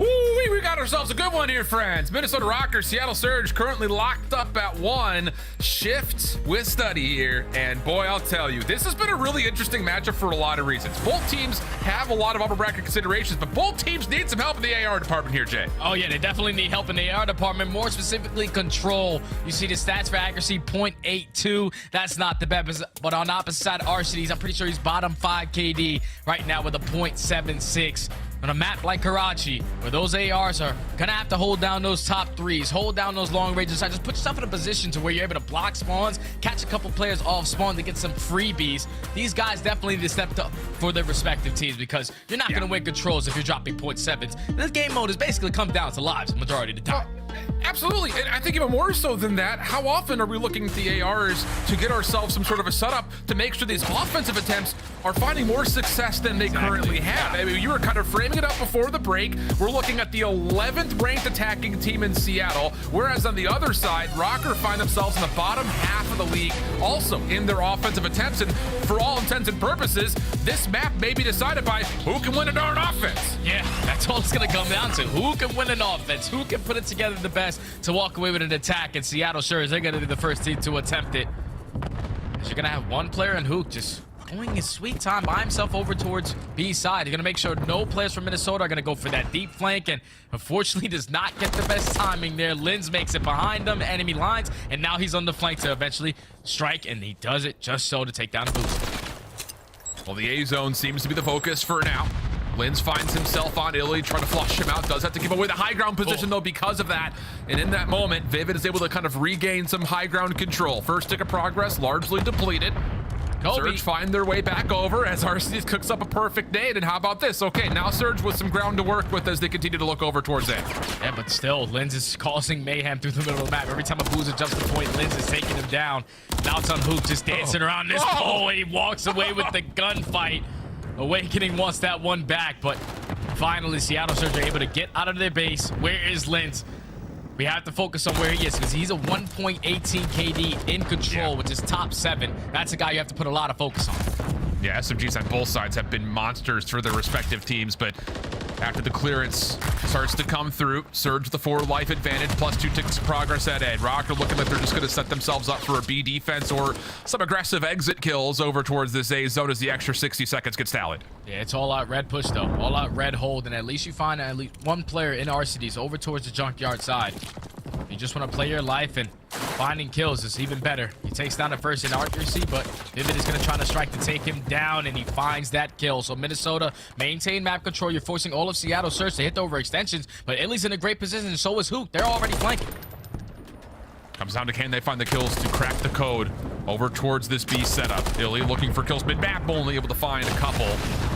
Ooh, we got ourselves a good one here, friends. Minnesota Røkkr, Seattle Surge currently locked up at 1. Shift with Study here. And boy, I'll tell you, this has been a really interesting matchup for a lot of reasons. Both teams have a lot of upper bracket considerations, but both teams need some help in the AR department here, Jay. Oh yeah, they definitely need help in the AR department, more specifically control. You see the stats for accuracy, 0.82. That's not the best, but on the opposite side, Arcitys, I'm pretty sure he's bottom 5 KD right now with a 0.76. On a map like Karachi, where those ARs are gonna have to hold down those top 3s, hold down those long range sides, just put yourself in a position to where you're able to block spawns, catch a couple players off spawn to get some freebies. These guys definitely need to step up for their respective teams, because you're not gonna win controls if you're dropping 0.7s. This game mode has basically come down to lives the majority of the time. Absolutely, and I think even more so than that, how often are we looking at the ARs to get ourselves some sort of a setup to make sure these offensive attempts are finding more success than they currently have? I mean, you were kind of framing it up before the break. We're looking at the 11th ranked attacking team in Seattle, whereas on the other side, Røkkr find themselves in the bottom half of the league, also in their offensive attempts. And for all intents and purposes, this map may be decided by who can win an darn offense. Yeah, that's all it's gonna come down to. Who can win an offense? Who can put it together the best to walk away with an attack? And Seattle sure is they're gonna be the first team to attempt it. As you're gonna have one player in Huke just going his sweet time by himself over towards B side. They're gonna make sure no players from Minnesota are gonna go for that deep flank, and unfortunately does not get the best timing there. Lynz makes it behind them, enemy lines, and now he's on the flank to eventually strike, and he does it just so to take down Abuzah. Well, the A zone seems to be the focus for now. Lynz finds himself on Illey, trying to flush him out. Does have to give away the high ground position, though, because of that. And in that moment, Vivid is able to kind of regain some high ground control. First tick of progress, largely depleted. Surge find their way back over as Arcitys cooks up a perfect nade. And how about this? Okay, now Surge with some ground to work with as they continue to look over towards A. Yeah, but still, Lynz is causing mayhem through the middle of the map. Every time Abuzah jumps the point, Lynz is taking him down. Now it's on Huke just dancing around this pole, and he walks away with the gunfight. Awakening wants that one back, but finally Seattle Surge are able to get out of their base. Where is Lynz? We have to focus on where he is, because he's a 1.18 KD in control, which is top 7. That's a guy you have to put a lot of focus on. Yeah, SMGs on both sides have been monsters for their respective teams, but after the clearance starts to come through, Surge the 4 life advantage, plus 2 ticks of progress at A. Røkkr looking like they're just going to set themselves up for a B defense or some aggressive exit kills over towards this A zone as the extra 60 seconds gets tallied. Yeah, it's all out red push though, all out red hold, and at least you find at least one player in Arcitys over towards the junkyard side. You just want to play your life, and finding kills is even better. He takes down the first in accuracy, but Vivid is going to try to strike to take him down, and he finds that kill. So Minnesota maintain map control. You're forcing all of Seattle Surge to hit the overextensions, but Illey's in a great position, and so is Huke. They're already flanking. Comes down to can they find the kills to crack the code over towards this B setup. Illey looking for kills mid-map, only able to find a couple.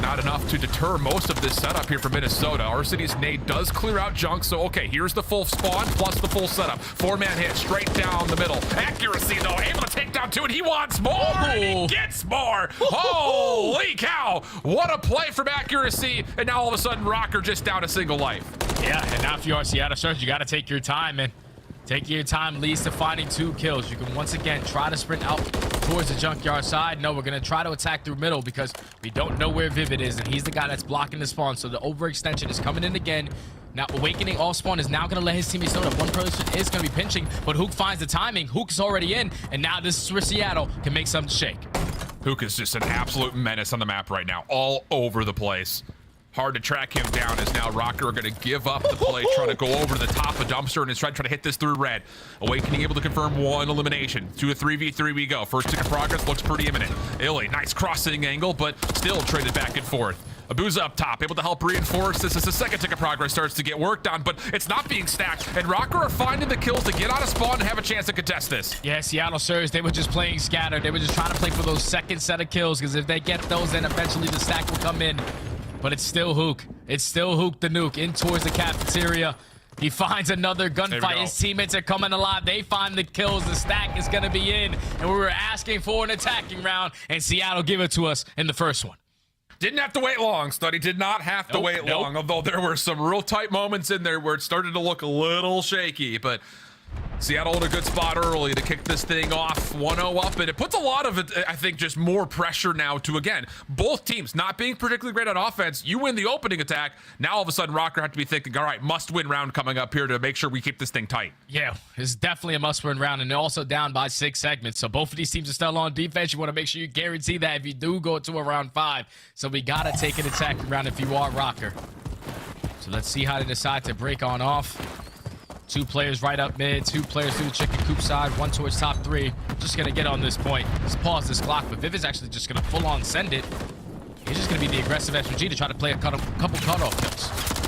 Not enough to deter most of this setup here for Minnesota. Arcitys nade does clear out junk, so okay, here's the full spawn plus the full setup. 4-man hit straight down the middle. Accuracy though, able to take down 2, and he wants more, and he gets more. Holy cow, what a play from accuracy, and now all of a sudden Røkkr just down a single life. Yeah, and now if you are Seattle Surge, you got to take your time, and taking your time leads to finding 2 kills. You can once again try to sprint out towards the junkyard side. No, we're going to try to attack through middle because we don't know where Vivid is, and he's the guy that's blocking the spawn. So the overextension is coming in again. Now Awakening off spawn is now going to let his teammates know that one person is going to be pinching, but Huke finds the timing. Huke's already in, and now this is where Seattle can make something shake. Huke is just an absolute menace on the map right now, all over the place. Hard to track him down as now Røkkr are going to give up the play, trying to go over to the top of dumpster and is trying to hit this through red. Awakening able to confirm 1 elimination. To a 3v3 we go. First tick of progress looks pretty imminent. Illey, nice crossing angle, but still traded back and forth. Abuzah up top, able to help reinforce this as the second tick of progress starts to get worked on, but it's not being stacked, and Røkkr are finding the kills to get out of spawn and have a chance to contest this. Yeah, Seattle Surge, they were just playing scattered. They were just trying to play for those second set of kills, because if they get those, then eventually the stack will come in. but it's still Huke. It's still Huke the nuke in towards the cafeteria. He finds another gunfight. His teammates are coming alive. They find the kills. The stack is going to be in. And we were asking for an attacking round, and Seattle give it to us in the first one. Didn't have to wait long, Study. Did not have to wait long, although there were some real tight moments in there where it started to look a little shaky. But Seattle in a good spot early to kick this thing off 1-0 up, and it puts a lot of it, I think, just more pressure now to, again, both teams not being particularly great on offense. You win the opening attack. Now all of a sudden Røkkr have to be thinking, all right, must-win round coming up here to make sure we keep this thing tight. Yeah, it's definitely a must-win round, and they're also down by 6 segments. So both of these teams are still on defense. You want to make sure you guarantee that if you do go to a round 5. So we got to take an attacking round if you are Røkkr. So let's see how they decide to break on off. 2 players right up mid, 2 players through the chicken coop side, 1 towards top 3. Just gonna get on this point. Let's pause this clock, but Vivid's actually just gonna full on send it. He's just gonna be the aggressive SMG to try to play a couple cutoff kills.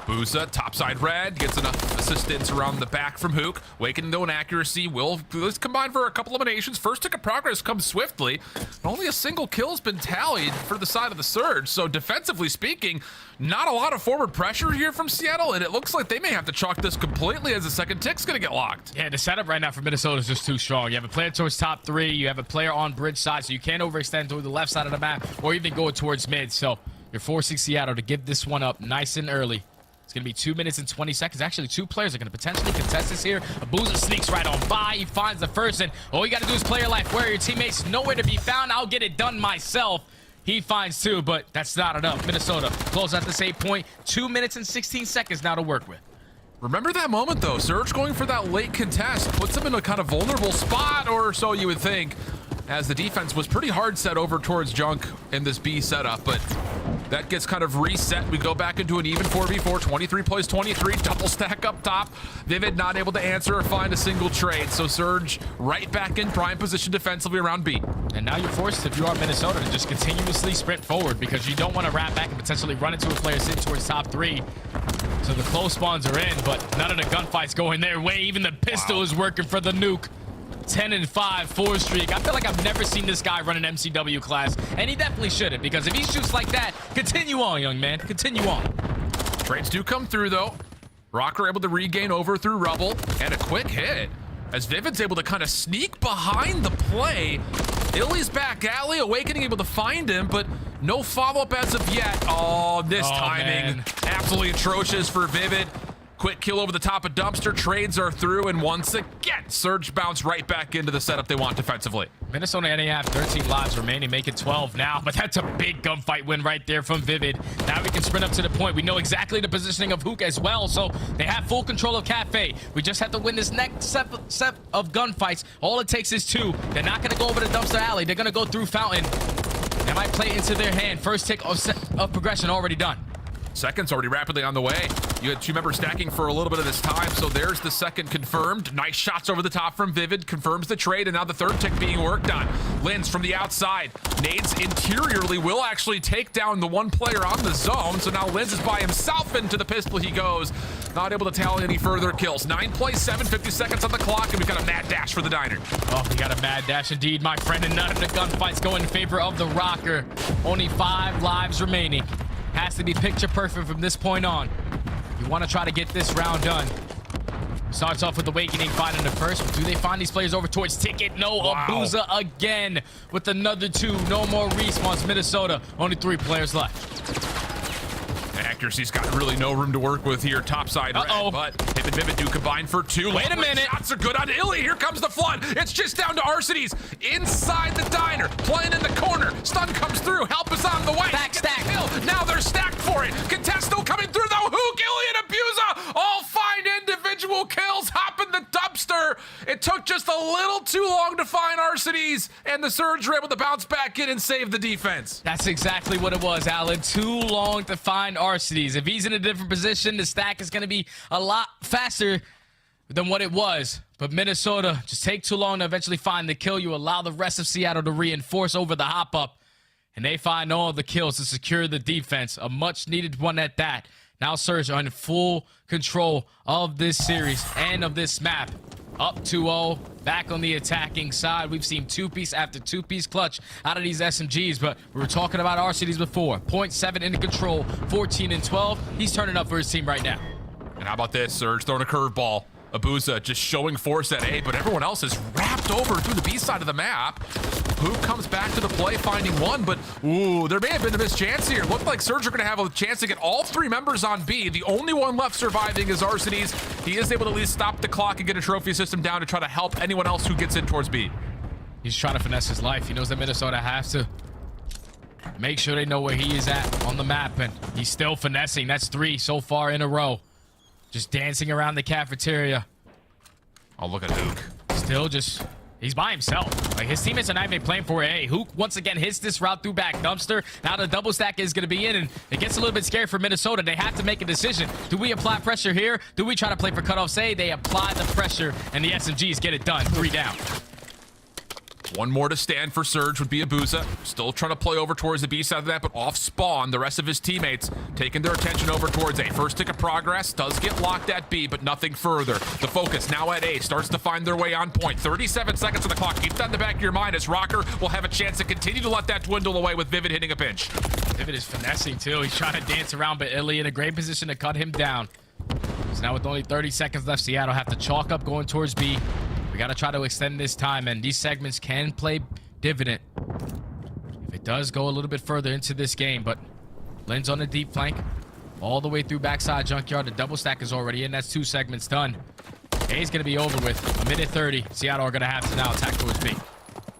Abuzah, topside red, gets enough assistance around the back from Huke. Awakening though in accuracy will combine for a couple eliminations. First tick of progress comes swiftly. Only a single kill's been tallied for the side of the Surge. So defensively speaking, not a lot of forward pressure here from Seattle, and it looks like they may have to chalk this completely as the second tick's gonna get locked. Yeah, the setup right now for Minnesota is just too strong. You have a player towards top 3, you have a player on bridge side, so you can't overextend toward the left side of the map or even go towards mid. So you're forcing Seattle to give this one up nice and early. It's going to be 2 minutes and 20 seconds. Actually, 2 players are going to potentially contest this here. Abuzah sneaks right on by. He finds the first, and all you got to do is play your life. Where are your teammates? Nowhere to be found. I'll get it done myself. He finds 2, but that's not enough. Minnesota close out this 8 point. 2 minutes and 16 seconds now to work with. Remember that moment, though. Surge going for that late contest puts them in a kind of vulnerable spot, or so you would think, as the defense was pretty hard set over towards Junk in this B setup, but that gets kind of reset. We go back into an even 4v4, 23 plays 23, double stack up top. Vivid not able to answer or find a single trade, so Surge right back in prime position defensively around B. And now you're forced, if you are Minnesota, to just continuously sprint forward because you don't want to wrap back and potentially run into a player sitting towards top 3. So the close spawns are in, but none of the gunfights going their way. Even the pistol is working for the nuke. 10 and 5, 4 streak. I feel like I've never seen this guy run an MCW class, and he definitely shouldn't, because if he shoots like that, continue on, young man. Continue on. Trades do come through, though. Røkkr able to regain over through rubble, and a quick hit as Vivid's able to kind of sneak behind the play. Illey's back alley, Awakening able to find him, but no follow-up as of yet. Oh, this timing. Man. Absolutely atrocious for Vivid. Quick kill over the top of Dumpster. Trades are through, and once again, Surge bounce right back into the setup they want defensively. Minnesota only have 13 lives remaining, make it 12 now, but that's a big gunfight win right there from Vivid. Now we can sprint up to the point. We know exactly the positioning of Huke as well, so they have full control of Cafe. We just have to win this next set of gunfights. All it takes is 2. They're not going to go over the Dumpster alley. They're going to go through Fountain. That might play into their hand. First tick of progression already done. Seconds already rapidly on the way. You had 2 members stacking for a little bit of this time, so there's the second confirmed. Nice shots over the top from Vivid, confirms the trade, and now the third tick being worked on. Lynz from the outside, nades interiorly, will actually take down the 1 player on the zone, so now Lynz is by himself, into the pistol he goes. Not able to tally any further kills. 9 plays, 7, 50 seconds on the clock, and we've got a mad dash for the Diner. Oh, we got a mad dash indeed, my friend, and none of the gunfights go in favor of the Røkkr. Only 5 lives remaining. Has to be picture perfect from this point on. You want to try to get this round done. Starts off with Awakening finding the first. But do they find these players over towards Ticket? No. Wow. Abuzah again with another 2. No more respawns. Minnesota, only 3 players left. Accuracy's got really no room to work with here, topside red, but him and Vivid do combine for 2. Wait a minute. Shots are good on Illey. Here comes the flood. It's just down to Arcitys inside the Diner, playing in the corner. Stun comes through. Help is on the way. Backstack. Now they're stacked for it. Contesto coming through though. Huke, Illey, and Abuzah all find individual kills. Hop in the Dumpster. It took just a little too long to find Arcitys, and the Surge were able to bounce back in and save the defense. That's exactly what it was, Alan. Too long to find Arcitys. If he's in a different position, the stack is going to be a lot faster than what it was. But Minnesota just take too long to eventually find the kill. You allow the rest of Seattle to reinforce over the hop-up, and they find all the kills to secure the defense. A much-needed one at that. Now Surge are in full control of this series and of this map. up 2-0, back on the attacking side. We've seen two-piece after two-piece clutch out of these SMGs, but we were talking about Arcitys before. 0.7 into control, 14 and 12. He's turning up for his team right now. And how about this? Surge throwing a curveball. Abuzah just showing force at A, but everyone else is wrapped over through the B side of the map. Huke comes back to the play, finding one, but ooh, there may have been a missed chance here. Looked like Surge are going to have a chance to get all three members on B. The only one left surviving is Arcitys. He is able to at least stop the clock and get a trophy system down to try to help anyone else who gets in towards B. He's trying to finesse his life. He knows that Minnesota has to make sure they know where he is at on the map, and he's still finessing. That's 3 so far in a row. Just dancing around the cafeteria. Oh, look at Huke. Still just, he's by himself. Like, his teammates are not even playing for A. Huke once again hits this route through back dumpster. Now the double stack is going to be in, and it gets a little bit scary for Minnesota. They have to make a decision. Do we apply pressure here? Do we try to play for cutoff say? They apply the pressure, and the SMGs get it done. 3 down. One more to stand for Surge would be Abuzah. Still trying to play over towards the B side of that, but off spawn, the rest of his teammates taking their attention over towards A. First tick of progress does get locked at B, but nothing further. The focus now at A starts to find their way on point. 37 seconds on the clock. Keep that in the back of your mind as Røkkr will have a chance to continue to let that dwindle away with Vivid hitting a pinch. Vivid is finessing too. He's trying to dance around, but Illey in a great position to cut him down. So now with only 30 seconds left, Seattle have to chalk up going towards B. We got to try to extend this time, and these segments can play dividend if it does go a little bit further into this game. But Lynz on the deep flank, all the way through backside junkyard. The double stack is already in. That's 2 segments done. A's going to be over with. 1:30. Seattle are going to have to now attack towards B.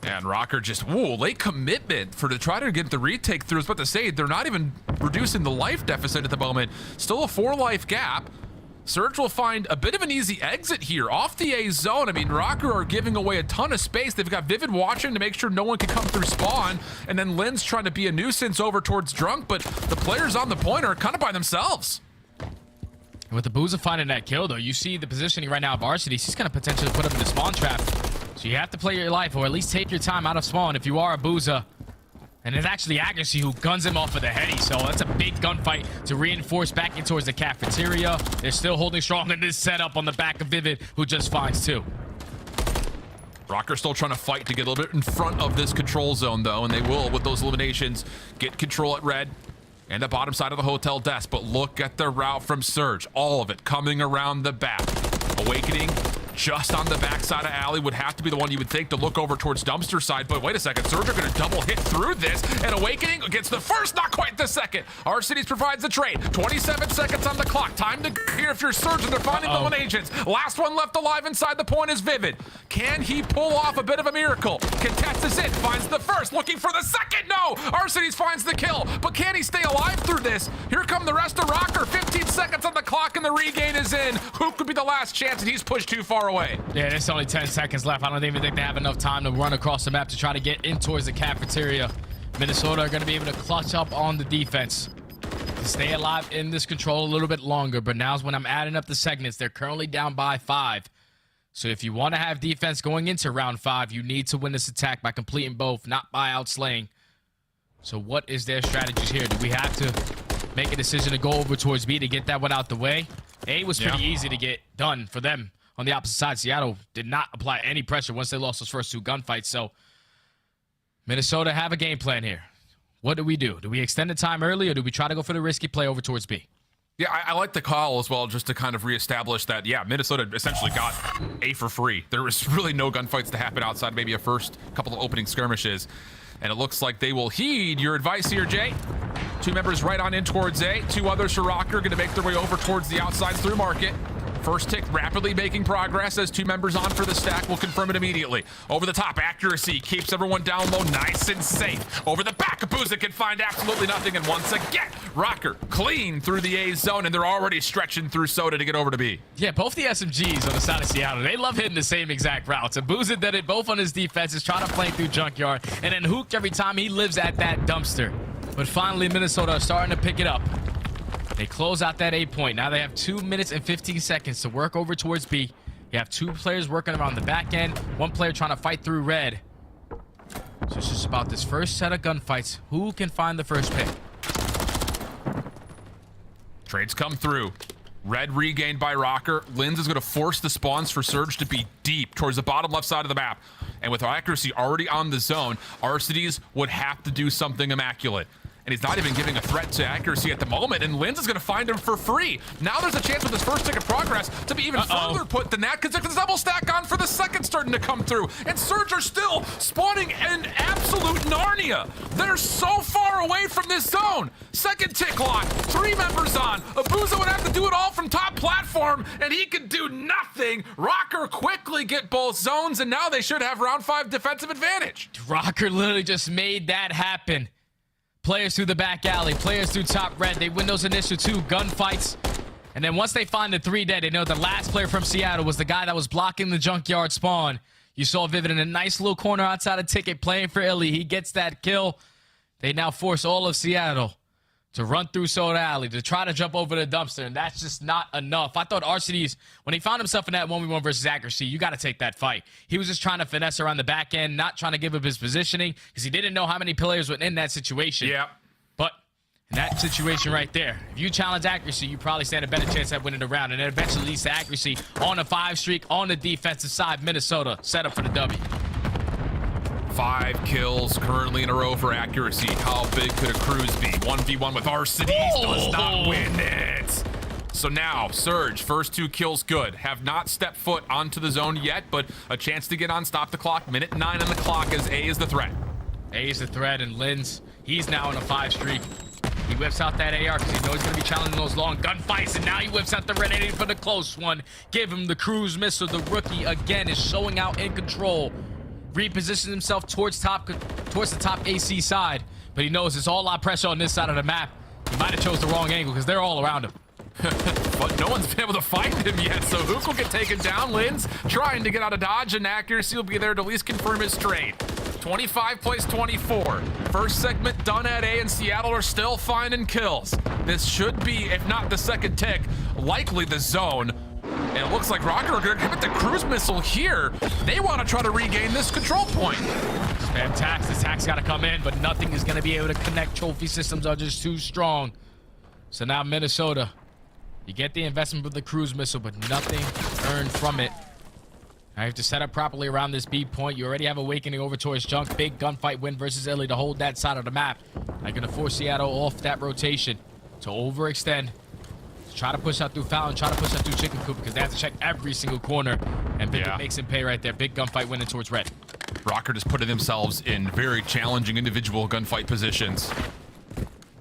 And Røkkr just, whoa, late commitment to try to get the retake through. I was about to say, they're not even reducing the life deficit at the moment. Still a 4 life gap. Surge will find a bit of an easy exit here off the A zone. I mean, Røkkr are giving away a ton of space. They've got Vivid watching to make sure no one can come through spawn. And then Lynz trying to be a nuisance over towards Drunk, but the players on the point are kind of by themselves. With Abuzah finding that kill, though, you see the positioning right now of Arcitys. He's going to potentially put him in the spawn trap. So you have to play your life, or at least take your time out of spawn if you are Abuzah. And it's actually aBeZy who guns him off of the heady, so that's a big gunfight to reinforce back in towards the cafeteria. They're still holding strong in this setup on the back of Vivid, who just finds 2. Røkkr still trying to fight to get a little bit in front of this control zone, though, and they will, with those eliminations, get control at red and the bottom side of the hotel desk. But look at the route from Surge. All of it coming around the back. Awakening just on the backside of alley would have to be the one you would think to look over towards dumpster side, but wait a second, Surge are going to double hit through this, and Awakening gets the first, not quite the second. Arcitys provides the trade. 27 seconds on the clock. Time to here if you're Surge, and they're finding the one agents. Last one left alive inside the point is Vivid. Can he pull off a bit of a miracle? Contests is in, finds the first, looking for the second. No! Arcitys finds the kill, but can he stay alive through this? Here come the rest of Røkkr. 15 seconds on the clock, and the regain is in. Who could be the last chance, and he's pushed too far away. Yeah, there's only 10 seconds left. I don't even think they have enough time to run across the map to try to get in towards the cafeteria. Minnesota are going to be able to clutch up on the defense to stay alive in this control a little bit longer. But now's when I'm adding up the segments. They're currently down by 5. So if you want to have defense going into round 5, you need to win this attack by completing both, not by outslaying. So what is their strategies here? Do we have to make a decision to go over towards B to get that one out the way? A was pretty easy to get done for them. On the opposite side, Seattle did not apply any pressure once they lost those first 2 gunfights. So Minnesota have a game plan here. What do we do? Do we extend the time early, or do we try to go for the risky play over towards B? Yeah, I like the call as well, just to kind of reestablish that, yeah, Minnesota essentially got A for free. There was really no gunfights to happen outside maybe a first couple of opening skirmishes. And it looks like they will heed your advice here, Jay. 2 members right on in towards A. 2 others for Røkkr going to make their way over towards the outside through market. First tick rapidly making progress as 2 members on for the stack. Will confirm it immediately. Over the top, accuracy keeps everyone down low, nice and safe. Over the back, Abuzah can find absolutely nothing. And once again, Røkkr clean through the A zone, and they're already stretching through Soda to get over to B. Yeah, both the SMGs on the side of Seattle, they love hitting the same exact routes. Abuzah did it both on his defenses, trying to flank through junkyard, and then Huke every time he lives at that dumpster. But finally, Minnesota are starting to pick it up. They close out that A point. Now they have 2 minutes and 15 seconds to work over towards B. You have 2 players working around the back end, 1 player trying to fight through red. So it's just about this first set of gunfights. Who can find the first pick? Trades come through. Red regained by Røkkr. Lynz is going to force the spawns for Surge to be deep towards the bottom left side of the map. And with accuracy already on the zone, Arcitys would have to do something immaculate. And he's not even giving a threat to accuracy at the moment, and Lynz is going to find him for free. Now there's a chance with his first tick of progress to be even further put than that, because there's a double stack on for the second starting to come through. And Surge are still spawning in absolute Narnia. They're so far away from this zone. Second tick lock, 3 members on. Abuzah would have to do it all from top platform, and he could do nothing. Røkkr quickly get both zones, and now they should have round 5 defensive advantage. Røkkr literally just made that happen. Players through the back alley, players through top red. They win those initial 2 gunfights. And then once they find the 3 dead, they know the last player from Seattle was the guy that was blocking the junkyard spawn. You saw Vivid in a nice little corner outside of Ticket playing for Illey. He gets that kill. They now force all of Seattle to run through Soda Alley, to try to jump over the dumpster, and that's just not enough. I thought Arcitys, when he found himself in that 1v1 versus accuracy, you got to take that fight. He was just trying to finesse around the back end, not trying to give up his positioning, because he didn't know how many players were in that situation. Yeah. But in that situation right there, if you challenge accuracy, you probably stand a better chance at winning the round, and it eventually leads to accuracy on a 5 streak on the defensive side. Minnesota set up for the W. 5 kills currently in a row for accuracy. How big could a cruise be? 1v1 with Arcitys does not win it. So now, Surge, first 2 kills good. Have not stepped foot onto the zone yet, but a chance to get on, stop the clock. Minute 9 on the clock as A is the threat. A is the threat, and Lynz, he's now on a 5 streak. He whips out that AR because he knows he's going to be challenging those long gunfights, and now he whips out the red 80 for the close one. Give him the cruise missile. The rookie, again, is showing out in control. Repositions himself towards the top AC side, but he knows it's all a lot of pressure on this side of the map. He might have chose the wrong angle because they're all around him. But no one's been able to find him yet, so Huke will get taken down. Lynz trying to get out of dodge, and accuracy will be there to at least confirm his trade. 25 plays 24. First segment done at A, and Seattle are still finding kills. This should be, if not the second tick, likely the zone. And it looks like Røkkr are going to give it the cruise missile here. They want to try to regain this control point. Spam tax. The tax got to come in, but nothing is going to be able to connect. Trophy systems are just too strong. So now Minnesota, you get the investment with the cruise missile, but nothing earned from it. Now you have to set up properly around this B point. You already have Awakening over towards Junk. Big gunfight win versus Illey to hold that side of the map. They're going to force Seattle off that rotation to overextend. Try to push out through Fountain, try to push out through Chicken Coop, because they have to check every single corner. And Vivid makes him pay right there. Big gunfight winning towards red. Røkkr just putting themselves in very challenging individual gunfight positions.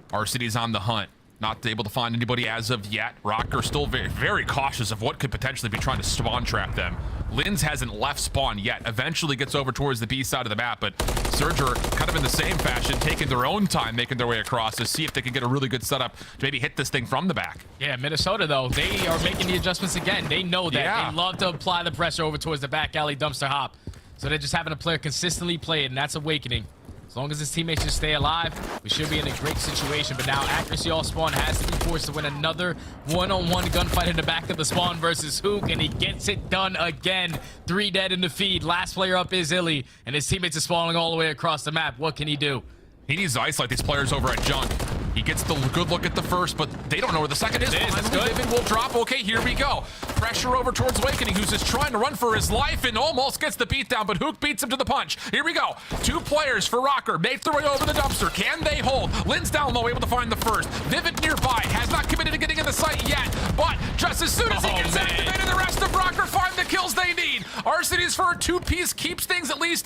Arcitys on the hunt. Not able to find anybody as of yet. Røkkr still very, very cautious of what could potentially be trying to spawn trap them. Lynz hasn't left spawn yet. Eventually gets over towards the B side of the map, but Surge are kind of in the same fashion, taking their own time, making their way across to see if they can get a really good setup to maybe hit this thing from the back. Yeah, Minnesota, though, they are making the adjustments again. They know that. They love to apply the pressure over towards the back alley dumpster hop. So they're just having a player consistently play it, and that's Awakening. As long as his teammates just stay alive, we should be in a great situation. But now accuracy all spawn has to be forced to win another one-on-one gunfight in the back of the spawn versus Huke, and he gets it done again. 3 dead in the feed. Last player up is Illey, and his teammates are spawning all the way across the map. What can he do? He needs to isolate these players over at Junk. He gets the good look at the first, but they don't know where the second is. Vivid will drop. Okay, here we go. Pressure over towards Awakening, who's just trying to run for his life and almost gets the beatdown, but Huke beats him to the punch. Here we go. 2 players for Røkkr. Make their way over the dumpster. Can they hold? Lynz down low, able to find the first. Vivid nearby. Has not committed to getting in the site yet, but just as soon as he gets activated, the rest of Røkkr find the kills they need. Arcitys for a 2-piece keeps things at least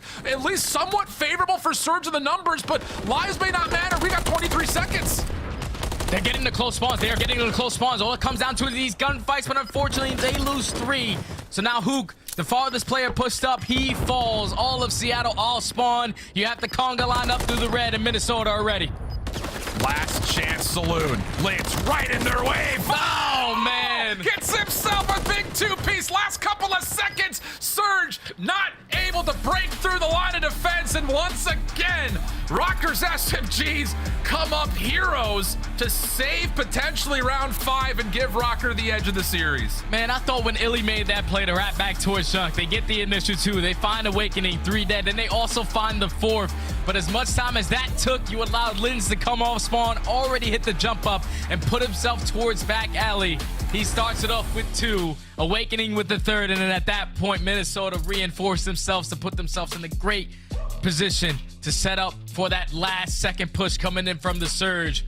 somewhat favorable for Surge in the numbers, but lives may not matter. We got 23 seconds. They're getting the close spawns. They are getting the close spawns. All it comes down to is these gunfights, but unfortunately, they lose 3. So now Huke, the farthest player pushed up, he falls. All of Seattle all spawn. You have the conga line up through the red, and Minnesota are ready. Last chance saloon. Lynz right in their wave. Oh, man. Gets himself a big 2-piece. Last couple of seconds. Surge not able to break through the line of defense. and once again, Røkkr's SMGs come up heroes to save potentially round 5 and give Røkkr the edge of the series. Man, I thought when Illey made that play to wrap back towards Shunk, they get the initial 2, they find Awakening, 3 dead, and they also find the 4th. But as much time as that took, you allowed Lynz to come off spawn, already hit the jump up, and put himself towards back alley. He starts it off with 2, Awakening with the 3rd, and then at that point, Minnesota reinforced themselves to put themselves in a great position to set up for that last second push coming in from the Surge.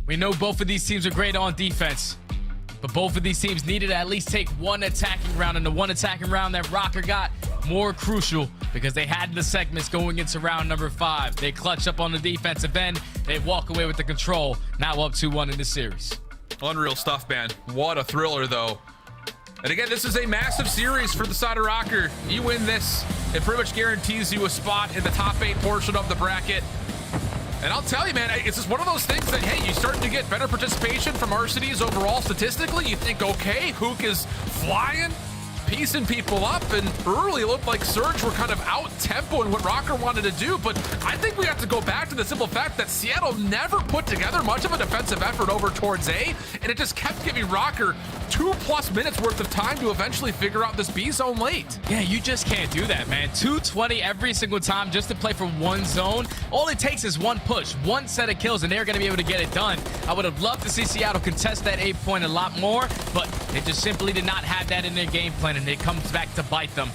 We know both of these teams are great on defense, but both of these teams needed to at least take one attacking round, and the one attacking round that Røkkr got more crucial because they had the segments going into round number 5. They clutch up on the defensive end, they walk away with the control, now up 2-1 in the series. Unreal stuff, man. What a thriller, though. And again, this is a massive series for the side of Røkkr. You win this, it pretty much guarantees you a spot in the top 8 portion of the bracket. And I'll tell you, man, it's just one of those things that, hey, you start to get better participation from Arcitys overall statistically. You think, okay, Huke is flying, piecing people up, and early it looked like Surge were kind of out-tempo in what Røkkr wanted to do, but I think we have to go back to the simple fact that Seattle never put together much of a defensive effort over towards A, and it just kept giving Røkkr 2+ minutes worth of time to eventually figure out this B zone late. Yeah, you just can't do that, man. 220 every single time just to play for one zone. All it takes is one push, one set of kills, and they're going to be able to get it done. I would have loved to see Seattle contest that A point a lot more, but they just simply did not have that in their game plan, and it comes back to bite them.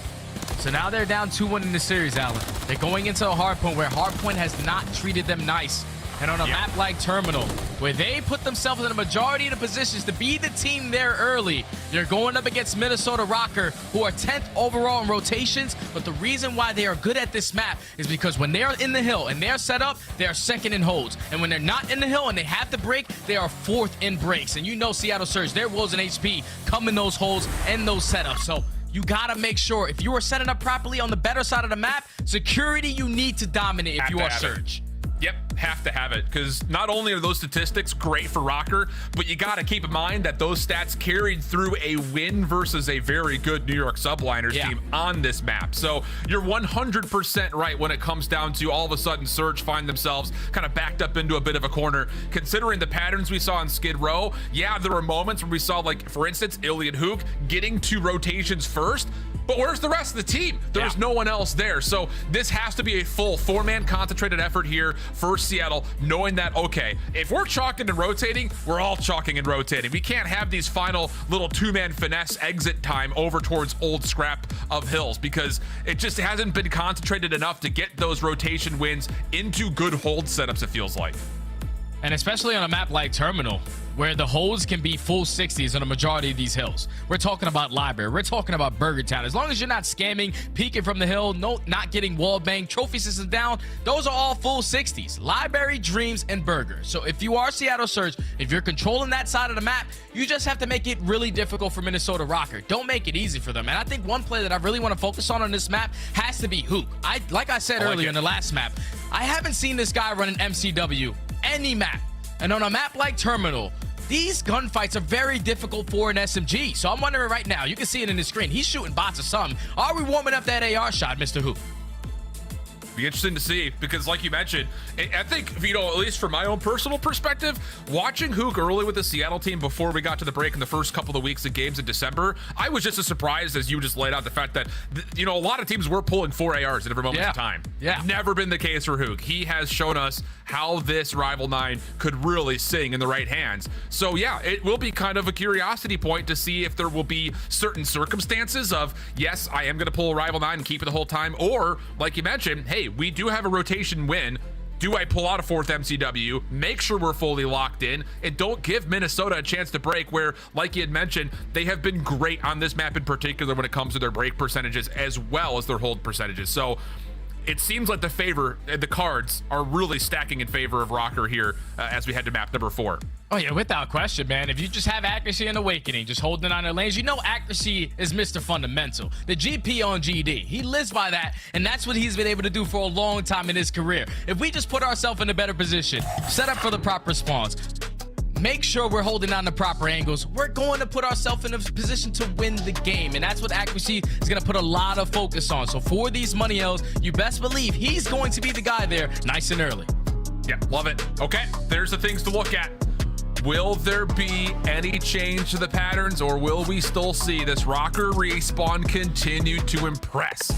So now they're down 2-1 in the series, Alan. They're going into a hardpoint where hardpoint has not treated them nice. And on a map like Terminal, where they put themselves in a majority of the positions to be the team there early, you're going up against Minnesota Røkkr, who are 10th overall in rotations. But the reason why they are good at this map is because when they're in the hill and they're set up, they are 2nd in holds. And when they're not in the hill and they have to break, they are 4th in breaks. And you know Seattle Surge, their wills and HP come in those holes and those setups. So you gotta make sure if you are setting up properly on the better side of the map, security you need to dominate if you are Surge. Yep, have to have it, because not only are those statistics great for Røkkr, but you got to keep in mind that those stats carried through a win versus a very good New York Subliners team on this map. So you're 100% right when it comes down to all of a sudden Surge find themselves kind of backed up into a bit of a corner. Considering the patterns we saw in Skid Row, yeah, there were moments where we saw, like, for instance, Illey and Huke getting 2 rotations first, but where's the rest of the team? There's no one else there. So this has to be a full 4-man concentrated effort here for Seattle, knowing that, okay, if we're chalking and rotating, we're all chalking and rotating. We can't have these final little 2-man finesse exit time over towards old scrap of hills, because it just hasn't been concentrated enough to get those rotation wins into good hold setups, it feels like. And especially on a map like Terminal, where the holds can be full 60s on a majority of these hills. We're talking about Library. We're talking about Burger Town. As long as you're not scamming, peeking from the hill, not getting wall bang, trophy systems down, those are all full 60s. Library, Dreams, and Burger. So if you are Seattle Surge, if you're controlling that side of the map, you just have to make it really difficult for Minnesota Røkkr. Don't make it easy for them. And I think one play that I really want to focus on this map has to be Huke. Like I said earlier in the last map, I haven't seen this guy run an MCW any map. And on a map like Terminal, these gunfights are very difficult for an SMG. So I'm wondering right now, you can see it in the screen, he's shooting bots or something. Are we warming up that AR shot, Mr. Huke? Be interesting to see, because like you mentioned, I think, you know, at least from my own personal perspective, watching Huke early with the Seattle team before we got to the break in the first couple of weeks of games in December, I was just as surprised as you just laid out the fact that, you know, a lot of teams were pulling 4 ARs at every moment of time. Never been the case for Huke. He has shown us how this Rival 9 could really sing in the right hands. So yeah, it will be kind of a curiosity point to see if there will be certain circumstances of, yes, I am going to pull a Rival 9 and keep it the whole time, or like you mentioned, hey, we do have a rotation win. Do I pull out a 4th MCW, make sure we're fully locked in, and don't give Minnesota a chance to break, where, like you had mentioned, they have been great on this map in particular when it comes to their break percentages as well as their hold percentages. So it seems like the cards are really stacking in favor of Røkkr here as we head to map number 4. Oh yeah, without question, man. If you just have accuracy and Awakening, just holding on their lanes, you know accuracy is Mr. Fundamental. The GP on GD, he lives by that, and that's what he's been able to do for a long time in his career. If we just put ourselves in a better position, set up for the proper spawns, make sure we're holding down the proper angles. We're going to put ourselves in a position to win the game, and that's what aCBeZy is going to put a lot of focus on. So for these money L's, you best believe he's going to be the guy there nice and early. Yeah, love it. Okay, there's the things to look at. Will there be any change to the patterns, or will we still see this Røkkr respawn continue to impress?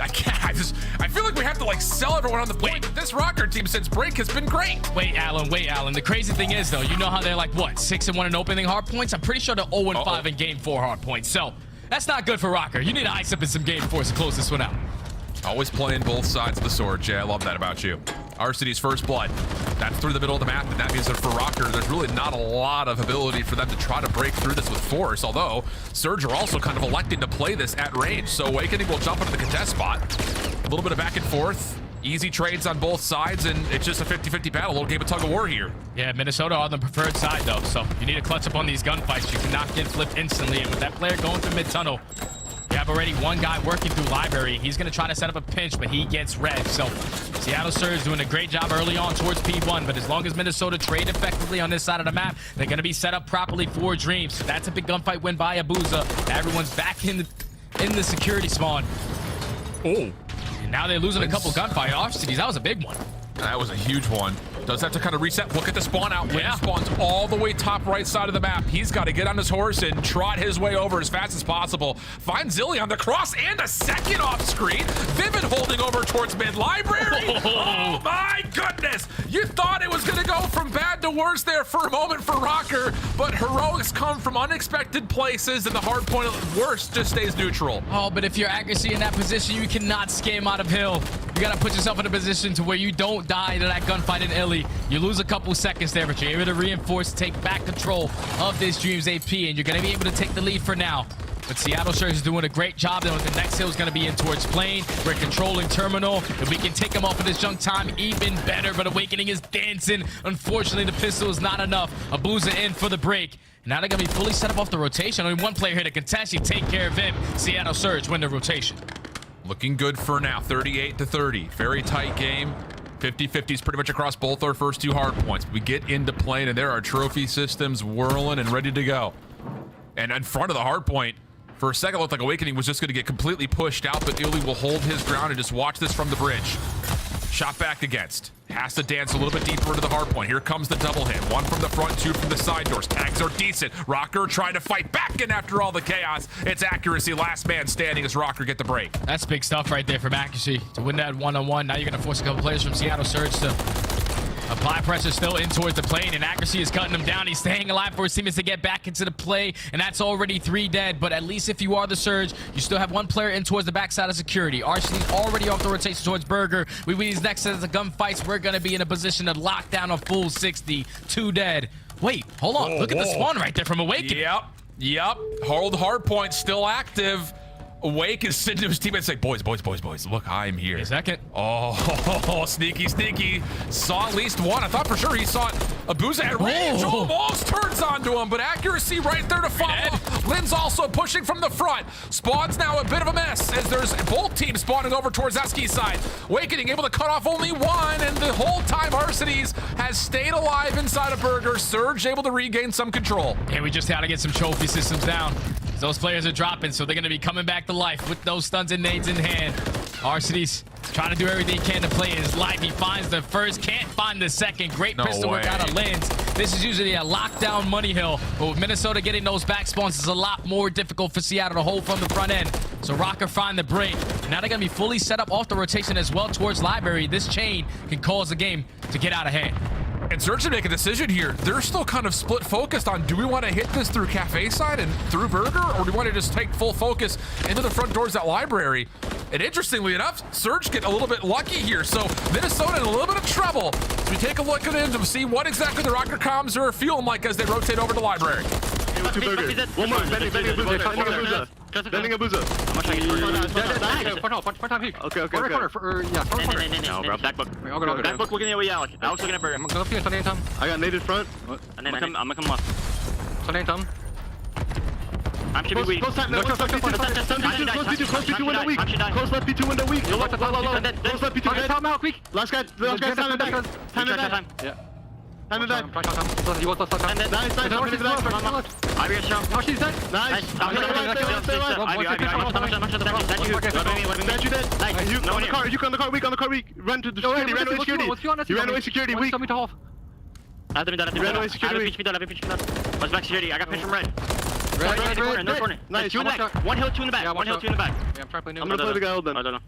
I feel like we have to like sell everyone on the point that this Røkkr team since break has been great. Wait, Alan. The crazy thing is though, you know how they're like what, 6-1 in opening hard points? I'm pretty sure they're 0-5 in game 4 hard points. So that's not good for Røkkr. You need to ice up in some game 4s to close this one out. Always playing both sides of the sword, Jay. I love that about you. Arcitys first blood. That's through the middle of the map, and that means that for Røkkr, there's really not a lot of ability for them to try to break through this with force, although Surge are also kind of electing to play this at range, so Awakening will jump into the contest spot. A little bit of back and forth. Easy trades on both sides, and it's just a 50-50 battle. A little game of tug of war here. Yeah, Minnesota on the preferred side, though, so you need to clutch up on these gunfights. You cannot get flipped instantly, and with that player going through mid-tunnel, you have already one guy working through library. He's going to try to set up a pinch, but he gets red. So Seattle Surge doing a great job early on towards P1, but as long as Minnesota trade effectively on this side of the map, they're going to be set up properly for Dreams. That's a big gunfight win by Abuzah. Everyone's back in the security spawn. Oh, and now they're losing a couple gunfight Arcitys. That was a big one. That was a huge one. Does have to kind of reset. Look at the spawn out. Lynz spawns all the way top right side of the map. He's got to get on his horse and trot his way over as fast as possible. Finds Illey on the cross and a second off screen. Vivid holding over towards mid library. Oh my goodness. You thought it was going to go from bad to worse there for a moment for Røkkr, but heroics come from unexpected places and the hard point of worst just stays neutral. Oh, but if you're aCBeZy in that position, you cannot scam out of hill. You got to put yourself in a position to where you don't die to that gunfight in Illey. You lose a couple seconds there, but you're able to reinforce, take back control of this Dreams AP, and you're going to be able to take the lead for now. But Seattle Surge is doing a great job. Then the next hill is going to be in towards plane. We're controlling terminal. If we can take him off of this junk time, even better. But Awakening is dancing. Unfortunately, the pistol is not enough. Abuzah in for the break. Now they're going to be fully set up off the rotation. Only one player here to contest. You take care of him. Seattle Surge win the rotation. Looking good for now. 38-30. Very tight game. 50-50s pretty much across both our first two hard points. We get into plane, and there are trophy systems whirling and ready to go. And in front of the hard point, for a second, it looked like Awakening was just going to get completely pushed out, but Illey will hold his ground and just watch this from the bridge. Shot back against. Has to dance a little bit deeper into the hard point. Here comes the double hit. One from the front, two from the side doors. Tags are decent. Røkkr trying to fight back, and after all the chaos, it's accuracy. Last man standing as Røkkr get the break. That's big stuff right there from aCBeZy to win that one-on-one. Now you're going to force a couple players from Seattle Surge to apply pressure still in towards the plane, and aCBeZy is cutting him down. He's staying alive for his teammates to get back into the play, and that's already 3 dead. But at least if you are the Surge, you still have one player in towards the backside of security. Arcitys already off the rotation towards Røkkr. We win these next sets of gunfights. We're going to be in a position to lock down a full 60. 2 dead. Wait, hold on. Look at the spawn right there from Awakening. Yep. Hold hard point still active. Awake is sitting to his teammates like, boys, look, I'm here. A second. Oh, sneaky. Saw at least one. I thought for sure he saw Abuzah at range. Almost turns onto him, but accuracy right there to follow. Lynz also pushing from the front. Spawn's now a bit of a mess as there's both teams spawning over towards Eski's side. Awakening able to cut off only one, and the whole time Arcitys has stayed alive inside of Røkkr. Surge able to regain some control. And we just had to get some trophy systems down. Those players are dropping, so they're going to be coming back to life with those stuns and nades in hand. Arcitys trying to do everything he can to play his life. He finds the first, can't find the second. Great pistol work out of Lynz. This is usually a lockdown money hill, but with Minnesota getting those back spawns, it's a lot more difficult for Seattle to hold from the front end. So Røkkr find the break. Now they're going to be fully set up off the rotation as well towards library. This chain can cause the game to get out of hand. And Surge to make a decision here. They're still kind of split focused on, do we want to hit this through cafe side and through Røkkr, or do we want to just take full focus into the front doors at library? And interestingly enough, Surge get a little bit lucky here. So Minnesota in a little bit of trouble. So we take a look at him to see what exactly the Røkkr comms are feeling like as they rotate over to library. One more, bending Abuzah. Bending Abuzah. Okay. No, bro. Backbook looking at way out. I was looking at Burger. I'm going to go Tom. I got naded front. I'm going to come left. Tom. I'm shipping weak. Close left B2 window weak. Close left B2 window weak. Close left B2 dead. Last guy time it back. Yeah. And then nice, Huke on the car, weak, run to the security, ran away security. You ran away security, weak. Ran away security. What's back security? I got pitch from red. Red. Nice, two in the back. One hill, two in the back. One hill, two in the back. Yeah, I'm gonna play the guy hold then. I'm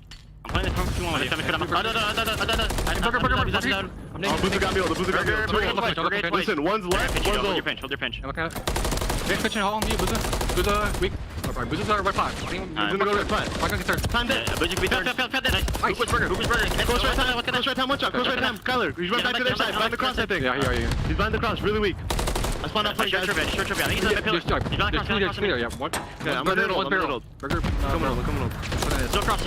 playing the 2-1 with you. Abuzah got me hold, Abuzah got me hold. Listen, one's left, one's Hold old. your pinch, hold your pinch. Okay. Next pitch and hold on me, Abuzah. Abuzah, weak. Abuzah's red flag. He's gonna go red flag. I'm gonna get third. Time dead. Abuzah can be third. Who's Røkkr? Close right time, one shot. Close right time. Kyler, he's run back to their side. Behind the cross, I think. Yeah, he's behind the cross, really weak. I spawned out play, guys. Short trip. I think he's on the pillar. He's behind the cross. Yeah, one. Yeah, I'm gonna hold. Røkkr, come on. Still cross.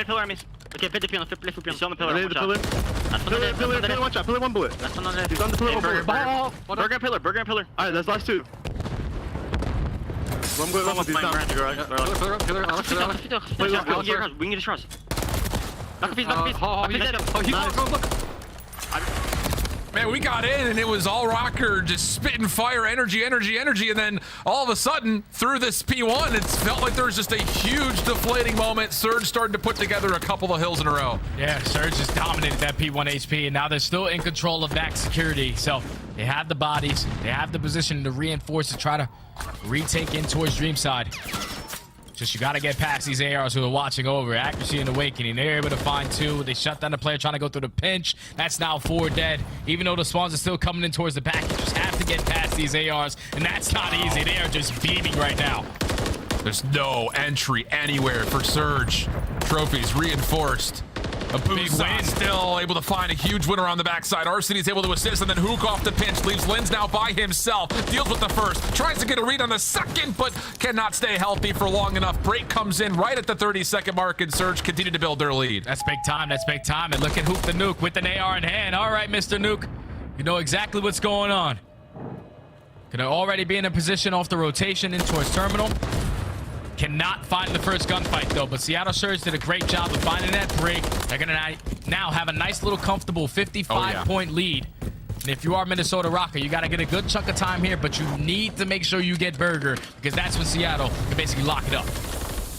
Pillar me. Okay, pit the pillar. Flip. He's on the pillar. Pillar, one shot. Pillar, one bullet. He's on the pillar, one bullet. Burger and pillar. Alright, that's last two. I'm going with these down. Pillar. We need to trust. Back a piece. Man, we got in and it was all Røkkr just spitting fire, energy, and then all of a sudden, through this P1, it felt like there was just a huge deflating moment. Surge started to put together a couple of hills in a row. Yeah, Surge just dominated that P1 HP, and now they're still in control of back security. So they have the bodies, they have the position to reinforce to try to retake in towards Dreamside. Just you got to get past these ARs who are watching over. Accuracy and Awakening. They're able to find two. They shut down the player trying to go through the pinch. That's now 4 dead. Even though the spawns are still coming in towards the back, you just have to get past these ARs, and that's not easy. They are just beaming right now. There's no entry anywhere for Surge. Trophies reinforced. Abuzah still able to find a huge winner on the backside. Arcitys able to assist, and then Huke off the pinch. Leaves Lynz now by himself. Deals with the first. Tries to get a read on the second, but cannot stay healthy for long enough. Break comes in right at the 30-second mark, and Surge continue to build their lead. That's big time. And look at Huke the Nuke with an AR in hand. All right, Mr. Nuke. You know exactly what's going on. Gonna already be in a position off the rotation in towards terminal. Cannot find the first gunfight though, but Seattle Surge did a great job of finding that break. They're gonna now have a nice little comfortable 55-point lead. And if you are Minnesota Røkkr, you gotta get a good chunk of time here, but you need to make sure you get Røkkr, because that's when Seattle can basically lock it up.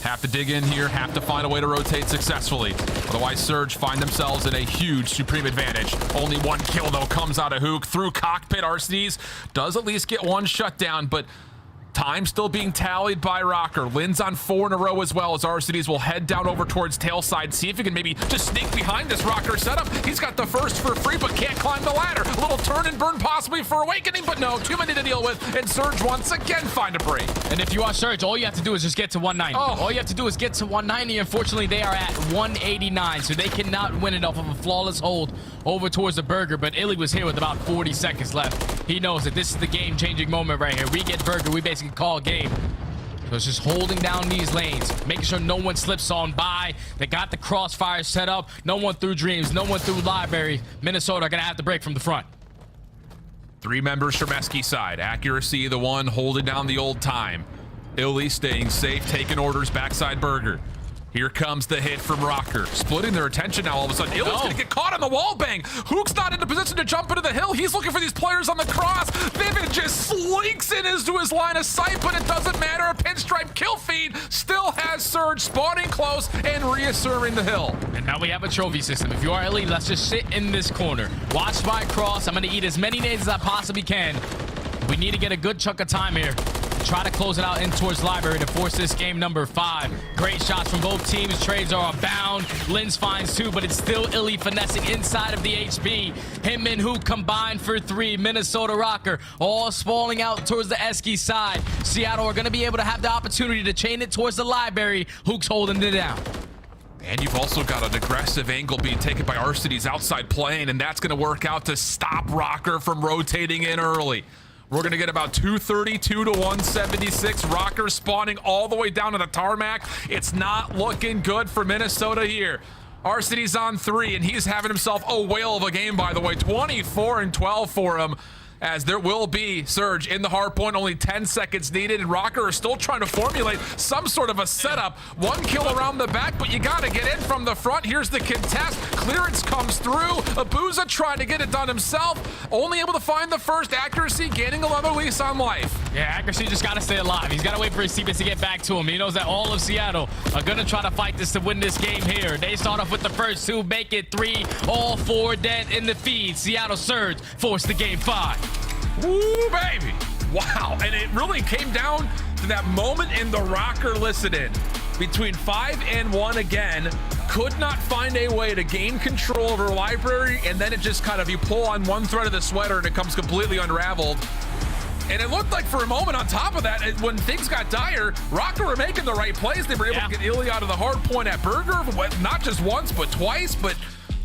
Have to dig in here, have to find a way to rotate successfully. Otherwise, Surge find themselves in a huge supreme advantage. Only 1 kill though comes out of Huke through cockpit. Arcitys does at least get 1 shutdown, but time still being tallied by Røkkr. Lynz on 4 in a row as well, as Arcitys will head down over towards tailside. See if he can maybe just sneak behind this Røkkr setup. He's got the first for free, but can't climb the ladder. A little turn and burn possibly for Awakening, but no, too many to deal with. And Surge once again find a break. And if you are Surge, all you have to do is just get to 190. All you have to do is get to 190. Unfortunately, they are at 189, so they cannot win it off of a flawless hold over towards the Røkkr. But Illey was here with about 40 seconds left. He knows that this is the game-changing moment right here. We get Røkkr, we basically call game. So it's just holding down these lanes, making sure no one slips on by. They got the crossfire set up. No one through Dreams, no one through Library. Minnesota are gonna have to break from the front. 3 members from Esky side. Accuracy, the one holding down the old time. Illey staying safe, taking orders backside Røkkr. Here comes the hit from Røkkr. Splitting their attention now all of a sudden. Illey's gonna get caught on the wall bang. Huke's not in a position to jump into the hill. He's looking for these players on the cross. Vivid just slinks in into his line of sight, but it doesn't matter. A pinstripe kill feed still has Surge spawning close and reasserting the hill. And now we have a trophy system. If you are Illey, let's just sit in this corner. Watch my cross. I'm gonna eat as many nades as I possibly can. We need to get a good chunk of time here. Try to close it out in towards Library to force this game number 5. Great shots from both teams. Trades are abound. Lynz finds 2, but it's still Illey finessing inside of the HP. Him and Huke combined for 3. Minnesota Røkkr all spalling out towards the Esky side. Seattle are going to be able to have the opportunity to chain it towards the Library. Huke's holding it down. And you've also got an aggressive angle being taken by Arcitys outside playing, and that's going to work out to stop Røkkr from rotating in early. We're going to get about 232 to 176. Røkkr spawning all the way down to the tarmac. It's not looking good for Minnesota here. Arcitys on 3, and he's having himself a whale of a game, by the way. 24 and 12 for him. as there will be Surge in the hard point, only 10 seconds needed, and Røkkr are still trying to formulate some sort of a setup. 1 kill around the back, but you gotta get in from the front. Here's the contest. Clearance comes through. Abuzah trying to get it done himself, only able to find the first accuracy, gaining another lease on life. Yeah, accuracy just gotta stay alive. He's gotta wait for his teammates to get back to him. He knows that all of Seattle are gonna try to fight this to win this game here. They start off with the first 2, make it 3, all 4 dead in the feed. Seattle Surge forced the game 5. Woo, baby. Wow, and it really came down to that moment in the Røkkr listen-in. Between 5 and 1 again, could not find a way to gain control over library, and then it just kind of, you pull on one thread of the sweater and it comes completely unraveled. And it looked like for a moment on top of that, when things got dire, Røkkr were making the right plays. They were able to get Illey out of the hard point at Burger, not just once, but twice, but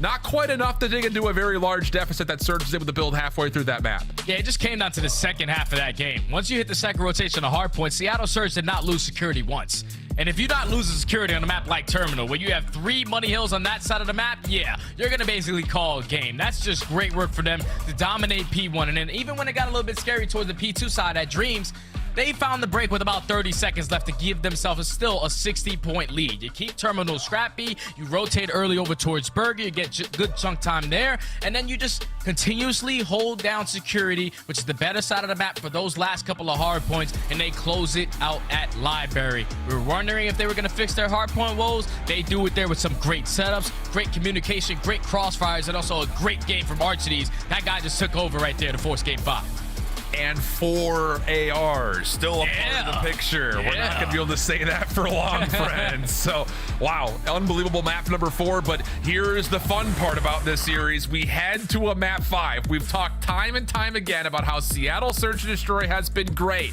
not quite enough to dig into a very large deficit that Surge was able to build halfway through that map. Yeah, it just came down to the second half of that game. Once you hit the second rotation of hard point, Seattle Surge did not lose security once. And if you're not losing security on a map like Terminal, where you have 3 money hills on that side of the map, yeah, you're going to basically call a game. That's just great work for them to dominate P1. And then even when it got a little bit scary towards the P2 side at Dreams, they found the break with about 30 seconds left to give themselves still a 60-point lead. You keep Terminal scrappy, you rotate early over towards Burger, you get good chunk time there, and then you just continuously hold down security, which is the better side of the map for those last couple of hard points, and they close it out at Library. We were wondering if they were going to fix their hard point woes. They do it there with some great setups, great communication, great crossfires, and also a great game from Arcitys. That guy just took over right there to force game 5. And 4 ARs still a part of the picture. We're not going to be able to say that for long, friends. So, wow, unbelievable map number 4. But here's the fun part about this series. We head to a map 5. We've talked time and time again about how Seattle Search and Destroy has been great.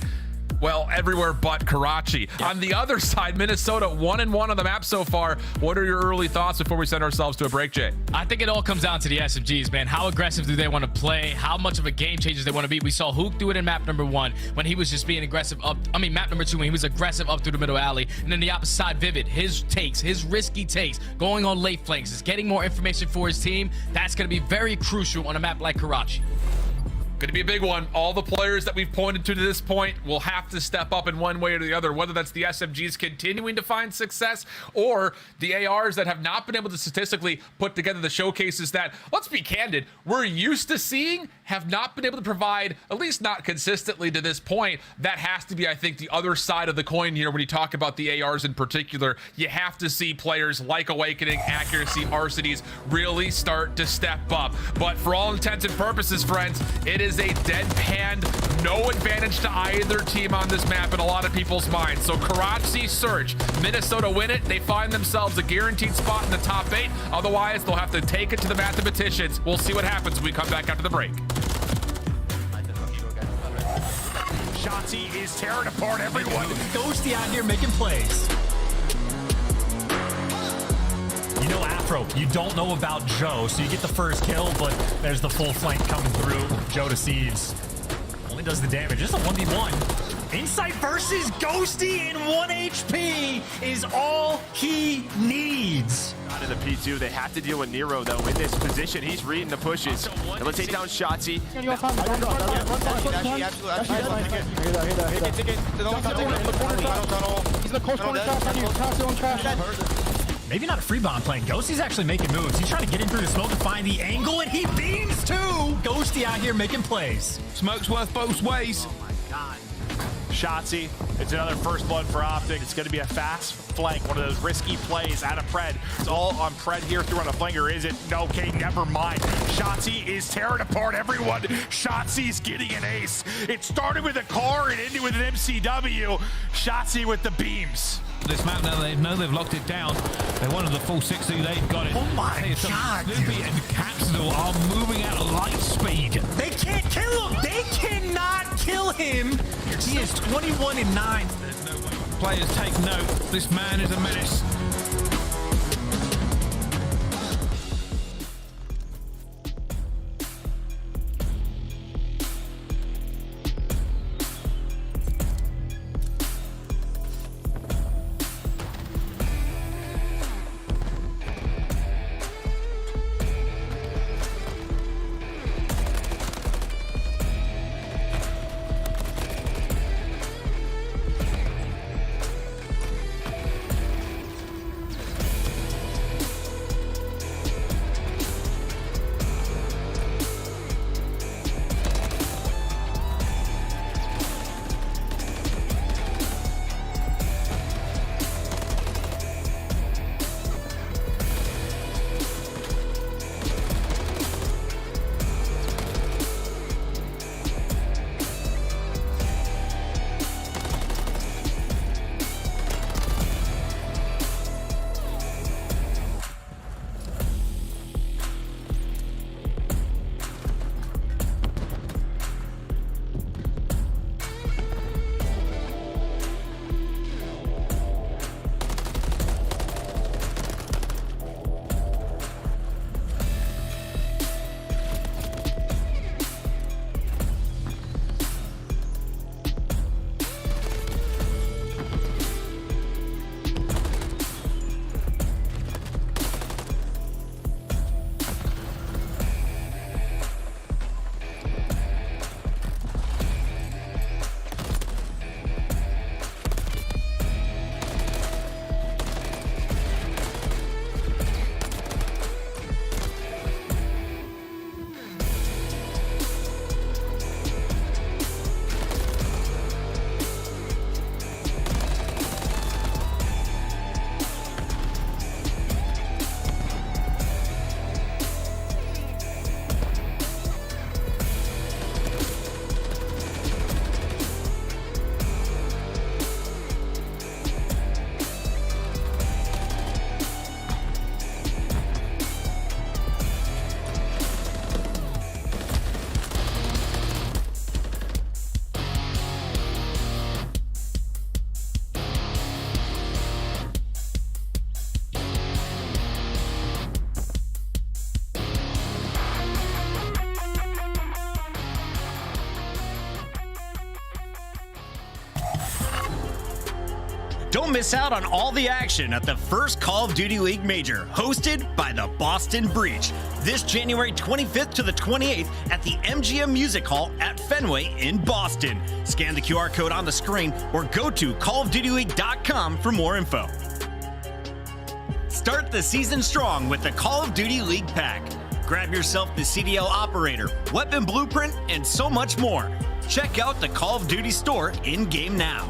Well, everywhere but Karachi. On the other side, Minnesota 1-1 on the map so far. What are your early thoughts before we send ourselves to a break, Jay? I think it all comes down to the SMGs, man. How aggressive do they want to play? How much of a game changer they want to be? We saw Huke do it in map number 1 when he was just being aggressive up. Map number 2 when he was aggressive up through the middle alley. And then the opposite side, Vivid, his takes, his risky takes, going on late flanks, is getting more information for his team. That's going to be very crucial on a map like Karachi. Going to be a big one. All the players that we've pointed to this point will have to step up in one way or the other, whether that's the SMGs continuing to find success or the ARs that have not been able to statistically put together the showcases that, let's be candid, we're used to seeing, have not been able to provide, at least not consistently to this point. That has to be, I think, the other side of the coin here when you talk about the ARs in particular. You have to see players like Awakening, Accuracy, Arcitys really start to step up. But for all intents and purposes, friends, it is a deadpan, no advantage to either team on this map in a lot of people's minds. So Karachi Surge, Minnesota win it. They find themselves a guaranteed spot in the top 8. Otherwise, they'll have to take it to the mathematicians. We'll see what happens when we come back after the break. Shotzzy is tearing apart everyone. Ghosty out here making plays. You know Afro, you don't know about Joe, so you get the first kill, but there's the full flank coming through. Joedecieves only does the damage. Just a 1v1. Insight versus Ghosty in 1 HP is all he needs. Not in the P2. They have to deal with Nero, though, in this position. He's reading the pushes. And let's take down Shotzzy. Maybe not a free bomb playing. Ghosty's actually making moves. He's trying to get in through the smoke and find the angle, and he beams too. Ghosty out here making plays. Smoke's worth both ways. Oh my God. Shotzzy, it's another first blood for OpTic. It's going to be a fast flank, one of those risky plays out of Pred. It's all on Pred here through on a flank, or is it? No, okay, never mind. Shotzzy is tearing apart everyone. Shotzzy's getting an ace. It started with a car and ended with an MCW. Shotzzy with the beams. This map now, they know they've locked it down. They wanted the full 60, they've got it. Oh my God, Snoopy and Capsidal are moving at light speed. They can't kill him. They cannot kill him. He is 21-9. Players take note. This man is a menace. miss out on all the action at the first Call of Duty League Major, hosted by the Boston Breach, this January 25th to the 28th at the MGM Music Hall at Fenway in Boston. Scan the QR code on the screen or go to callofdutyleague.com for more info. Start the season strong with the Call of Duty League Pack. Grab yourself the CDL Operator, Weapon Blueprint, and so much more. Check out the Call of Duty store in-game now.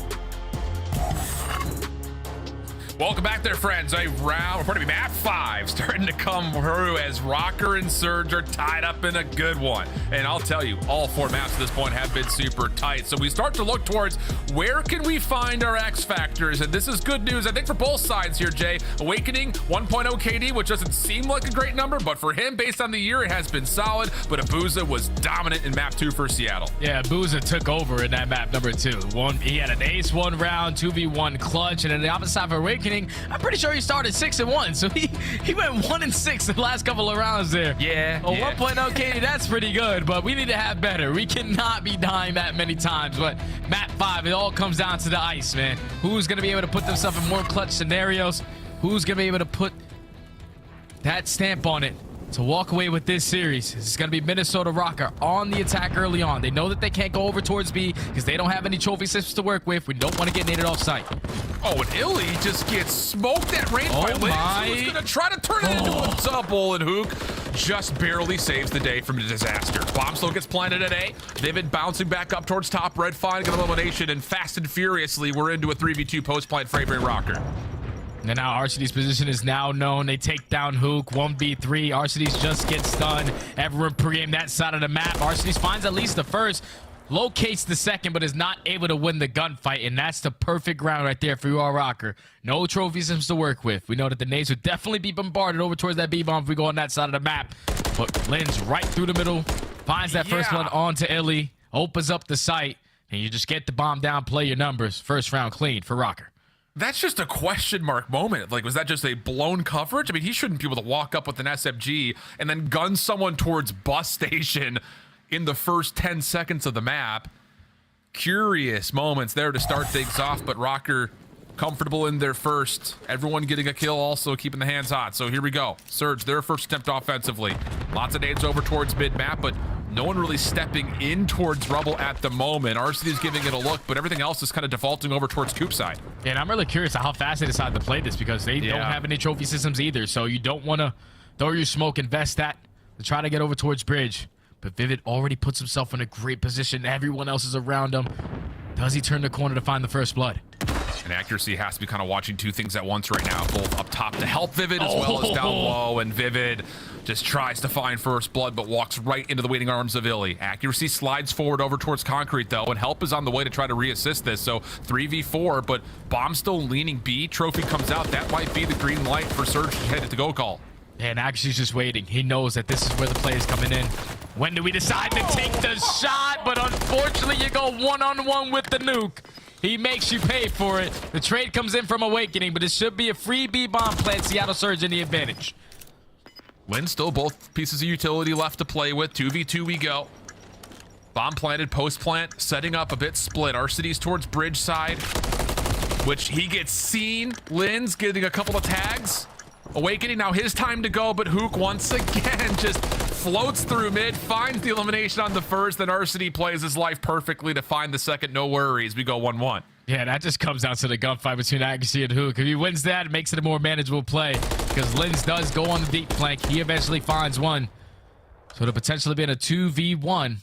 Welcome back there, friends. A round, we're going to be map 5 starting to come through as Røkkr and Surge are tied up in a good one. And I'll tell you, all 4 maps at this point have been super tight. So we start to look towards where can we find our X factors? And this is good news, I think, for both sides here, Jay. Awakening, 1.0 KD, which doesn't seem like a great number, but for him, based on the year, it has been solid. But Abuzah was dominant in map 2 for Seattle. Yeah, Abuzah took over in that map number 2. He had an ace 1 round, 2v1 clutch, and on the opposite side of Awakening, I'm pretty sure he started 6-1, so he went 1-6 the last couple of rounds there. Yeah. 1.0 KD, that's pretty good, but we need to have better. We cannot be dying that many times. But map 5, it all comes down to the ice, man. Who's gonna be able to put themselves in more clutch scenarios? Who's gonna be able to put that stamp on it to walk away with this series? It's going to be Minnesota Røkkr on the attack early on. They know that they can't go over towards B because they don't have any trophy systems to work with. We don't want to get naded off site. Oh, and Illey just gets smoked at range by Lynz. Who's going to try to turn it into a double, and Huke just barely saves the day from a disaster. Bomb still gets planted at A. Vivid bouncing back up towards top red, finding an elimination, and fast and furiously, we're into a 3v2 post-plant favoring Røkkr. And now Arcitys' position is now known. They take down Huke, 1v3. Arcitys just gets stunned. Everyone pre-aim that side of the map. Arcitys finds at least the first, locates the second, but is not able to win the gunfight. And that's the perfect round right there for you, Røkkr. No trophy systems to work with. We know that the nades would definitely be bombarded over towards that B-bomb if we go on that side of the map. But Lynz right through the middle, finds that first one onto Illey, opens up the site, and you just get the bomb down, play your numbers. First round clean for Røkkr. That's just a question mark moment. Like, was that just a blown coverage? I mean, he shouldn't be able to walk up with an SMG and then gun someone towards bus station in the first 10 seconds of the map. Curious moments there to start things off, but Røkkr comfortable in their first. Everyone getting a kill, also keeping the hands hot. So here we go. Surge, their first attempt offensively. Lots of nades over towards mid-map, but no one really stepping in towards rubble at the moment. Arcity's giving it a look, but everything else is kind of defaulting over towards Coop side. Yeah, and I'm really curious how fast they decide to play this because they don't have any trophy systems either. So you don't want to throw your smoke, invest that to try to get over towards bridge. But Vivid already puts himself in a great position. Everyone else is around him. Does he turn the corner to find the first blood? And Accuracy has to be kind of watching 2 things at once right now, both up top to help Vivid as well as down low. And Vivid just tries to find first blood, but walks right into the waiting arms of Illey. Accuracy slides forward over towards Concrete, though, and help is on the way to try to re-assist this. So 3v4, but Bomb still leaning B. Trophy comes out. That might be the green light for Surge to head to go call. And Accuracy's just waiting. He knows that this is where the play is coming in. When do we decide to take the shot? But unfortunately, you go one-on-one with the nuke. He makes you pay for it. The trade comes in from Awakening, but it should be a free B-bomb plant. Seattle Surge in the advantage. Lynz still both pieces of utility left to play with. 2v2 we go. Bomb planted, post plant, setting up a bit split. Arcitys towards bridge side, which he gets seen. Lynz getting a couple of tags. Awakening now his time to go, but Huke once again just floats through mid, finds the elimination on the first, then Arcity plays his life perfectly to find the second. No worries, we go 1-1. Yeah, that just comes down to the gunfight between Accuracy and Huke. If he wins that, it makes it a more manageable play because Lynz does go on the deep flank. He eventually finds one. So it'll potentially be in a 2v1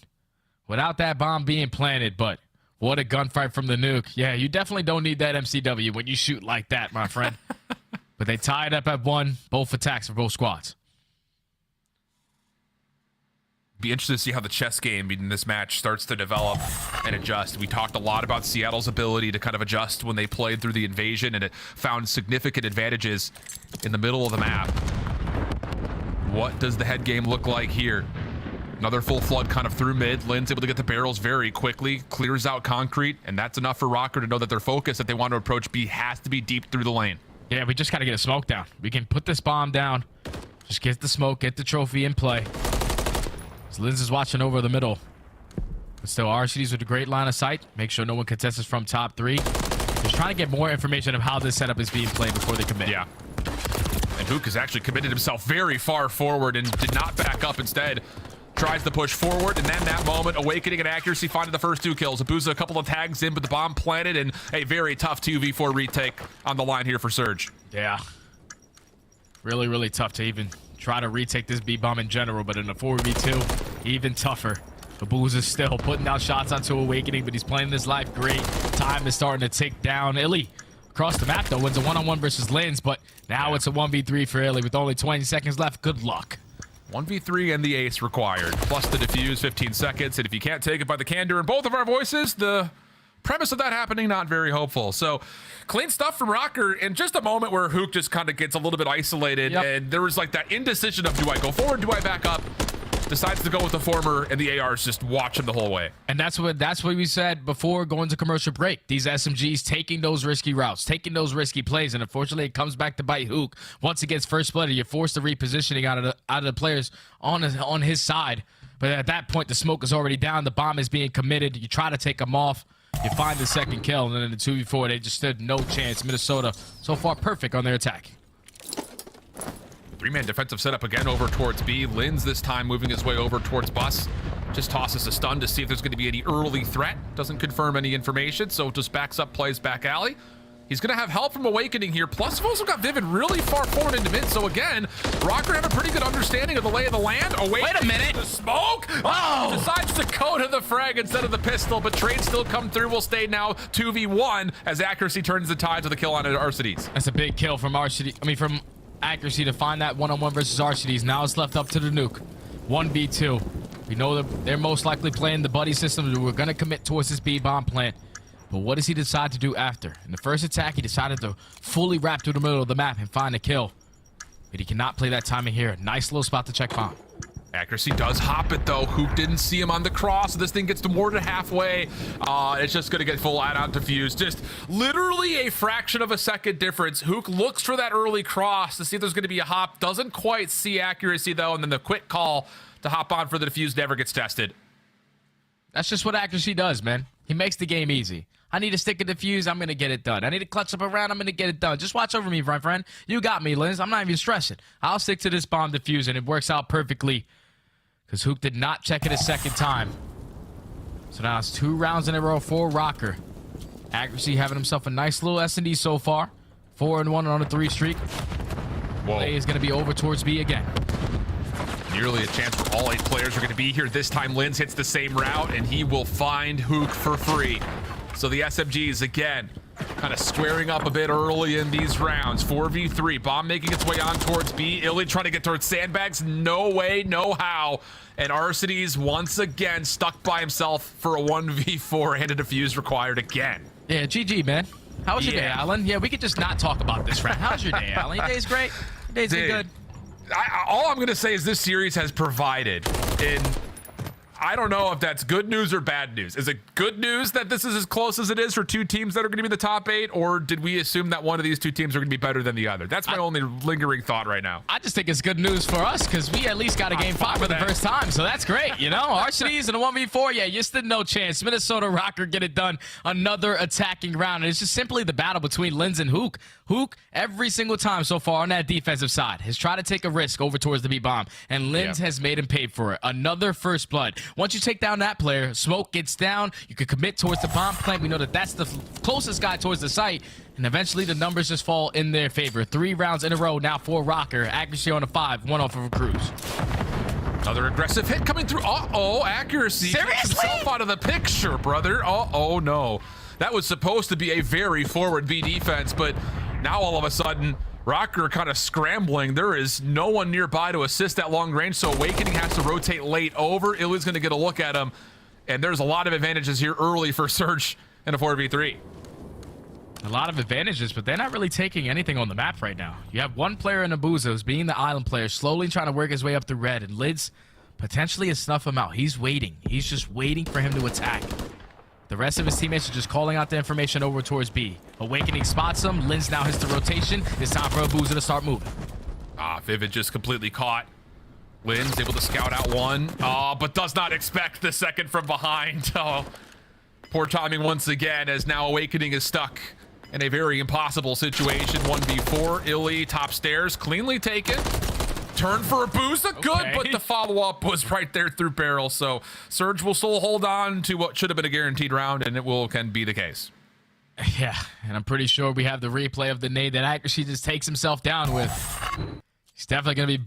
without that bomb being planted, but what a gunfight from the nuke. Yeah, you definitely don't need that MCW when you shoot like that, my friend. But they tie it up at 1, both attacks for both squads. Be interested to see how the chess game in this match starts to develop and adjust. We talked a lot about Seattle's ability to kind of adjust when they played through the invasion, and it found significant advantages in the middle of the map. What does the head game look like here? Another full flood kind of through mid. Lynz able to get the barrels very quickly, clears out Concrete, and that's enough for Røkkr to know that their focus that they want to approach B has to be deep through the lane. Yeah, we just got to get a smoke down. We can put this bomb down. Just get the smoke, get the trophy in play. So Lynz is watching over the middle. But still, Arcitys with a great line of sight. Make sure no one contests from top 3. Just trying to get more information of how this setup is being played before they commit. Yeah. And Huke has actually committed himself very far forward and did not back up. Instead, tries to push forward, and then that moment, Awakening and Accuracy finding the first 2 kills. Abuzah a couple of tags in, but the bomb planted, and a very tough 2v4 retake on the line here for Surge. Yeah. Really, really tough to even try to retake this B-bomb in general, but in a 4v2, even tougher. Abuzah still putting down shots onto Awakening, but he's playing this life great. Time is starting to tick down. Illey across the map, though, wins a one-on-one versus Lynz, but now it's a 1v3 for Illey with only 20 seconds left. Good luck. 1v3 and the ace required, plus the defuse, 15 seconds, and if you can't take it by the candor in both of our voices, the premise of that happening, not very hopeful. So, clean stuff from Røkkr in just a moment where Huke just kind of gets a little bit isolated, and there was like that indecision of, do I go forward, do I back up? Decides to go with the former, and the ARs just watch him the whole way. And that's what we said before going to commercial break. These SMGs taking those risky routes, taking those risky plays, and unfortunately it comes back to bite Huke. Once it gets first blood, you're forced to repositioning out of the players on his side. But at that point, the smoke is already down. The bomb is being committed. You try to take them off. You find the second kill, and then in the 2v4, they just stood no chance. Minnesota, so far, perfect on their attack. 3-man defensive setup again over towards B. Lynz this time moving his way over towards bus. Just tosses a stun to see if there's going to be any early threat. Doesn't confirm any information, so just backs up, plays back alley. He's going to have help from Awakening here. Plus, we've also got Vivid really far forward into mid. So again, Røkkr have a pretty good understanding of the lay of the land. Wait a minute. The smoke. Oh! Decides to go to the frag instead of the pistol, but trades still come through. Will stay now 2v1 as Accuracy turns the tide with a kill on Arcitys. That's a big kill from from Accuracy to find that one-on-one versus Arcitys. Now it's left up to the nuke. 1v2. We know that they're most likely playing the buddy system. We're going to commit towards this B-bomb plant. But what does he decide to do after? In the first attack, he decided to fully wrap through the middle of the map and find a kill. But he cannot play that timing here. Nice little spot to check bomb. Accuracy does hop it, though. Huke didn't see him on the cross. This thing gets to more than halfway. It's just going to get full add-on defused. Just literally a fraction of a second difference. Huke looks for that early cross to see if there's going to be a hop. Doesn't quite see Accuracy, though, and then the quick call to hop on for the defuse never gets tested. That's just what Accuracy does, man. He makes the game easy. I need to stick a defuse, I'm going to get it done. I need to clutch up around, I'm going to get it done. Just watch over me, my friend. You got me, Lynz. I'm not even stressing. I'll stick to this bomb defuse, and it works out perfectly because Huke did not check it a second time. So now it's 2 rounds in a row for Røkkr. Accuracy having himself a nice little S&D so far. 4-1 on a 3 streak. Play is going to be over towards B again. Nearly a chance where all 8 players are going to be here. This time Lynz hits the same route, and he will find Huke for free. So the SMGs, again, kind of squaring up a bit early in these rounds. 4v3. Bomb making its way on towards B. Illey trying to get towards sandbags. No way, no how. And Arcitys once again stuck by himself for a 1v4 and a defuse required again. Yeah, GG, man. How was your day, Alan? Yeah, we could just not talk about this round. How's your day, Alan? Your day's great? Your day's been good? All I'm going to say is this series has provided in... I don't know if that's good news or bad news. Is it good news that this is as close as it is for 2 teams that are going to be in the top 8, or did we assume that one of these 2 teams are going to be better than the other? That's my only lingering thought right now. I just think it's good news for us because we at least got a game 5 for the first time, so that's great. You know, Arcitys and a 1v4, yeah, you stood no chance. Minnesota Røkkr get it done. Another attacking round, and it's just simply the battle between Lynz and Huke. Huke, every single time so far on that defensive side, has tried to take a risk over towards the B-bomb, and Lynz has made him pay for it. Another first blood. Once you take down that player, smoke gets down, you can commit towards the bomb plant. We know that that's the closest guy towards the site, and eventually the numbers just fall in their favor. 3 rounds in a row now for Røkkr. Accuracy on a 5, 1 off of a cruise. Another aggressive hit coming through. Uh-oh, Accuracy takes himself out of the picture, brother. Uh-oh, no. That was supposed to be a very forward B defense, but now all of a sudden, Røkkr kind of scrambling. There is no one nearby to assist that long range, so Awakening has to rotate late over. Illey's going to get a look at him, and there's a lot of advantages here early for Surge in a 4v3. A lot of advantages, but they're not really taking anything on the map right now. You have one player in Abuzah who's being the island player, slowly trying to work his way up the red, and Lynz potentially has snuff him out. He's waiting. He's just waiting for him to attack. The rest of his teammates are just calling out the information over towards B. Awakening spots him. Lynz now hits the rotation. It's time for Abuzah to start moving. Vivid just completely caught. Lynz able to scout out 1, but does not expect the second from behind. Oh, poor timing once again, as now Awakening is stuck in a very impossible situation. 1v4, Illey top stairs, cleanly taken. Turn for Abuzah, good, but the follow-up was right there through barrel. So Surge will still hold on to what should have been a guaranteed round, and it can be the case. Yeah, and I'm pretty sure we have the replay of the nade that aCBeZy just takes himself down with. He's definitely going to be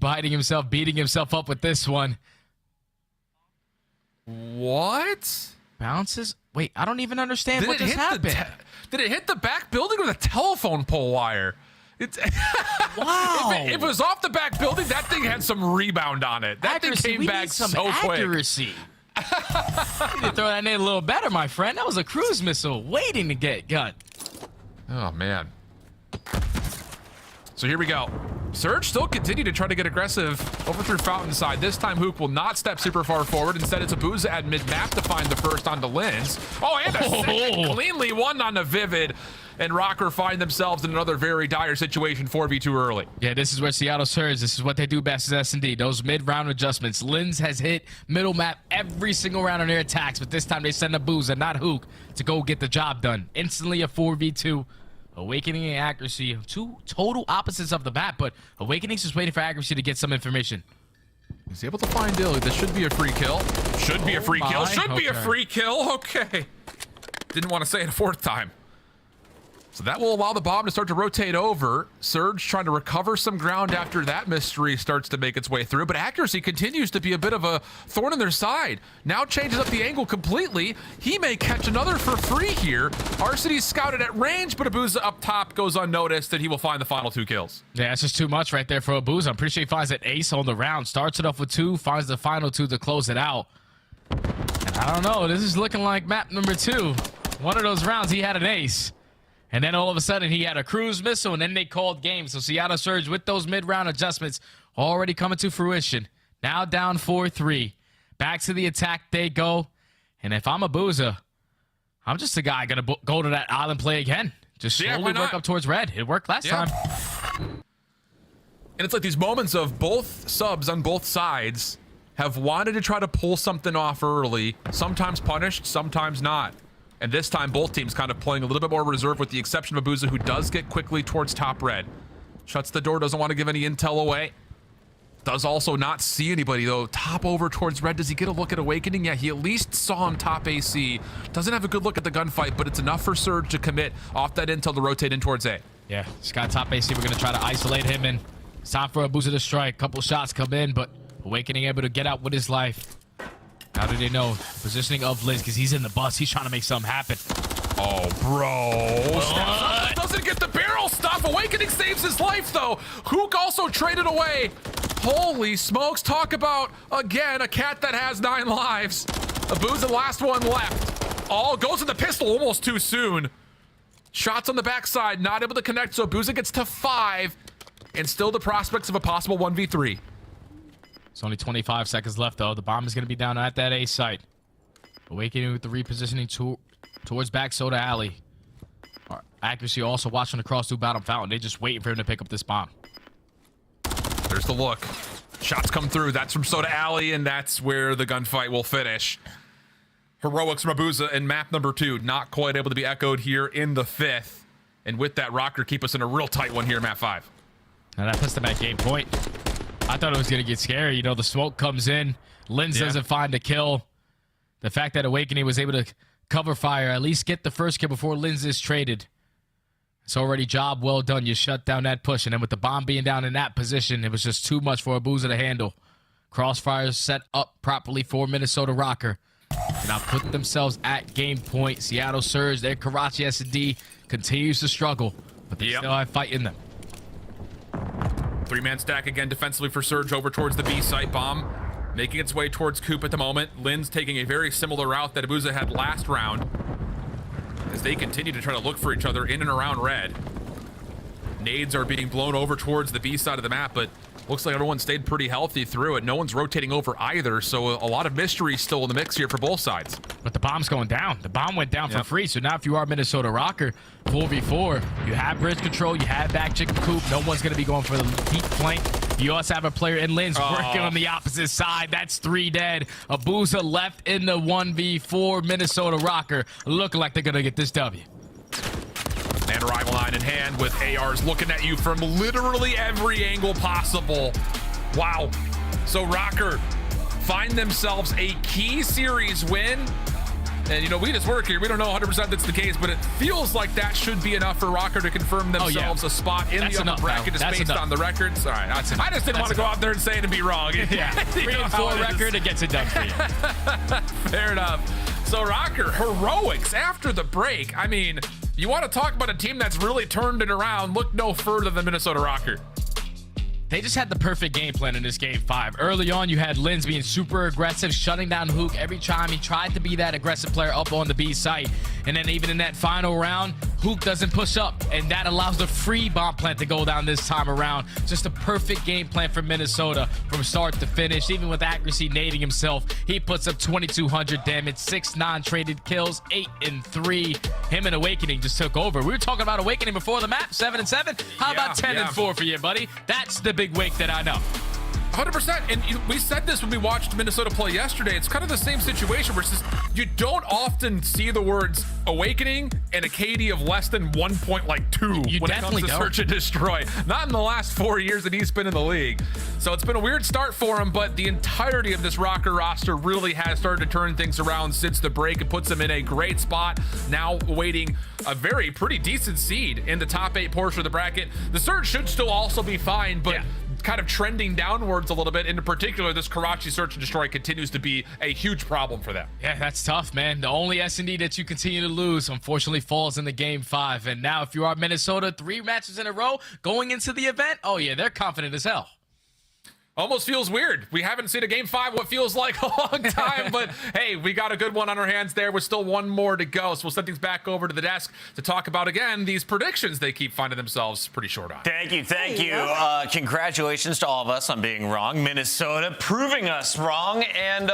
beating himself up with this one. What? Bounces? Wait, I don't even understand what just happened. Did it hit the back building or the telephone pole wire? Wow. If it was off the back building, that thing had some rebound on it. That thing came back so quick. Accuracy. You need to throw that nade a little better, my friend. That was a cruise missile waiting to get gun. Oh, man. So here we go. Surge still continue to try to get aggressive over through Fountain side. This time Huke will not step super far forward. Instead, it's Abuzah at mid-map to find the first onto Lynz. Oh, and a second cleanly one on the Vivid. And Røkkr find themselves in another very dire situation, 4v2 early. Yeah, this is where Seattle Surge, this is what they do best as S&D. Those mid-round adjustments. Lynz has hit middle map every single round on their attacks, but this time they send Abuzah, not Huke, to go get the job done. Instantly a 4v2. Awakening and aCBeZy, two total opposites of the map, but Awakening's just waiting for aCBeZy to get some information. He's able to find Illey. This should be a free kill. Should be a free kill. Should be a free kill. Okay. Didn't want to say it a fourth time. So that will allow the bomb to start to rotate over. Surge trying to recover some ground after that mystery starts to make its way through, but aCBeZy continues to be a bit of a thorn in their side. Now changes up the angle completely. He may catch another for free here. Arcitys scouted at range, but Abuzah up top goes unnoticed, and he will find the final 2 kills. Yeah, it's just too much right there for Abuzah. I'm pretty sure he finds that ace on the round. Starts it off with 2, finds the final 2 to close it out. And I don't know, this is looking like map number 2. One of those rounds, he had an ace. And then all of a sudden, he had a cruise missile, and then they called game. So Seattle Surge, with those mid-round adjustments, already coming to fruition. Now down 4-3. Back to the attack they go. And if I'm Abuzah, I'm just a guy going to go to that island play again. Just slowly work up towards red. It worked last time. And it's like these moments of both subs on both sides have wanted to try to pull something off early. Sometimes punished, sometimes not. And this time, both teams kind of playing a little bit more reserve with the exception of Abuzah, who does get quickly towards top red. Shuts the door, doesn't want to give any intel away. Does also not see anybody, though. Top over towards red. Does he get a look at Awakening? Yeah, he at least saw him top AC. Doesn't have a good look at the gunfight, but it's enough for Surge to commit off that intel to rotate in towards A. Yeah, Sky top AC. We're going to try to isolate him, and it's time for Abuzah to strike. Couple shots come in, but Awakening able to get out with his life. How do they know? Positioning of Lynz, because he's in the bus. He's trying to make something happen. Oh, bro. Doesn't get the barrel stuff. Awakening saves his life, though. Huke also traded away. Holy smokes. Talk about, again, a cat that has 9 lives. Abuzah, last one left. All goes to the pistol almost too soon. Shots on the backside, not able to connect, so Abuzah gets to 5. And still the prospects of a possible 1v3. It's only 25 seconds left, though. The bomb is going to be down at that A site. Awakening with the repositioning towards back soda alley. aCBeZy also watching across through bottom fountain. They're just waiting for him to pick up this bomb. There's the look. Shots come through. That's from Soda Alley, and that's where the gunfight will finish. Heroics from Abuzah in map number 2. Not quite able to be echoed here in the 5th. And with that, Røkkr keep us in a real tight one here in map 5. Now that puts them at game point. I thought it was going to get scary. You know, the smoke comes in. Lynz doesn't find a kill. The fact that Awakening was able to cover fire, at least get the first kill before Lynz is traded. It's already job well done. You shut down that push. And then with the bomb being down in that position, it was just too much for Abuzah to handle. Crossfires set up properly for Minnesota Røkkr. And now put themselves at game point. Seattle Surge, their Karachi S&D continues to struggle, but they still have fight in them. 3-man stack again defensively for Surge over towards the B site. Bomb making its way towards Coop at the moment. Lynz taking a very similar route that Abuzah had last round as they continue to try to look for each other in and around red. Nades are being blown over towards the B side of the map, but looks like everyone stayed pretty healthy through it. No one's rotating over either, so a lot of mystery still in the mix here for both sides. But the bomb's going down. The bomb went down for free, so now if you are Minnesota Røkkr, 4v4, you have bridge control, you have back chicken coop. No one's going to be going for the deep flank. You also have a player in Lynz working on the opposite side. That's 3 dead. Abuzah left in the 1v4. Minnesota Røkkr looking like they're going to get this W. And Arrival 9 in hand with ARs looking at you from literally every angle possible. Wow. So Røkkr find themselves a key series win. And, you know, we just work here. We don't know 100% that's the case, but it feels like that should be enough for Røkkr to confirm themselves a spot in the upper bracket just based on the records. All right, that's enough. I just didn't want to go out there and say it and be wrong. Yeah, 3-4 record, it gets it done for you. Fair enough. So Røkkr, heroics after the break. I mean, you want to talk about a team that's really turned it around. Look no further than Minnesota Røkkr. They just had the perfect game plan in this game 5. Early on, you had Lynz being super aggressive, shutting down Huke every time he tried to be that aggressive player up on the B site. And then even in that final round, Huke doesn't push up, and that allows the free bomb plant to go down this time around. Just a perfect game plan for Minnesota from start to finish. Even with accuracy nading himself, he puts up 2,200 damage, 6 non-traded kills, 8 and 3. Him and Owakening just took over. We were talking about Owakening before the map, 7 and 7. How about 10 and 4 for you, buddy? That's the big wake that I know. 100%. And we said this when we watched Minnesota play yesterday. It's kind of the same situation where it's just, you don't often see the words Owakening and a KD of less than 1.2 when it comes to search and destroy. Not in the last 4 years that he's been in the league. So it's been a weird start for him, but the entirety of this Røkkr roster really has started to turn things around since the break. It puts them in a great spot, now awaiting a pretty decent seed in the top 8 portion of the bracket. The Surge should still also be fine, but kind of trending downwards a little bit. In particular, this Karachi search and destroy continues to be a huge problem for them. Yeah, that's tough, man. The only S&D that you continue to lose, unfortunately, falls in the game 5. And now if you are Minnesota, 3 matches in a row going into the event, oh yeah, they're confident as hell. Almost feels weird. We haven't seen a game 5 what feels like a long time, but hey, we got a good one on our hands there with still one more to go. So we'll send things back over to the desk to talk about, again, these predictions they keep finding themselves pretty short on. Thank you. Congratulations to all of us on being wrong. Minnesota proving us wrong. And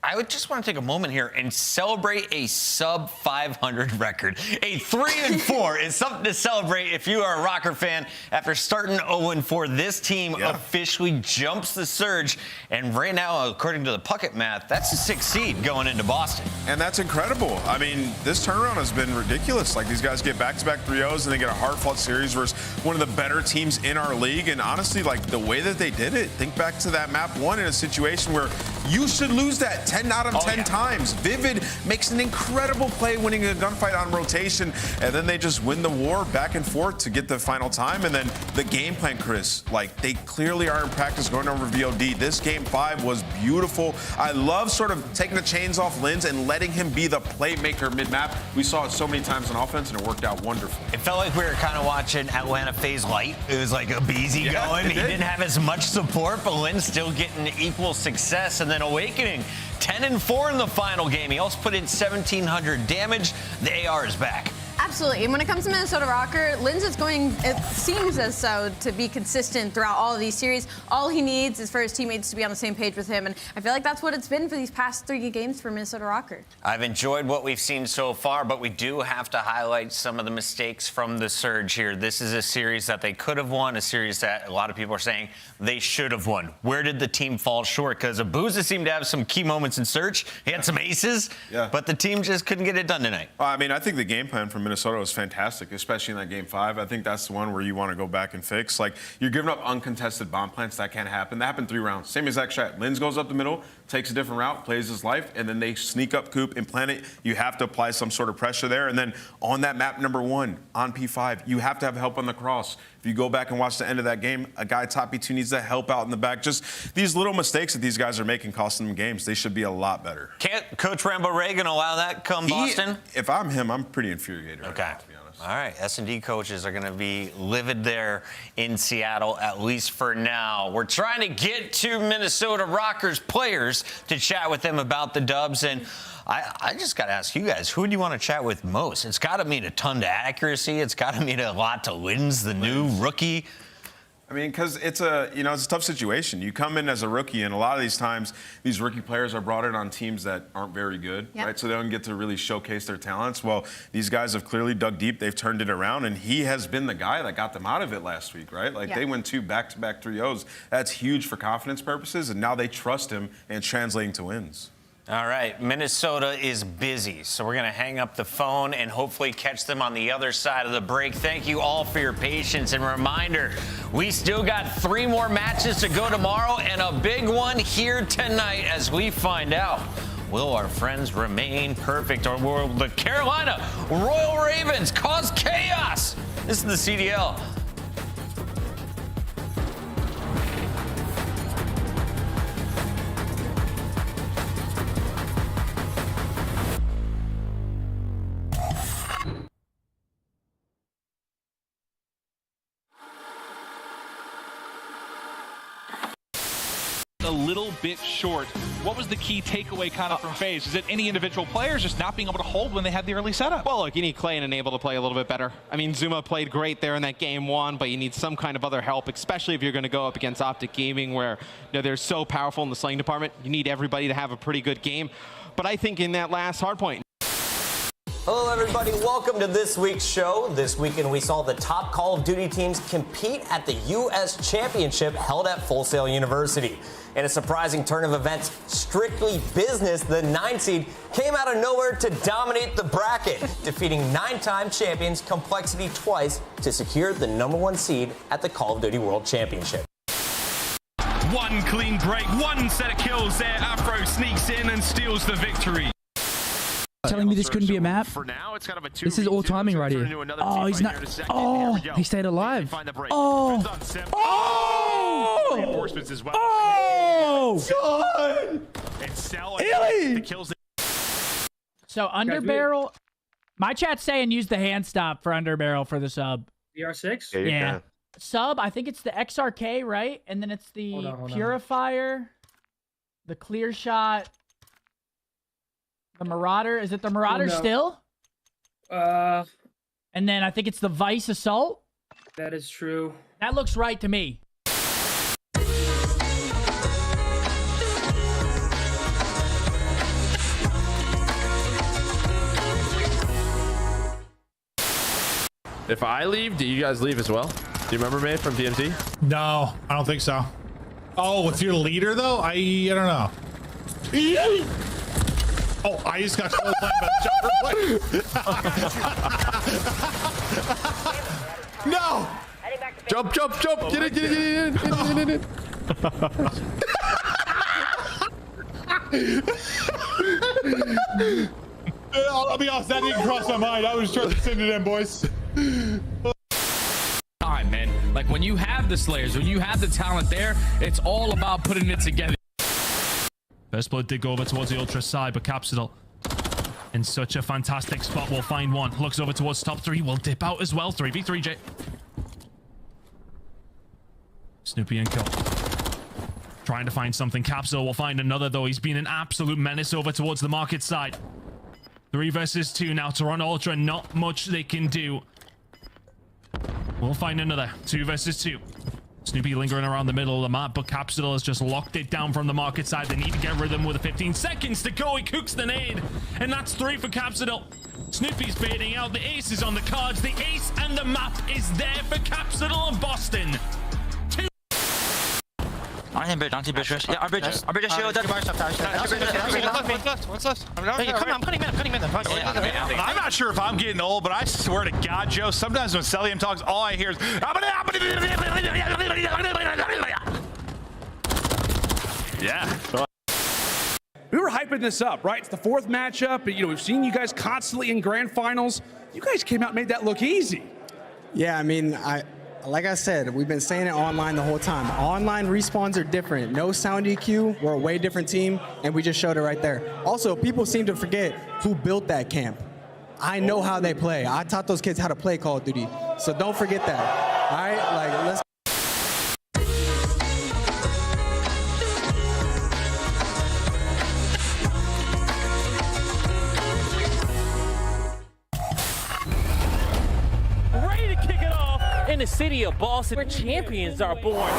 I would just want to take a moment here and celebrate a sub 500 record. A 3-4 is something to celebrate if you are a Røkkr fan. After starting 0-4, this team officially jumps the Surge. And right now, according to the Puckett math, that's a 6th seed going into Boston. And that's incredible. I mean, this turnaround has been ridiculous. Like, these guys get back-to-back 3-0s and they get a hard-fought series versus one of the better teams in our league. And honestly, like, the way that they did it, think back to that map 1 in a situation where you should lose that 10 out of 10 times. Vivid makes an incredible play winning a gunfight on rotation, and then they just win the war back and forth to get the final time. And then the game plan, Chris, like, they clearly are in practice going over VOD. This game 5 was beautiful. I love sort of taking the chains off Lynz and letting him be the playmaker mid-map. We saw it so many times on offense, and it worked out wonderfully. It felt like we were kind of watching Atlanta FaZe Light. It was like aBeZy going. He didn't have as much support, but Lynz still getting equal success. And then Owakening, 10-4 in the final game. He also put in 1,700 damage. The AR is back. Absolutely. And when it comes to Minnesota Røkkr, Lynz is going, it seems as so, to be consistent throughout all of these series. All he needs is for his teammates to be on the same page with him. And I feel like that's what it's been for these past 3 games for Minnesota Røkkr. I've enjoyed what we've seen so far, but we do have to highlight some of the mistakes from the Surge here. This is a series that they could have won, a series that a lot of people are saying they should have won. Where did the team fall short? Because Abuzah seemed to have some key moments in Surge. He had some aces, but the team just couldn't get it done tonight. I mean, I think the game plan from Minnesota was fantastic, especially in that game 5. I think that's the one where you want to go back and fix. Like, you're giving up uncontested bomb plants. That can't happen. That happened 3 rounds. Same exact strat. Lynz goes up the middle, takes a different route, plays his life, and then they sneak up Coop and plant it. You have to apply some sort of pressure there. And then on that map number 1, on P5, you have to have help on the cross. If you go back and watch the end of that game, a guy top P2 needs to help out in the back. Just these little mistakes that these guys are making costing them games. They should be a lot better. Can't Coach Rambo Reagan allow that come Boston? If I'm him, I'm pretty infuriated. Okay. Right now, to be honest. All right. S&D coaches are going to be livid there in Seattle, at least for now. We're trying to get to Minnesota Røkkr's players to chat with them about the dubs. And I just got to ask you guys, who do you want to chat with most? It's got to mean a ton to accuracy. It's got to mean a lot to Lynz, the new rookie. I mean, because it's a tough situation. You come in as a rookie, and a lot of these times, these rookie players are brought in on teams that aren't very good, right? So they don't get to really showcase their talents. Well, these guys have clearly dug deep. They've turned it around, and he has been the guy that got them out of it last week, right? Like, they win 2 back-to-back 3-0s. That's huge for confidence purposes, and now they trust him and translating to wins. All right, Minnesota is busy, so we're going to hang up the phone and hopefully catch them on the other side of the break. Thank you all for your patience, and reminder, we still got 3 more matches to go tomorrow and a big one here tonight as we find out, will our friends remain perfect, or will the Carolina Royal Ravens cause chaos? This is the CDL. A little bit short. What was the key takeaway kind of from FaZe? Is it any individual players just not being able to hold when they had the early setup? Well, look, you need Clay and Enable to play a little bit better. I mean, Zuma played great there in that game 1, but you need some kind of other help, especially if you're going to go up against OpTic Gaming, where they're so powerful in the slaying department. You need everybody to have a pretty good game. But I think in that last hardpoint, hello, everybody. Welcome to this week's show. This weekend, we saw the top Call of Duty teams compete at the U.S. Championship held at Full Sail University. In a surprising turn of events, strictly business, the 9 seed came out of nowhere to dominate the bracket, defeating 9-time champions Complexity twice to secure the #1 seed at the Call of Duty World Championship. One clean break, 1 set of kills there. Afro sneaks in and steals the victory. Telling me this couldn't be a map? For now, it's kind of a 2v2. This is all timing right here. Oh, he's not. Oh, he stayed alive. Oh. Oh. Reinforcements as well. Oh. God. Illey. So underbarrel. My chat's saying use the hand stop for underbarrel for the sub. DR6? Yeah. Sub, I think it's the XRK, right? And then it's the Purifier, the Clear Shot, the Marauder. Is it the Marauder still? And then I think it's the Vice Assault. That is true. That looks right to me. If I leave, do you guys leave as well? Do you remember me from DMT? No, I don't think so. Oh, with your leader though? I don't know. Oh, I just got told by the jumper. No! Jump, jump, jump! Get it, get it, get it, I'll be honest, that didn't cross my mind. I was trying to send it in, boys. Time, man. Like when you have the Slayers, when you have the talent there, it's all about putting it together. First blood did go over towards the Ultra side, but Capsidal in such a fantastic spot will find one. Looks over towards top 3, will dip out as well. 3v3, J. Snoopy and Kill. Trying to find something. Capsidal will find another, though. He's been an absolute menace over towards the market side. 3 versus 2 now. Toronto Ultra, not much they can do. We'll find another. 2 versus 2. Snoopy lingering around the middle of the map, but Capsidal has just locked it down from the market side. They need to get rhythm with 15 seconds to go. He cooks the nade, and that's 3 for Capsidal. Snoopy's baiting out. The ace is on the cards. The ace and the map is there for Capsidal and Boston. On him, bridge, on team bridge. Yeah, our bridge is shield. What's left? I'm cutting mid. I'm not sure if I'm getting old, but I swear to God, Joe, sometimes when Cellium talks, all I hear is... Yeah. We were hyping this up, right? It's the 4th matchup. You know, we've seen you guys constantly in grand finals. You guys came out and made that look easy. Yeah, I mean, like I said, we've been saying it online the whole time. Online respawns are different. No sound EQ, we're a way different team, and we just showed it right there. Also, people seem to forget who built that camp. I know how they play. I taught those kids how to play Call of Duty, so don't forget that. All right, like let's. Ready to kick it off in the city of Boston, where champions are born.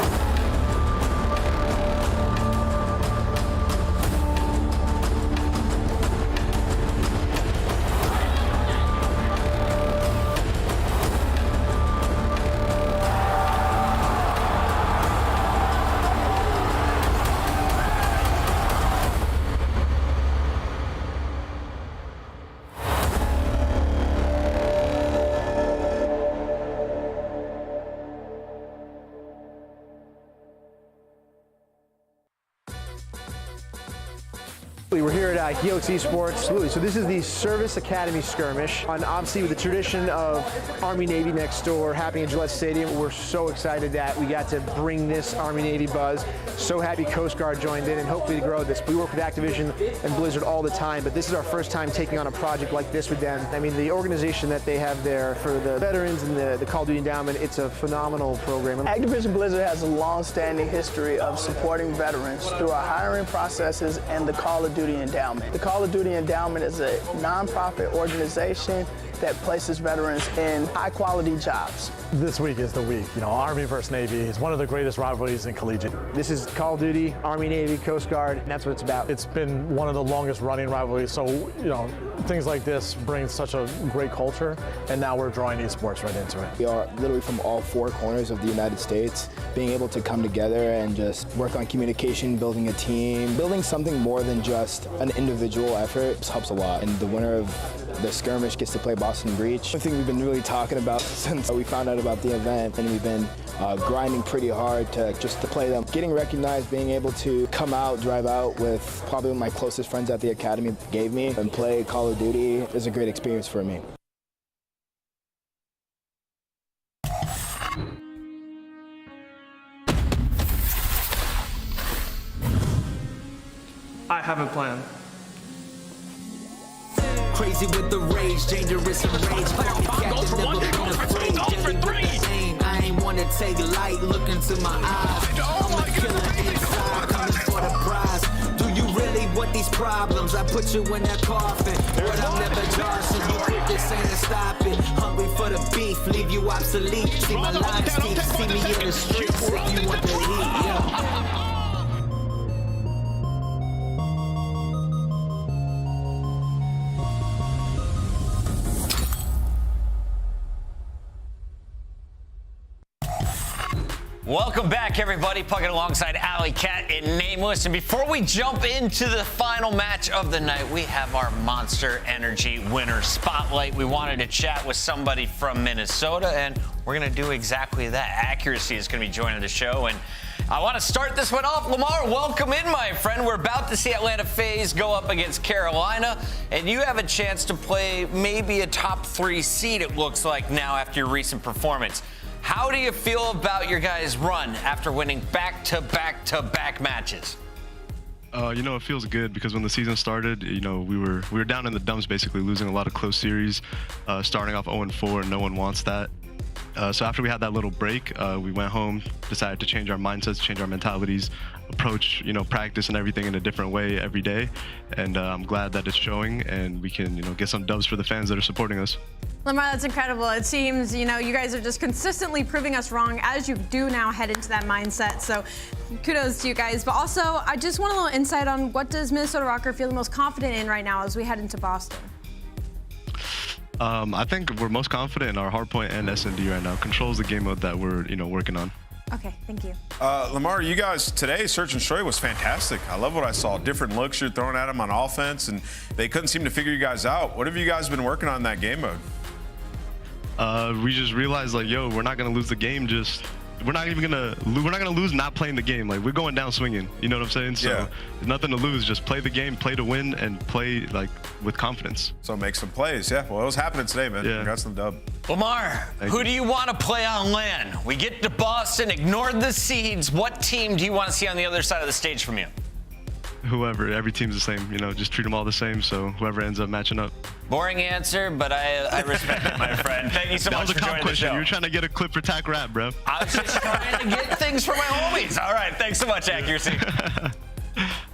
We're here at Joedecieves Esports. Absolutely. So this is the Service Academy skirmish, and obviously with the tradition of Army-Navy next door happening in Gillette Stadium. We're so excited that we got to bring this Army-Navy buzz. So happy Coast Guard joined in, and hopefully to grow this. We work with Activision and Blizzard all the time, but this is our first time taking on a project like this with them. I mean, the organization that they have there for the veterans and the Call of Duty Endowment, it's a phenomenal program. Activision Blizzard has a long-standing history of supporting veterans through our hiring processes and the Call of Duty Endowment. The Call of Duty Endowment is a nonprofit organization that places veterans in high-quality jobs. This week is the week. You know, Army versus Navy is one of the greatest rivalries in collegiate. This is Call of Duty, Army, Navy, Coast Guard, and that's what it's about. It's been one of the longest running rivalries, so, you know, things like this bring such a great culture, and now we're drawing esports right into it. We are literally from all four corners of the United States, being able to come together and just work on communication, building a team, building something more than just an individual effort helps a lot. And the winner of the skirmish gets to play Boston Breach. One thing we've been really talking about since we found out about the event, and we've been grinding pretty hard to play them. Getting recognized, being able to come out, drive out with probably my closest friends at the academy gave me, and play Call of Duty is a great experience for me. I have a plan. Crazy with the rage, dangerous and rage. I ain't wanna take light, look into my eyes. I'm a killer inside, coming for the prize. Do you really want these problems? I put you in that coffin, but I'm never Johnson. You quit this ain't stop it. Hungry for the beef, leave you obsolete. See my lines deep, see me in the streets if you want the heat. Yeah. Welcome back, everybody. Pucking alongside Alley Cat and Nameless. And before we jump into the final match of the night, we have our Monster Energy winner spotlight. We wanted to chat with somebody from Minnesota, and we're going to do exactly that. aBeZy is going to be joining the show, and I want to start this one off. Lamar, welcome in, my friend. We're about to see Atlanta FaZe go up against Carolina, and you have a chance to play maybe a top 3 seed, it looks like now, after your recent performance. How do you feel about your guys' run after winning back-to-back-to-back matches? You know, it feels good because when the season started, you know, we were down in the dumps, basically losing a lot of close series, starting off 0-4, and no one wants that. So after we had that little break, we went home, decided to change our mindsets, change our mentalities, approach, you know, practice and everything in a different way every day. And I'm glad that it's showing, and we can, you know, get some dubs for the fans that are supporting us. Lamar, that's incredible. It seems, you know, you guys are just consistently proving us wrong as you do now head into that mindset. So kudos to you guys. But also, I just want a little insight on what does Minnesota Røkkr feel the most confident in right now as we head into Boston? I think we're most confident in our hardpoint and S&D right now. Control is the game mode that we're, you know, working on. Okay, thank you. Lamar, you guys today, Search and Destroy was fantastic. I love what I saw. Different looks you're throwing at them on offense, and they couldn't seem to figure you guys out. What have you guys been working on in that game mode? We just realized, like, yo, we're not gonna lose the game. We're not gonna lose not playing the game. Like, we're going down swinging. You know what I'm saying? So yeah. There's nothing to lose. Just play the game, play to win, and play like with confidence. So make some plays. Yeah. Well, it was happening today, man. Yeah. Congrats on the dub. Lamar, who do you want to play on LAN? We get to Boston, ignored the seeds. What team do you want to see on the other side of the stage from you? Whoever, every team's the same, you know, just treat them all the same, so whoever ends up matching up. Boring answer, but I respect it, my friend. Thank you so much for joining the show. You were trying to get a clip for Tack Rap, bro. I was just trying to get things for my homies. All right, thanks so much, aBeZy.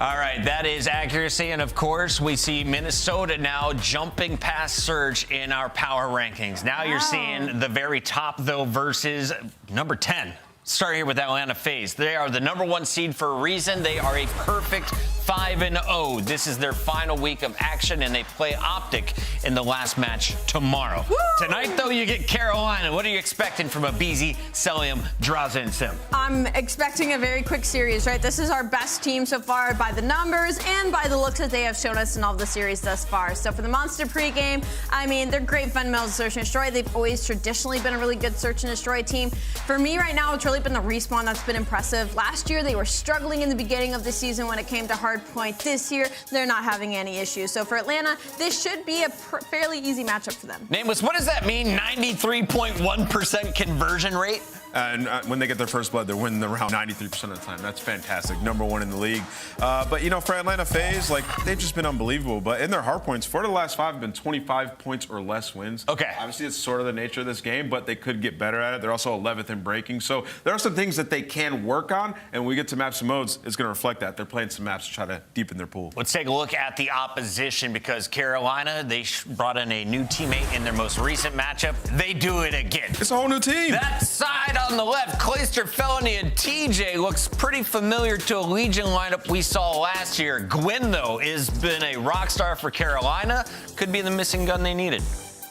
All right, that is aBeZy, and of course, we see Minnesota now jumping past Surge in our power rankings. Now you're seeing the very top, though, versus number 10. Starting here with Atlanta FaZe. They are the #1 seed for a reason. They are a perfect 5-0. This is their final week of action, and they play OpTic in the last match tomorrow. Woo! Tonight, though, you get Carolina. What are you expecting from aBeZy, Cellium, Drazah, and Simp? I'm expecting a very quick series, right? This is our best team so far by the numbers and by the looks that they have shown us in all of the series thus far. So for the Monster pregame, I mean, they're great fundamentals of Search and Destroy. They've always traditionally been a really good Search and Destroy team. For me right now, it's really been the respawn that's been impressive. Last year, they were struggling in the beginning of the season when it came to hard hardpoint. This year, they're not having any issues. So for Atlanta, this should be a fairly easy matchup for them. Nameless, what does that mean? 93.1% conversion rate? And when they get their first blood, they're winning the round 93% of the time. That's fantastic. #1 in the league. But, you know, for Atlanta FaZe, like, they've just been unbelievable. But in their hard points, 4 of the last 5 have been 25 points or less wins. Okay. Obviously, it's sort of the nature of this game, but they could get better at it. They're also 11th in breaking. So there are some things that they can work on. And when we get to maps and modes, it's going to reflect that. They're playing some maps to try to deepen their pool. Let's take a look at the opposition because Carolina, they brought in a new teammate in their most recent matchup. They do it again. It's a whole new team. That side on the left, Clayster, Felony, and TJ looks pretty familiar to a Legion lineup we saw last year. Gwyn, though, has been a rock star for Carolina. Could be the missing gun they needed.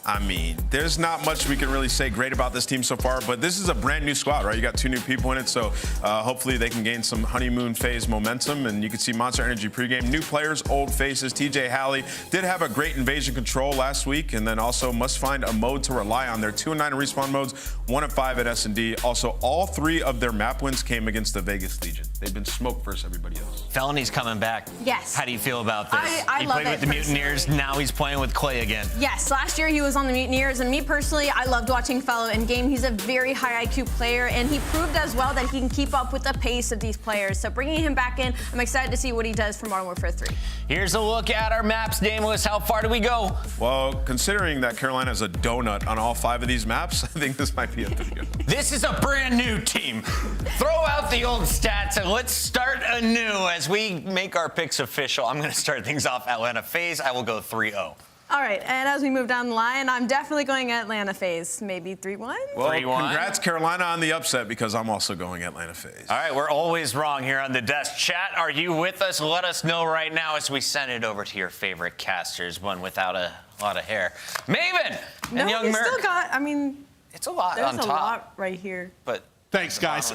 I mean, there's not much we can really say great about this team so far, but this is a brand new squad, right? You got 2 new people in it, so hopefully they can gain some honeymoon phase momentum, and you can see Monster Energy pregame. New players, old faces. TJ Halley did have a great invasion control last week, and then also must find a mode to rely on. They're 2-9 in respawn modes, 1-5 at S&D. Also, all 3 of their map wins came against the Vegas Legion. They've been smoked versus everybody else. Felony's coming back. Yes. How do you feel about this? I he love played with it the Mutineers, now he's playing with Clay again. Yes, last year he was on the Mutineers, and me personally, I loved watching Fellow in game. He's a very high IQ player, and he proved as well that he can keep up with the pace of these players. So bringing him back in, I'm excited to see what he does for Modern Warfare 3. Here's a look at our maps, Nameless. How far do we go? Well, considering that Carolina is a donut on all 5 of these maps, I think this might be a pretty good one. This is a brand new team. Throw out the old stats and let's start anew as we make our picks official. I'm going to start things off Atlanta FaZe. I will go 3-0. All right, and as we move down the line, I'm definitely going Atlanta FaZe. Maybe 3-1? Well, 3-1. Congrats, Carolina, on the upset, because I'm also going Atlanta FaZe. All right, we're always wrong here on the desk. Chat, are you with us? Let us know right now as we send it over to your favorite casters, one without a lot of hair. Maven No, and Young you Merc. still got, I mean, it's a lot there's on a top. lot right here. But thanks, guys.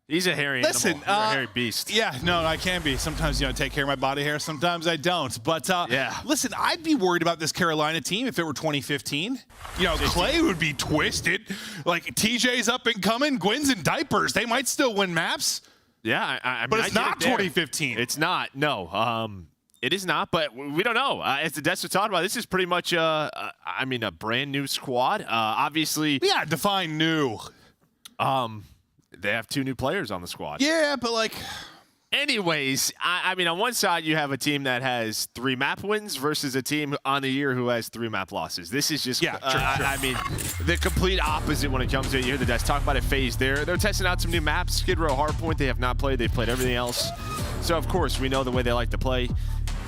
He's a hairy Listen, animal. You're a hairy beast. Yeah, no, I can be. Sometimes, you know, take care of my body hair. Sometimes I don't. But yeah. Listen, I'd be worried about this Carolina team if it were 2015. You know, Clay would be twisted. Like, TJ's up and coming. Gwyn's in diapers. They might still win maps. Yeah, I mean, but it's not 2015. It's not. No. It is not, but we don't know. As the devs were talking about, this is pretty much, I mean, a brand new squad. Obviously. Yeah, define new. They have 2 new players on the squad. Yeah, but like. Anyways, I mean, on one side, you have a team that has 3 map wins versus a team on the year who has 3 map losses. This is just, sure. I mean, the complete opposite when it comes to it. You hear the devs talk about it. FaZe, they're testing out some new maps. Skid Row, Hardpoint, they have not played. They've played everything else. So, of course, we know the way they like to play.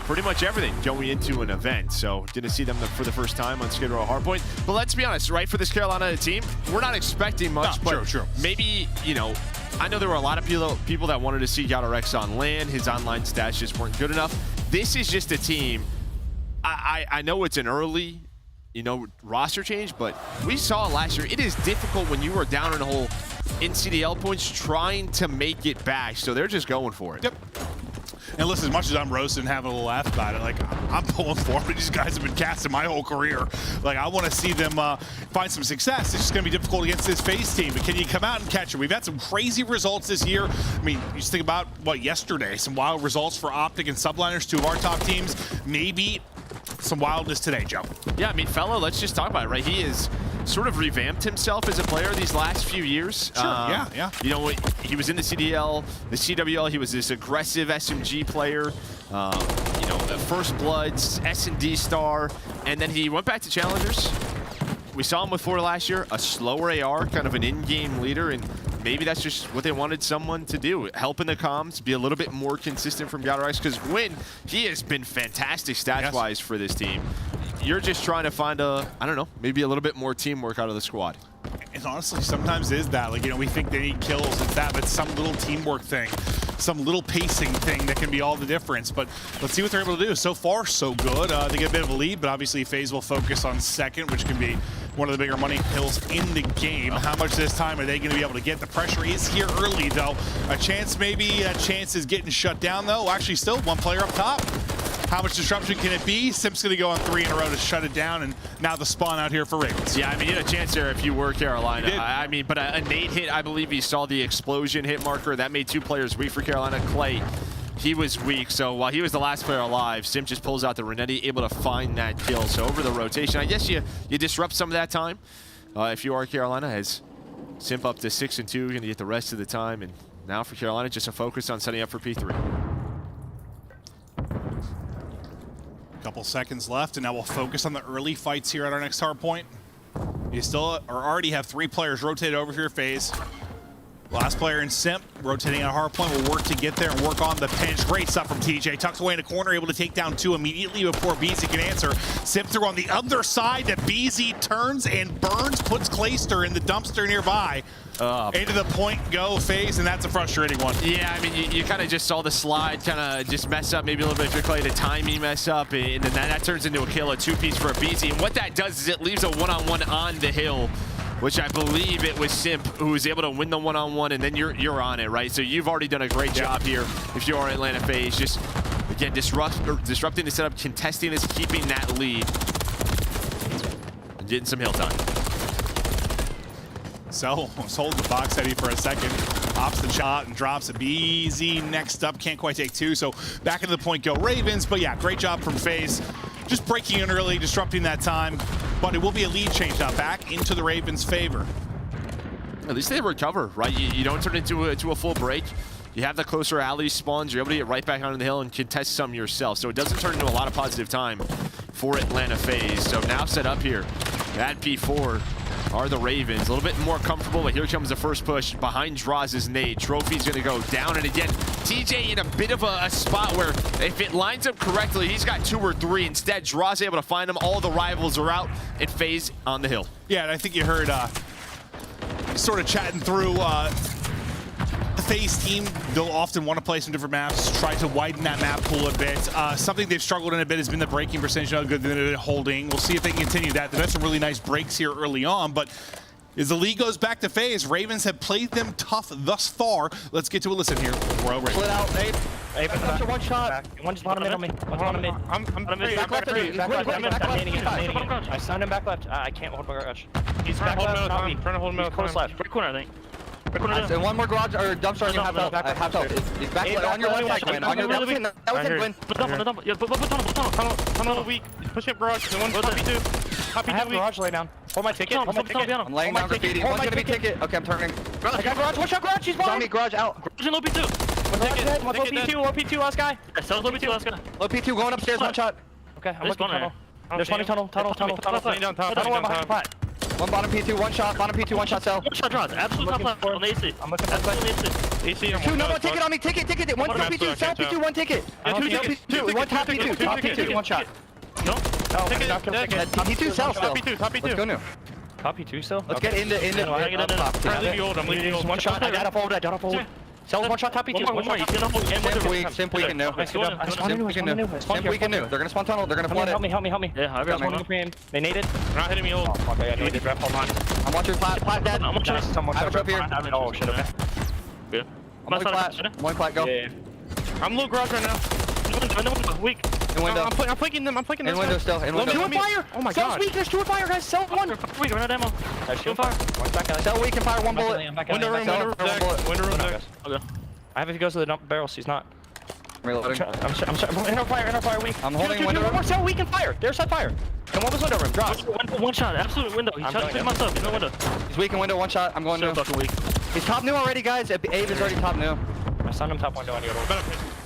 Pretty much everything going into an event. So didn't see them for the first time on Skid Row Hardpoint. But let's be honest, right, for this Carolina team, we're not expecting much. No, but true. Maybe, you know, I know there were a lot of people that wanted to see GODRX on LAN. His online stats just weren't good enough. This is just a team. I know it's an early, you know, roster change, but we saw last year, it is difficult when you are down in a hole in CDL points trying to make it back. So they're just going for it. Yep. And listen, as much as I'm roasting and having a little laugh about it, like, I'm pulling forward. These guys have been casting my whole career. Like, I want to see them find some success. It's just going to be difficult against this FaZe team. But can you come out and catch it? We've had some crazy results this year. I mean, you just think about, yesterday? Some wild results for OpTic and Subliners, 2 of our top teams. Maybe some wildness today, Joe. Yeah, I mean, Fellow, let's just talk about it, right? He has sort of revamped himself as a player these last few years. Sure, yeah. You know, he was in the CDL, the CWL. He was this aggressive SMG player. You know, the First Bloods, S&D star, and then he went back to Challengers. We saw him with 4 last year, a slower AR, kind of an in-game leader, and maybe that's just what they wanted someone to do. Help in the comms, be a little bit more consistent from GODRX, because Gwyn, he has been fantastic stats-wise for this team. You're just trying to find I don't know, maybe a little bit more teamwork out of the squad. And honestly, sometimes it is that. Like, you know, we think they need kills. It's that, but some little teamwork thing, some little pacing thing that can be all the difference. But let's see what they're able to do. So far, so good. They get a bit of a lead, but obviously FaZe will focus on second, which can be one of the bigger money hills in the game. How much this time are they going to be able to get? The pressure is here early, though. A chance, maybe. That chance is getting shut down, though. Actually, still 1 player up top. How much disruption can it be? Simp's going to go on 3 in a row to shut it down, and now the spawn out here for Ravens. Yeah, I mean, you had a chance there if you were Carolina. I mean, but a nade hit, I believe he saw the explosion hit marker. That made 2 players weak for Carolina. Clay, he was weak. So while he was the last player alive, Simp just pulls out the Renetti, able to find that kill. So over the rotation, I guess you disrupt some of that time. If you are Carolina, as Simp up to 6 and 2, gonna get the rest of the time. And now for Carolina, just a focus on setting up for P3. Couple seconds left, and now we'll focus on the early fights here at our next hard point. You still already have 3 players rotated over here, FaZe. Last player in Simp, rotating at a hard point, will work to get there and work on the pinch. Great stuff from TJ. Tucks away in a corner, able to take down 2 immediately before aBeZy can answer. Simp through on the other side. aBeZy turns and burns, puts Clayster in the dumpster nearby. Into the point go FaZe, and that's a frustrating one. Yeah, I mean, you kind of just saw the slide kind of just mess up, maybe a little bit for Clay, the timing mess up, and then that turns into a kill, a 2-piece for aBeZy. And what that does is it leaves a one-on-one on the hill, which I believe it was Simp who was able to win the one-on-one, and then you're on it, right? So you've already done a great job here if you are Atlanta FaZe. Just, again, disrupting the setup, contesting this, keeping that lead, and getting some hill time. So, was holding the box heady for a second. Ops the shot and drops aBeZy. Next up, can't quite take 2, so back into the point go Ravens. But yeah, great job from FaZe. Just breaking in early, disrupting that time. But it will be a lead change now, back into the Ravens' favor. At least they recover, right? You don't turn into a full break. You have the closer alley spawns. You're able to get right back onto the hill and contest some yourself. So it doesn't turn into a lot of positive time for Atlanta FaZe. So now set up here at P4 are the Ravens. A little bit more comfortable, but here comes the first push behind Drazah's nade. Trophy's gonna go down, and again, TJ in a bit of a spot where if it lines up correctly, he's got 2 or 3. Instead, Drazah able to find him. All the rivals are out, and FaZe on the hill. Yeah, and I think you heard sort of chatting through the FaZe team. They'll often want to play some different maps, try to widen that map pool a bit. Something they've struggled in a bit has been the breaking percentage, how good they're holding. We'll see if they can continue that. They've had some really nice breaks here early on, but as the league goes back to FaZe, Ravens have played them tough thus far. Let's get to a listen here. Split out, Abe. After one shot. One just bottom mid on me. One bottom mid. I'm back left of you. Back left. I stunned him back left. I can't hold my garage. He's back left. Trying to hold him out. Close left. Right corner, I think. And one more garage or dumpster on you. Half out. He's back left. On your left side, Quinn. On your left side. That was him, Quinn. Tunnel weak. Push up garage. The one copy 2. I have garage lay down. Hold my ticket. I'm laying down graffiti. One's gonna be ticket. Okay, I'm turning. I got garage. One shot garage. He's bottom. Garage out. Garage and low P2. One low P2. Low P2 last guy. Low P2 last guy. Low P2 going upstairs. One shot. Okay, I'm looking tunnel. There's one tunnel. Tunnel behind the plat. One bottom P2, one shot. Bottom P2, one shot cell. One shot draws. Absolute top left on the AC. I'm looking for AC. 2, no, ticket on me. Ticket. One P2, cell P2, one ticket. Two, one top P2. Top P2, one shot. No. P2 cell still. Let's go new. Top P2 still? Let's get into I'm leaving old. One shot. I got a hold. Cell one shot top P2. One more. Simp weak and new. Simp weak and new. They're gonna spawn tunnel. They're gonna flood it. Help me. Yeah, I've got one. They naded. They're not hitting me old. Oh, fuck, I got naded. I'm watching plat dead. I'm watching. I have a trap here. Oh, shit, okay. Good. I'm one plat, go. Yeah. I'm low garage right now. Weak. In window. I'm flanking them. In window still. In window. 2 on fire. Oh my god. Cell's weak. There's 2 on fire, guys. Cell one. Weak. We're not ammo. 2 on fire. Cell weak and fire. One bullet. Window room there. Okay. I have if he goes to the dump barrels. He's not. Reloading. I'm inner fire weak. I'm holding window room. Cell weak and fire. There's that fire. Come on, this window room. Drop. One shot. Absolute window. He shot myself. He's no window. He's weak in window. One shot. I'm going new. He's top new already, guys. Abe is already top new. I stunned him top window on you.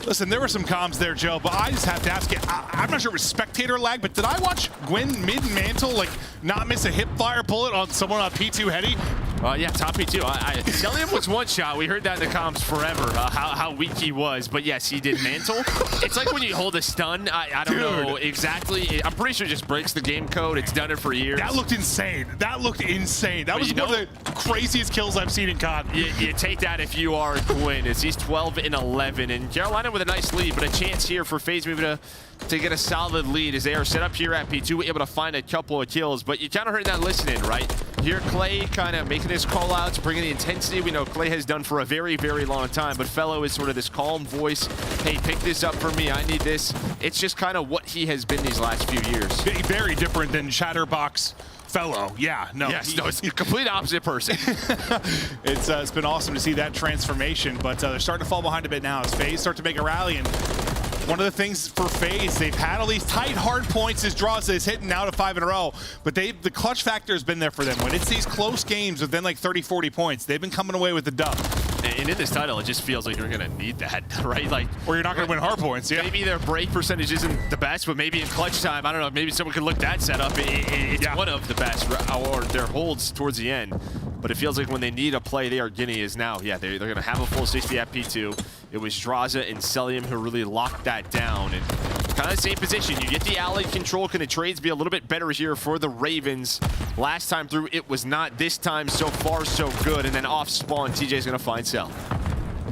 Listen, there were some comms there, Joe, but I just have to ask you, I'm not sure it was spectator lag, but did I watch Gwyn mid-mantle, like, not miss a hip fire bullet on someone on P2 heady? Yeah, top P2. Cellium was one shot. We heard that in the comms forever, how weak he was. But yes, he did mantle. It's like when you hold a stun. I don't know exactly. I'm pretty sure it just breaks the game code. It's done it for years. That looked insane. That was one of the craziest kills I've seen in COD. You take that if you are Gwyn. He's 12 and 11, and Carolina with a nice lead, but a chance here for FaZe maybe to get a solid lead as they are set up here at P2, able to find a couple of kills. But you kind of heard that listening, right? Here, Clay kind of making his call-outs, bringing the intensity we know Clay has done for a very, very long time. But Fellow is sort of this calm voice. Hey, pick this up for me. I need this. It's just kind of what he has been these last few years. Very different than Chatterbox Fellow, yeah, no. Yes, no, it's the complete opposite person. It's been awesome to see that transformation, but they're starting to fall behind a bit now as FaZe start to make a rally. And one of the things for FaZe, they've had all these tight, hard points as Drazah is hitting now to 5 in a row, but the clutch factor has been there for them. When it's these close games within like 30, 40 points, they've been coming away with the dub. And in this title, it just feels like you're going to need that, right? Like, or you're not going to win hard points, yeah. Maybe their break percentage isn't the best, but maybe in clutch time, I don't know, maybe someone could look that setup. It's one of the best, or their holds towards the end. But it feels like when they need a play, they are getting is now. Yeah, they're going to have a full 60 at P2. It was Drazah and Cellium who really locked that down. And kind of the same position. You get the allied control. Can the trades be a little bit better here for the Ravens? Last time through, it was not. This time, so far, so good. And then off spawn, TJ's going to find Cell.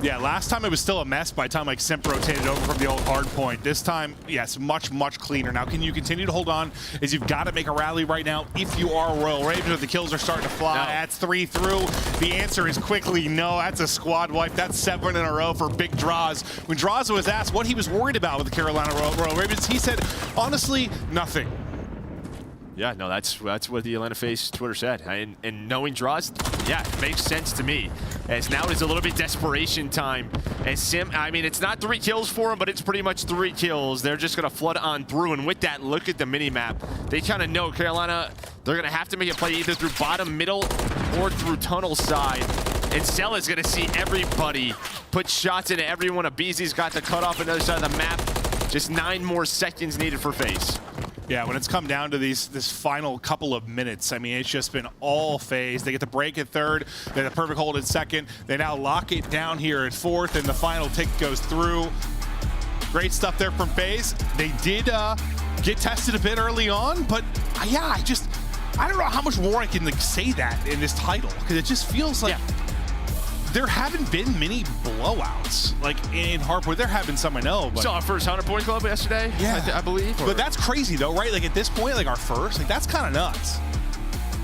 Yeah, last time it was still a mess by the time like Simp rotated over from the old hard point. This time, yes, much, much cleaner. Now, can you continue to hold on as you've got to make a rally right now if you are Royal Ravens? The kills are starting to fly. No. That's 3 through. The answer is quickly no. That's a squad wipe. That's 7 in a row for Big Drazah. When Drazah was asked what he was worried about with the Carolina Royal Ravens, he said, honestly, nothing. Yeah, no, that's what the Atlanta FaZe Twitter said. And knowing Drazah, yeah, it makes sense to me. As now it's a little bit desperation time. And Simp, I mean, it's not 3 kills for him, but it's pretty much 3 kills. They're just going to flood on through. And with that, look at the mini-map. They kind of know Carolina, they're going to have to make a play either through bottom, middle, or through tunnel side. And Cell is going to see everybody put shots into everyone. aBeZy's got the cut off another side of the map. Just 9 more seconds needed for FaZe. Yeah, when it's come down to this final couple of minutes, I mean, it's just been all FaZe. They get the break at 3rd, they have the perfect hold at 2nd. They now lock it down here at 4th, and the final tick goes through. Great stuff there from FaZe. They did get tested a bit early on, but yeah, I don't know how much more I can like say that in this title, because it just feels like there haven't been many blowouts. Like in hardpoint, there have been some, I know. But saw our first 100-point club yesterday, I believe. But that's crazy though, right? Like at this point, like our first, like that's kind of nuts.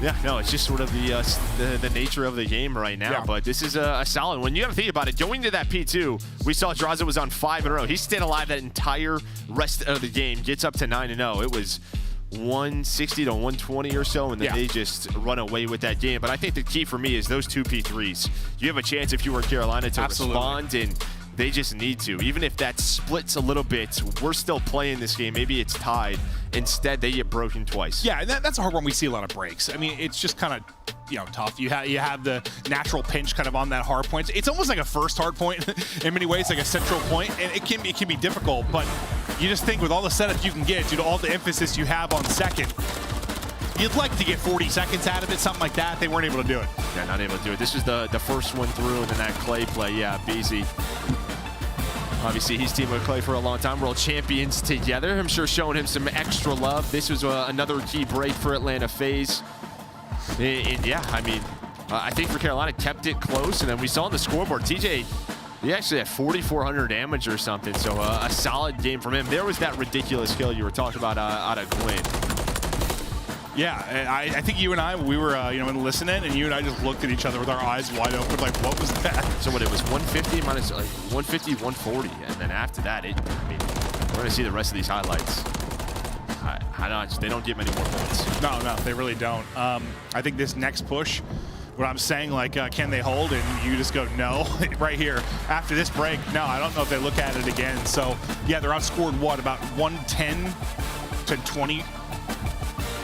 Yeah, no, it's just sort of the nature of the game right now. Yeah. But this is a solid one. You got to think about it. Going to that P2, we saw Drazah was on 5 in a row. He stayed alive that entire rest of the game. Gets up to 9-0. It was 160 to 120 or so, and then they just run away with that game. But I think the key for me is those 2 P3s. You have a chance if you were Carolina to respond, and they just need to. Even if that splits a little bit, we're still playing this game. Maybe it's tied. Instead, they get broken twice. Yeah, and that's a hard one. We see a lot of breaks. I mean, it's just kind of tough. You have the natural pinch kind of on that hard point. It's almost like a first hard point in many ways, like a central point, and it can be difficult. But you just think with all the setup you can get, due to all the emphasis you have on 2nd, you'd like to get 40 seconds out of it, something like that. They weren't able to do it. Yeah, not able to do it. This was the first one through, and then that Clay play. Yeah, aBeZy. Obviously, he's teamed with Clay for a long time. World champions together. I'm sure showing him some extra love. This was another key break for Atlanta FaZe. Yeah, I mean, I think for Carolina, kept it close. And then we saw on the scoreboard, TJ, he actually had 4,400 damage or something. So a solid game from him. There was that ridiculous kill you were talking about out of Glenn. Yeah, I think you and I, we were, listening, and you and I just looked at each other with our eyes wide open, like, what was that? So what, it was 150 minus, like, 150, 140, and then after that, I mean, we're going to see the rest of these highlights. They don't get many more points. No, they really don't. I think this next push, what I'm saying, like, can they hold? And you just go, no, right here. After this break, no, I don't know if they look at it again. So, yeah, they're outscored, what, about 110 to 20?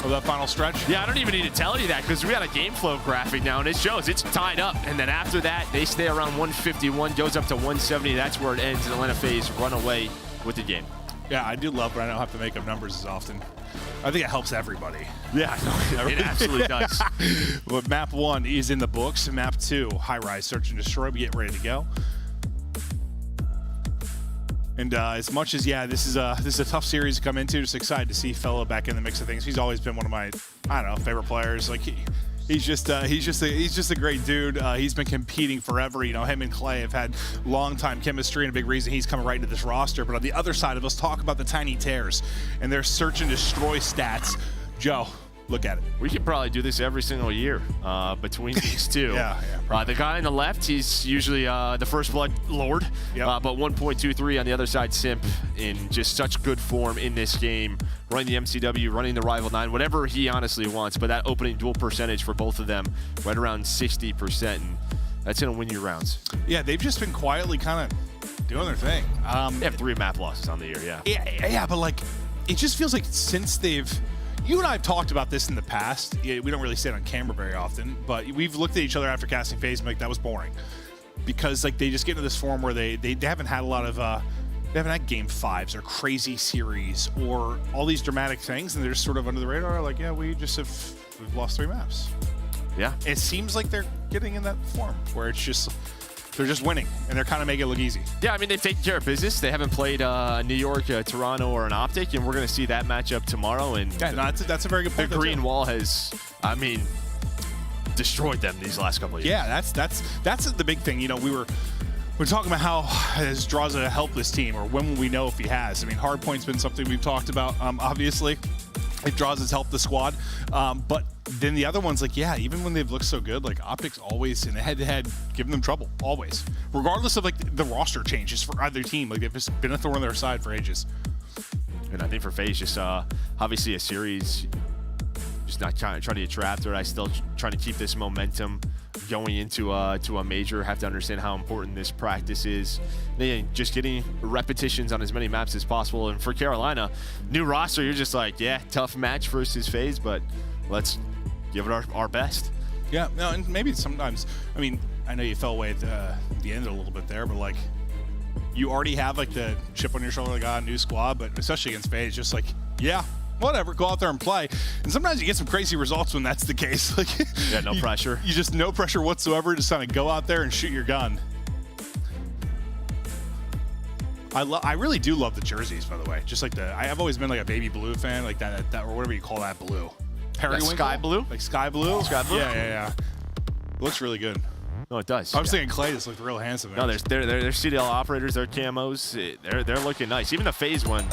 Of that final stretch? Yeah, I don't even need to tell you that because we got a game flow graphic now and it shows it's tied up. And then after that, they stay around 151, goes up to 170. That's where it ends, and Atlanta FaZe run away with the game. Yeah, I do love, but I don't have to make up numbers as often. I think it helps everybody. Yeah, it absolutely does. But map 1 is in the books. Map 2, high rise, search and destroy. We get ready to go. And as much as, this is a tough series to come into, just excited to see Fellow back in the mix of things. He's always been one of my, favorite players. Like he's just a great dude. He's been competing forever. You know, him and Clay have had long-time chemistry, and a big reason he's coming right into this roster. But on the other side of us, talk about the Tiny Tears and their search and destroy stats. Joe, look at it. We could probably do this every single year between these two. The guy on the left, he's usually the First Blood Lord, but 1.23 on the other side, Simp, in just such good form in this game, running the MCW, running the Rival 9, whatever he honestly wants, but that opening duel percentage for both of them, right around 60%, and that's going to win you rounds. Yeah, they've just been quietly kind of doing their thing. They have 3 map losses on the year, Yeah, but like, it just feels like since they've... You and I have talked about this in the past. We don't really say it on camera very often, but we've looked at each other after casting FaZe and like, that was boring. Because like they just get into this form where they haven't had a lot of... they haven't had game 5s or crazy series or all these dramatic things, and they're just sort of under the radar, like, yeah, we've lost 3 maps. Yeah. It seems like they're getting in that form where it's just... They're just winning, and they're kind of making it look easy. Yeah, I mean, they've taken care of business. They haven't played New York, Toronto, or an OpTic, and we're going to see that matchup tomorrow. And yeah, that's a very good point. The green wall has, I mean, destroyed them these last couple of years. Yeah, that's the big thing. You know, we're talking about how has Drazah helped this team, or when will we know if he has? I mean, hardpoint's been something we've talked about, obviously. If Drazah's helped the squad, but then the other ones, like, yeah, even when they've looked so good, like OpTic's always in the head-to-head giving them trouble, always, regardless of like the roster changes for either team. Like they've just been a thorn in their side for ages. And I think for FaZe, just obviously a series, just not trying to get trapped, or I still trying to keep this momentum going into to a major. Have to understand how important this practice is. And just getting repetitions on as many maps as possible. And for Carolina, new roster, you're just like, yeah, tough match versus FaZe, but let's give it our best. Yeah, no, and maybe sometimes, I mean, I know you fell away at the end a little bit there, but like, you already have like the chip on your shoulder, like, new squad, but especially against FaZe, just like, yeah, whatever, go out there and play. And sometimes you get some crazy results when that's the case. Like, yeah, no pressure. You just no pressure whatsoever, just kind of go out there and shoot your gun. I really do love the jerseys, by the way. Just like I've always been like a baby blue fan, like that or whatever you call that blue. Periwinkle? Sky blue? Like sky blue? Sky blue? Yeah. It looks really good. No, it does. I was thinking Clay just looked real handsome. No, they're CDL operators, their camos, they're looking nice. Even the FaZe one,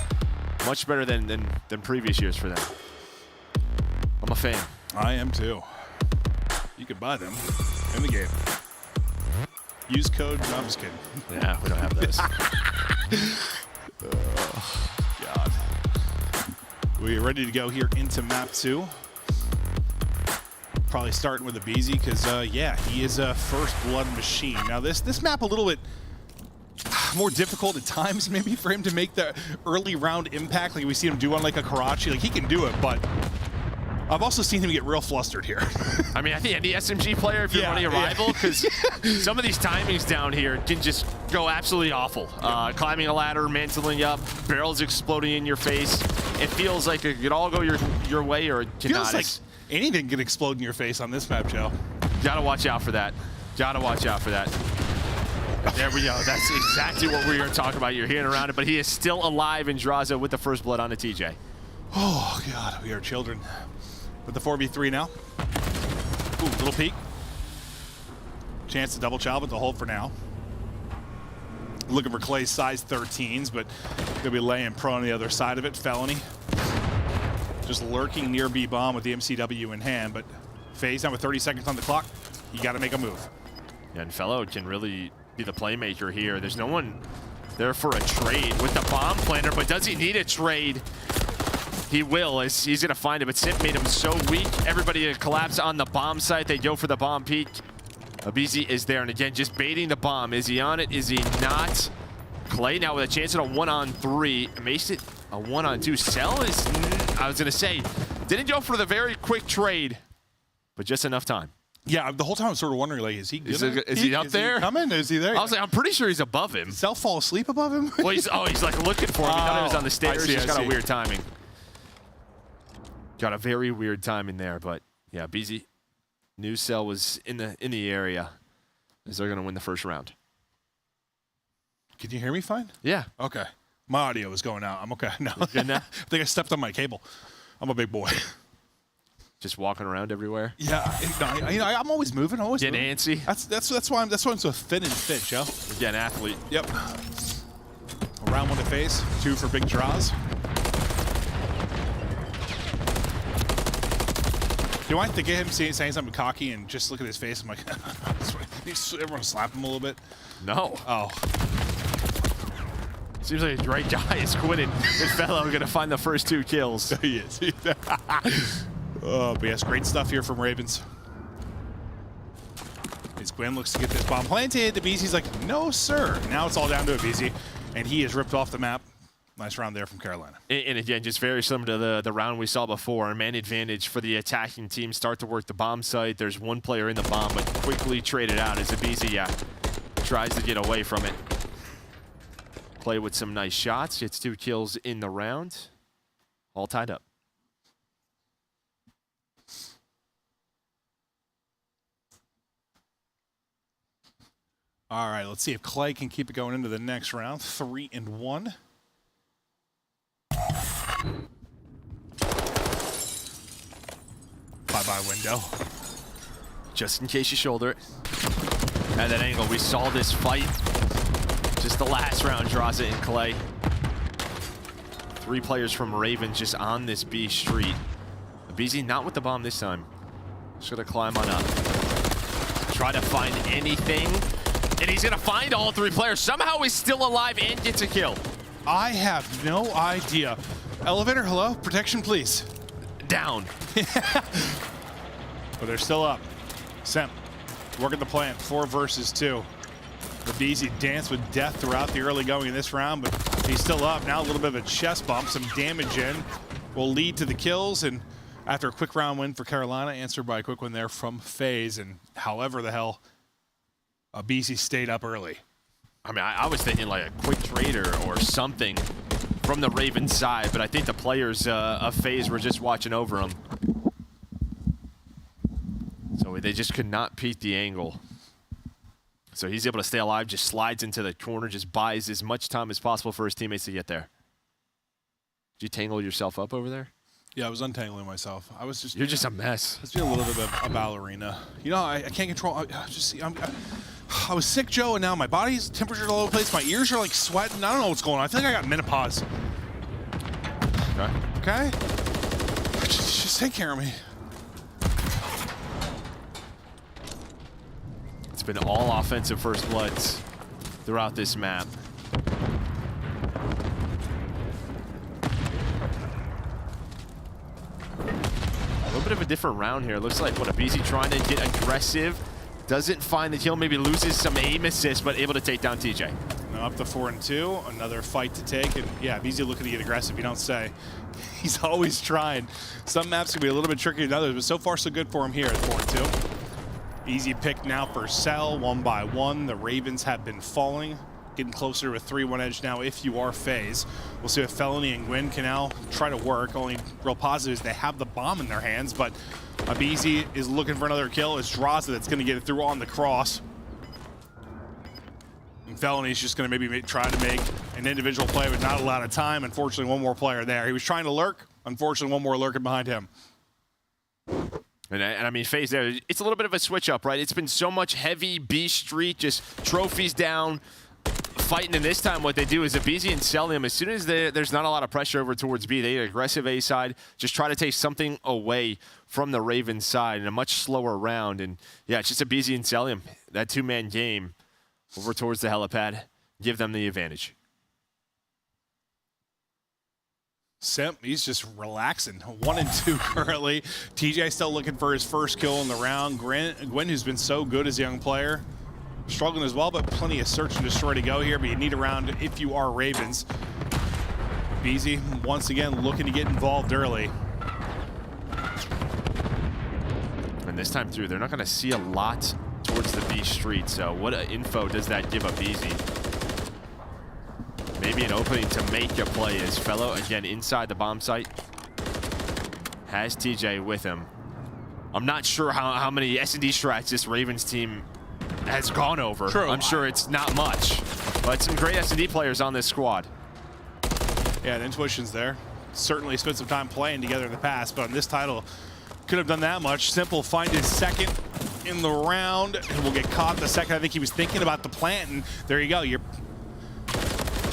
much better than previous years for them. I'm a fan. I am too. You can buy them in the game. Use code. No, I'm just kidding. Yeah, we don't have those. Oh, God. We are ready to go here into map 2. Probably starting with aBeZy because, yeah, he is a First Blood machine. Now, this map a little bit more difficult at times, maybe, for him to make the early round impact like we see him do on like a Karachi. Like, he can do it, but I've also seen him get real flustered here. I mean, I think any SMG player, if you're running a rival, because some of these timings down here can just go absolutely awful. Climbing a ladder, mantling up, barrels exploding in your face. It feels like it could all go your way, or it cannot. Feels like anything can explode in your face on this map, Joe. Gotta watch out for that. Gotta watch out for that. There we go. That's exactly what we were talking about. You're hearing around it, but he is still alive in Drazah with the First Blood on a TJ. Oh, God, we are children. With the 4v3 now. Ooh, little peek. Chance to double chow, but the hold for now. Looking for Clay's size 13s, but gonna be laying pro on the other side of it. Felony. Just lurking near B-bomb with the MCW in hand, but FaZe now with 30 seconds on the clock. You gotta make a move. Yeah, and Fellow can really be the playmaker here. There's no one there for a trade with the bomb planter, but does he need a trade? He will, as he's gonna find it, but Simp made him so weak. Everybody collapse on the bomb site. They go for the bomb peak. aBeZy is there, and again, just baiting the bomb. Is he on it? Is he not? Clay now with a chance at a 1-on-3. Makes it a 1-on-2. Cell is, I was gonna say, didn't go for the very quick trade, but just enough time. Yeah, the whole time I was sort of wondering, like, is he is he up there? Is he coming? Is he there? I was like, I'm pretty sure he's above him. Did Cell fall asleep above him? Well, he's like looking for him. He thought he was on the stairs. He's got a weird timing. Got a very weird timing there, but yeah, aBeZy, new Cell was in the area, as they're gonna win the first round. Can you hear me fine? Yeah. Okay. My audio is going out. I'm okay. No. Good now? I think I stepped on my cable. I'm a big boy. Just walking around everywhere. Yeah. No, I'm always moving. I'm always getting moving. antsy. That's why I'm so thin and fit, Joe. Again, athlete. Yep. Round 1 to FaZe, 2 for big draws. Do I think of him saying something cocky and just look at his face? I'm like, everyone slap him a little bit. No. Oh. Seems like the right guy is quitting. This fellow gonna find the first 2 kills. He is. Oh, but yes, great stuff here from Ravens. As Gwen looks to get this bomb planted, aBeZy's like, no, sir. Now it's all down to aBeZy, and he is ripped off the map. Nice round there from Carolina. And again, just very similar to the round we saw before. A man advantage for the attacking team. Start to work the bomb site. There's one player in the bomb, but quickly traded out as aBeZy tries to get away from it. Play with some nice shots. Gets 2 kills in the round. All tied up. All right, let's see if Clay can keep it going into the next round. 3-1. Bye-bye window. Just in case you shoulder it. At that angle, we saw this fight. Just the last round, Drazah and Clay. 3 players from Ravens just on this B street. aBeZy not with the bomb this time. Just gonna climb on up. Try to find anything. And he's gonna find all 3 players. Somehow he's still alive and gets a kill. I have no idea. Elevator, hello? Protection, please. Down. But they're still up. Simp, working the plant. 4 versus 2. aBeZy danced with death throughout the early going in this round, but he's still up. Now a little bit of a chest bump. Some damage in will lead to the kills. And after a quick round win for Carolina, answered by a quick win there from FaZe. And however the hell, aBeZy stayed up early. I mean, I was thinking like a quick trader or something from the Ravens side, but I think the players of FaZe were just watching over them. So they just could not peek the angle. So he's able to stay alive, just slides into the corner, just buys as much time as possible for his teammates to get there. Did you tangle yourself up over there? Yeah, I was untangling myself. I was just... You're just a mess. Let's be a little bit of a ballerina. You know, I can't control... I was sick, Joe, and now my body's temperature's all over the place. My ears are like sweating. I don't know what's going on. I feel like I got menopause. Okay? Just take care of me. It's been all offensive first bloods throughout this map. A little bit of a different round here. Looks like aBeZy trying to get aggressive. Doesn't find the kill, maybe loses some aim assist, but able to take down TJ. Now up to 4-2, another fight to take, and yeah, aBeZy looking to get aggressive, you don't say. He's always trying. Some maps can be a little bit trickier than others, but so far so good for him here at 4-2. Easy pick now for Cell, 1 by 1. The Ravens have been falling, getting closer to a 3-1 edge now if you are FaZe. We'll see if Felony and Gwen can now try to work. Only real positive is they have the bomb in their hands, but aBeZy is looking for another kill. It's Drazah that's going to get it through on the cross. And Felony's just going to maybe try to make an individual play, but not a lot of time. Unfortunately, one more player there. He was trying to lurk. Unfortunately, one more lurking behind him. And I mean, FaZe there, it's a little bit of a switch up, right? It's been so much heavy B Street, just trophies down, fighting. And this time what they do is aBeZy and Cellium, as soon as there's not a lot of pressure over towards B, they get aggressive A side, just try to take something away from the Ravens side in a much slower round. And yeah, it's just aBeZy and Cellium, that 2-man game over towards the helipad, give them the advantage. Simp, he's just relaxing. 1-2 currently. TJ still looking for his first kill in the round. Gwen, who's been so good as a young player, struggling as well, but plenty of search and destroy to go here, but you need a round if you are Ravens. aBeZy, once again, looking to get involved early. And this time through, they're not going to see a lot towards the B Street, so what info does that give aBeZy? Maybe an opening to make a play as Fellow, again, inside the bomb site. Has TJ with him. I'm not sure how many S&D strats this Ravens team has gone over. True. I'm sure it's not much, but some great S&D players on this squad. Yeah, the intuition's there. Certainly spent some time playing together in the past, but on this title, could have done that much. Simple find his second in the round, and will get caught the second. I think he was thinking about the plant, and there you go.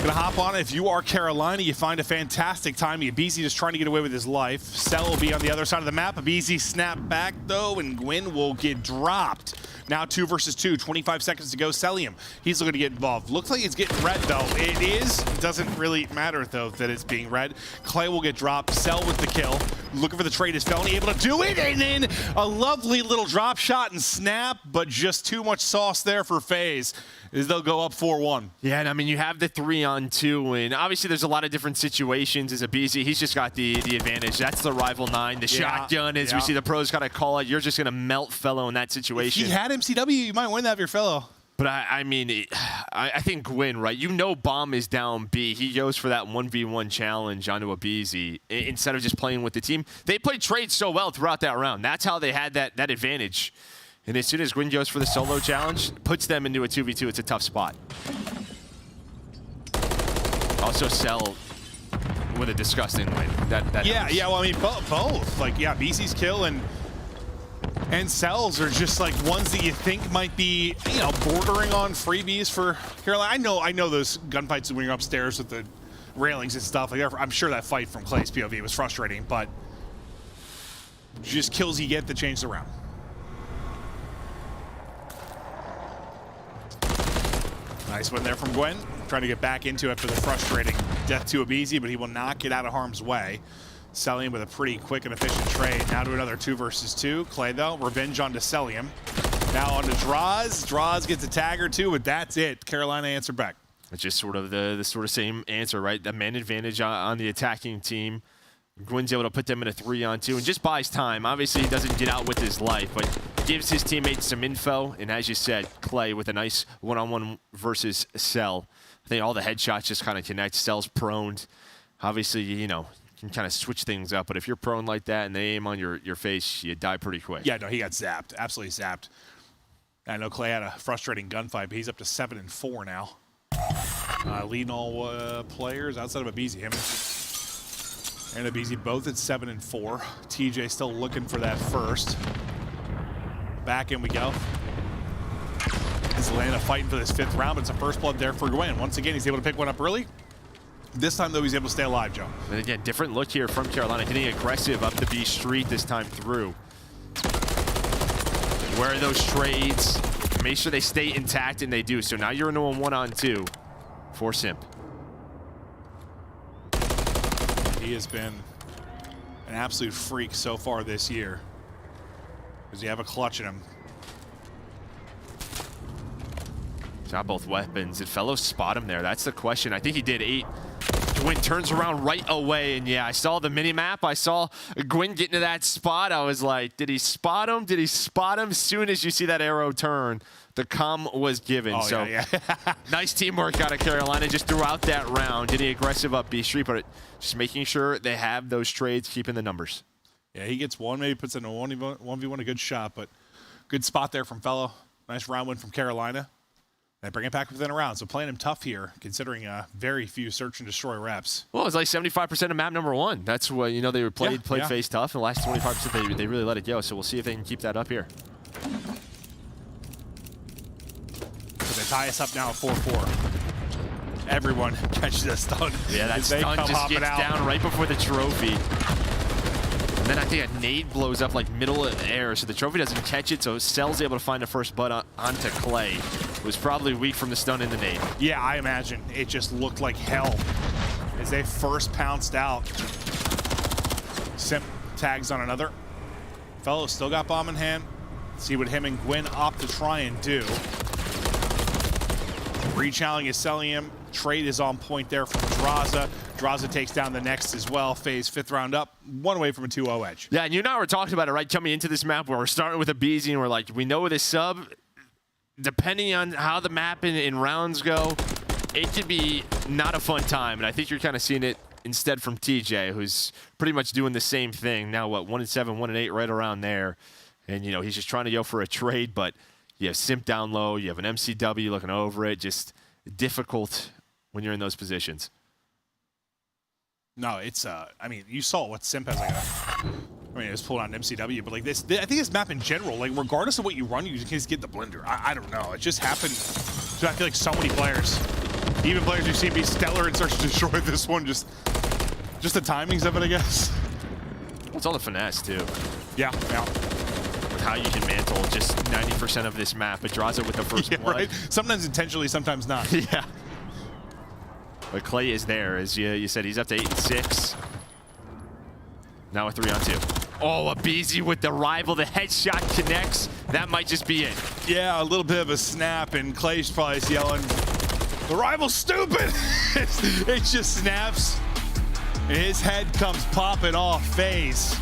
Gonna hop on it. If you are Carolina, you find a fantastic time. aBeZy just trying to get away with his life. Cell will be on the other side of the map. aBeZy snap back though, and Gwyn will get dropped. Now 2 versus 2, 25 seconds to go. Cellium, he's looking to get involved. Looks like it's getting red though. It is, doesn't really matter though that it's being red. Clay will get dropped, Cell with the kill. Looking for the trade, is Felony able to do it? And then a lovely little drop shot and snap, but just too much sauce there for FaZe, as they'll go up 4-1. Yeah, and I mean, you have the 3-on-2, and obviously there's a lot of different situations as aBeZy. He's just got the advantage. That's the rival 9. The shotgun, as we see the pros kind of call it, you're just going to melt fellow in that situation. If he had MCW, you might win that of your fellow. But I mean, I think Gwyn, right? You know Bomb is down B. He goes for that 1v1 challenge onto aBeZy instead of just playing with the team. They played trade so well throughout that round. That's how they had that advantage. And as soon as Gwyn goes for the solo challenge, puts them into a 2v2, it's a tough spot. Also Cell with a disgusting win. Yeah, well, I mean, both. Like, yeah, aBeZy's kill and Cells are just like ones that you think might be, you know, bordering on freebies for Carolina. I know those gunfights when you're upstairs with the railings and stuff. Like, I'm sure that fight from Clay's POV was frustrating, but just kills you get to change the round. Nice win there from Gwyn. Trying to get back into it after the frustrating death to aBeZy, but he will not get out of harm's way. Cellium with a pretty quick and efficient trade. Now to another 2 versus 2. Clay, though, revenge onto Cellium. Now onto Drazah. Drazah gets a tag or two, but that's it. Carolina answer back. It's just sort of the sort of same answer, right? The man advantage on the attacking team. Gwyn's able to put them in a 3-on-2 and just buys time. Obviously, he doesn't get out with his life, but gives his teammates some info. And as you said, Clay with a nice one-on-one versus Cell. I think all the headshots just kind of connect. Cell's prone. Obviously, you know, can kind of switch things up, but if you're prone like that and they aim on your face, you die pretty quick. Yeah, no, he got zapped, absolutely zapped. I know Clay had a frustrating gunfight, but he's up to 7-4 now. Leading all players outside of aBeZy, him and aBeZy both at 7-4. TJ still looking for that first. Back in we go. Atlanta fighting for this 5th round, but it's a first blood there for Gwyn. Once again, he's able to pick one up early. This time, though, he's able to stay alive, Joe. And again, different look here from Carolina, hitting aggressive up the B street this time through. Where are those trades? Make sure they stay intact, and they do. So now you're into a 1-on-2 for Simp. He has been an absolute freak so far this year. Does he have a clutch in him? He's got both weapons. Did fellows spot him there? That's the question. I think he did. 8. Gwyn turns around right away, and yeah, I saw the mini-map. I saw Gwyn get into that spot. I was like, did he spot him? Did he spot him? As soon as you see that arrow turn, the comm was given. Oh, so yeah. nice teamwork out of Carolina just throughout that round. Getting aggressive up B street, but just making sure they have those trades, keeping the numbers. Yeah, he gets one, maybe puts in a 1v1, a good shot, but good spot there from fellow. Nice round win from Carolina. They bring it back within a round, so playing him tough here, considering very few search and destroy reps. Well, it's like 75% of map number 1. That's what, you know, they were played FaZe tough. In the last 25%, they really let it go. So we'll see if they can keep that up here. So they tie us up now at 4-4. Everyone catches that stun. Yeah, that stun just gets down right before the trophy. And then I think a nade blows up like middle of the air, so the trophy doesn't catch it, so Cell's able to find the first butt onto Clay. It was probably weak from the stun in the nade. Yeah, I imagine. It just looked like hell as they first pounced out. Simp tags on another. Fellow still got bomb in hand. See what him and Gwyn opt to try and do. Re-challenging is Cellium. Trade is on point there from Drazah. Drazah takes down the next as well. FaZe 5th round up, one away from a 2-0 edge. Yeah, and you and I were talking about it, right? Coming into this map where we're starting with aBeZy and we're like, we know this sub, depending on how the map in rounds go, it could be not a fun time. And I think you're kind of seeing it instead from TJ, who's pretty much doing the same thing. Now, what, 1-7, 1-8, right around there. And, you know, he's just trying to go for a trade, but you have Simp down low, you have an MCW looking over it, just difficult when you're in those positions. No, it's, I mean, you saw what Simp has like I mean, it was pulled on MCW, but like this, I think this map in general, like regardless of what you run, you can just get the blender. I don't know. It just happened to, I feel like, so many players. Even players who seem to be stellar and search to destroy this one, just the timings of it, I guess. It's all the finesse, too. Yeah. With how you can mantle just 90% of this map, but Drazah with the first blood. Right? Sometimes intentionally, sometimes not. Yeah. But Clay is there, as you said. He's up to 8 and 6. Now a 3-on-2. Oh, aBeZy with the rival. The headshot connects. That might just be it. Yeah, a little bit of a snap, and Clay's probably yelling, "The rival's stupid!" It just snaps, and his head comes popping off. FaZe.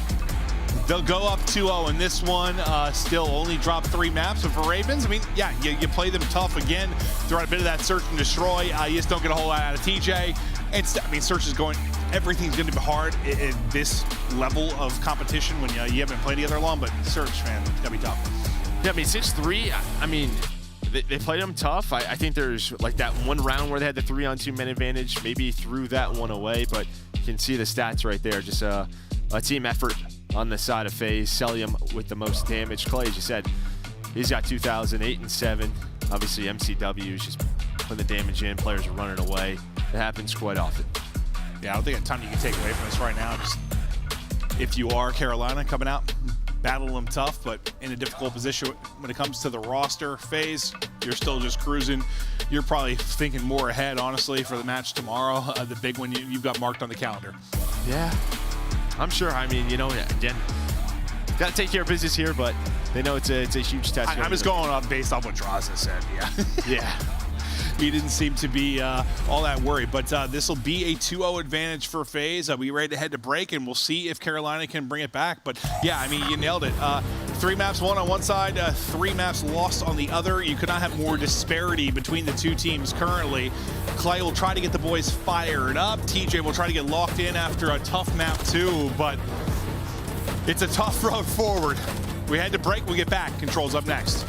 They'll go up 2-0 in this one. Still only dropped 3 maps, but for Ravens, I mean, yeah, you play them tough again. Throughout a bit of that search and destroy. You just don't get a whole lot out of TJ. And I mean, search is going. Everything's going to be hard at this level of competition when you haven't played together long. But search, man, it's gonna be tough. Yeah, I mean, 6-3. I mean, they played them tough. I think there's like that one round where they had the 3-on-2 men advantage. Maybe threw that one away, but you can see the stats right there. Just a team effort on the side of FaZe. Cellium with the most damage. Clay, as you said, he's got 2,000, 8 and 7. Obviously, MCW is just putting the damage in. Players are running away. It happens quite often. Yeah, I don't think a ton you can take away from this right now. Just if you are Carolina coming out, battle them tough, but in a difficult position when it comes to the roster. FaZe, you're still just cruising. You're probably thinking more ahead, honestly, for the match tomorrow, the big one you've got marked on the calendar. Yeah, I'm sure. I mean, you know, again, got to take care of business here, but they know it's a huge test. I'm just going up based off what Drazah said. Yeah. Yeah. He didn't seem to be all that worried, but this will be a 2-0 advantage for FaZe. We ready to head to break, and we'll see if Carolina can bring it back. But yeah, I mean, you nailed it. 3 maps won on one side, 3 maps lost on the other. You could not have more disparity between the two teams currently. Clay will try to get the boys fired up. TJ will try to get locked in after a tough map too, but it's a tough road forward. We head to break, we'll get back. Control's up next.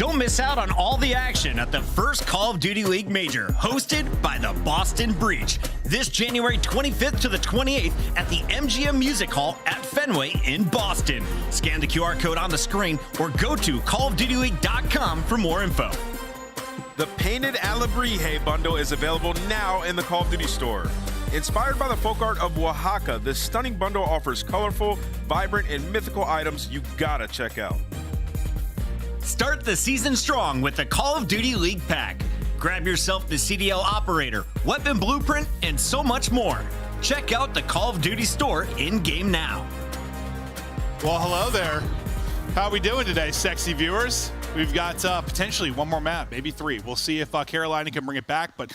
Don't miss out on all the action at the first Call of Duty League Major, hosted by the Boston Breach, this January 25th to the 28th at the MGM Music Hall at Fenway in Boston. Scan the QR code on the screen or go to callofdutyleague.com for more info. The Painted Alebrije bundle is available now in the Call of Duty store. Inspired by the folk art of Oaxaca, this stunning bundle offers colorful, vibrant, and mythical items you gotta check out. Start the season strong with the Call of Duty League Pack. Grab yourself the CDL Operator, Weapon Blueprint, and so much more. Check out the Call of Duty store in-game now. Well, hello there. How are we doing today, sexy viewers? We've got potentially one more map, maybe 3. We'll see if Carolina can bring it back, but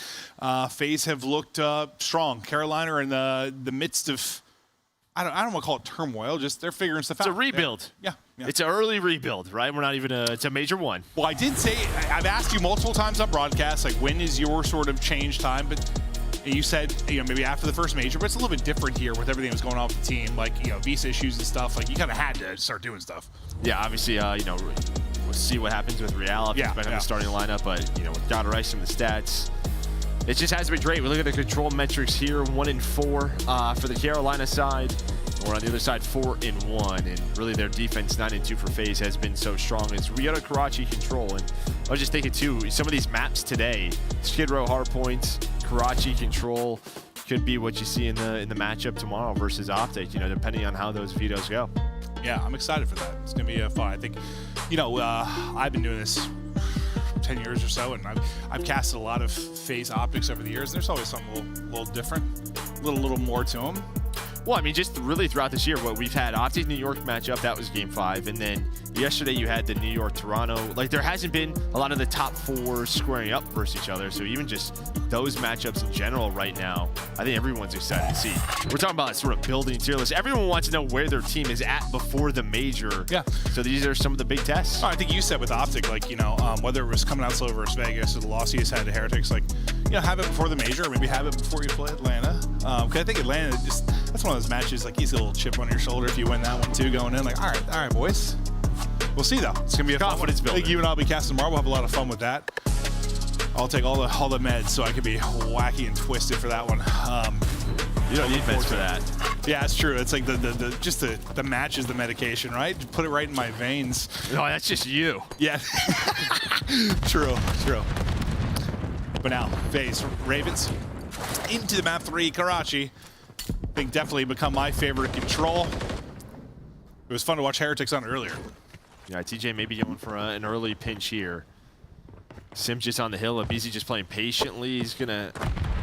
FaZe have looked strong. Carolina are in the midst of, I don't want to call it turmoil, just they're figuring stuff out. It's a rebuild. Yeah. It's an early rebuild, right? We're not even it's a major one. Well, I did say, I've asked you multiple times on broadcast, like when is your sort of change time, but you said, maybe after the first major, but it's a little bit different here with everything that's going on with the team, like, visa issues and stuff, like you kind of had to start doing stuff. Yeah, obviously, we'll see what happens with Real. It's been on the starting lineup, but, with GODRX, some of the stats, it just has been great. We look at the control metrics here, 1-4 for the Carolina side. We're on the other side, 4-1, and really their defense, 9-2 for FaZe, has been so strong. It's Røkkr, Karachi control, and I was just thinking too, some of these maps today, Skid Row hardpoints, Karachi control, could be what you see in the matchup tomorrow versus OpTic, depending on how those vetoes go. Yeah, I'm excited for that. It's gonna be fun. I think, I've been doing this 10 years or so, and I've casted a lot of FaZe optics over the years. There's always something a little different, a little more to them. Well, I mean, just really throughout this year, we've had OpTic New York matchup, that was game 5, and then yesterday you had the New York Toronto. Like, there hasn't been a lot of the top 4 squaring up versus each other, so even just those matchups in general right now, I think everyone's excited to see. We're talking about sort of building tier lists. Everyone wants to know where their team is at before the major. Yeah. So these are some of the big tests. Oh, I think you said with OpTic, like, whether it was coming out slow versus Vegas or the loss you just had to Heretics, like, have it before the major, or maybe have it before you play Atlanta. Because I think Atlanta, that's one of those matches, like, he's got a little chip on your shoulder if you win that one too going in. Like, all right, boys. We'll see, though. It's going to be a confidence builder. I think you and I'll be casting tomorrow. We'll have a lot of fun with that. I'll take all the meds so I can be wacky and twisted for that one. You don't need meds for that. Yeah, it's true. It's like the match is the medication, right? Put it right in my veins. No, that's just you. Yeah. True. But now, FaZe, Ravens, into the map 3, Karachi. I think definitely become my favorite control. It was fun to watch Heretics on earlier. Yeah, TJ maybe going for an early pinch here. Simp just on the hill, aBeZy just playing patiently. He's gonna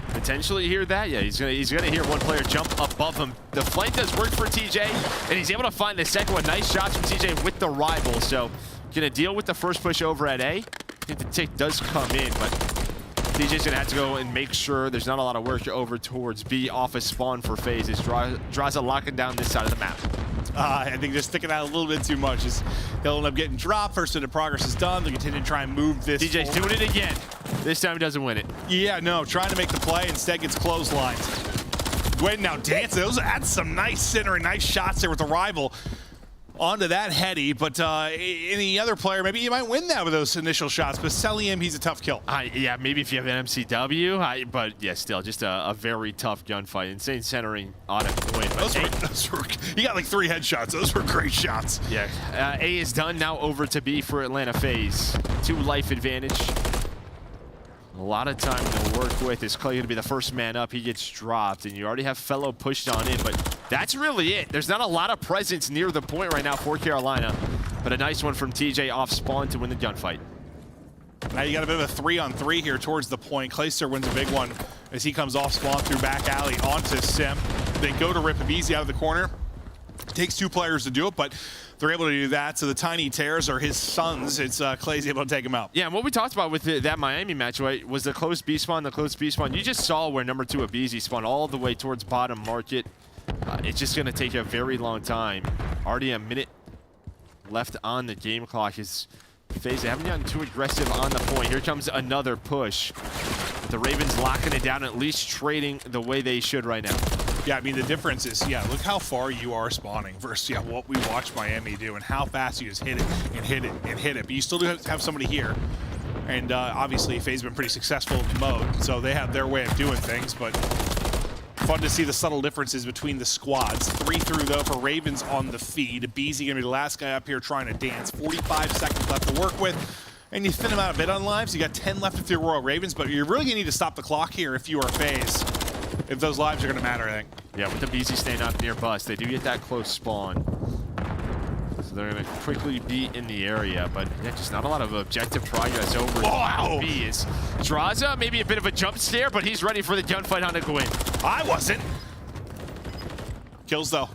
potentially hear that. Yeah, he's gonna hear one player jump above him. The flank does work for TJ, and he's able to find the second one. Nice shots from TJ with the rival. So gonna deal with the first push over at A. I think the tick does come in, but TJ's gonna have to go and make sure there's not a lot of work over towards B off a spawn for FaZe. Is Drazah locking down this side of the map. I think they're sticking out a little bit too much. They'll end up getting dropped. First bit of progress is done. They continue to try and move this. TJ's doing it again. This time he doesn't win it. Yeah, no, trying to make the play. Instead gets clotheslined. Gwen now dancing. That's some nice centering, nice shots there with the rival. Onto that heady, but any other player, maybe you might win that with those initial shots, but Cellium, he's a tough kill. Yeah, maybe if you have an MCW, but yeah, still, just a very tough gunfight. Insane centering on a point. Those were, you got like 3 headshots. Those were great shots. Yeah, A is done, now over to B for Atlanta FaZe. 2 life advantage. A lot of time to work with. Is Clay going to be the first man up? He gets dropped, and you already have Fellow pushed on in, but that's really it. There's not a lot of presence near the point right now for Carolina, but a nice one from TJ off spawn to win the gunfight. Now you got a bit of a 3-on-3 here towards the point. Clayster wins a big one as he comes off spawn through back alley onto Simp. They go to rip aBeZy out of the corner. Takes 2 players to do it, but they're able to do that. So the tiny tears are his sons. It's Clay's able to take him out. Yeah, and what we talked about with that Miami match, right, was the close B spawn, You just saw where number 2 aBeZy spawned all the way towards bottom market. It's just going to take a very long time. Already a minute left on the game clock. Is FaZe, they haven't gotten too aggressive on the point. Here comes another push. The Ravens locking it down, at least trading the way they should right now. Yeah, I mean, the difference is, look how far you are spawning versus, what we watched Miami do and how fast you just hit it and hit it and hit it. But you still do have somebody here. And obviously, FaZe has been pretty successful in the mode, so they have their way of doing things, but fun to see the subtle differences between the squads. 3 through, though, for Ravens on the feed. aBeZy going to be the last guy up here trying to dance. 45 seconds left to work with. And you thin him out a bit on lives. You got 10 left if you're Royal Ravens, but you're really going to need to stop the clock here if you are FaZe. If those lives are going to matter, I think. Yeah, with aBeZy staying up near bus, they do get that close spawn. So they're going to quickly be in the area, but yeah, just not a lot of objective progress over B is Drazah, maybe a bit of a jump scare, but he's ready for the gunfight on the Gwyn. I wasn't. Kills, though.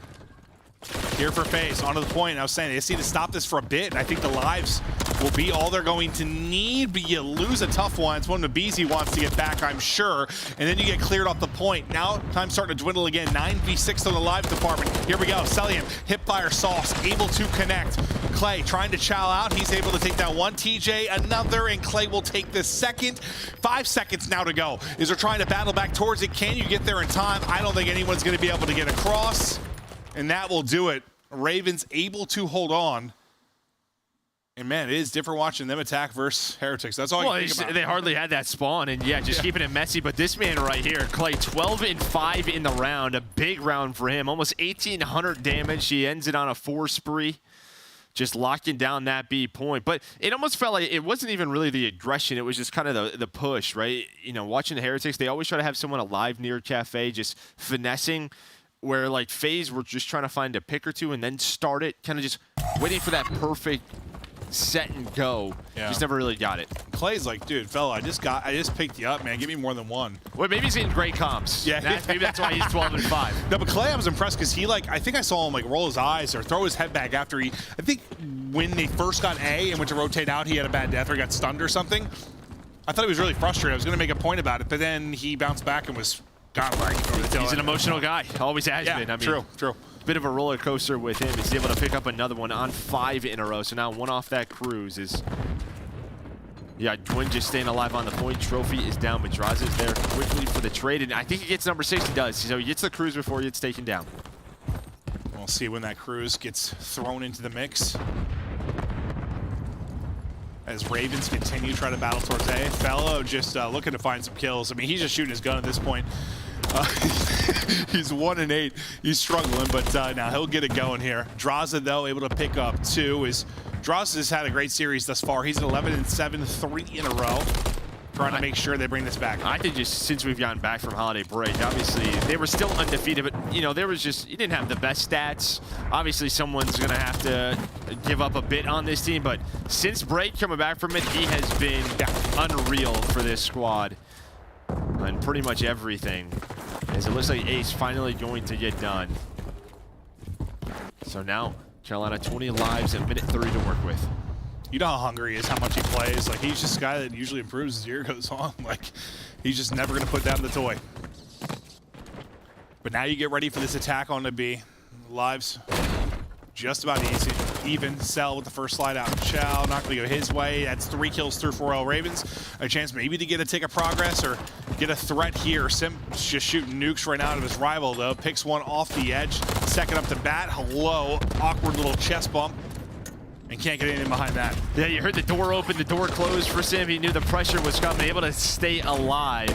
Here for FaZe, onto the point. I was saying, they just need to stop this for a bit, and I think the lives will be all they're going to need, but you lose a tough one. It's one aBeZy wants to get back, I'm sure, and then you get cleared off the point. Now, time's starting to dwindle again. 9v6 on the live department. Here we go. Cellium, hipfire sauce, able to connect. Clay trying to chow out. He's able to take that one. TJ, another, and Clay will take the second. 5 seconds now to go. Is they're trying to battle back towards it. Can you get there in time? I don't think anyone's going to be able to get across, and that will do it. Ravens able to hold on. And man, it is different watching them attack versus Heretics. That's all you think about. They hardly had that spawn, and just keeping it messy. But this man right here, Clay, 12-5 in the round. A big round for him. Almost 1,800 damage. He ends it on a 4 spree. Just locking down that B point. But it almost felt like it wasn't even really the aggression. It was just kind of the push, right? You know, watching the Heretics, they always try to have someone alive near Cafe, just finessing, where like FaZe were just trying to find a pick or two and then start it, kind of just waiting for that perfect set and go. Just never really got it. Clay's like, dude, fella, I just picked you up, man. Give me more than one. Well, maybe he's getting great comps. Yeah, maybe that's why he's 12-5. No, but Clay, I was impressed because he I think I saw him roll his eyes or throw his head back after I think when they first got A and went to rotate out, he had a bad death or got stunned or something. I thought he was really frustrated. I was going to make a point about it, but then he bounced back and was godlike. He's an emotional guy. Always has been. I mean, true. Bit of a roller coaster with him. He's able to pick up another one on 5 in a row. So now one off that cruise is... Yeah, Gwyn just staying alive on the point. Trophy is down, but Drazah is there quickly for the trade. And I think he gets number 6. He does. So he gets the cruise before he gets taken down. We'll see when that cruise gets thrown into the mix. As Ravens continue to try to battle towards A. Fellow just looking to find some kills. I mean, he's just shooting his gun at this point. He's 1-8. He's struggling, but now he'll get it going here. Drazah, though, able to pick up 2. Drazah has had a great series thus far. He's at 11-7, 3 in a row. Trying to make sure they bring this back. I think just since we've gotten back from holiday break, obviously they were still undefeated, but you know, there was just, you didn't have the best stats. Obviously someone's gonna have to give up a bit on this team, but since break coming back from it, he has been unreal for this squad and pretty much everything. As it looks like Ace finally going to get done. So now Carolina 20 lives and minute 3 to work with. You know how hungry he is, how much he plays. Like, he's just a guy that usually improves as the year goes on. Like, he's just never going to put down the toy. But now you get ready for this attack on the B. Lives just about easy. Even. Cell with the first slide out. Chow not going to go his way. That's 3 kills through for Royal Ravens. A chance maybe to get a tick of progress or get a threat here. Simp just shooting nukes right out of his rival, though. Picks one off the edge. Second up to bat. Hello. Awkward little chest bump. And can't get anything behind that. Yeah, you heard the door open, the door closed for Simp. He knew the pressure was coming, able to stay alive.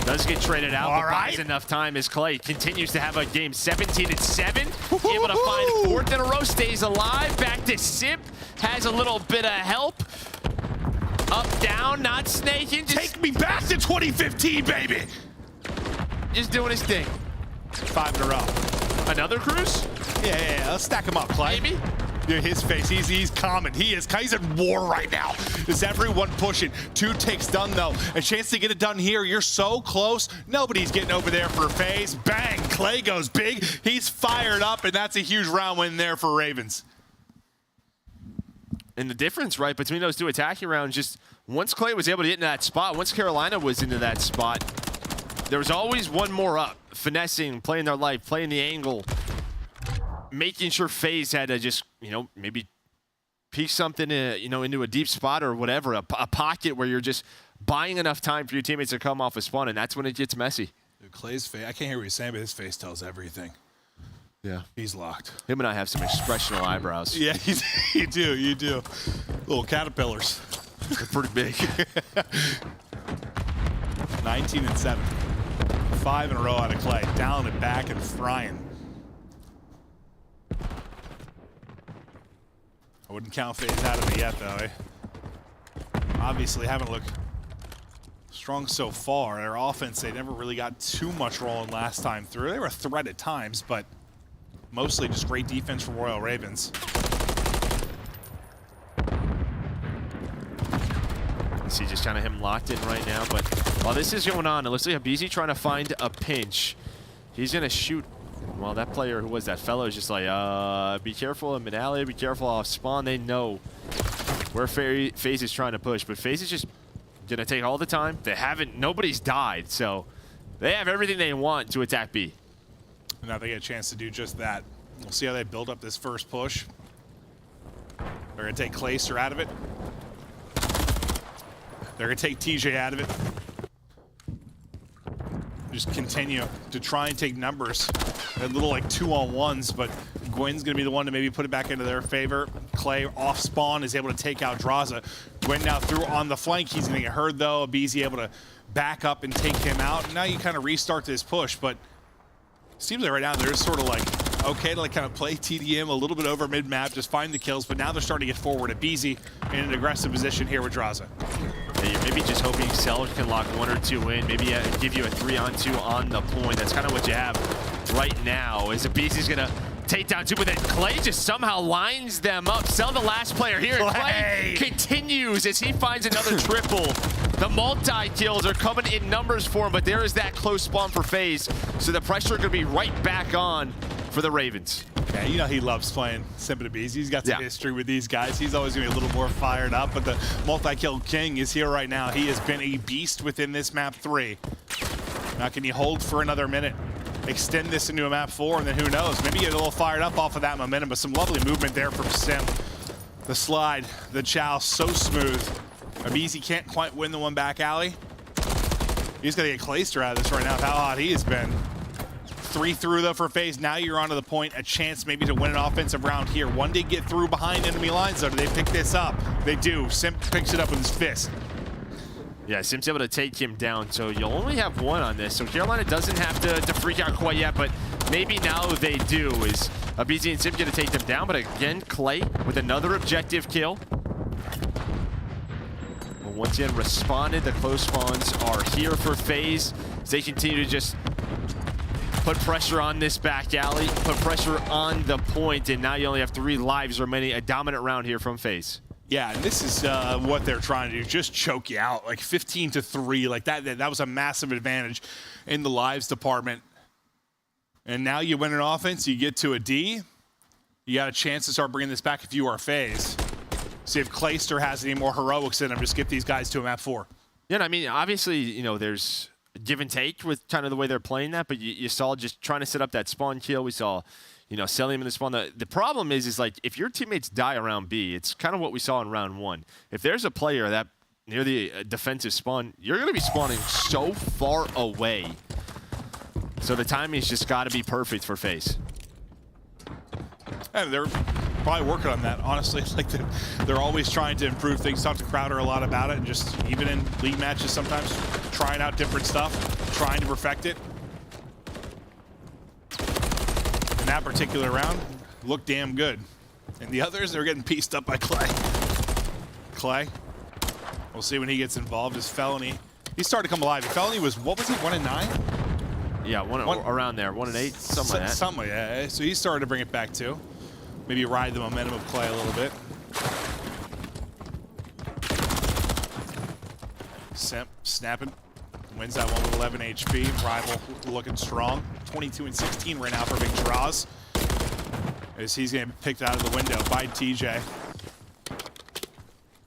Does get traded out, but buys enough time as Clay continues to have a game. 17-7, able to find 4th in a row, stays alive. Back to Simp, has a little bit of help. Up, down, not snaking. Just take me back to 2015, baby! Just doing his thing. 5 in a row. Another cruise? Yeah, let's stack him up, Clay. Maybe. Yeah, his face, he's calming. He's at war right now. Is everyone pushing? 2 takes done, though. A chance to get it done here. You're so close. Nobody's getting over there for FaZe. Bang, Clay goes big. He's fired up, and that's a huge round win there for Ravens. And the difference, right, between those 2 attacking rounds, just once Clay was able to get into that spot, once Carolina was into that spot, there was always one more up. Finessing, playing their life, playing the angle. Making sure FaZe had to just, you know, maybe peek something, you know, into a deep spot or whatever, a pocket where you're just buying enough time for your teammates to come off a spawn, and that's when it gets messy. Dude, Clay's face, I can't hear what he's saying, but his face tells everything. Yeah. He's locked. Him and I have some expressional eyebrows. Yeah, you do. Little caterpillars. They're pretty big. 19-7. 5 in a row out of Clay. Down and back and frying. I wouldn't count FaZe out of it yet, though. Obviously haven't looked strong so far. Their offense, they never really got too much rolling last time through. They were a threat at times, but mostly just great defense from Royal Ravens. See just kind of him locked in right now, but while this is going on, it looks like aBeZy trying to find a pinch. He's going to shoot. Well, that player, who was that fellow, is just like, be careful in mid-alley, be careful off spawn. They know where FaZe is trying to push, but FaZe is just going to take all the time. They haven't, nobody's died, so they have everything they want to attack B. And now they get a chance to do just that. We'll see how they build up this first push. They're going to take Clayster out of it. They're going to take TJ out of it. Just continue to try and take numbers. A little like 2-on-1s, but Gwen's going to be the one to maybe put it back into their favor. Clay off spawn is able to take out Drazah. Gwen now through on the flank. He's going to get heard though. aBeZy able to back up and take him out. Now you kind of restart this push, but seems like right now they're just sort of like okay to like kind of play TDM a little bit over mid-map, just find the kills, but now they're starting to get forward. aBeZy in an aggressive position here with Drazah. Yeah, you're maybe just hoping Cell can lock 1 or 2 in, maybe give you a 3-on-2 on the point. That's kind of what you have right now, is aBeZy's gonna take down 2, but then Clay just somehow lines them up. Cell the last player here, and Clay continues as he finds another triple. The multi-kills are coming in numbers for him, but there is that close spawn for FaZe, so the pressure gonna be right back on for the Ravens. Yeah, you know he loves playing Simp and aBeZy. He's got some history with these guys. He's always going to be a little more fired up, but the multi-kill king is here right now. He has been a beast within this map 3. Now can you hold for another minute? Extend this into a map 4, and then who knows? Maybe get a little fired up off of that momentum, but some lovely movement there from Simp. The slide, the chow, so smooth. aBeZy can't quite win the one back alley. He's got to get Clayster out of this right now with how hot he has been. 3 through though for FaZe. Now you're onto the point, a chance maybe to win an offensive round here. One day get through behind enemy lines though. Do they pick this up? They do. Simp picks it up with his fist. Yeah, Simp's able to take him down, so you'll only have 1 on this. So Carolina doesn't have to freak out quite yet, but maybe now they do. Is aBeZy and Simp going to take them down? But again, Clay with another objective kill. Well, once again, responded. The close spawns are here for FaZe. As they continue to just put pressure on this back alley, put pressure on the point, and now you only have 3 lives remaining. A dominant round here from FaZe. Yeah, and this is what they're trying to do, just choke you out, like 15-3, like that was a massive advantage in the lives department. And now you win an offense, you get to a D, you got a chance to start bringing this back if you are FaZe. See if Clayster has any more heroics in him, just get these guys to a map 4. Yeah, I mean, obviously, you know, there's give and take with kind of the way they're playing that, but you saw just trying to set up that spawn kill. We saw, you know, Cellium in the spawn. The problem is like if your teammates die around B, it's kind of what we saw in round 1. If there's a player that near the defensive spawn, you're going to be spawning so far away. So the timing's just got to be perfect for FaZe. And they're probably working on that, honestly. Like they're always trying to improve things. Talk to Crowder a lot about it, and just even in league matches sometimes trying out different stuff, trying to perfect it. In that particular round, looked damn good. And the others, they're getting pieced up by Clay. Clay, we'll see when he gets involved. His Felony, he started to come alive. Felony was, what was he, 1-9? Yeah, one around there, 1-8, something like that. Something like that. So he started to bring it back too. Maybe ride the momentum of Clay a little bit. Simp snapping. Wins that one with 11 HP. Rival looking strong. 22-16 right now for big draws. As he's getting picked out of the window by TJ.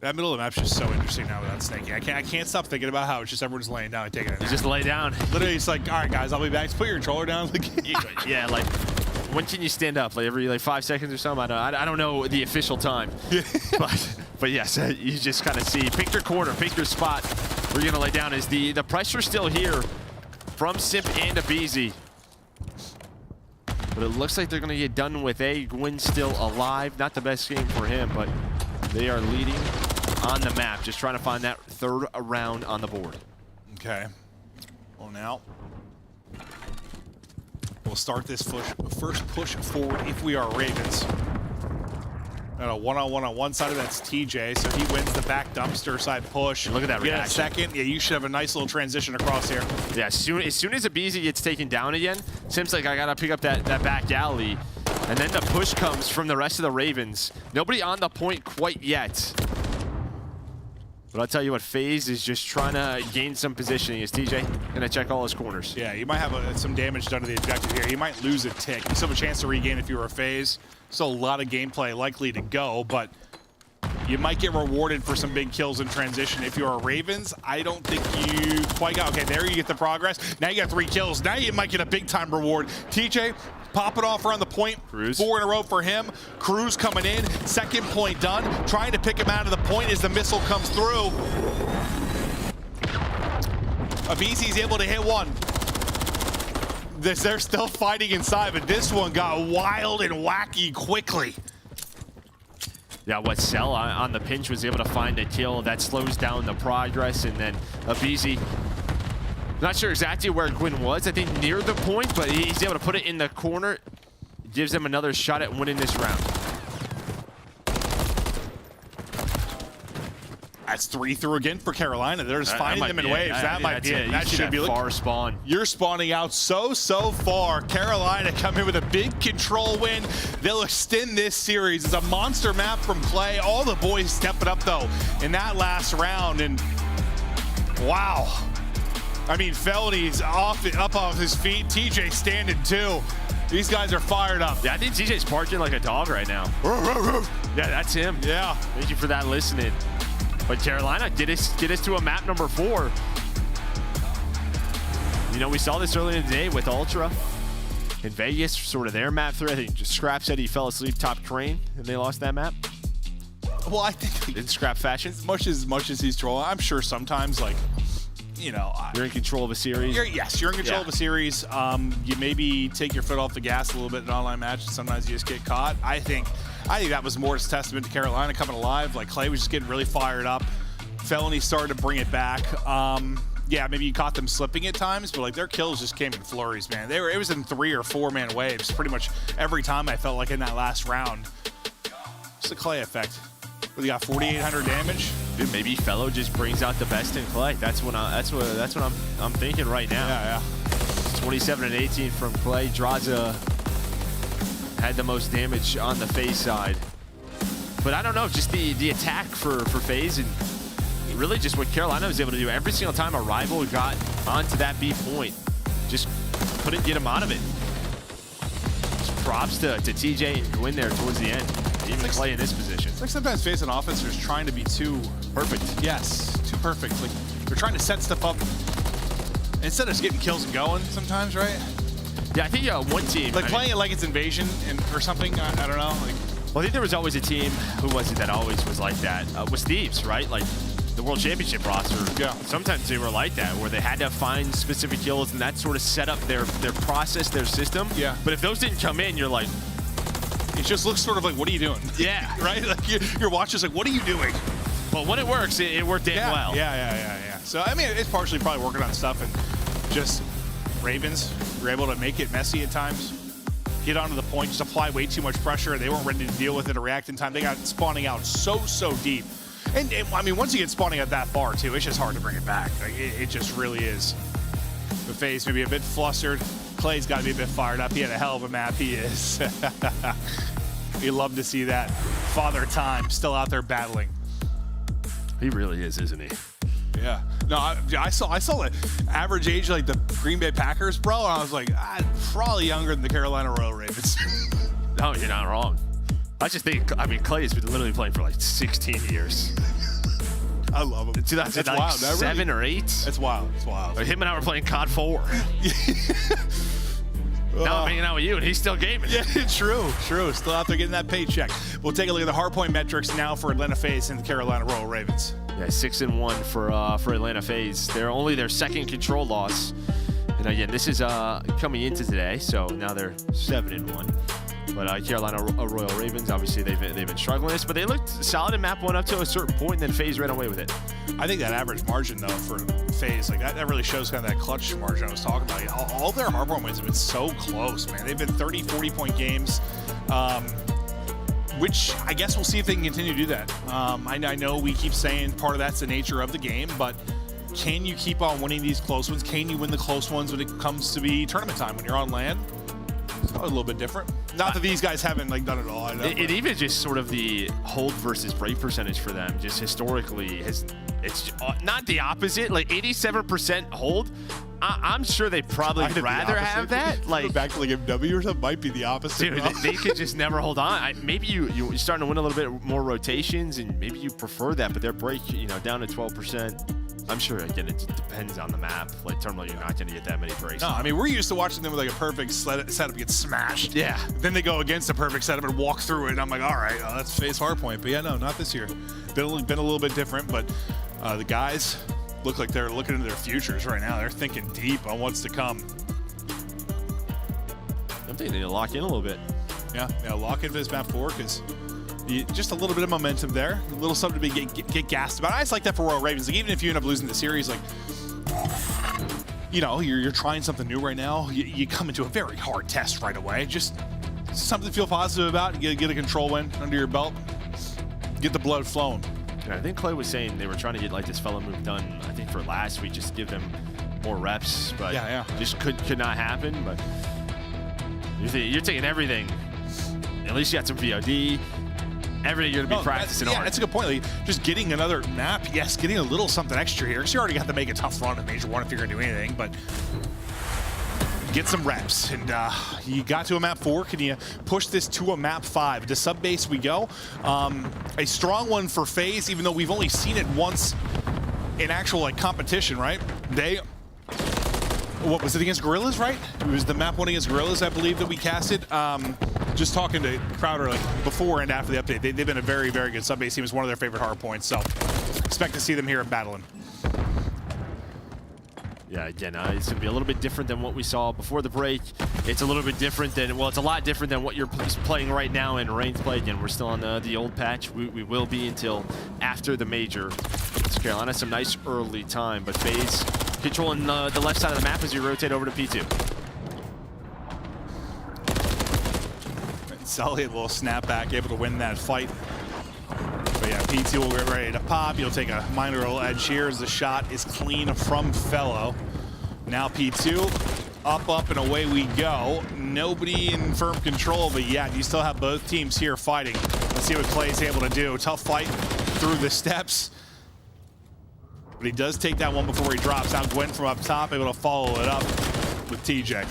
That middle of the map's just so interesting now without snaking. I can't stop thinking about how it's just everyone's laying down and taking it. You just lay down. Literally, it's like, all right, guys, I'll be back. Just put your controller down. Yeah, like, when can you stand up? Like every 5 seconds or something? I don't know the official time. but yes, you just kind of see. Pick your corner, pick your spot. We're gonna lay down. Is the pressure still here from Simp and aBeZy. But it looks like they're going to get done with A. Gwyn still alive. Not the best game for him, but they are leading on the map. Just trying to find that third round on the board. Okay. Well, now we'll start this first push forward if we are Ravens. Got a one-on-one on one side of that's TJ, so he wins the back dumpster side push. And look at that reaction. Get a second. Yeah, you should have a nice little transition across here. Yeah, as soon as aBeZy gets taken down again, Simp's like, I gotta pick up that back alley. And then the push comes from the rest of the Ravens. Nobody on the point quite yet. But I'll tell you what, FaZe is just trying to gain some positioning. Is TJ gonna check all his corners? Yeah, you might have some damage done to the objective here. You might lose a tick. You still have a chance to regain if you were a FaZe. Still a lot of gameplay likely to go, but you might get rewarded for some big kills in transition. If you're a Ravens, I don't think you quite got. Okay, there you get the progress. Now you got 3 kills. Now you might get a big time reward. TJ, pop it off around the point. Cruz. 4 in a row for him. Cruz coming in. Second point done. Trying to pick him out of the point as the missile comes through. aBeZy's able to hit one. They're still fighting inside, but this one got wild and wacky quickly. Yeah, what Cell on the pinch was able to find a kill that slows down the progress, and then aBeZy, not sure exactly where Gwyn was, I think near the point, but he's able to put it in the corner. Gives them another shot at winning this round. That's 3 through again for Carolina. They're just finding them in waves. That might be it. That should be far spawn. You're spawning out so far. Carolina come in with a big control win. They'll extend this series. It's a monster map from Clay. All the boys stepping up though in that last round, and wow. I mean, Felony's up off his feet. TJ standing too. These guys are fired up. Yeah, I think TJ's barking like a dog right now. Yeah, that's him. Yeah. Thank you for that listening. But Carolina get us to a map number 4. You know, we saw this earlier in the day with Ultra in Vegas, sort of their map 3. I think Scrap said he fell asleep top crane and they lost that map. Well, I think in Scrap fashion. As much as he's trolling, I'm sure sometimes, like, you know, you're in control of a series. Yes, you're in control of a series. You maybe take your foot off the gas a little bit in an online match, and sometimes you just get caught. I think that was more just testament to Carolina coming alive. Like, Clay was just getting really fired up. Felony started to bring it back. Yeah, maybe you caught them slipping at times, but like their kills just came in flurries, man. It was in 3 or 4 man waves pretty much every time. I felt like in that last round. It's the Clay effect. He got 4,800 damage. Dude, maybe Fellow just brings out the best in Clay. That's what I'm thinking right now. Yeah. 27 and 18 from Clay. Drazah had the most damage on the FaZe side. But I don't know, just the attack for FaZe, and really just what Carolina was able to do every single time a rival got onto that B point. Just couldn't get him out of it. Just props to TJ and Gwyn there towards the end. Even Clay in this position. It's like sometimes FaZe and offense are just trying to be too perfect. Yes, too perfect. Like they're trying to set stuff up instead of just getting kills and going sometimes, right? Yeah, I think one team. Like playing it like it's Invasion or something, I don't know. Like, well, I think there was always a team, who was it that always was like that? Was Thieves, right? Like the World Championship roster. Yeah. Sometimes they were like that, where they had to find specific kills and that sort of set up their process, their system. Yeah. But if those didn't come in, you're like, it just looks sort of like, what are you doing? Yeah. Right? Like your watch is like, what are you doing? But when it works, it worked damn well. Yeah. So, I mean, it's partially probably working on stuff, and just Ravens were able to make it messy at times. Get onto the point, just apply way too much pressure. They weren't ready to deal with it or react in time. They got spawning out so deep. And I mean, once you get spawning out that far, too, it's just hard to bring it back. Like, it just really is. The FaZe maybe a bit flustered. Clay's got to be a bit fired up. He had a hell of a map. He is. We love to see that. Father Time still out there battling. He really is, isn't he? Yeah. No, I saw the average age like the Green Bay Packers, bro, and I was like, probably younger than the Carolina Royal Ravens. No, you're not wrong. I just think, I mean, Clay has been literally playing for like 16 years. I love him. That's wild. 7 or 8. That's wild. It's wild. Him and I were playing COD 4. Now I'm hanging out with you, and he's still gaming. Yeah, true. Still out there getting that paycheck. We'll take a look at the hardpoint metrics now for Atlanta FaZe and the Carolina Royal Ravens. Yeah, 6-1 for Atlanta FaZe. They're only their second control loss. And And again, this is coming into today, so now they're 7-1. But Carolina Royal Ravens, obviously they've been struggling this, but they looked solid in map 1 up to a certain point, and then FaZe ran away with it. I think that average margin though for FaZe, like that really shows kind of that clutch margin I was talking about. All their hardpoint wins have been so close, man. They've been 30, 40-point games, which I guess we'll see if they can continue to do that. I know we keep saying part of that's the nature of the game, but can you keep on winning these close ones? Can you win the close ones when it comes to be tournament time? When you're on land, it's a little bit different. Not that these guys haven't like done it all. I know, it even just sort of the hold versus break percentage for them, just historically, it's not the opposite. Like 87% hold. I'm sure they'd probably rather have that. Like back to like MW or something might be the opposite. Dude, they could just never hold on. Maybe you're starting to win a little bit more rotations, and maybe you prefer that. But their break, down to 12%. I'm sure, again, it depends on the map. Like, Terminal, you're not going to get that many breaks. No, I mean, we're used to watching them with like a perfect setup get smashed. Yeah. Then they go against a perfect setup and walk through it, and I'm like, all right, that's FaZe hardpoint. But yeah, no, not this year. Been a little bit different, but the guys look like they're looking into their futures right now. They're thinking deep on what's to come. I think they need to lock in a little bit. Yeah, lock in this map 4 because just a little bit of momentum there, a little something to get gassed about. I just like that for Royal Ravens. Like, even if you end up losing the series, like, you're trying something new right now. You come into a very hard test right away. Just something to feel positive about. Get a control win under your belt. Get the blood flowing. Yeah, I think Clay was saying they were trying to get like this fellow move done. I think for last week, just give them more reps, but just could not happen. But you're taking everything. At least you got some VOD. Everything you're going to be practicing hard. That's a good point. Like, just getting another map, yes, getting a little something extra here. Because you already got to make a tough run in Major 1 if you're going to do anything, but get some reps. And you got to a map 4. Can you push this to a map 5? To sub-base we go. A strong one for FaZe, even though we've only seen it once in actual like competition, right? What was it against Guerrillas, right? It was the map 1 against Guerrillas, I believe, that we casted. Just talking to Crowder like before and after the update, they've been a very, very good sub-base team. It's one of their favorite hard points, so expect to see them here at battling. Yeah, again, it's going to be a little bit different than what we saw before the break. It's a little bit different than, well, it's a lot different than what you're playing right now in Reigns play. Again, we're still on the old patch. We will be until after the Major. So Carolina, some nice early time, but FaZe controlling the left side of the map as you rotate over to P2. Sully, a little snapback, able to win that fight. But yeah, P2 will get ready to pop. You'll take a minor little edge here as the shot is clean from Fellow. Now P2, up, and away we go. Nobody in firm control, but yeah, you still have both teams here fighting. Let's see what Clay's able to do. Tough fight through the steps. But he does take that one before he drops. Now Gwen from up top, able to follow it up with TJ.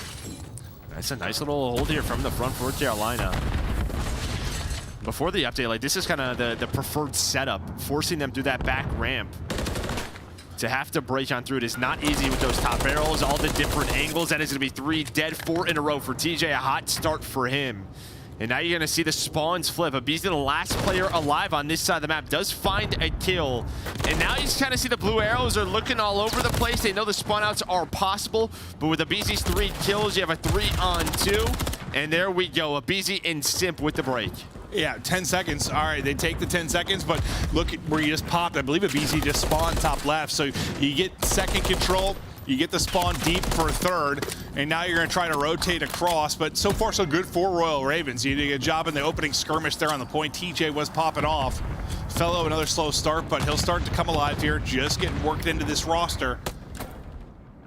That's a nice little hold here from the front for Carolina. Before the update, like this is kind of the preferred setup, forcing them through that back ramp. To have to break on through it is not easy with those top barrels, all the different angles. That is going to be 3 dead, 4 in a row for TJ. A hot start for him. And now you're going to see the spawns flip. aBeZy, the last player alive on this side of the map, does find a kill. And now you just kind of see the blue arrows are looking all over the place. They know the spawn outs are possible, but with aBeZy's 3 kills, you have a 3-on-2. And there we go, aBeZy and Simp with the break. Yeah, 10 seconds. All right, they take the 10 seconds, but look where you just popped. I believe aBeZy just spawned top left. So you get second control, you get the spawn deep for third, and now you're going to try to rotate across. But so far, so good for Royal Ravens. You did a good job in the opening skirmish there on the point. TJ was popping off. Fellow, another slow start, but he'll start to come alive here, just getting worked into this roster.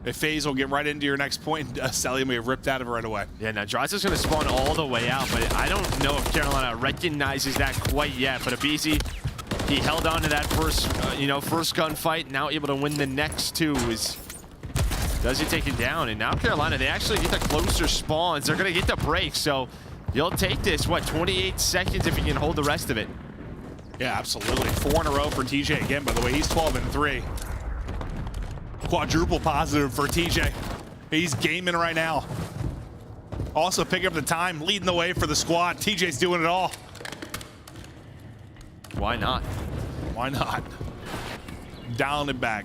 If FaZe will get right into your next point, Cellium may have ripped out of it right away. Yeah, now Drazah's going to spawn all the way out, but I don't know if Carolina recognizes that quite yet. But aBeZy, he held on to that first gunfight, now able to win the next 2. Does he take it down? And now Carolina, they actually get the closer spawns. They're going to get the break, so you'll take this, 28 seconds if you can hold the rest of it. Yeah, absolutely. 4 in a row for TJ again, by the way. He's 12-3. Quadruple positive for TJ. He's gaming right now. Also picking up the time, leading the way for the squad. TJ's doing it all. Why not? Why not? Down and back.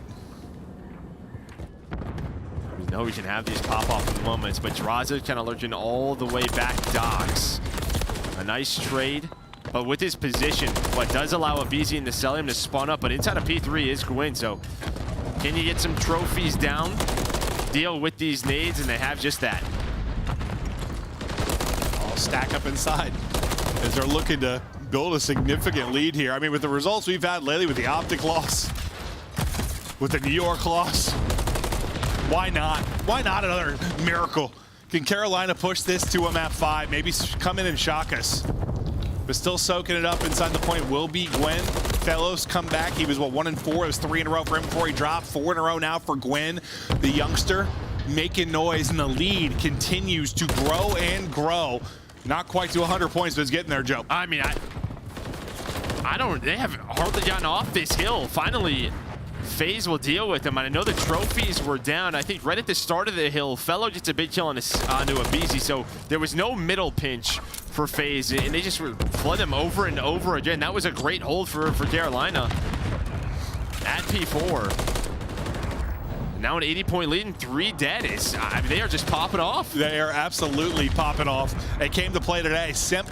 know we can have these pop-off moments, but Drazah kind of lurching all the way back docks. A nice trade, but with his position, what does allow aBeZy and the Cellium to spawn up, but inside of P3 is Gwyn, so can you get some trophies down, deal with these nades, and they have just that. All stack up inside as they're looking to build a significant lead here. I mean, with the results we've had lately with the OpTic loss, with the New York loss, why not? Why not another miracle? Can Carolina push this to a map 5? Maybe come in and shock us. But still soaking it up inside the point will be Gwyn. Fellows come back. He was, what, 1-4? It was 3 in a row for him before he dropped. 4 in a row now for Gwyn, the youngster, making noise, and the lead continues to grow and grow. Not quite to 100 points, but it's getting there, Joe. I mean, they have hardly gotten off this hill. Finally, FaZe will deal with them. And I know the trophies were down. I think right at the start of the hill, Fellow gets a big kill onto aBeZy, so there was no middle pinch for FaZe, and they just flood them over and over again. That was a great hold for Carolina at P4. Now an 80-point lead and 3 dead. I mean, they are just popping off. They are absolutely popping off. It came to play today. Simp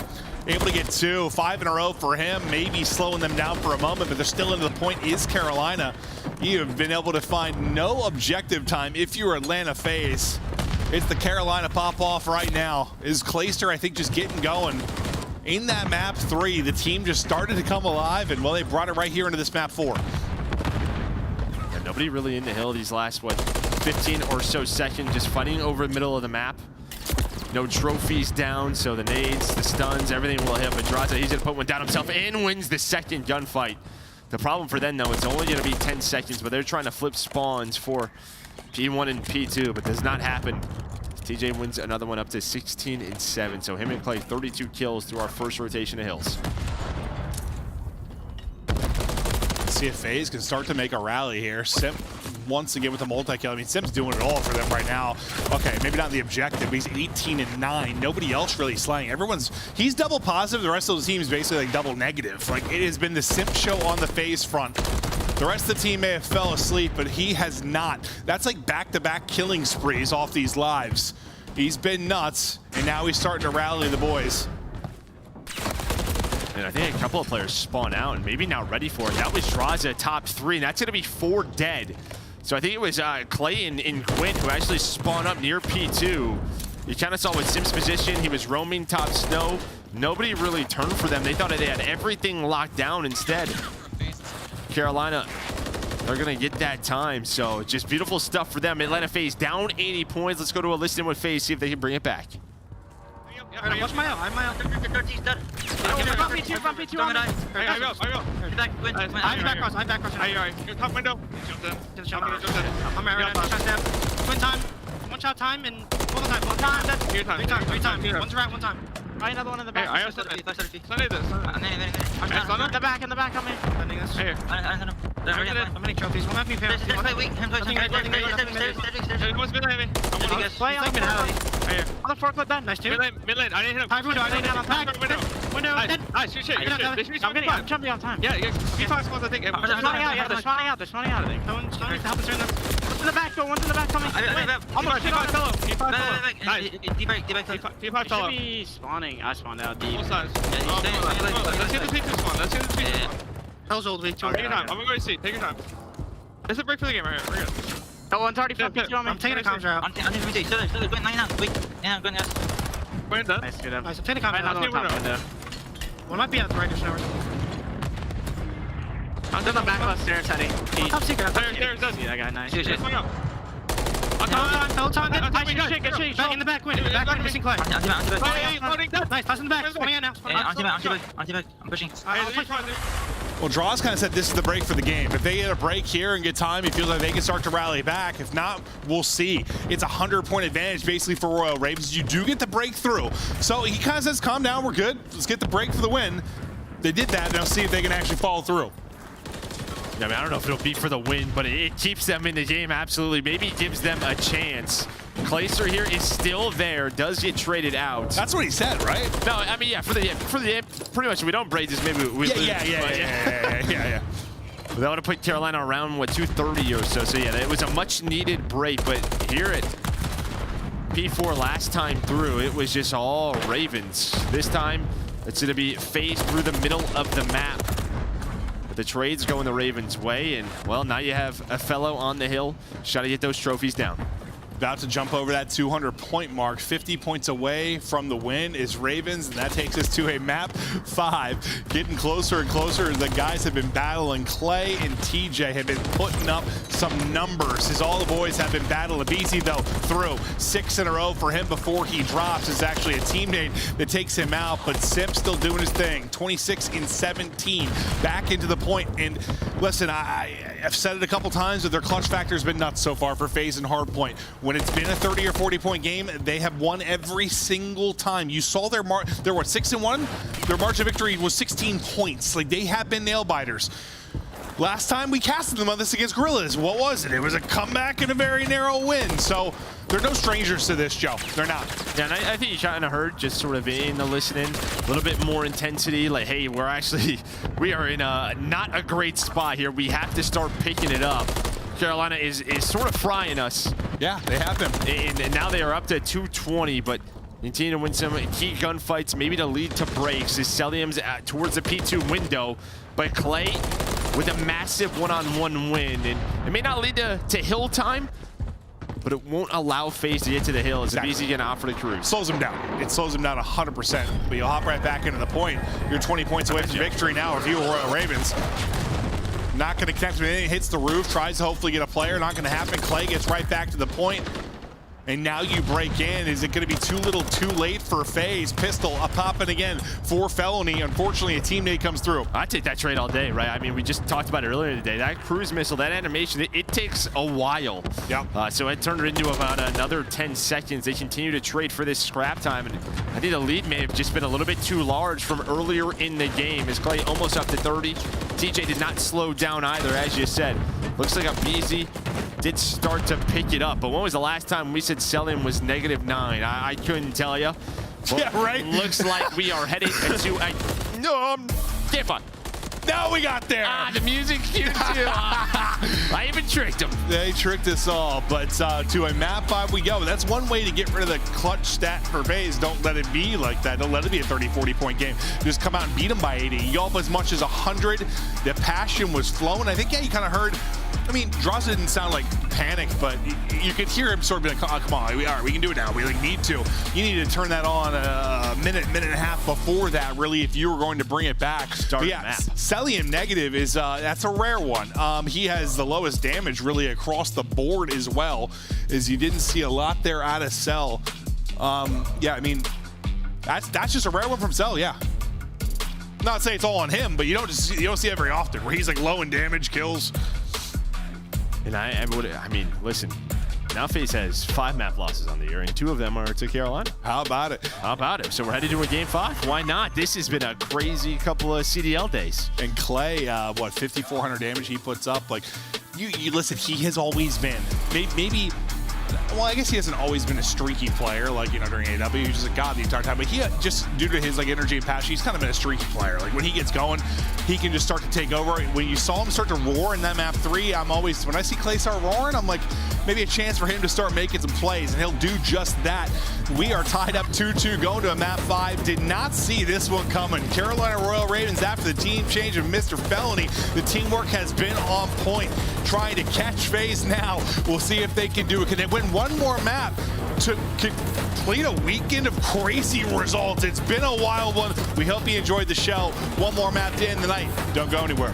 able to get 2, 5 in a row for him, maybe slowing them down for a moment, but they're still into the point is Carolina. You have been able to find no objective time if you're Atlanta FaZe. It's the Carolina pop-off right now. Is Clayster, I think, just getting going. In that map 3, the team just started to come alive, and well, they brought it right here into this map 4. And nobody really in the hill these last, what, 15 or so seconds, just fighting over the middle of the map. No trophies down, so the nades, the stuns, everything will hit. But Drazah, he's gonna put one down himself and wins the second gunfight. The problem for them, though, it's only gonna be 10 seconds, but they're trying to flip spawns for P1 and P2, but does not happen. TJ wins another one up to 16-7. So him and Clay, 32 kills through our first rotation of hills. Let's see if FaZe can start to make a rally here. Simp once again with a multi-kill. I mean, Simp's doing it all for them right now. Okay, maybe not the objective, but he's 18-9. Nobody else really slaying. He's double positive. The rest of the team is basically like double negative. Like, it has been the Simp show on the FaZe front. The rest of the team may have fell asleep, but he has not. That's like back-to-back killing sprees off these lives. He's been nuts, and now he's starting to rally the boys. And I think a couple of players spawn out and maybe not ready for it. That was Drazah top 3, and that's going to be 4 dead. So I think it was Clay and Gwyn who actually spawned up near P2. You kind of saw with Simp's position, he was roaming top snow. Nobody really turned for them. They thought they had everything locked down instead. Carolina, they're going to get that time. So just beautiful stuff for them. Atlanta FaZe down 80 points. Let's go to a listen with FaZe, see if they can bring it back. Watch my out. I'm my out. Front P2 on me. I go. I'm back cross. You're top window. I'm right now. Twin time. One shot time and one time. Three time. One's right, one time. Right, another one in the back. I stunned this. In the back on me. I'm getting trophies. One MP pair. Play on the forklift then. Nice, dude. Mid lane. I didn't hit him. High window. I didn't hit him. Back. Window. Nice. Shoot. I'm jumping on time. Yeah. P5 spawns, I think. They're spawning out. They're spawning out, I think. Someone's trying to help us in them. One's in the back, One's in the back coming. Almost shit on him. P5 fellow. Nice. P5 fellow. Should be spawning. I spawned out deep. Both sides. Let's hit the P2 spawn. Hell's old week. Take your time. I'm going to see. Take your time. It's a break for the game right here. We're good. Oh, one's already from P2 on me. I'm taking a comms route. I'm taking a comms route. Nice, good. Nice, I'm taking a comms route. One might be at the right shower. I'm doing the back left stairs heading. Top secret. There's that guy. Nice. Hold on. Good shit. In the back window. Missing Clay. Nice, pass in the back. Spawning out now. I'm pushing. Well, Draw's kind of said this is the break for the game. If they get a break here and get time, he feels like they can start to rally back. If not, we'll see. It's a 100-point advantage basically for Royal Ravens. You do get the breakthrough. So he kind of says, calm down, we're good. Let's get the break for the win. They did that. Now see if they can actually follow through. I mean, I don't know if it'll be for the win, but it keeps them in the game, absolutely. Maybe gives them a chance. Clayster here is still there, does get traded out. That's what he said, right? No, I mean, yeah, for the pretty much, if we don't break this, maybe we lose. Yeah. That would have put Carolina around, what, 230 or so. So yeah, it was a much needed break, but here at P4 last time through, it was just all Ravens. This time, it's gonna be FaZe through the middle of the map. But the trade's going the Ravens' way, and well, now you have a fellow on the hill. Try to get those trophies down. About to jump over that 200-point mark. 50 points away from the win is Ravens, and that takes us to a map 5. Getting closer and closer. The guys have been battling. Clay and TJ have been putting up some numbers as all the boys have been battling. aBeZy, though, through 6 in a row for him before he drops. Is actually a teammate that takes him out, but Simp still doing his thing. 26 in 17. Back into the point. And listen, I've said it a couple times, but their clutch factor has been nuts so far for FaZe and Hardpoint. When it's been a 30 or 40-point game, they have won every single time. You saw their they're what, 6-1? Their margin of victory was 16 points. Like, they have been nail biters. Last time we casted them on this against Guerrillas, what was it? It was a comeback and a very narrow win. So they're no strangers to this, Joe. They're not. Yeah, and I think you kind of heard just sort of in the listening, a little bit more intensity. Like, hey, we are in a not a great spot here. We have to start picking it up. Carolina is sort of frying us. Yeah, they have been. And now they are up to 220, but continue to win some key gunfights, maybe to lead to breaks. As Cellium's towards the P2 window, but Clay with a massive one-on-one win. And it may not lead to hill time, but it won't allow FaZe to get to the hill. As aBeZy gonna offer the cruise. Slows him down. It slows him down 100%. But you'll hop right back into the point. You're 20 points away from victory now if you were Royal Ravens. Not going to connect with anything. Hits the roof, tries to hopefully get a player. Not going to happen. Clay gets right back to the point. And now you break in. Is it going to be too little too late for FaZe? Pistol up popping again for Felony. Unfortunately, a teammate comes through. I'd take that trade all day, right? I mean, we just talked about it earlier today. That cruise missile, that animation, it takes a while. Yeah. So it turned into about another 10 seconds. They continue to trade for this scrap time. And I think the lead may have just been a little bit too large from earlier in the game. As Clay almost up to 30. TJ did not slow down either, as you said. Looks like aBeZy did start to pick it up. But when was the last time we said Cellium was -9? I couldn't tell you. Yeah, right? Looks like we are headed to a... Get fun. Now we got there. The music cues you. I even tricked him. They tricked us all, but to a map 5 we go. That's one way to get rid of the clutch stat for FaZe. Don't let it be like that. Don't let it be a 30, 40-point game. Just come out and beat them by 80. You up as much as 100. The passion was flowing. I think, yeah, you kind of heard. I mean, Drazah didn't sound like panicked, but you could hear him sort of be like, oh, come on, we can do it now. We need to. You need to turn that on a minute and a half before that, really, if you were going to bring it back. But yeah, Cellium negative is, that's a rare one. He has the lowest damage really across the board as well, as you didn't see a lot there out of Cell. Yeah, I mean, that's just a rare one from Cell, yeah. Not saying it's all on him, but you don't see it very often, where he's like low in damage, kills. And I mean, listen, now FaZe has 5 map losses on the year, and 2 of them are to Carolina. How about it? How about it? So we're headed to a game 5. Why not? This has been a crazy couple of CDL days. And Clay, what, 5,400 damage he puts up? Like, you listen, he has always been, maybe, well, I guess he hasn't always been a streaky player, like, you know, during AW, he was just a god the entire time, but he, just due to his, like, energy and passion, he's kind of been a streaky player. Like, when he gets going, he can just start to take over. When you saw him start to roar in that map 3, I'm always, when I see Clay start roaring, I'm like, maybe a chance for him to start making some plays, and he'll do just that. We are tied up 2-2, going to a map 5. Did not see this one coming. Carolina Royal Ravens, after the team change of Mr. Felony, the teamwork has been on point, trying to catch FaZe now. We'll see if they can do it. Can they win one more map to complete a weekend of crazy results? It's been a wild one. We hope you enjoyed the show. One more map to end the night. Don't go anywhere.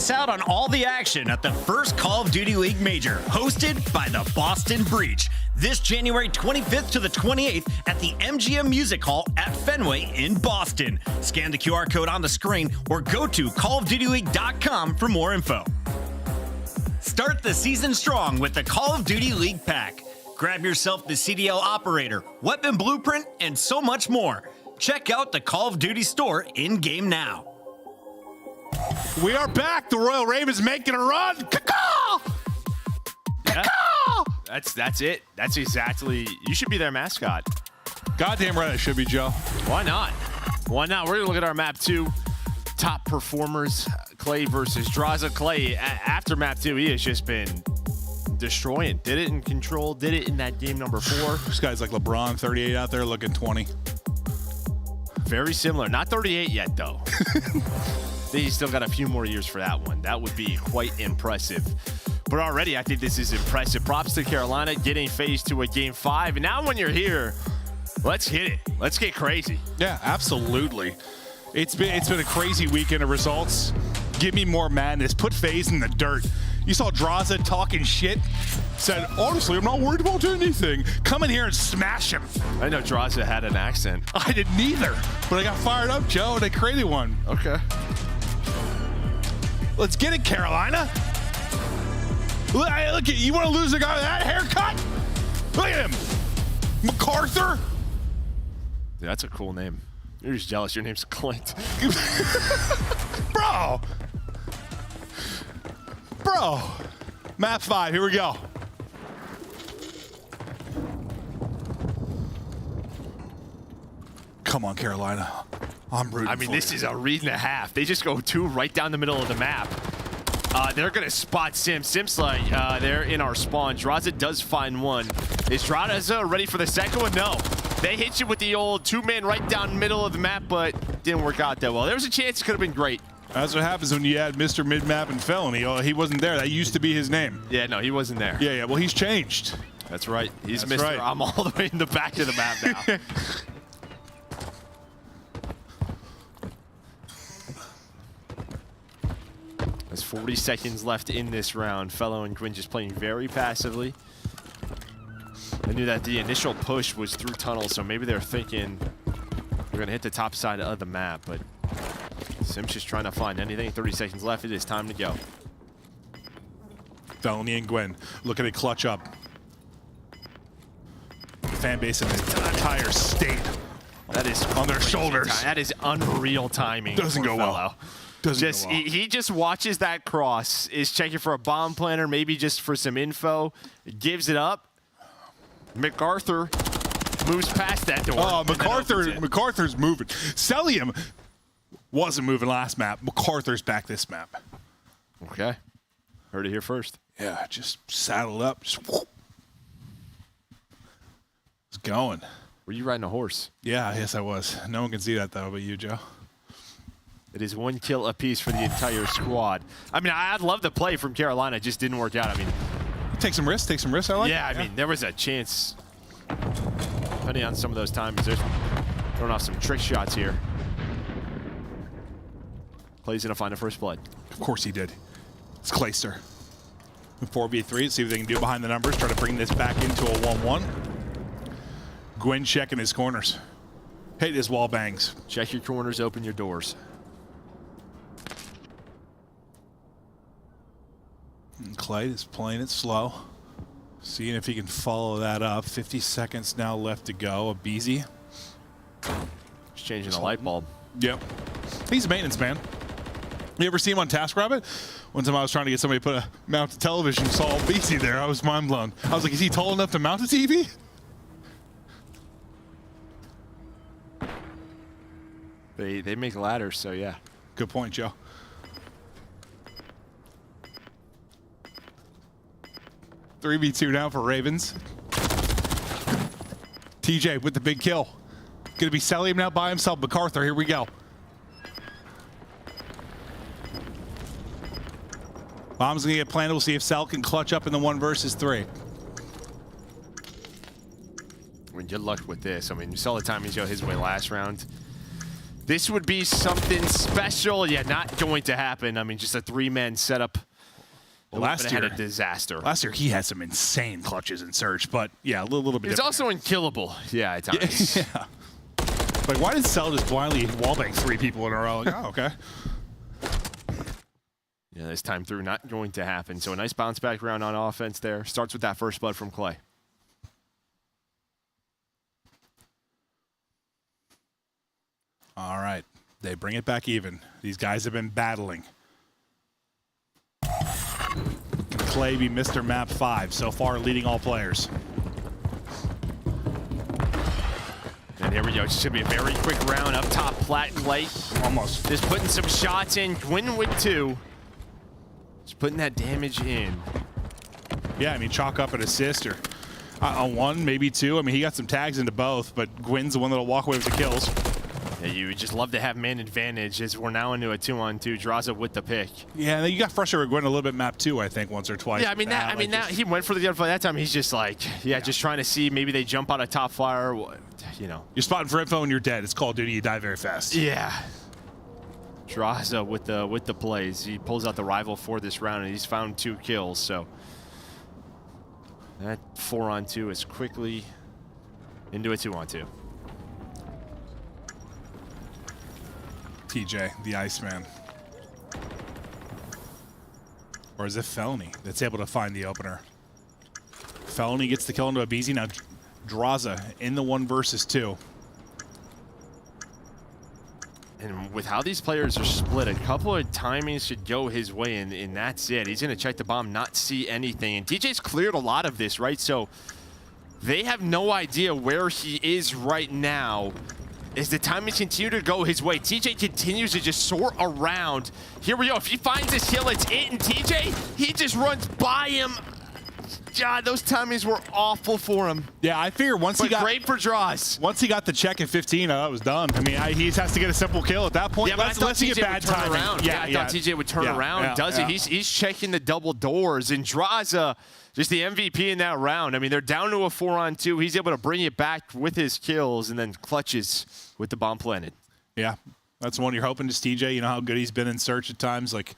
miss out on all the action at the first Call of Duty League Major, hosted by the Boston Breach, this January 25th to the 28th at the MGM Music Hall at Fenway in Boston. Scan the QR code on the screen or go to callofdutyleague.com for more info. Start the season strong with the Call of Duty League Pack. Grab yourself the CDL Operator, Weapon Blueprint, and so much more. Check out the Call of Duty store in-game now. We are back. The Royal Ravens making a run. Caw-caw! Caw-caw! That's it. That's exactly. You should be their mascot. Goddamn right, it should be, Joe. Why not? Why not? We're gonna look at our map 2. Top performers, Clay versus Drazah. Clay, after map 2, he has just been destroying. Did it in Control, did it in that game number 4. This guy's like LeBron, 38 out there looking 20. Very similar. Not 38 yet, though. He's still got a few more years for that one. That would be quite impressive. But already, I think this is impressive. Props to Carolina getting FaZe to a game 5. And now when you're here, let's hit it. Let's get crazy. Yeah, absolutely. It's been a crazy weekend of results. Give me more madness. Put FaZe in the dirt. You saw Drazah talking shit. Said, honestly, I'm not worried about anything. Come in here and smash him. I know Drazah had an accent. I didn't either, but I got fired up, Joe, and I created one. Okay. Let's get it, Carolina. Look at you. Want to lose a guy with that haircut? Look at him. MacArthur. Yeah, that's a cool name. You're just jealous. Your name's Clint. Bro. Map 5. Here we go. Come on, Carolina. I'm rooting I mean, for this you. is a read and a half. They just go 2 right down the middle of the map. They're going to spot Simp. Simp's like, they're in our spawn. Drazah does find one. Is Drazah ready for the second one? No. They hit you with the old 2-man right down the middle of the map, but didn't work out that well. There was a chance it could have been great. That's what happens when you add Mr. Mid-Map and Felony. Oh, he wasn't there. That used to be his name. Yeah, no, he wasn't there. Yeah. Well, he's changed. That's right. He's That's Mr. right. I'm all the way in the back of the map now. There's 40 seconds left in this round. Fellow and Gwyn just playing very passively. I knew that the initial push was through tunnels, so maybe they're thinking we're going to hit the top side of the map, but Simp's just trying to find anything. 30 seconds left. It is time to go. Felony and Gwyn looking at clutch up. The fan base in the entire state. That is on their shoulders. That is unreal timing. Doesn't go well. He just watches that cross, is checking for a bomb planter, maybe just for some info, gives it up. MacArthur moves past that door. Oh, MacArthur's moving. Cellium wasn't moving last map. MacArthur's back this map. Okay. Heard it here first. Yeah, just saddle up. Just whoop. It's going. Were you riding a horse? Yeah, yes, I was. No one can see that, though, but you, Joe. It is 1 kill apiece for the entire squad. I mean, I'd love to play from Carolina. It just didn't work out. I mean, take some risks. I like it. Yeah, I mean, there was a chance. Depending on some of those times, they're throwing off some trick shots here. Clay's gonna find a first blood. Of course he did. It's Clayster. 4v3, see what they can do behind the numbers. Try to bring this back into a 1-1. Gwyn checking his corners. Hit his wall bangs. Check your corners, open your doors. And Clay is playing it slow. Seeing if he can follow that up. 50 seconds now left to go. aBeZy. Just changing the light bulb. Yep. He's a maintenance man. You ever see him on TaskRabbit? One time I was trying to get somebody to put a mounted television, saw aBeZy there. I was mind blown. I was like, is he tall enough to mount a TV? They make ladders, so yeah. Good point, Joe. $3v2 now for Ravens. TJ with the big kill. Gonna be Cellium now by himself. MacArthur, here we go. Bomb's gonna get planted. We'll see if Cell can clutch up in the 1 versus 3. I mean, good luck with this. I mean, you saw the timing show his way last round. This would be something special. Yeah, not going to happen. I mean, just a 3-man setup. Well, last year, had a disaster. Last year, he had some insane clutches in Surge, but yeah, a little bit. He's also unkillable. Yeah, at times. Yeah. Like, why did Cell just blindly wallbang 3 people in a row? Like, oh, okay. Yeah, this time through, not going to happen. So a nice bounce back round on offense there. Starts with that first blood from Clay. All right, they bring it back even. These guys have been battling. Can Clay be Mr. Map 5, so far leading all players? And here we go. It's going to be a very quick round up top. Plat Clay. Almost. Just putting some shots in. Gwyn with 2. Just putting that damage in. Yeah, I mean, chalk up an assist or on 1, maybe 2. I mean, he got some tags into both, but Gwyn's the one that'll walk away with the kills. Yeah, you would just love to have man advantage as we're now into a 2-on-2. Drazah with the pick. Yeah, you got frustrated with Gwyn a little bit map 2, I think, once or twice. Yeah, I mean, now he went for the gunfight that time. He's just like, yeah, just trying to see maybe they jump out of top fire, you know. You're spotting for info and you're dead. It's Call of Duty. You die very fast. Yeah. Drazah with the plays. He pulls out the rival for this round, and he's found 2 kills. So that 4-on-2 is quickly into a 2-on-2. TJ, the Iceman. Or is it Felony that's able to find the opener? Felony gets the kill into aBeZy. Now Drazah in the 1 versus 2. And with how these players are split, a couple of timings should go his way, and that's it. He's going to check the bomb, not see anything. And TJ's cleared a lot of this, right? So they have no idea where he is right now. As the timings continue to go his way, TJ continues to just soar around. Here we go. If he finds this kill, it's it. And TJ, he just runs by him. God, those timings were awful for him. Yeah, I figure once he got great for draws. Once he got the check at 15, that was done. I mean, he has to get a simple kill at that point. Yeah, but I thought TJ would turn around. Yeah, I thought TJ would turn around. Does it? He's checking the double doors, and Drazah, just the MVP in that round. I mean, they're down to a 4-on-2. He's able to bring it back with his kills, and then clutches with the bomb planted. Yeah, that's one you're hoping. Just TJ, you know how good he's been in search at times. Like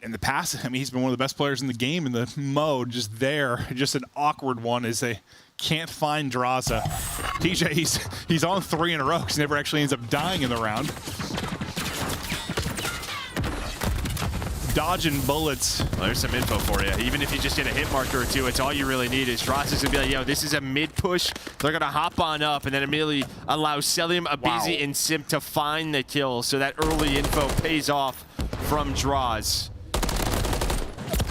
in the past, I mean, he's been one of the best players in the game in the mode. Just there, just an awkward one as they can't find Drazah. TJ, he's on 3 in a row because he never actually ends up dying in the round. Dodging bullets. Well, there's some info for you. Even if you just get a hit marker or 2, it's all you really need. Is Drazah's gonna be like, yo, this is a mid push. They're gonna hop on up and then immediately allow Cellium, aBeZy, and Simp to find the kill. So that early info pays off from draws.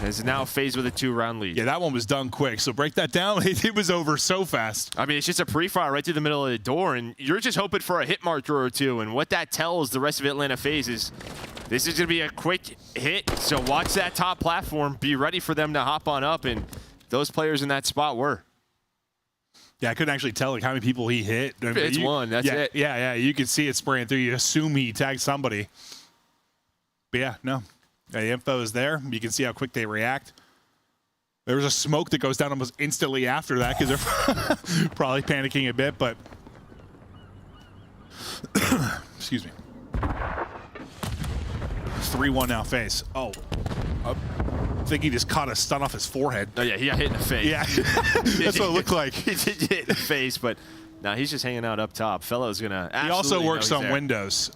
As now FaZe with a 2-round lead. Yeah, that one was done quick. So break that down. It was over so fast. I mean, it's just a pre-fire right through the middle of the door, and you're just hoping for a hit marker or 2. And what that tells the rest of Atlanta FaZe is this is going to be a quick hit. So watch that top platform. Be ready for them to hop on up, and those players in that spot were. Yeah, I couldn't actually tell like how many people he hit. I mean, it's one. That's it. Yeah. You could see it spraying through. You assume he tagged somebody. But yeah, no. Yeah, the info is there. You can see how quick they react. There was a smoke that goes down almost instantly after that because they're probably panicking a bit, but excuse me. 3-1 now, FaZe. Oh, I think he just caught a stun off his forehead. Oh yeah, he got hit in the face. Yeah, that's what it looked like. He did get hit in the face, but now he's just hanging out up top. Fellow's gonna. He also works on Windows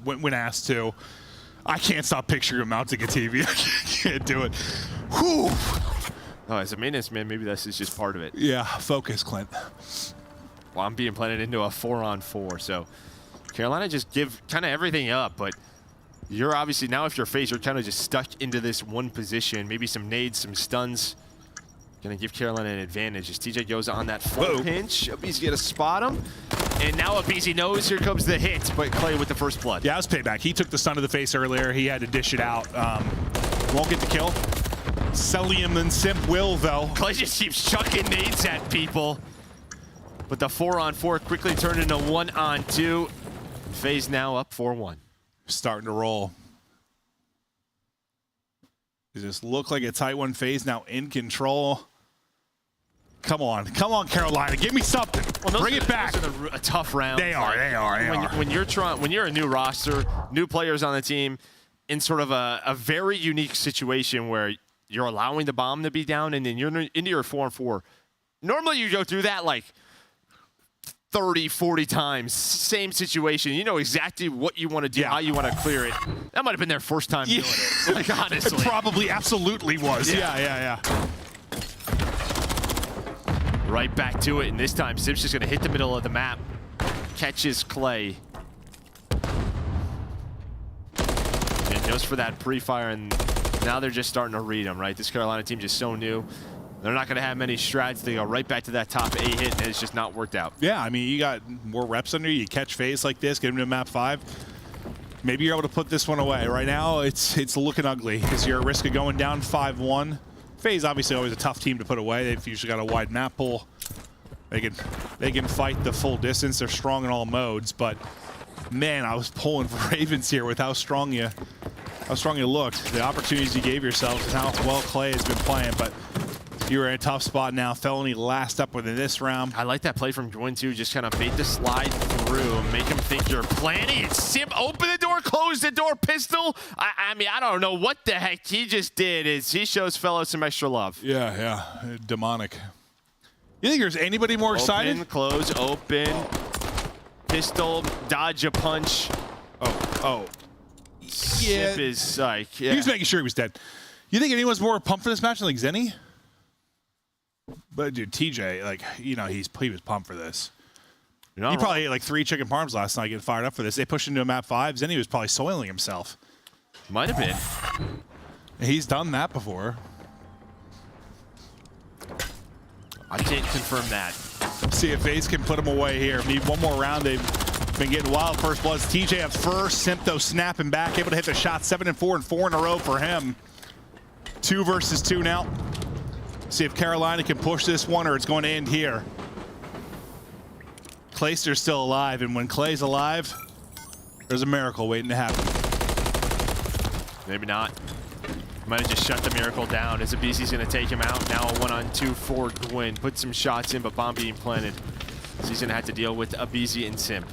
when asked to. I can't stop picturing him mounting a TV. I can't do it. Whew. Oh, as a maintenance man, maybe this is just part of it. Yeah, focus, Clint. Well, I'm being planted into a 4-on-4, so Carolina just give kind of everything up, but you're obviously, now if you're FaZe, you're kind of just stuck into this one position. Maybe some nades, some stuns. Gonna give Carolina an advantage as TJ goes on that full pinch. aBeZy gonna spot him. And now aBeZy knows here comes the hit, but Clay with the first blood. Yeah, that was payback. He took the stun to the face earlier. He had to dish it out. Won't get the kill. Cellium and Simp will, though. Clay just keeps chucking nades at people. But the 4-on-4 quickly turned into 1-on-2. FaZe now up 4-1. Starting to roll. Does this look like a tight one? FaZe now in control. Come on, Carolina, give me something. Well, Bring it back. Those are a tough round. They are. When you're a new roster, new players on the team, in sort of a very unique situation where you're allowing the bomb to be down, and then you're into your 4-on-4. Normally, you go through that like 30, 40 times, same situation. You know exactly what you want to do, how you want to clear it. That might have been their first time doing it. Like, honestly. It probably absolutely was. Yeah. Right back to it, and this time Simp's just going to hit the middle of the map. Catches Clay. And goes for that pre-fire, and now they're just starting to read him, right? This Carolina team just so new. They're not going to have many strats. They go right back to that top A hit, and it's just not worked out. Yeah, I mean, you got more reps under you. You catch FaZe like this, get him to map 5. Maybe you're able to put this one away. Right now, it's looking ugly because you're at risk of going down 5-1. FaZe obviously always a tough team to put away. They've usually got a wide map pool. They can fight the full distance. They're strong in all modes, but man, I was pulling for Ravens here with how strong you looked. The opportunities you gave yourselves and how well Clay has been playing, but you were in a tough spot now. Felony last up within this round. I like that play from Join too. Just kind of bait the slide through and make him think you're planning. It's Simp, open the door, close the door, pistol. I mean, I don't know what the heck he just did. Is he shows fellow some extra love. Yeah. Demonic. You think there's anybody more excited? Open, close, open. Pistol, dodge a punch. Oh. Yeah. Simp is like, yeah. He was making sure he was dead. You think anyone's more pumped for this match than like Zenny? But dude, TJ, like, you know, he was pumped for this. He probably ate like 3 chicken parms last night getting fired up for this. They pushed into a map 5. Zenny was probably soiling himself. Might have been. He's done that before. I can't confirm that. See if FaZe can put him away here. Need one more round. They've been getting wild first bloods. TJ up first. Simp, though, snapping back. Able to hit the shot. 7-4 and 4 in a row for him. 2 versus 2 now. See if Carolina can push this one or it's going to end here. Clayster's still alive, and when Clay's alive, there's a miracle waiting to happen. Maybe not. Might have just shut the miracle down as aBeZy's going to take him out. Now a 1-on-2 for Gwyn. Put some shots in, but bomb being planted. So he's going to have to deal with aBeZy and Simp.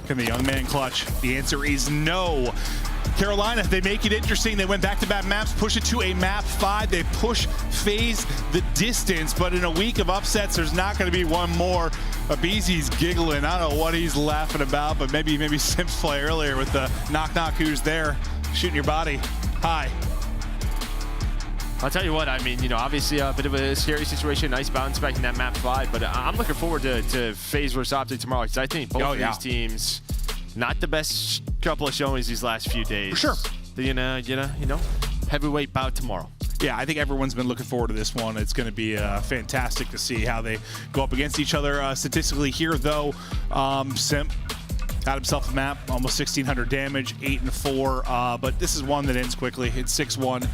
Can the young man clutch? The answer is no. Carolina, they make it interesting. They went back-to-back maps, push it to a map 5. They push FaZe the distance, but in a week of upsets, there's not going to be one more. aBeZy's giggling. I don't know what he's laughing about, but maybe Simp's play earlier with the knock-knock who's there, shooting your body. Hi. I'll tell you what, I mean, you know, obviously a bit of a scary situation. Nice bounce back in that map 5, but I'm looking forward to FaZe versus OpTic tomorrow, because I think both of these teams, not the best couple of showings these last few days. For sure. You know, heavyweight bout tomorrow. Yeah, I think everyone's been looking forward to this one. It's going to be fantastic to see how they go up against each other. Statistically here, though, Simp had himself a map, almost 1,600 damage, 8-4. But this is one that ends quickly. It's 6-1.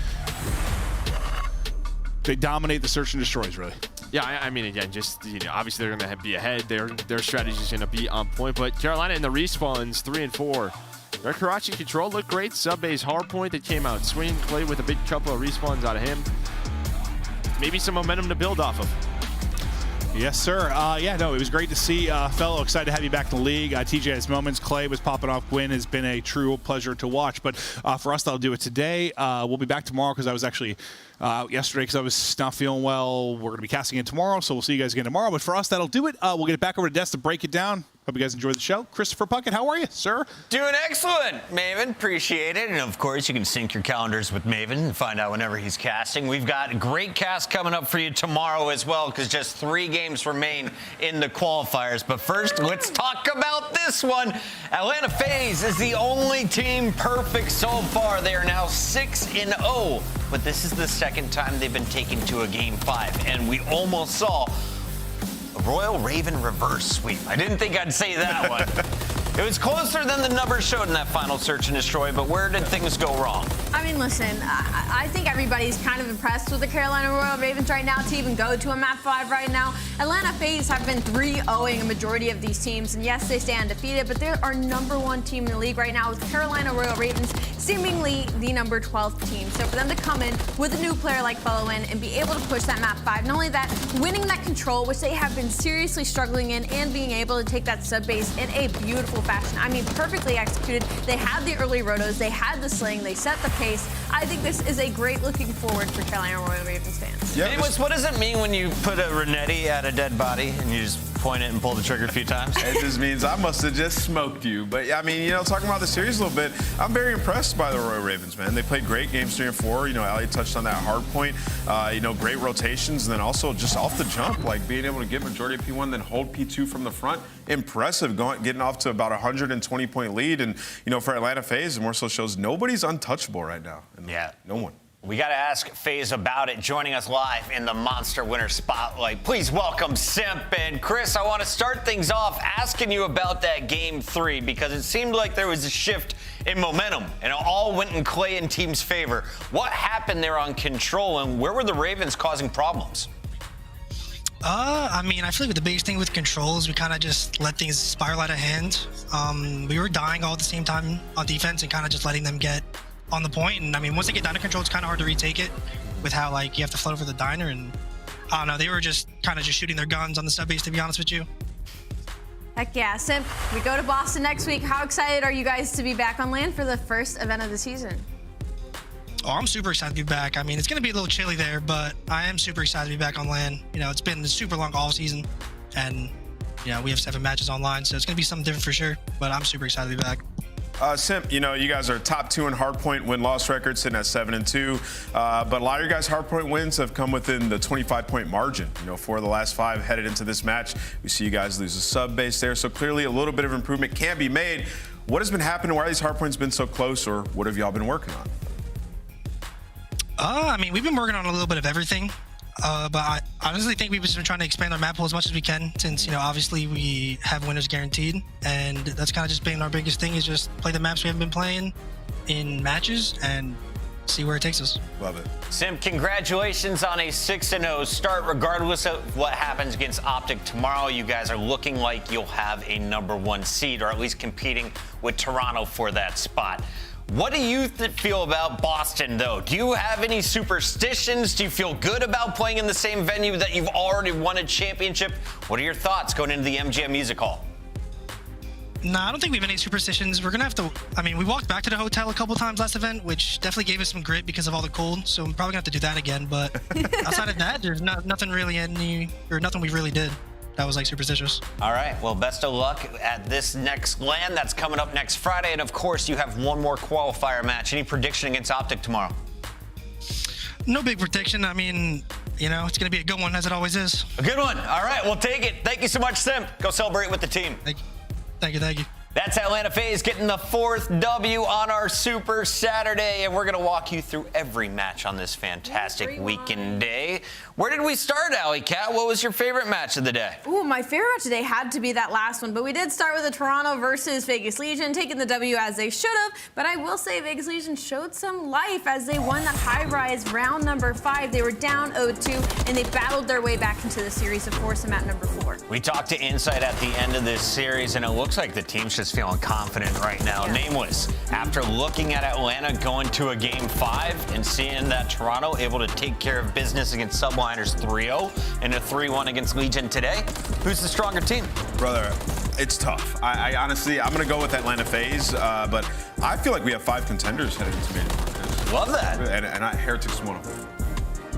They dominate the search and destroys, really. Yeah, I mean, again, just, you know, obviously they're going to be ahead. Their strategy is going to be on point. But Carolina in the respawns, 3-4. Their Karachi control looked great. Sub-A's hard point that came out swinging. Clay with a big couple of respawns out of him. Maybe some momentum to build off of. Yes, sir. Yeah, no, it was great to see. Fellow, excited to have you back in the league. TJ has moments. Clay was popping off. Gwyn has been a true pleasure to watch. But for us, that'll do it today. We'll be back tomorrow because I was actually out yesterday because I was not feeling well. We're going to be casting in tomorrow, so we'll see you guys again tomorrow. But for us, that'll do it. We'll get it back over to Des to break it down. Hope you guys enjoyed the show. Christopher Puckett, how are you, sir? Doing excellent, Maven. Appreciate it. And, of course, you can sync your calendars with Maven and find out whenever he's casting. We've got a great cast coming up for you tomorrow as well because just 3 games remain in the qualifiers. But first, let's talk about this one. Atlanta FaZe is the only team perfect so far. They are now 6-0. But this is the second time they've been taken to a Game 5. And we almost saw a Royal Raven reverse sweep. I didn't think I'd say that one. It was closer than the numbers showed in that final search and destroy, but where did things go wrong? I mean, listen, I think everybody's kind of impressed with the Carolina Royal Ravens right now to even go to a map 5 right now. Atlanta FaZe have been 3-0ing a majority of these teams, and yes, they stay undefeated, but they're our #1 team in the league right now with Carolina Royal Ravens seemingly the number 12th team. So for them to come in with a new player like Fellow-In and be able to push that map 5, not only that, winning that control, which they have been seriously struggling in, and being able to take that sub base in a beautiful fashion. I mean, perfectly executed. They had the early rotos, they had the sling, they set the pace. I think this is a great looking forward for Carolina Royal Ravens fans. Yeah, anyways, what does it mean when you put a Renetti at a dead body and you just point it and pull the trigger a few times? It just means I must have just smoked you. But I mean, talking about the series a little bit, I'm very impressed by the Royal Ravens, man. They played great games 3 and 4. Ellie touched on that hard point. Great rotations, and then also just off the jump, like being able to get majority of P1, then hold P2 from the front. Impressive, getting off to about 120-point lead. And for Atlanta FaZe, it more so shows nobody's untouchable right now. Yeah, no one. We got to ask FaZe about it. Joining us live in the Monster Winner Spotlight, please welcome Simp. And Chris, I want to start things off asking you about that Game 3, because it seemed like there was a shift in momentum, and it all went in Clay and team's favor. What happened there on Control, and where were the Ravens causing problems? I mean, I feel like the biggest thing with Control is we kind of just let things spiral out of hand. We were dying all at the same time on defense and kind of just letting them get on the point. And I mean, once they get down to Control, it's kind of hard to retake it with how you have to float over the diner. And I don't know, they were just kind of just shooting their guns on the sub base, to be honest with you. Heck yeah, Simp. We go to Boston next week. How excited are you guys to be back on LAN for the first event of the season? Oh, I'm super excited to be back. I mean, it's going to be a little chilly there, but I am super excited to be back on LAN. It's been a super long off season, and we have 7 matches online, so it's going to be something different for sure, but I'm super excited to be back. Simp, you guys are top 2 in hardpoint win-loss record, sitting at 7-2. But a lot of your guys' hardpoint wins have come within the 25-point margin. 4 of the last 5 headed into this match. We see you guys lose a sub base there, so clearly a little bit of improvement can be made. What has been happening? Why are these hardpoints been so close, or what have y'all been working on? I mean, we've been working on a little bit of everything. But I honestly think we've just been trying to expand our map pool as much as we can, since obviously we have winners guaranteed, and that's kind of just been our biggest thing, is just play the maps we haven't been playing in matches and see where it takes us. Love it. Simp, congratulations on a 6-0 start. Regardless of what happens against OpTic tomorrow, you guys are looking like you'll have a #1 seed, or at least competing with Toronto for that spot. What do you feel about Boston, though? Do you have any superstitions? Do you feel good about playing in the same venue that you've already won a championship? What are your thoughts going into the MGM Music Hall? Nah, I don't think we have any superstitions. We're going to have to, I mean, we walked back to the hotel a couple times last event, which definitely gave us some grit because of all the cold, so I'm probably going to have to do that again. But outside of that, there's nothing really nothing we really did that was superstitious. All right, well, best of luck at this next LAN that's coming up next Friday. And of course, you have one more qualifier match. Any prediction against OpTic tomorrow? No big prediction. I mean, it's going to be a good one, as it always is. A good one. All right, we'll take it. Thank you so much, Simp. Go celebrate with the team. Thank you. That's Atlanta FaZe getting the 4th W on our Super Saturday, and we're going to walk you through every match on this fantastic weekend day. Where did we start, Alley Cat? What was your favorite match of the day? Ooh, my favorite match today had to be that last one, but we did start with the Toronto versus Vegas Legion, taking the W as they should have, but I will say Vegas Legion showed some life as they won that high-rise round number 5. They were down 0-2, and they battled their way back into the series, of course, in map number 4. We talked to Insight at the end of this series, and it looks like the team's just feeling confident right now. Yeah. Nameless, after looking at Atlanta going to a Game 5 and seeing that Toronto able to take care of business against Subliners 3-0 and a 3-1 against Legion today, who's the stronger team? Brother, it's tough. I honestly, I'm going to go with Atlanta FaZe, but I feel like we have 5 contenders headed into Major. Love that. And Heretics is one of them.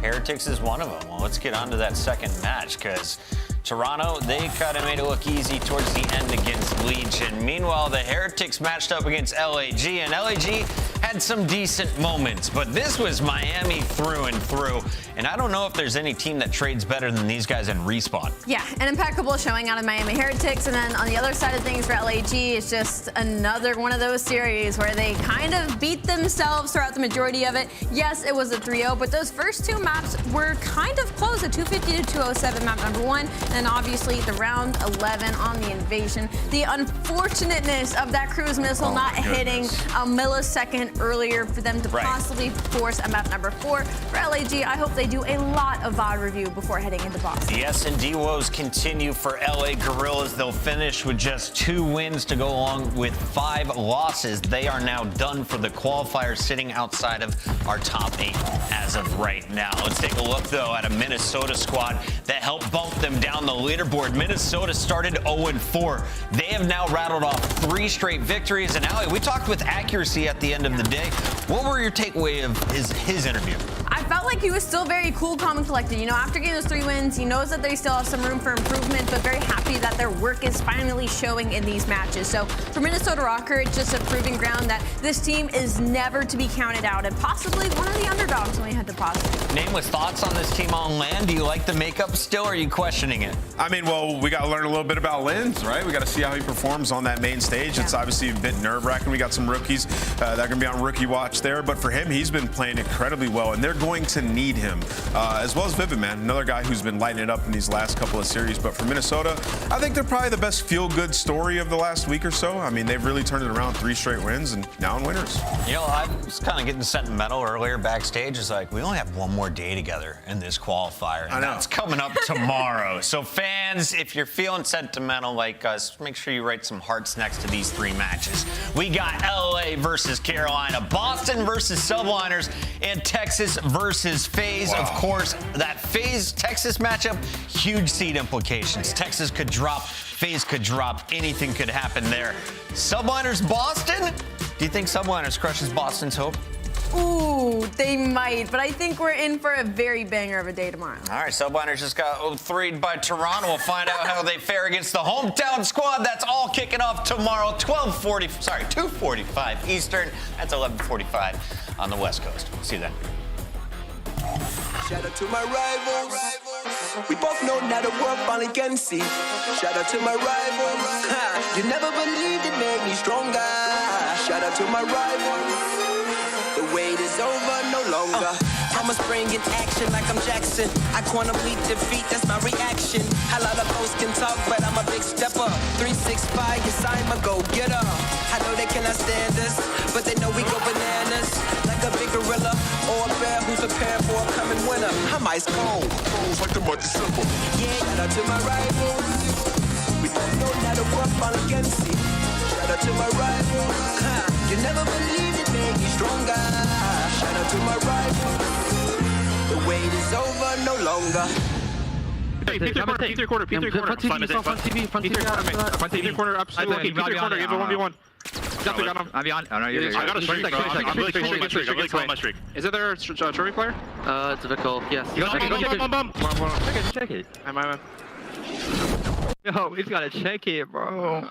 Heretics is one of them. Well, let's get on to that second match, because Toronto, they kind of made it look easy towards the end against Legion. Meanwhile, the Heretics matched up against LAG, and LAG had some decent moments, but this was Miami through and through. And I don't know if there's any team that trades better than these guys in Respawn. Yeah, an impeccable showing out of Miami Heretics. And then on the other side of things for LAG, it's just another one of those series where they kind of beat themselves throughout the majority of it. Yes, it was a 3-0, but those first 2 maps were kind of close, a 250 to 207 map number 1, and obviously the round 11 on the Invasion. The unfortunateness of that cruise missile not hitting a millisecond win earlier for them to possibly force a map number 4. For LAG, I hope they do a lot of VOD review before heading into Boston. The S&D woes continue for LA Guerrillas. They'll finish with just 2 wins to go along with 5 losses. They are now done for the qualifiers, sitting outside of our top 8 as of right now. Let's take a look, though, at a Minnesota squad that helped bump them down the leaderboard. Minnesota started 0-4. They have now rattled off 3 straight victories. And Ali, we talked with accuracy at the end of the day. What were your takeaway of his interview? I felt like he was still very cool, calm, and collected. You know, after getting those 3 wins, he knows that they still have some room for improvement, but very happy that their work is finally showing in these matches. So for Minnesota Røkkr, it's just a proving ground that this team is never to be counted out and possibly one of the underdogs when we head to Boston. Nameless, thoughts on this team on land? Do you like the makeup still, or are you questioning it? I mean, well, we got to learn a little bit about Lynz, right? We got to see how he performs on that main stage. It's obviously a bit nerve-wracking. We got some rookies that are going to be on rookie watch there, but for him, he's been playing incredibly well, and they're going to need him, as well as Vivid, man, another guy who's been lighting it up in these last couple of series. But for Minnesota, I think they're probably the best feel-good story of the last week or so. I mean, they've really turned it around, 3 straight wins, and now in winners. You know, I was kind of getting sentimental earlier backstage. It's like, we only have 1 more day together in this qualifier, and that's coming up tomorrow. So fans, if you're feeling sentimental like us, make sure you write some hearts next to these 3 matches. We got LA versus Carolina, Boston versus Subliners, and Texas versus FaZe. Of course, that FaZe Texas matchup, huge seed implications. Texas could drop, FaZe could drop, anything could happen there. Subliners Boston? Do you think Subliners crushes Boston's hope? Ooh, they might, but I think we're in for a very banger of a day tomorrow. All right, Subliners just got 0-3'd by Toronto. We'll find out how they fare against the hometown squad. That's all kicking off tomorrow, 2:45 Eastern. That's 11:45 on the West Coast. See you then. Shout out to my rivals. We both know now the world finally can see. Shout out to my rivals. You never believed it made me stronger. Shout out to my rivals. The wait is over, no longer. I'm a spring in action like I'm Jackson. I quantum leap defeat, that's my reaction. A lot of folks can talk, but I'm a big stepper. 365, yes, I'm a go-getter. I know they cannot stand us, but they know we go bananas. Like a big gorilla or a bear who's prepared for a coming winter. I'm ice cold, cold like the month of December. Yeah, shout out to my rivals. We both know now the world finally can see. Shout out to my rivals. You never believed it made me stronger. Shout out to my rivals. The wait is over, no longer. P3 corner. Front TV, absolutely. P3 corner, give it 1v1. Got him. I got a streak. I'm really close on my streak. Is it their trophy player? It's a Vickle, yes. Bum. Check it. Am I? Yo, he's gotta check it, bro.